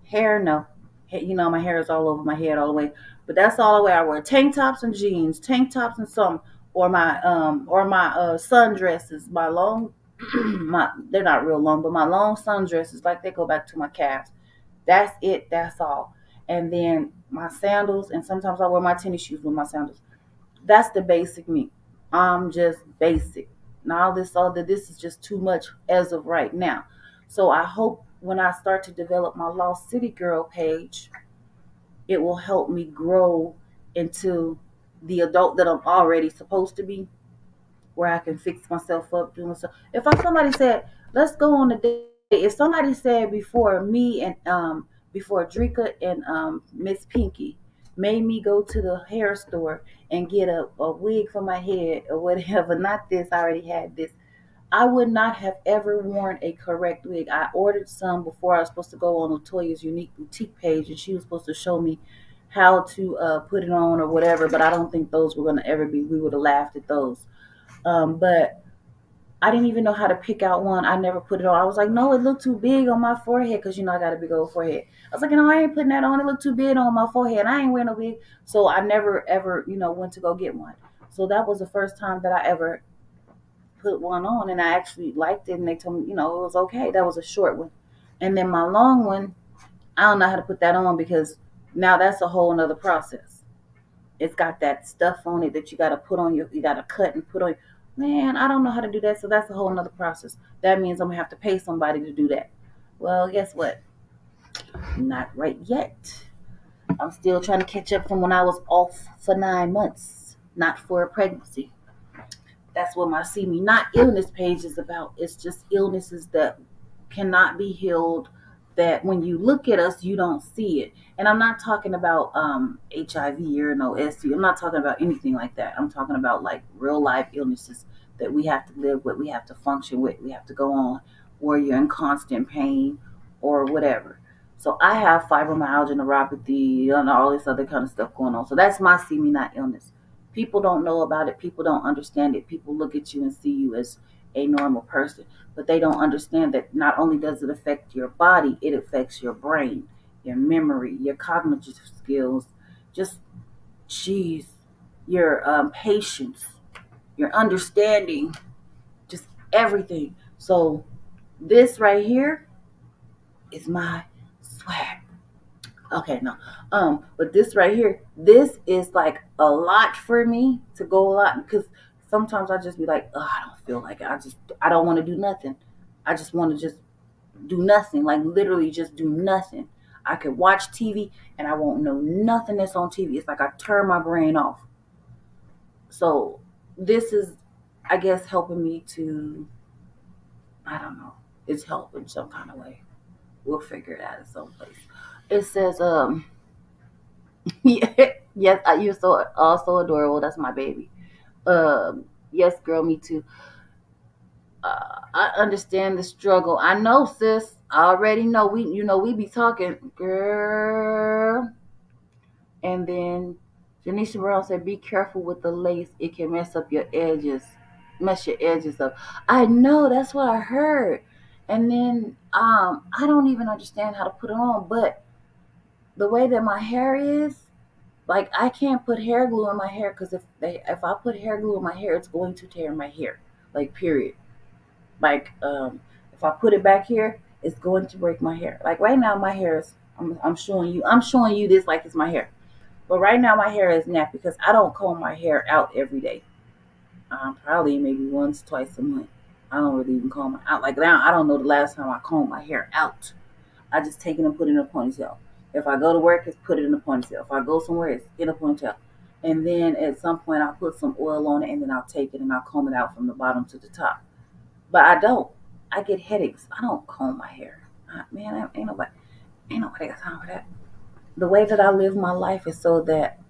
Hair, no. My hair is all over my head all the way. But that's all the way I wear. Tank tops and jeans, tank tops and some, or my sundresses, my long, they're not real long, but my long sundresses, like they go back to my calves. That's it. That's all. And then my sandals, and sometimes I wear my tennis shoes with my sandals. That's the basic me. I'm just basic. Now this other, this is just too much as of right now. So I hope when I start to develop my Lost City Girl page, it will help me grow into the adult that I'm already supposed to be, where I can fix myself up, do myself. If somebody said, let's go on a date, if somebody said before me and before Drika and Miss Pinky made me go to the hair store and get a wig for my head or whatever, not this, I already had this. I would not have ever worn a correct wig. I ordered some before I was supposed to go on Latoya's Unique Boutique page, and she was supposed to show me how to put it on or whatever, but I don't think those were going to ever be, we would have laughed at those. But I didn't even know how to pick out one. I never put it on. I was like, no, it looked too big on my forehead because, I got a big old forehead. I was like, no, I ain't putting that on. It looked too big on my forehead. I ain't wearing no wig. So I never, ever, went to go get one. So that was the first time that I ever put one on, and I actually liked it, and they told me, it was okay. That was a short one. And then my long one, I don't know how to put that on because now that's a whole nother process. It's got that stuff on it that you got to put on you got to cut and put on. Man, I don't know how to do that, so that's a whole nother process. That means I'm gonna have to pay somebody to do that. Well, guess what? Not right yet. I'm still trying to catch up from when I was off for 9 months, not for a pregnancy. That's what my See Me Not Illness page is about. It's just illnesses that cannot be healed, that when you look at us, you don't see it. And I'm not talking about HIV or no STD. I'm not talking about anything like that. I'm talking about like real life illnesses that we have to live with, we have to function with, we have to go on, or you're in constant pain or whatever. So I have fibromyalgia, neuropathy, and all this other kind of stuff going on. So that's my See Me Not Illness. People don't know about it. People don't understand it. People look at you and see you as a normal person, but they don't understand that not only does it affect your body, it affects your brain. your memory, your cognitive skills, just jeez, your patience, your understanding, just everything. So this right here is my swag. Okay, no. But this right here, this is like a lot for me to go a lot because sometimes I just be like, oh, I don't feel like it. I don't want to do nothing. I just want to just do nothing, like literally just do nothing. I could watch TV and I won't know nothing that's on TV. It's like I turn my brain off. So this is, I guess, helping me to, I don't know, it's helping some kind of way. We'll figure it out at some place. It says, yes, you're so adorable. That's my baby. Yes, girl, me too. I understand the struggle. I know, sis. I already know. We be talking, girl. And then Janisha Brown said, "Be careful with the lace. It can mess your edges up." I know. That's what I heard. And then I don't even understand how to put it on, but the way that my hair is, like I can't put hair glue in my hair because if I put hair glue in my hair, it's going to tear my hair. Like period. Like if I put it back here, it's going to break my hair. Like right now, my hair is. I'm showing you this like it's my hair. But right now, my hair is nappy because I don't comb my hair out every day. Probably maybe once, twice a month. I don't really even comb it out. Like now, I don't know the last time I combed my hair out. I just take it and put it in a ponytail. If I go to work, it's put it in a ponytail. If I go somewhere, it's in a ponytail. And then at some point, I'll put some oil on it and then I'll take it and I'll comb it out from the bottom to the top. But I don't. I get headaches. I don't comb my hair. Man, ain't nobody got time for that. The way that I live my life is so that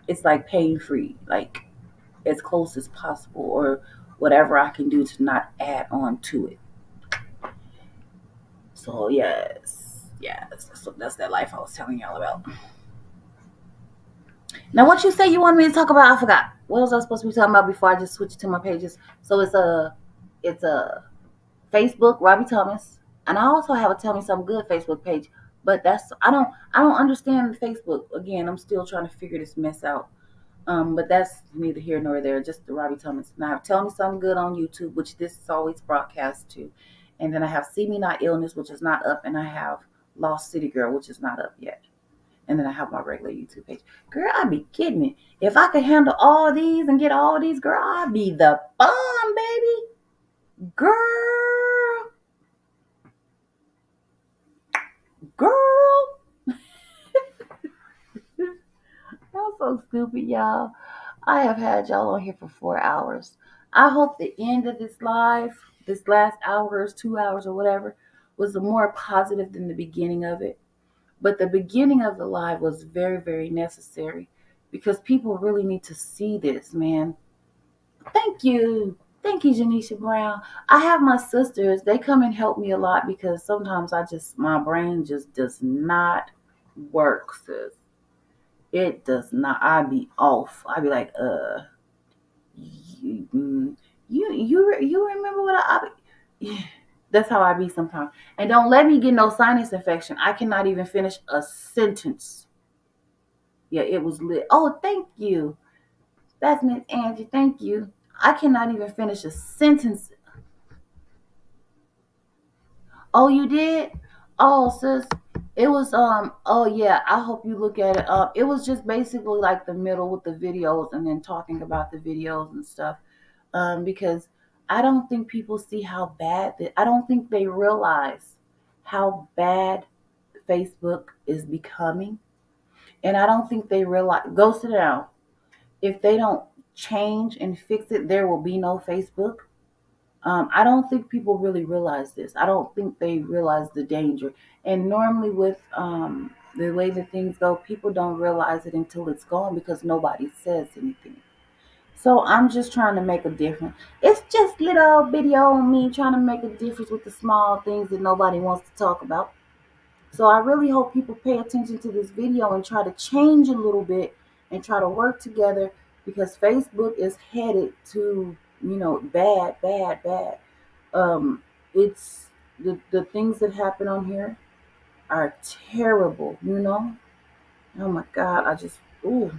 it's like pain free, like as close as possible, or whatever I can do to not add on to it. So yes, so that's that life I was telling y'all about. Now, what you say you wanted me to talk about? I forgot. What was I supposed to be talking about before I just switched to my pages? So it's a Facebook, Robbie Thomas, and I also have a Tell Me Something Good Facebook page. But I don't understand Facebook. Again, I'm still trying to figure this mess out. But that's neither here nor there. Just the Robbie Thomas. Now, Tell Me Something Good on YouTube, which this is always broadcast to, and then I have See Me Not Illness, which is not up, and I have Lost City Girl, which is not up yet. And then I have my regular YouTube page. Girl, I'd be kidding me. If I could handle all these and get all these, girl, I'd be the bomb, baby. Girl. Girl. Y'all so stupid, y'all. I have had y'all on here for 4 hours. I hope the end of this live, this last hour, 2 hours, or whatever, was more positive than the beginning of it. But the beginning of the live was very, very necessary because people really need to see this, man. Thank you. Thank you, Janisha Brown. I have my sisters. They come and help me a lot because sometimes my brain just does not work, sis. It does not. I be off. I be like, you remember what yeah, that's how I be sometimes. And don't let me get no sinus infection. I cannot even finish a sentence. Yeah, it was lit. Oh, thank you. That's Miss Angie. Thank you. I cannot even finish a sentence. Oh, you did? Oh, sis. It was oh yeah, I hope you look at it. It was just basically like the middle with the videos and then talking about the videos and stuff. Because I don't think people see how bad that I don't think they realize how bad Facebook is becoming. And I don't think they realize go sit down. If they don't change and fix it, there will be no Facebook. I don't think people really realize this. I don't think they realize the danger. And normally, with the way that things go, people don't realize it until it's gone because nobody says anything. So I'm just trying to make a difference. It's just little bitty old me trying to make a difference with the small things that nobody wants to talk about. So I really hope people pay attention to this video and try to change a little bit and try to work together because Facebook is headed to, bad, bad, bad. It's the things that happen on here are terrible, you know? Oh my God, ooh.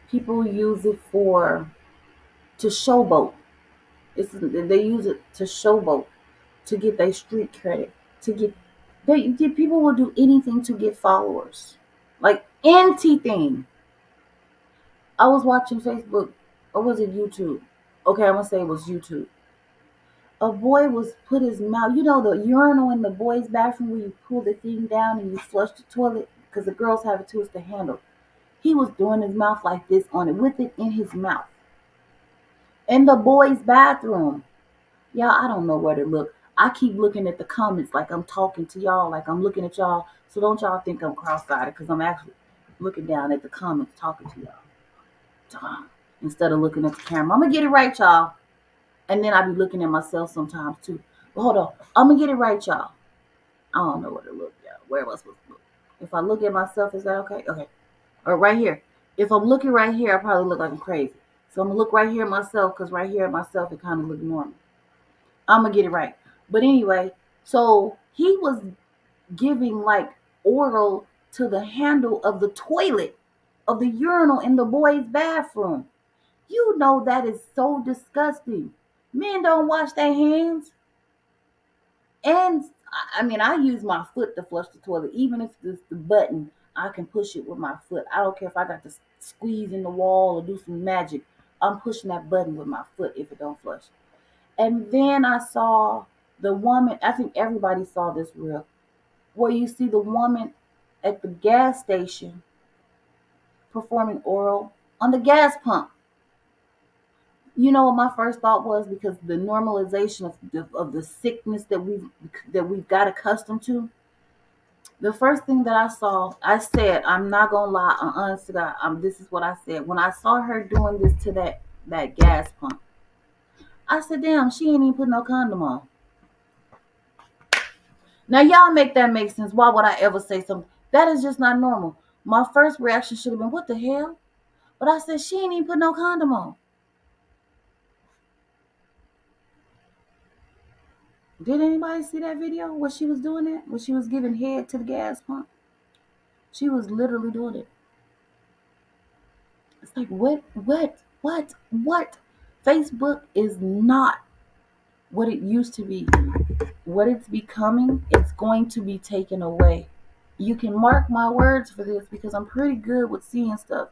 People use it to showboat. They use it to showboat, to get their street credit, to people will do anything to get followers. Like anything. I was watching Facebook, or was it YouTube? Okay, I'm gonna say it was YouTube. A boy was put his mouth, the urinal in the boys' bathroom where you pull the thing down and you flush the toilet, because the girls have it too, it's the handle. He was doing his mouth like this on it, with it in his mouth. In the boys' bathroom. Y'all, I don't know where to look. I keep looking at the comments like I'm talking to y'all, like I'm looking at y'all. So don't y'all think I'm cross-eyed, because I'm actually looking down at the comments talking to y'all. Instead of looking at the camera. I'm going to get it right, y'all. And then I be looking at myself sometimes too. But hold on. I'm going to get it right, y'all. I don't know where to look, y'all. Where am I supposed to look? If I look at myself, is that okay? Okay. Or right here. If I'm looking right here, I probably look like I'm crazy. So I'm going to look right here at myself, because right here at myself, it kind of looks normal. I'm going to get it right. But anyway, so he was giving like oral to the handle of the toilet, of the urinal in the boys' bathroom. You know that is so disgusting. Men don't wash their hands. And I mean, I use my foot to flush the toilet. Even if it's the button, I can push it with my foot. I don't care if I got to squeeze in the wall or do some magic. I'm pushing that button with my foot if it don't flush. And then I saw the woman, I think everybody saw this reel, where you see the woman at the gas station performing oral on the gas pump. You know what my first thought was, because the normalization of the sickness that we've got accustomed to. The first thing that I saw, I said, I'm not gonna lie, I'm honest to God, this is what I said when I saw her doing this to that gas pump. I said, damn, she ain't even put no condom on. Now y'all make that make sense. Why would I ever say something? That is just not normal. My first reaction should have been, what the hell? But I said, she ain't even put no condom on. Did anybody see that video where she was doing it? Where she was giving head to the gas pump? She was literally doing it. It's like, what? Facebook is not what it used to be. What it's becoming, it's going to be taken away. You can mark my words for this, because I'm pretty good with seeing stuff.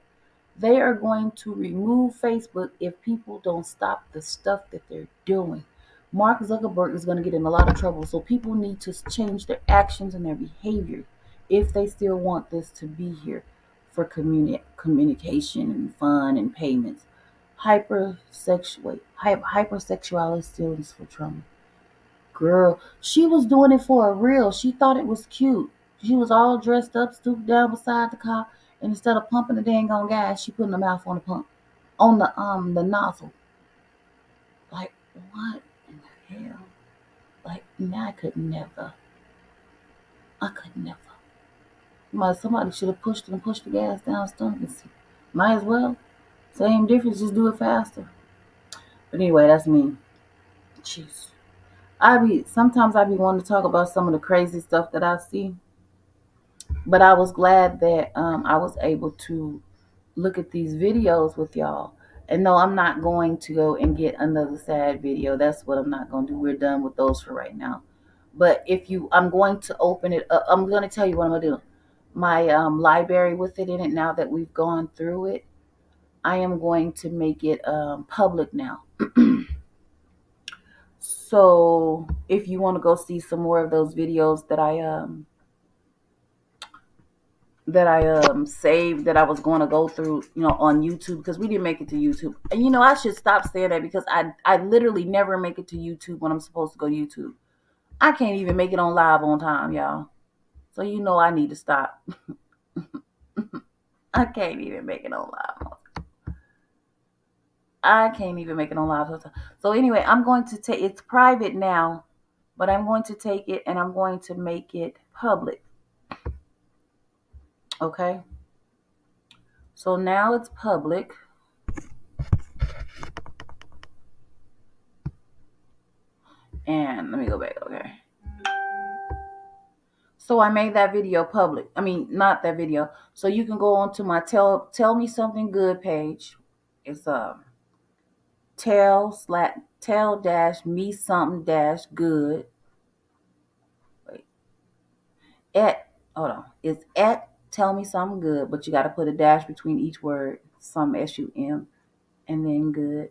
They are going to remove Facebook if people don't stop the stuff that they're doing. Mark Zuckerberg is going to get in a lot of trouble. So people need to change their actions and their behavior if they still want this to be here for communication and fun and payments. Hypersexuality still is for Trump. Girl, she was doing it for a real. She thought it was cute. She was all dressed up, stooped down beside the car, and instead of pumping the dang on gas, she put her mouth on the pump, on the nozzle. Like, what in the hell? Like, I could never. Somebody should have pushed the gas down stomach. Might as well. Same difference, just do it faster. But anyway, that's me. Jeez. Sometimes I be wanting to talk about some of the crazy stuff that I see. But I was glad that I was able to look at these videos with y'all. And no, I'm not going to go and get another sad video. That's what I'm not going to do. We're done with those for right now. But I'm going to open it up. I'm going to tell you what I'm going to do. My library with it in it, now that we've gone through it, I am going to make it public now. So if you want to go see some more of those videos that I saved, that I was going to go through, on YouTube, because we didn't make it to YouTube. And I should stop saying that, because I literally never make it to YouTube when I'm supposed to go to YouTube. I can't even make it on live on time, y'all. So I need to stop. I can't even make it on live. I can't even make it on live. So anyway, I'm going to take it's private now, but I'm going to take it and I'm going to make it public. Okay? So now it's public. And let me go back. Okay. So I made that video public. I mean, not that video. So you can go on to my tell me something good page. It's tell dash me something dash good. Wait. At hold on. It's at tell me something good, but you got to put a dash between each word. Some SUM and then good.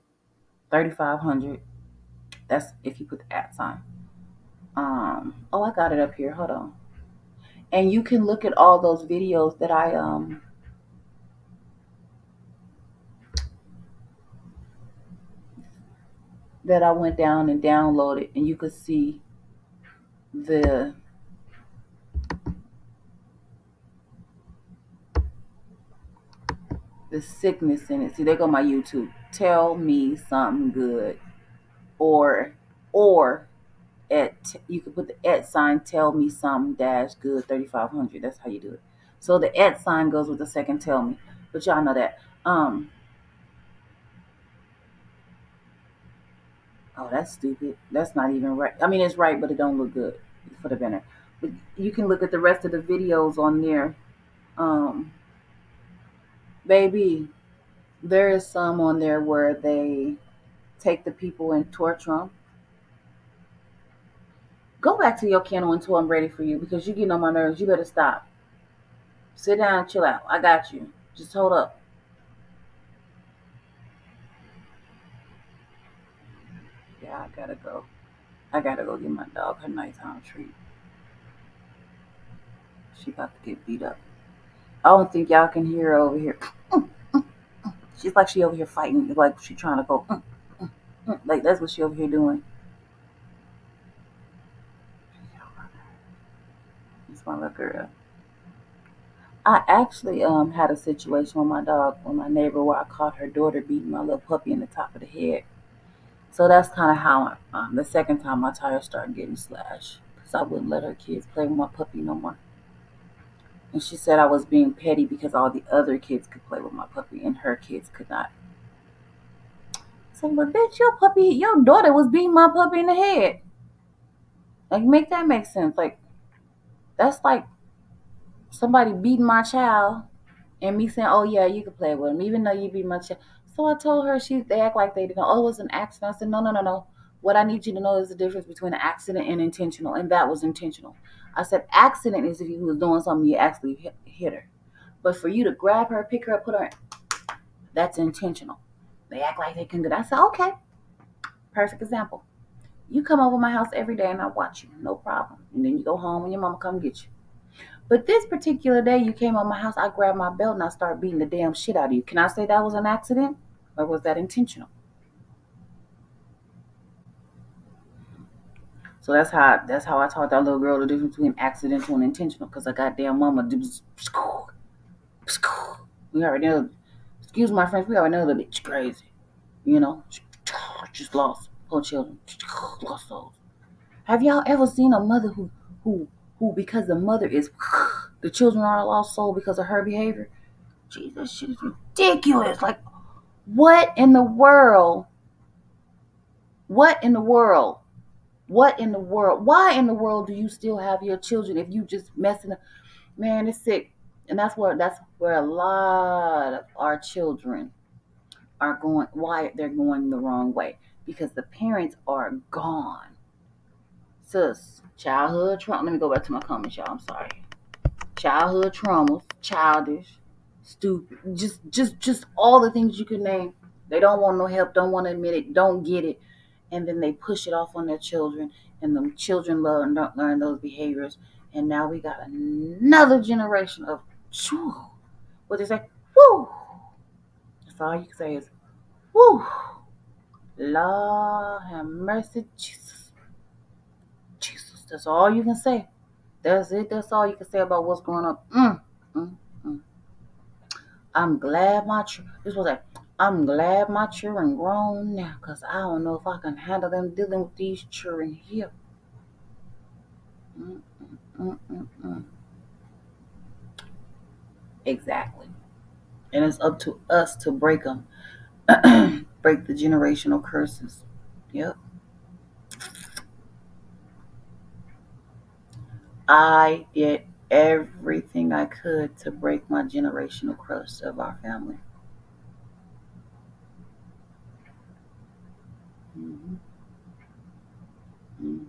3,500. That's if you put the at sign. Oh, I got it up here. Hold on. And you can look at all those videos that I went down and downloaded, and you could see the sickness in it. See, there go my YouTube. Tell me something good, or you could put the at sign. Tell me something dash good 3,500. That's how you do it. So the at sign goes with the second tell me, but y'all know that. Oh, that's stupid. That's not even right. I mean, it's right, but it don't look good for the banner. But you can look at the rest of the videos on there. Baby, there is some on there where they take the people and torture them. Go back to your kennel until I'm ready for you because you're getting on my nerves. You better stop. Sit down and chill out. I got you. Just hold up. Yeah, I gotta go. I gotta go give my dog her nighttime treat. She about to get beat up. I don't think y'all can hear her over here. She's like she over here fighting. Like she trying to go. Like that's what she over here doing. It's my little girl. I actually had a situation with my dog, with my neighbor, where I caught her daughter beating my little puppy in the top of the head. So that's kind of how the second time my tires started getting slashed because I wouldn't let her kids play with my puppy no more. And she said I was being petty because all the other kids could play with my puppy and her kids could not. So, but bitch, your daughter was beating my puppy in the head. Like, make that make sense. Like, that's like somebody beating my child and me saying, "Oh yeah, you can play with him," even though you beat my child. So I told her they act like they didn't know. Oh, it was an accident. I said, no. What I need you to know is the difference between an accident and intentional, and that was intentional. I said accident is if you was doing something you actually hit her, but for you to grab her, pick her up, put her in, that's intentional. They act like they can do that. I said, okay, perfect example. You come over my house every day and I watch you, no problem. And then you go home and your mama come get you. But this particular day you came over my house, I grabbed my belt and I started beating the damn shit out of you. Can I say that was an accident or was that intentional? So that's how I taught that little girl the difference between accidental and intentional. Because I goddamn mama we already know. Excuse my French. We already know the bitch crazy. You know, just lost poor children, lost souls. Have y'all ever seen a mother who because the mother is the children are a lost soul because of her behavior? Jesus, shit is ridiculous. Like, what in the world? What in the world? What in the world? Why in the world do you still have your children if you just messing up? Man, it's sick. And that's where a lot of our children are going, why they're going the wrong way. Because the parents are gone. Sis, childhood trauma. Let me go back to my comments, y'all. I'm sorry. Childhood traumas, childish, stupid, just all the things you could name. They don't want no help, don't want to admit it, don't get it, and then they push it off on their children, and the children learn those behaviors, and now we got another generation of what they say, whoo. That's all you can say is whoo. Lord have mercy, Jesus. Jesus. That's all you can say. That's it. That's all you can say about what's going on. Mm, mm. I'm glad I'm glad my children grown now, cause I don't know if I can handle them dealing with these children here. Mm, mm, mm, mm. Exactly. And it's up to us to break them, break the generational curses. Yep. I did everything I could to break my generational curse of our family. Mhm. Mhm.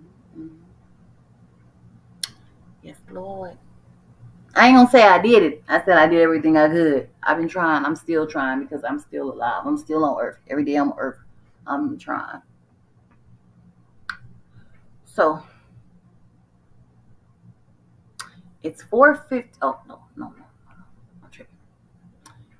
Yes, Lord. I ain't gonna say I did it. I said I did everything I could. I've been trying. I'm still trying because I'm still alive. I'm still on Earth. Every day I'm on Earth. I'm trying. So it's 4:50. Oh no. I'm tripping.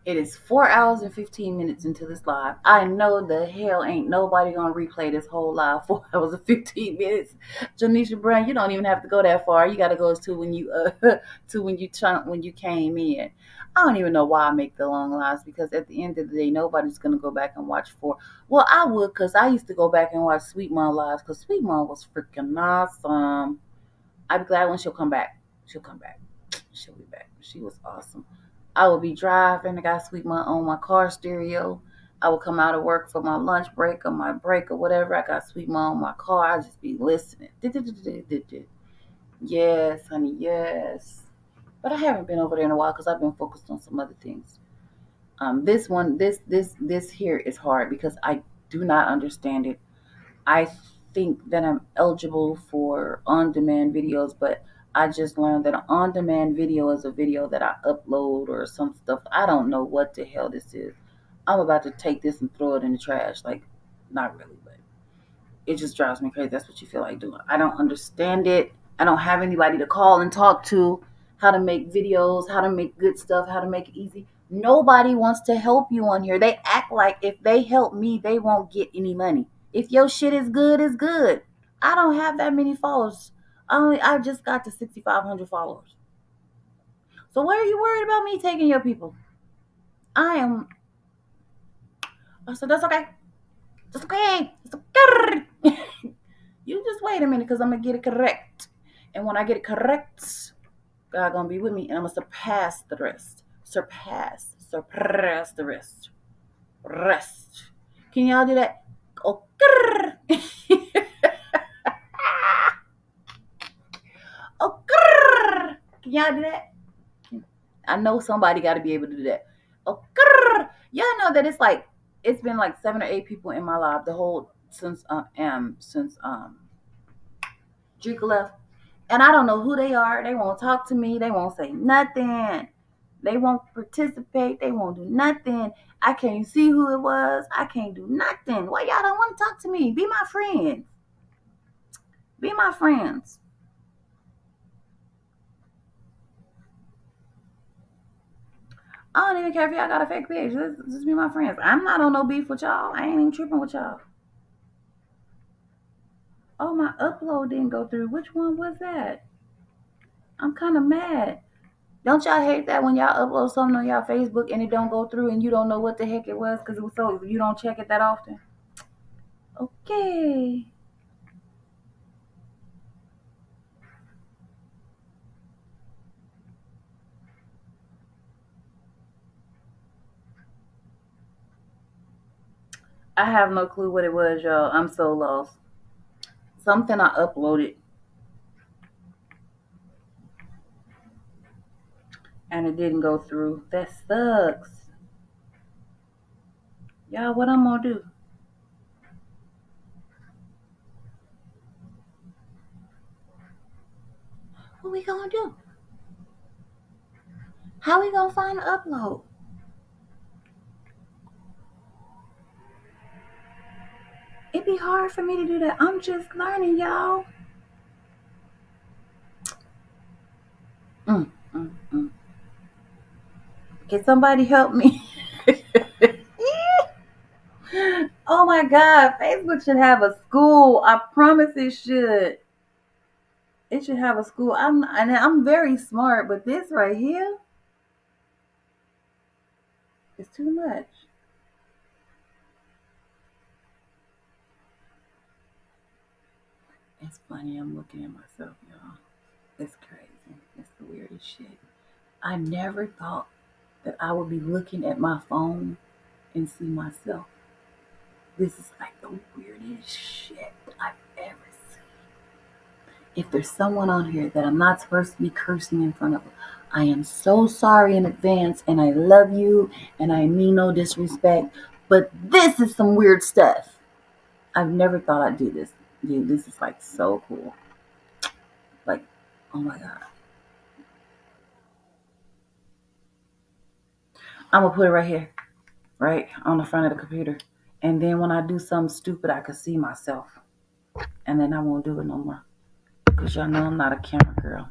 It is 4 hours and 15 minutes into this live. I know the hell ain't nobody gonna replay this whole live 4 hours and 15 minutes. Janisha Brown, you don't even have to go that far. You gotta go to when you when you came in. I don't even know why I make the long lives because at the end of the day, nobody's gonna go back and watch four. Well, I would because I used to go back and watch Sweet Mom lives because Sweet Mom was freaking awesome. I'd be glad when she'll come back. She'll come back. She'll be back. She was awesome. I would be driving. I got Sweet Mom on my car stereo. I would come out of work for my lunch break or my break or whatever. I got Sweet Mom on my car. I just be listening. Yes, honey, yes. But I haven't been over there in a while because I've been focused on some other things. This here is hard because I do not understand it. I think that I'm eligible for on-demand videos, but I just learned that an on-demand video is a video that I upload or some stuff. I don't know what the hell this is. I'm about to take this and throw it in the trash. Like, not really, but it just drives me crazy. That's what you feel like doing. I don't understand it. I don't have anybody to call and talk to how to make videos, how to make good stuff, how to make it easy. Nobody wants to help you on here. They act like if they help me, they won't get any money. If your shit is good, it's good. I don't have that many followers. I just got to 6,500 followers. So why are you worried about me taking your people? I am. I said that's okay. It's okay. It's okay. You just wait a minute because I'm going to get it correct. And when I get it correct, God going to be with me and I'm going to surpass the rest. Surpass the rest. Rest. Can y'all do that? Oh, oh, can y'all do that? I know somebody got to be able to do that. Oh, y'all know that it's been like 7 or 8 people in my life the whole since Drika left. And I don't know who they are. They won't talk to me. They won't say nothing. They won't participate. They won't do nothing. I can't see who it was. I can't do nothing. Why y'all don't want to talk to me? Be my friends. Be my friends. I don't even care if y'all got a fake page. Just be my friends. I'm not on no beef with y'all. I ain't even tripping with y'all. Oh, my upload didn't go through. Which one was that? I'm kind of mad. Don't y'all hate that when y'all upload something on y'all Facebook and it don't go through and you don't know what the heck it was because it was so you don't check it that often? Okay. I have no clue what it was, y'all. I'm so lost. Something I uploaded and it didn't go through. That sucks. Y'all, what I'm gonna do? What we gonna do? How we gonna find the upload? It'd be hard for me to do that. I'm just learning, y'all. Mm, mm, mm. Can somebody help me? Oh my God, Facebook should have a school. I promise it should. It should have a school. I'm very smart, but this right here is too much. It's funny. I'm looking at myself, y'all. It's crazy. It's the weirdest shit. I never thought that I would be looking at my phone and see myself. This is like the weirdest shit I've ever seen. If there's someone on here that I'm not supposed to be cursing in front of, I am so sorry in advance, and I love you, and I mean no disrespect, but this is some weird stuff. I've never thought I'd do this. Dude, this is like so cool. Like, oh my God. I'm gonna put it right here, right on the front of the computer. And then when I do something stupid, I can see myself. And then I won't do it no more. Because y'all know I'm not a camera girl.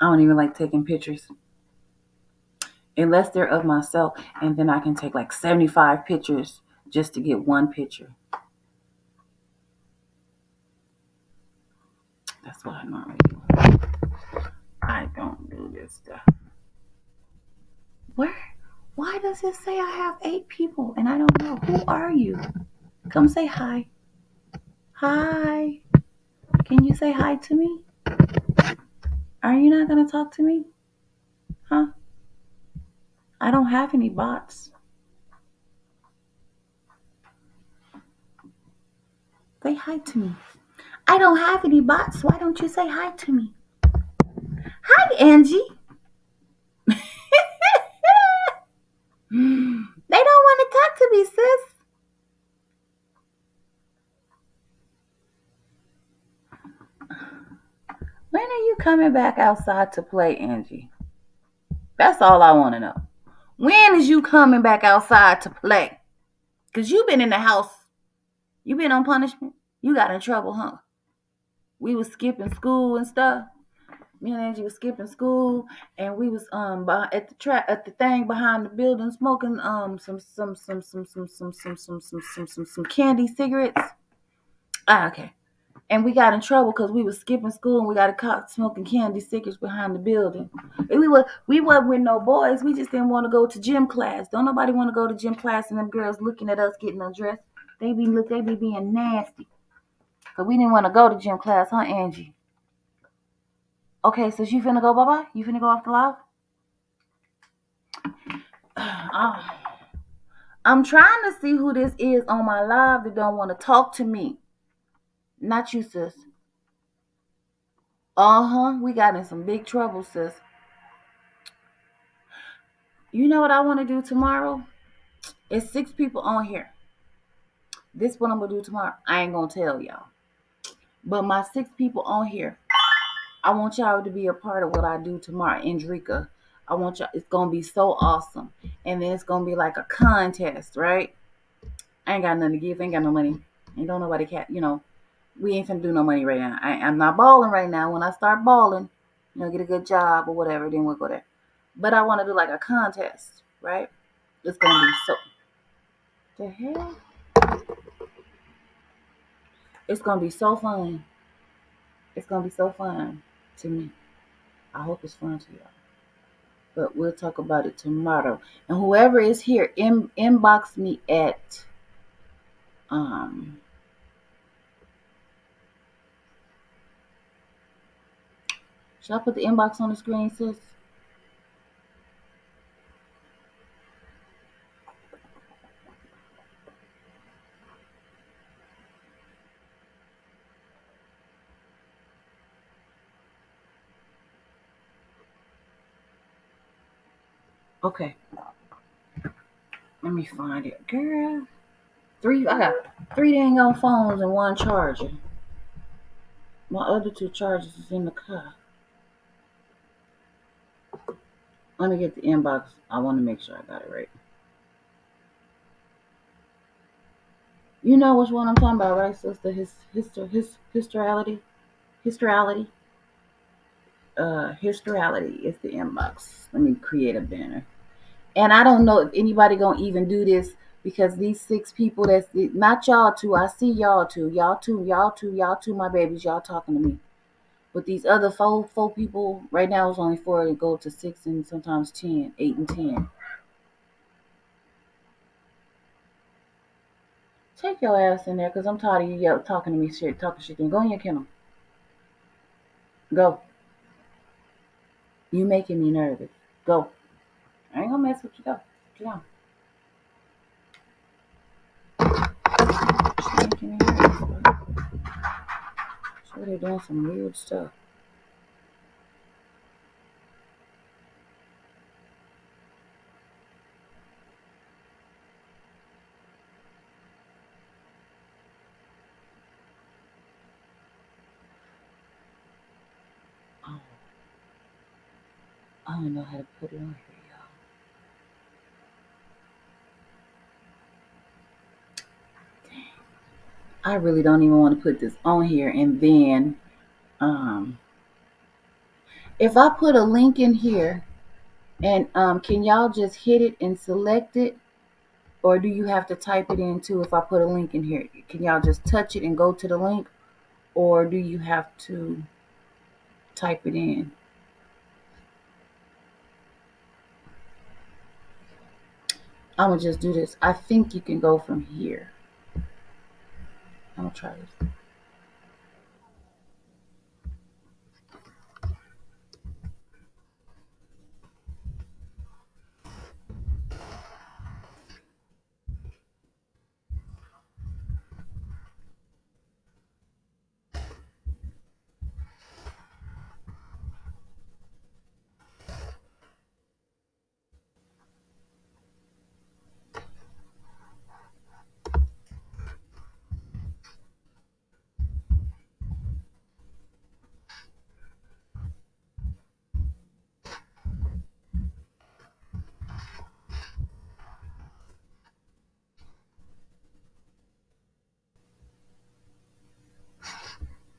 I don't even like taking pictures. Unless they're of myself. And then I can take like 75 pictures just to get one picture. That's what I normally do. I don't do this stuff. Where? Why does it say I have 8 people and I don't know? Who are you? Come say hi. Hi. Can you say hi to me? Are you not going to talk to me? Huh? I don't have any bots. Say hi to me. I don't have any bots. Why don't you say hi to me? Hi, Angie. They don't want to talk to me, sis. When are you coming back outside to play, Angie? That's all I want to know. When is you coming back outside to play? Because you've been in the house. You been on punishment. You got in trouble, huh? We was skipping school and stuff. Me and Angie was skipping school, and we was at the thing behind the building smoking some candy cigarettes. Okay. And we got in trouble because we was skipping school and we got caught smoking candy cigarettes behind the building. And we wasn't with no boys. We just didn't want to go to gym class. Don't nobody want to go to gym class and them girls looking at us getting undressed. They be being nasty. Cause we didn't want to go to gym class, huh, Angie? Okay, so you finna go bye-bye? You finna go off the live? I'm trying to see who this is on my live that don't want to talk to me. Not you, sis. We got in some big trouble, sis. You know what I want to do tomorrow? It's 6 people on here. This what I'm going to do tomorrow. I ain't going to tell y'all. But my 6 people on here, I want y'all to be a part of what I do tomorrow. Indrika, I want y'all. It's going to be so awesome. And then it's going to be like a contest, right? I ain't got nothing to give. Ain't got no money. And don't nobody we ain't finna do no money right now. I'm not balling right now. When I start balling, get a good job or whatever, then we'll go there. But I want to do like a contest, right? It's going to be so... The hell? It's going to be so fun. It's going to be so fun to me. I hope it's fun to y'all. But we'll talk about it tomorrow. And whoever is here, inbox me at... Should I put the inbox on the screen, sis? Okay. Let me find it. Girl. I got 3 dang on phones and 1 charger. My other 2 chargers is in the car. Let me get the inbox. I want to make sure I got it right. You know which one I'm talking about, right, sister? Historiality. Historiality is the inbox. Let me create a banner. And I don't know if anybody gonna even do this because these 6 people, that's not y'all 2. I see y'all 2. Y'all 2, my babies. Y'all talking to me. But these other 4 people, right now it's only 4 and go to 6 and sometimes 10, 8 and 10. Take your ass in there because I'm tired of you talking to me shit, talking shit. Go in your kennel. Go. You making me nervous. Go. I ain't gonna mess with you. Go. Get on. She's making me nervous. They're doing some weird stuff. Oh, I don't know how to put it on here, y'all. I really don't even want to put this on here. And then, if I put a link in here, and can y'all just hit it and select it? Or do you have to type it in too if I put a link in here? Can y'all just touch it and go to the link? Or do you have to type it in? I'm going to just do this. I think you can go from here. I'm going to try this.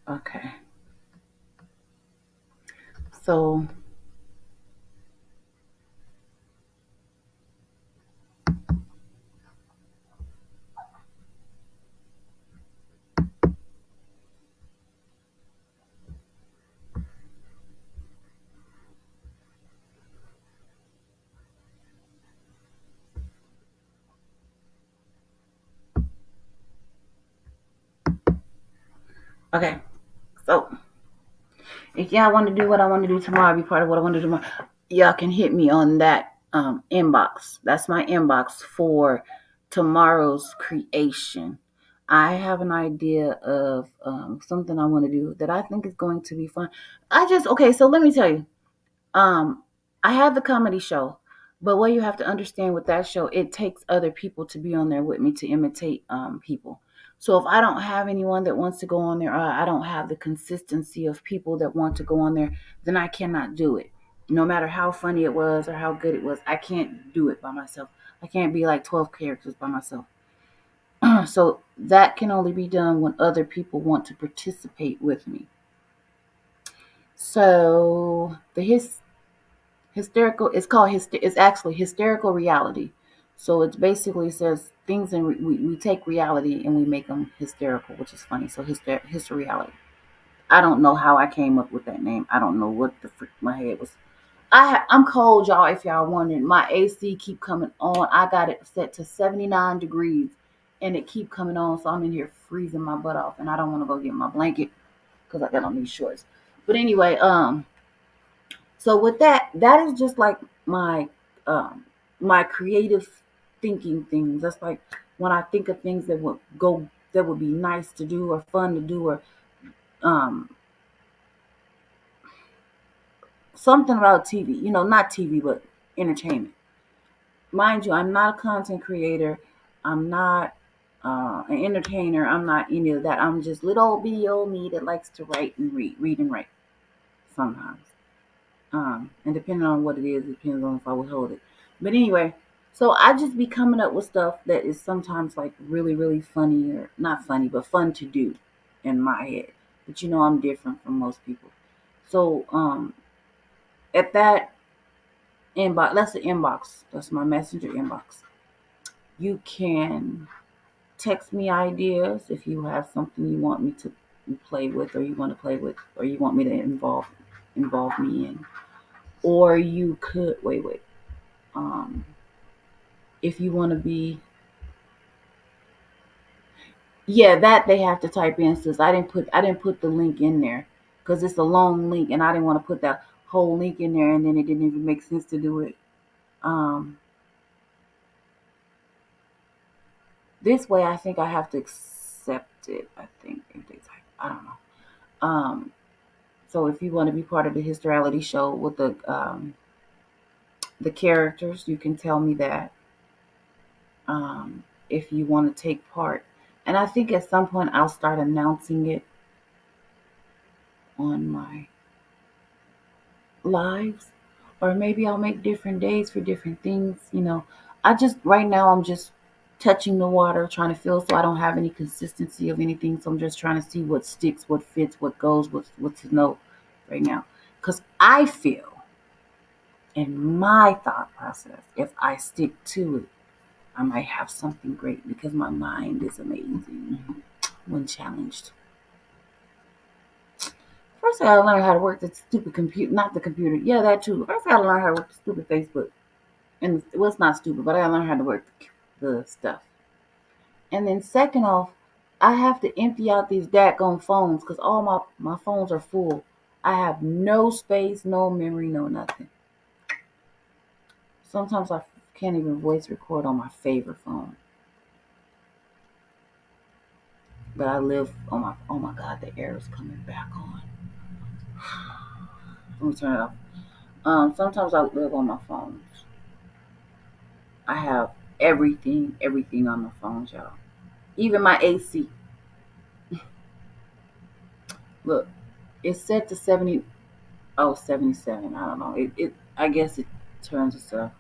Okay. So, okay. So, if y'all want to do what I want to do tomorrow, be part of what I want to do tomorrow, y'all can hit me on that inbox. That's my inbox for tomorrow's creation. I have an idea of something I want to do that I think is going to be fun. Okay, so let me tell you. Um, I have the comedy show, but what you have to understand with that show, it takes other people to be on there with me to imitate people. So if I don't have anyone that wants to go on there, or I don't have the consistency of people that want to go on there, then I cannot do it. No matter how funny it was or how good it was, I can't do it by myself. I can't be like 12 characters by myself. So that can only be done when other people want to participate with me. So hysterical, it's called it's actually hysterical reality. So it basically says things, and we take reality and we make them hysterical, which is funny. So hyster reality. I don't know how I came up with that name. I don't know what the frick my head was. I'm cold, y'all. If y'all wondering, my AC keep coming on. I got it set to 79 degrees, and it keep coming on. So I'm in here freezing my butt off, and I don't want to go get my blanket because I got on these shorts. But anyway, so with that, that is just like my um my creative thinking things. That's like when I think of things that would be nice to do or fun to do, or um something about TV, not TV but entertainment. Mind you, I'm not a content creator. I'm not an entertainer. I'm not any of that. I'm just little old bitty old me that likes to write and read and write sometimes. And depending on what it is, it depends on if I will hold it. But anyway, so I just be coming up with stuff that is sometimes like really, really funny, or not funny, but fun to do in my head. But I'm different from most people. So at that inbox, that's the inbox. That's my messenger inbox. You can text me ideas if you have something you want me to play with, or you want to play with, or you want me to involve me in. Or you could wait. Um, if you want to be, yeah, that they have to type in, since I didn't put the link in there because it's a long link, and I didn't want to put that whole link in there, and then it didn't even make sense to do it um this way. I think I have to accept it. I think if they type, I don't know. So if you want to be part of the Historyality show with the characters, you can tell me that. If you want to take part, and I think at some point I'll start announcing it on my lives, or maybe I'll make different days for different things. I just right now I'm just touching the water, trying to feel, so I don't have any consistency of anything. So I'm just trying to see what sticks, what fits, what goes, what to know right now. Because I feel in my thought process, if I stick to it, I might have something great because my mind is amazing when challenged. First, I gotta learn how to work the stupid computer, not the computer. Yeah, that too. First, I gotta learn how to work the stupid Facebook. And well, it's not stupid, but I gotta learn how to work the stuff. And then, second off, I have to empty out these daggone phones because all my phones are full. I have no space, no memory, no nothing. Sometimes I can't even voice record on my favorite phone. But I live on my. Oh my God, the air is coming back on. Let me turn it off. Sometimes I live on my phones. I have everything on my phones, y'all. Even my AC. Look, it's set to 70. Oh, 77. I don't know. I guess it turns itself.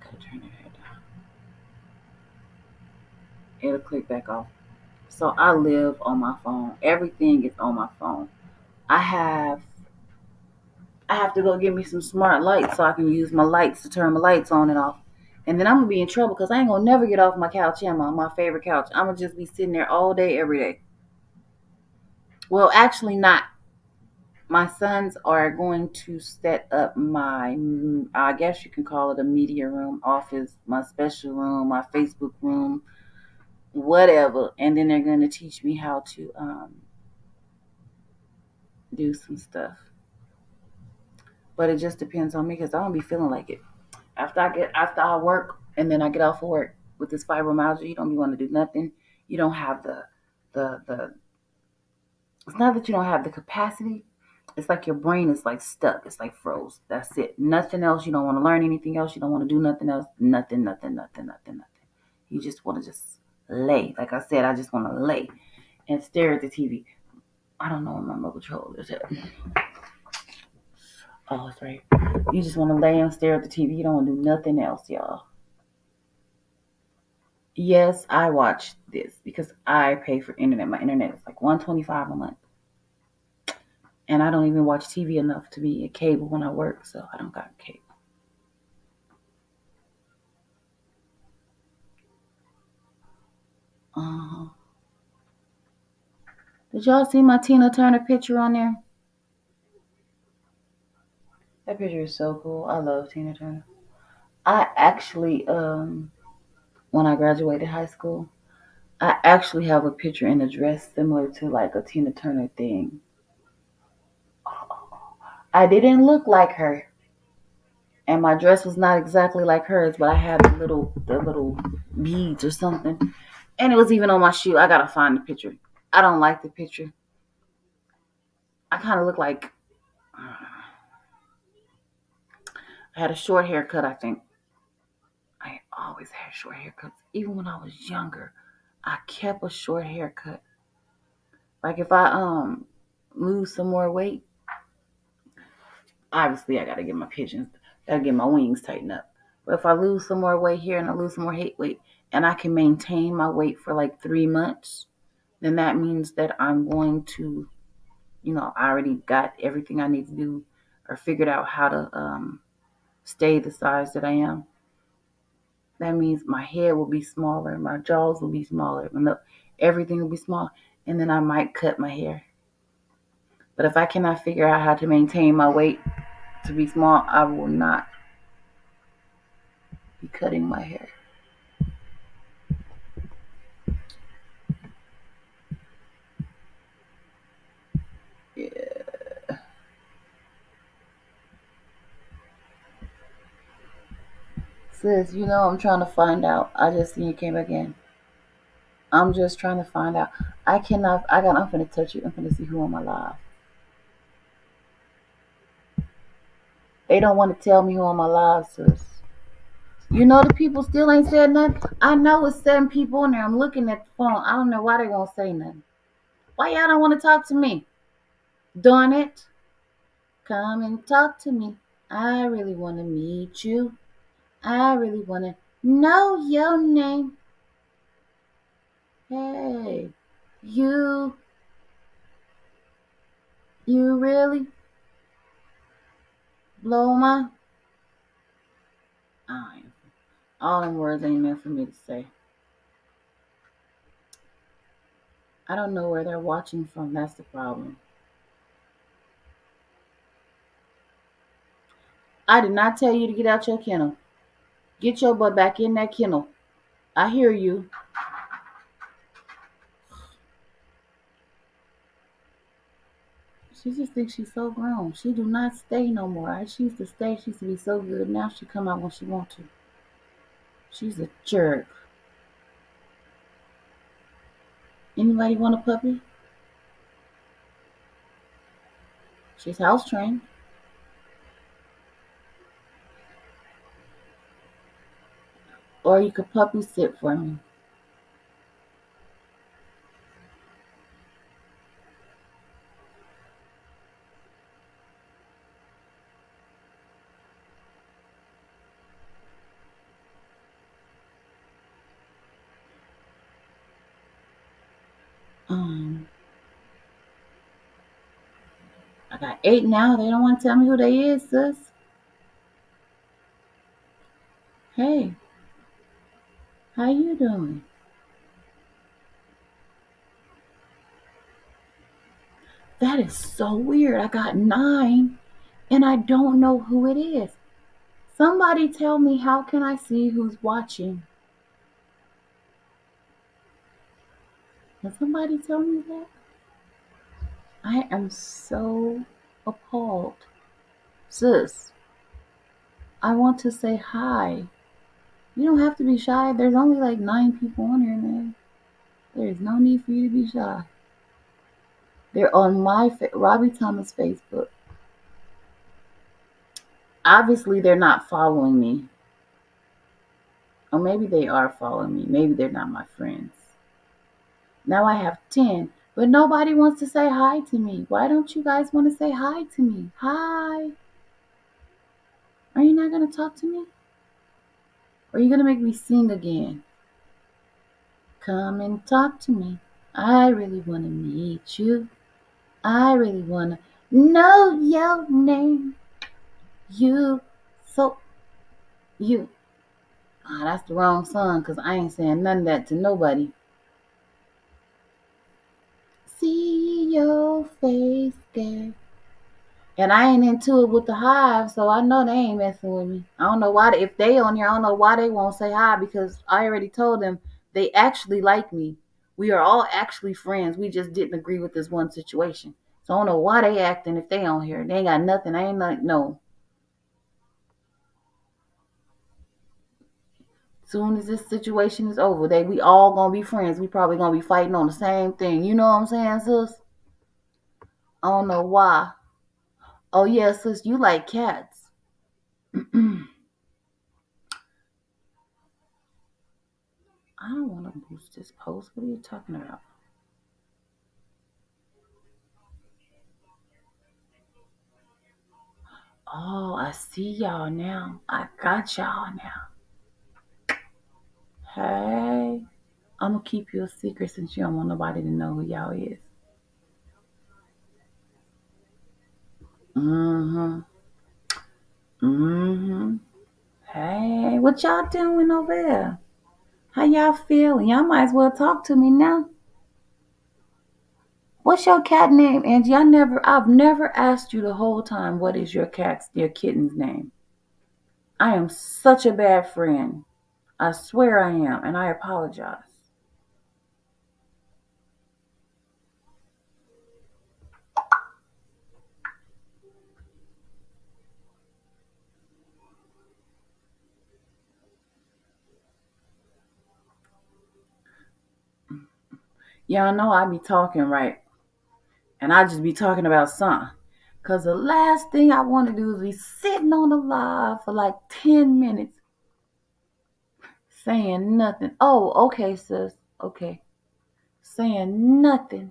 Gotta turn it down. It'll click back off. So I live on my phone. Everything is on my phone. I have I have to go get me some smart lights so I can use my lights to turn my lights on and off. And then I'm gonna be in trouble because I ain't gonna never get off my couch, am I? My favorite couch. I'm gonna just be sitting there all day, every day. Well, actually, not. My sons are going to set up my, I guess you can call it a media room, office, my special room, my Facebook room, whatever. And then they're going to teach me how to do some stuff. But it just depends on me because I don't be feeling like it. After I work and then I get off of work with this fibromyalgia, you don't be want to do nothing. You don't have the. It's not that you don't have the capacity. It's like your brain is like stuck. It's like froze. That's it. Nothing else. You don't want to learn anything else. You don't want to do nothing else. Nothing, nothing, nothing, nothing, nothing. You just want to just lay. Like I said, I just want to lay and stare at the TV. I don't know where my remote control is at. Oh, it's right. You just want to lay and stare at the TV. You don't want to do nothing else, y'all. Yes, I watch this because I pay for internet. My internet is like $125 a month. And I don't even watch TV enough to be a cable when I work, so I don't got cable. Did y'all see my Tina Turner picture on there? That picture is so cool. I love Tina Turner. I actually, when I graduated high school, I actually have a picture in a dress similar to like a Tina Turner thing. I didn't look like her, and my dress was not exactly like hers, but I had the little beads or something, and it was even on my shoe. I gotta find the picture. I don't like the picture. I kind of look like I had a short haircut, I think. I always had short haircuts. Even when I was younger, I kept a short haircut. Like if I lose some more weight, obviously I gotta get my gotta get my wings tightened up. But if I lose some more weight here and I lose some more weight and I can maintain my weight for like 3 months, then that means that I'm going to, I already got everything I need to do or figured out how to stay the size that I am. That means my head will be smaller, my jaws will be smaller, everything will be small, and then I might cut my hair. But if I cannot figure out how to maintain my weight to be small, I will not be cutting my hair. Yeah. Sis, I'm trying to find out. I just seen you came back in. I'm just trying to find out. I cannot. I'm finna touch you. I'm finna see who on my live. They don't want to tell me who on my live, sis. You know the people still ain't said nothing. I know it's 7 people in there. I'm looking at the phone. I don't know why they won't say nothing. Why y'all don't want to talk to me? Darn it. Come and talk to me. I really want to meet you. I really want to know your name. Hey, you really blow my. All them words ain't meant for me to say. I don't know where they're watching from. That's the problem. I did not tell you to get out your kennel. Get your butt back in that kennel. I hear you. She just thinks she's so grown. She do not stay no more. She used to stay. She used to be so good. Now she come out when she want to. She's a jerk. Anybody want a puppy? She's house trained. Or you could puppy sit for me. I got 8 now. They don't want to tell me who they is, sis. Hey, how you doing? That is so weird. I got 9 and I don't know who it is. Somebody tell me, how can I see who's watching? Can somebody tell me that? I am so appalled. Sis, I want to say hi. You don't have to be shy. There's only like 9 people on here, man. There is no need for you to be shy. They're on my Robbie Thomas Facebook. Obviously, they're not following me. Or maybe they are following me. Maybe they're not my friends. Now I have 10, but nobody wants to say hi to me. Why don't you guys want to say hi to me? Hi. Are you not going to talk to me? Or are you going to make me sing again? Come and talk to me. I really want to meet you. I really want to know your name. You. So. You. Ah, that's the wrong song because I ain't saying none of that to nobody. See your face, girl. And I ain't into it with the hive, so I know they ain't messing with me. I don't know why. If they on here, I don't know why they won't say hi because I already told them they actually like me. We are all actually friends. We just didn't agree with this one situation. So I don't know why they acting if they on here. They ain't got nothing. I ain't like no. Soon as this situation is over, we all gonna be friends. We probably gonna be fighting on the same thing. You know what I'm saying, sis? I don't know why. Oh yeah, sis, you like cats. I don't want to boost this post. What are you talking about? Oh, I see y'all now. I got y'all now. Hey, I'm gonna keep you a secret since you don't want nobody to know who y'all is. Mm-hmm. Mm-hmm. Hey, what y'all doing over there? How y'all feeling? Y'all might as well talk to me now. What's your cat name, Angie? I've never asked you the whole time what is your kitten's name. I am such a bad friend. I swear I am, and I apologize. Y'all know I be talking, right? And I just be talking about something. Cause the last thing I want to do is be sitting on the live for like 10 minutes saying nothing. Oh, okay, sis. Okay. Saying nothing.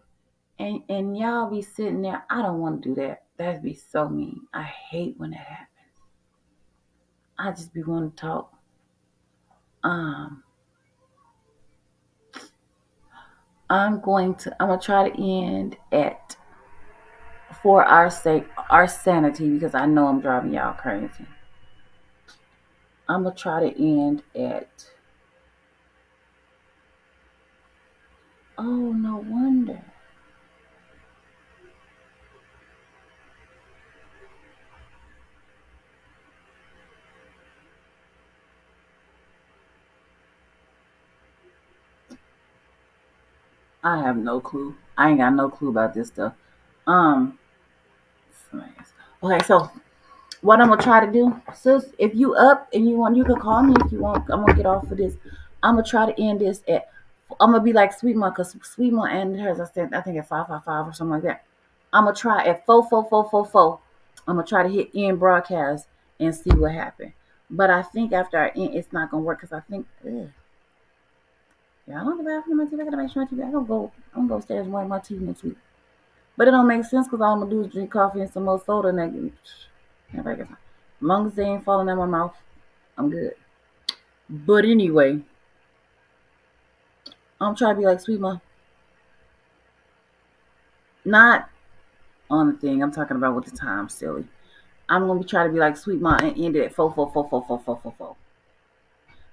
And y'all be sitting there. I don't want to do that. That'd be so mean. I hate when that happens. I just be wanting to talk. Um, I'm gonna try to end at, for our sake, our sanity, because I know I'm driving y'all crazy. I'm gonna try to end at, oh, no wonder. I have no clue. I ain't got no clue about this stuff. Um, okay, so what I'm gonna try to do, sis, if you up and you want, you can call me if you want. I'm gonna get off of this. I'm gonna try to end this at, I'm gonna be like Sweet Mom, because Sweet Mom ended hers, I think at 555 or something like that. I'm gonna try at 44444. I'm gonna try to hit end broadcast and see what happened. But I think after I end, it's not gonna work, because I think, yeah, I don't go to the bathroom. I gotta make sure I'm gonna go upstairs and wipe my teeth next week. But it don't make sense, because all I'm gonna do is drink coffee and some more soda, and as long as they ain't falling out my mouth, I'm good. But anyway, I'm trying to be like Sweet Mom. Not on the thing. I'm talking about with the time, silly. I'm gonna try to be like Sweet Mom and end it at 4444444.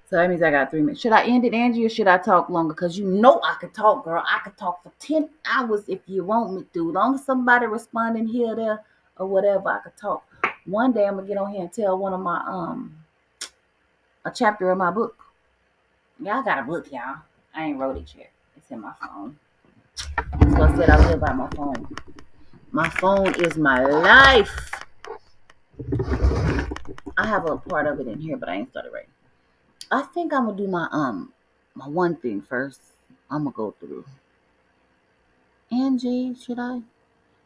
So that means I got 3 minutes. Should I end it, Angie, or should I talk longer? Because you know I could talk, girl. I could talk for 10 hours if you want me to. As long as somebody responding here, there, or whatever, I could talk. One day I'm gonna get on here and tell one of my a chapter of my book. Yeah, I got a book, y'all. I ain't wrote it yet. It's in my phone. So I said I live by my phone. My phone is my life. I have a part of it in here, but I ain't started writing. I think I'm gonna do my one thing first. I'm gonna go through. Angie, should I?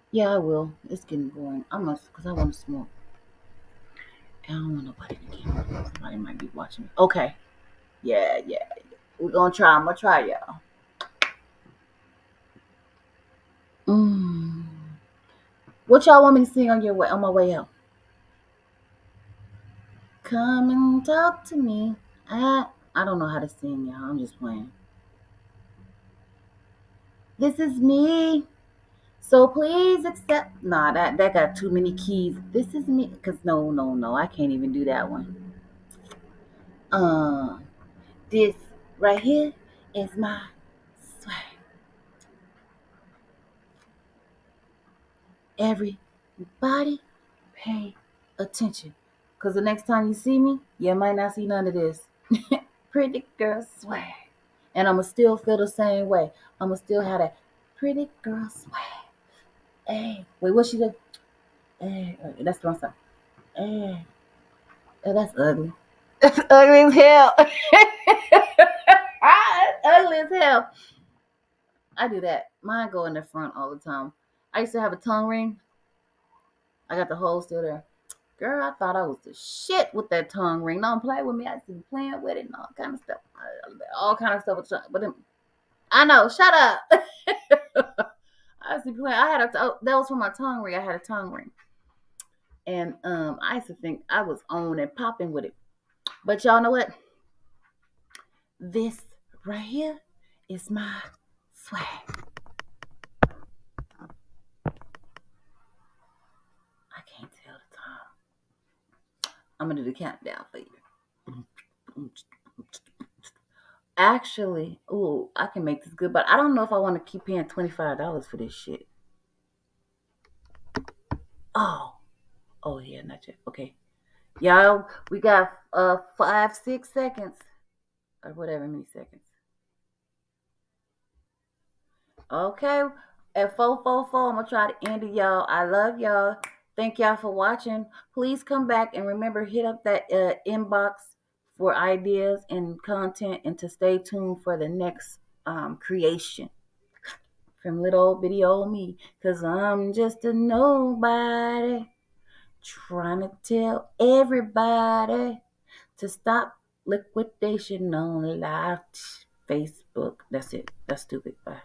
Yeah, I will. It's getting boring. I must, because I want to smoke. I don't want nobody to get. Somebody might be watching me. Okay. Yeah. We're gonna try. I'm gonna try, y'all. What y'all want me to sing on your way, on my way out? Come and talk to me. I don't know how to sing, y'all. I'm just playing. This is me. So please accept. Nah, that got too many keys. This is me. Cause no, I can't even do that one. This right here is my swag. Everybody pay attention. Cause the next time you see me, you might not see none of this. Pretty girl swag. And I'ma still feel the same way. I'ma still have that pretty girl swag. Hey, wait, what she said? Hey, that's the wrong song. Hey, oh, that's ugly. That's ugly as hell. Ugly as hell. I do that. Mine go in the front all the time. I used to have a tongue ring. I got the hole still there. Girl, I thought I was the shit with that tongue ring. Don't play with me. I used to be playing with it and all kind of stuff. All kind of stuff with tongue. But then, I know. Shut up. I used to be playing. That was for my tongue ring. I had a tongue ring. And I used to think I was on and popping with it. But y'all know what? This right here is my swag. I can't tell the time. I'm gonna do the countdown for you. Actually, I can make this good, but I don't know if I want to keep paying $25 for this shit. Oh, yeah, not yet. Okay, y'all, we got 5, 6 seconds, or whatever many seconds. Okay, at 444, I'm gonna try to end it, y'all. I love y'all. Thank y'all for watching. Please come back and remember, hit up that inbox for ideas and content, and to stay tuned for the next creation. from little old bitty old me, 'cause I'm just a nobody trying to tell everybody to stop liquidation on live Facebook. That's it. That's stupid. Bye.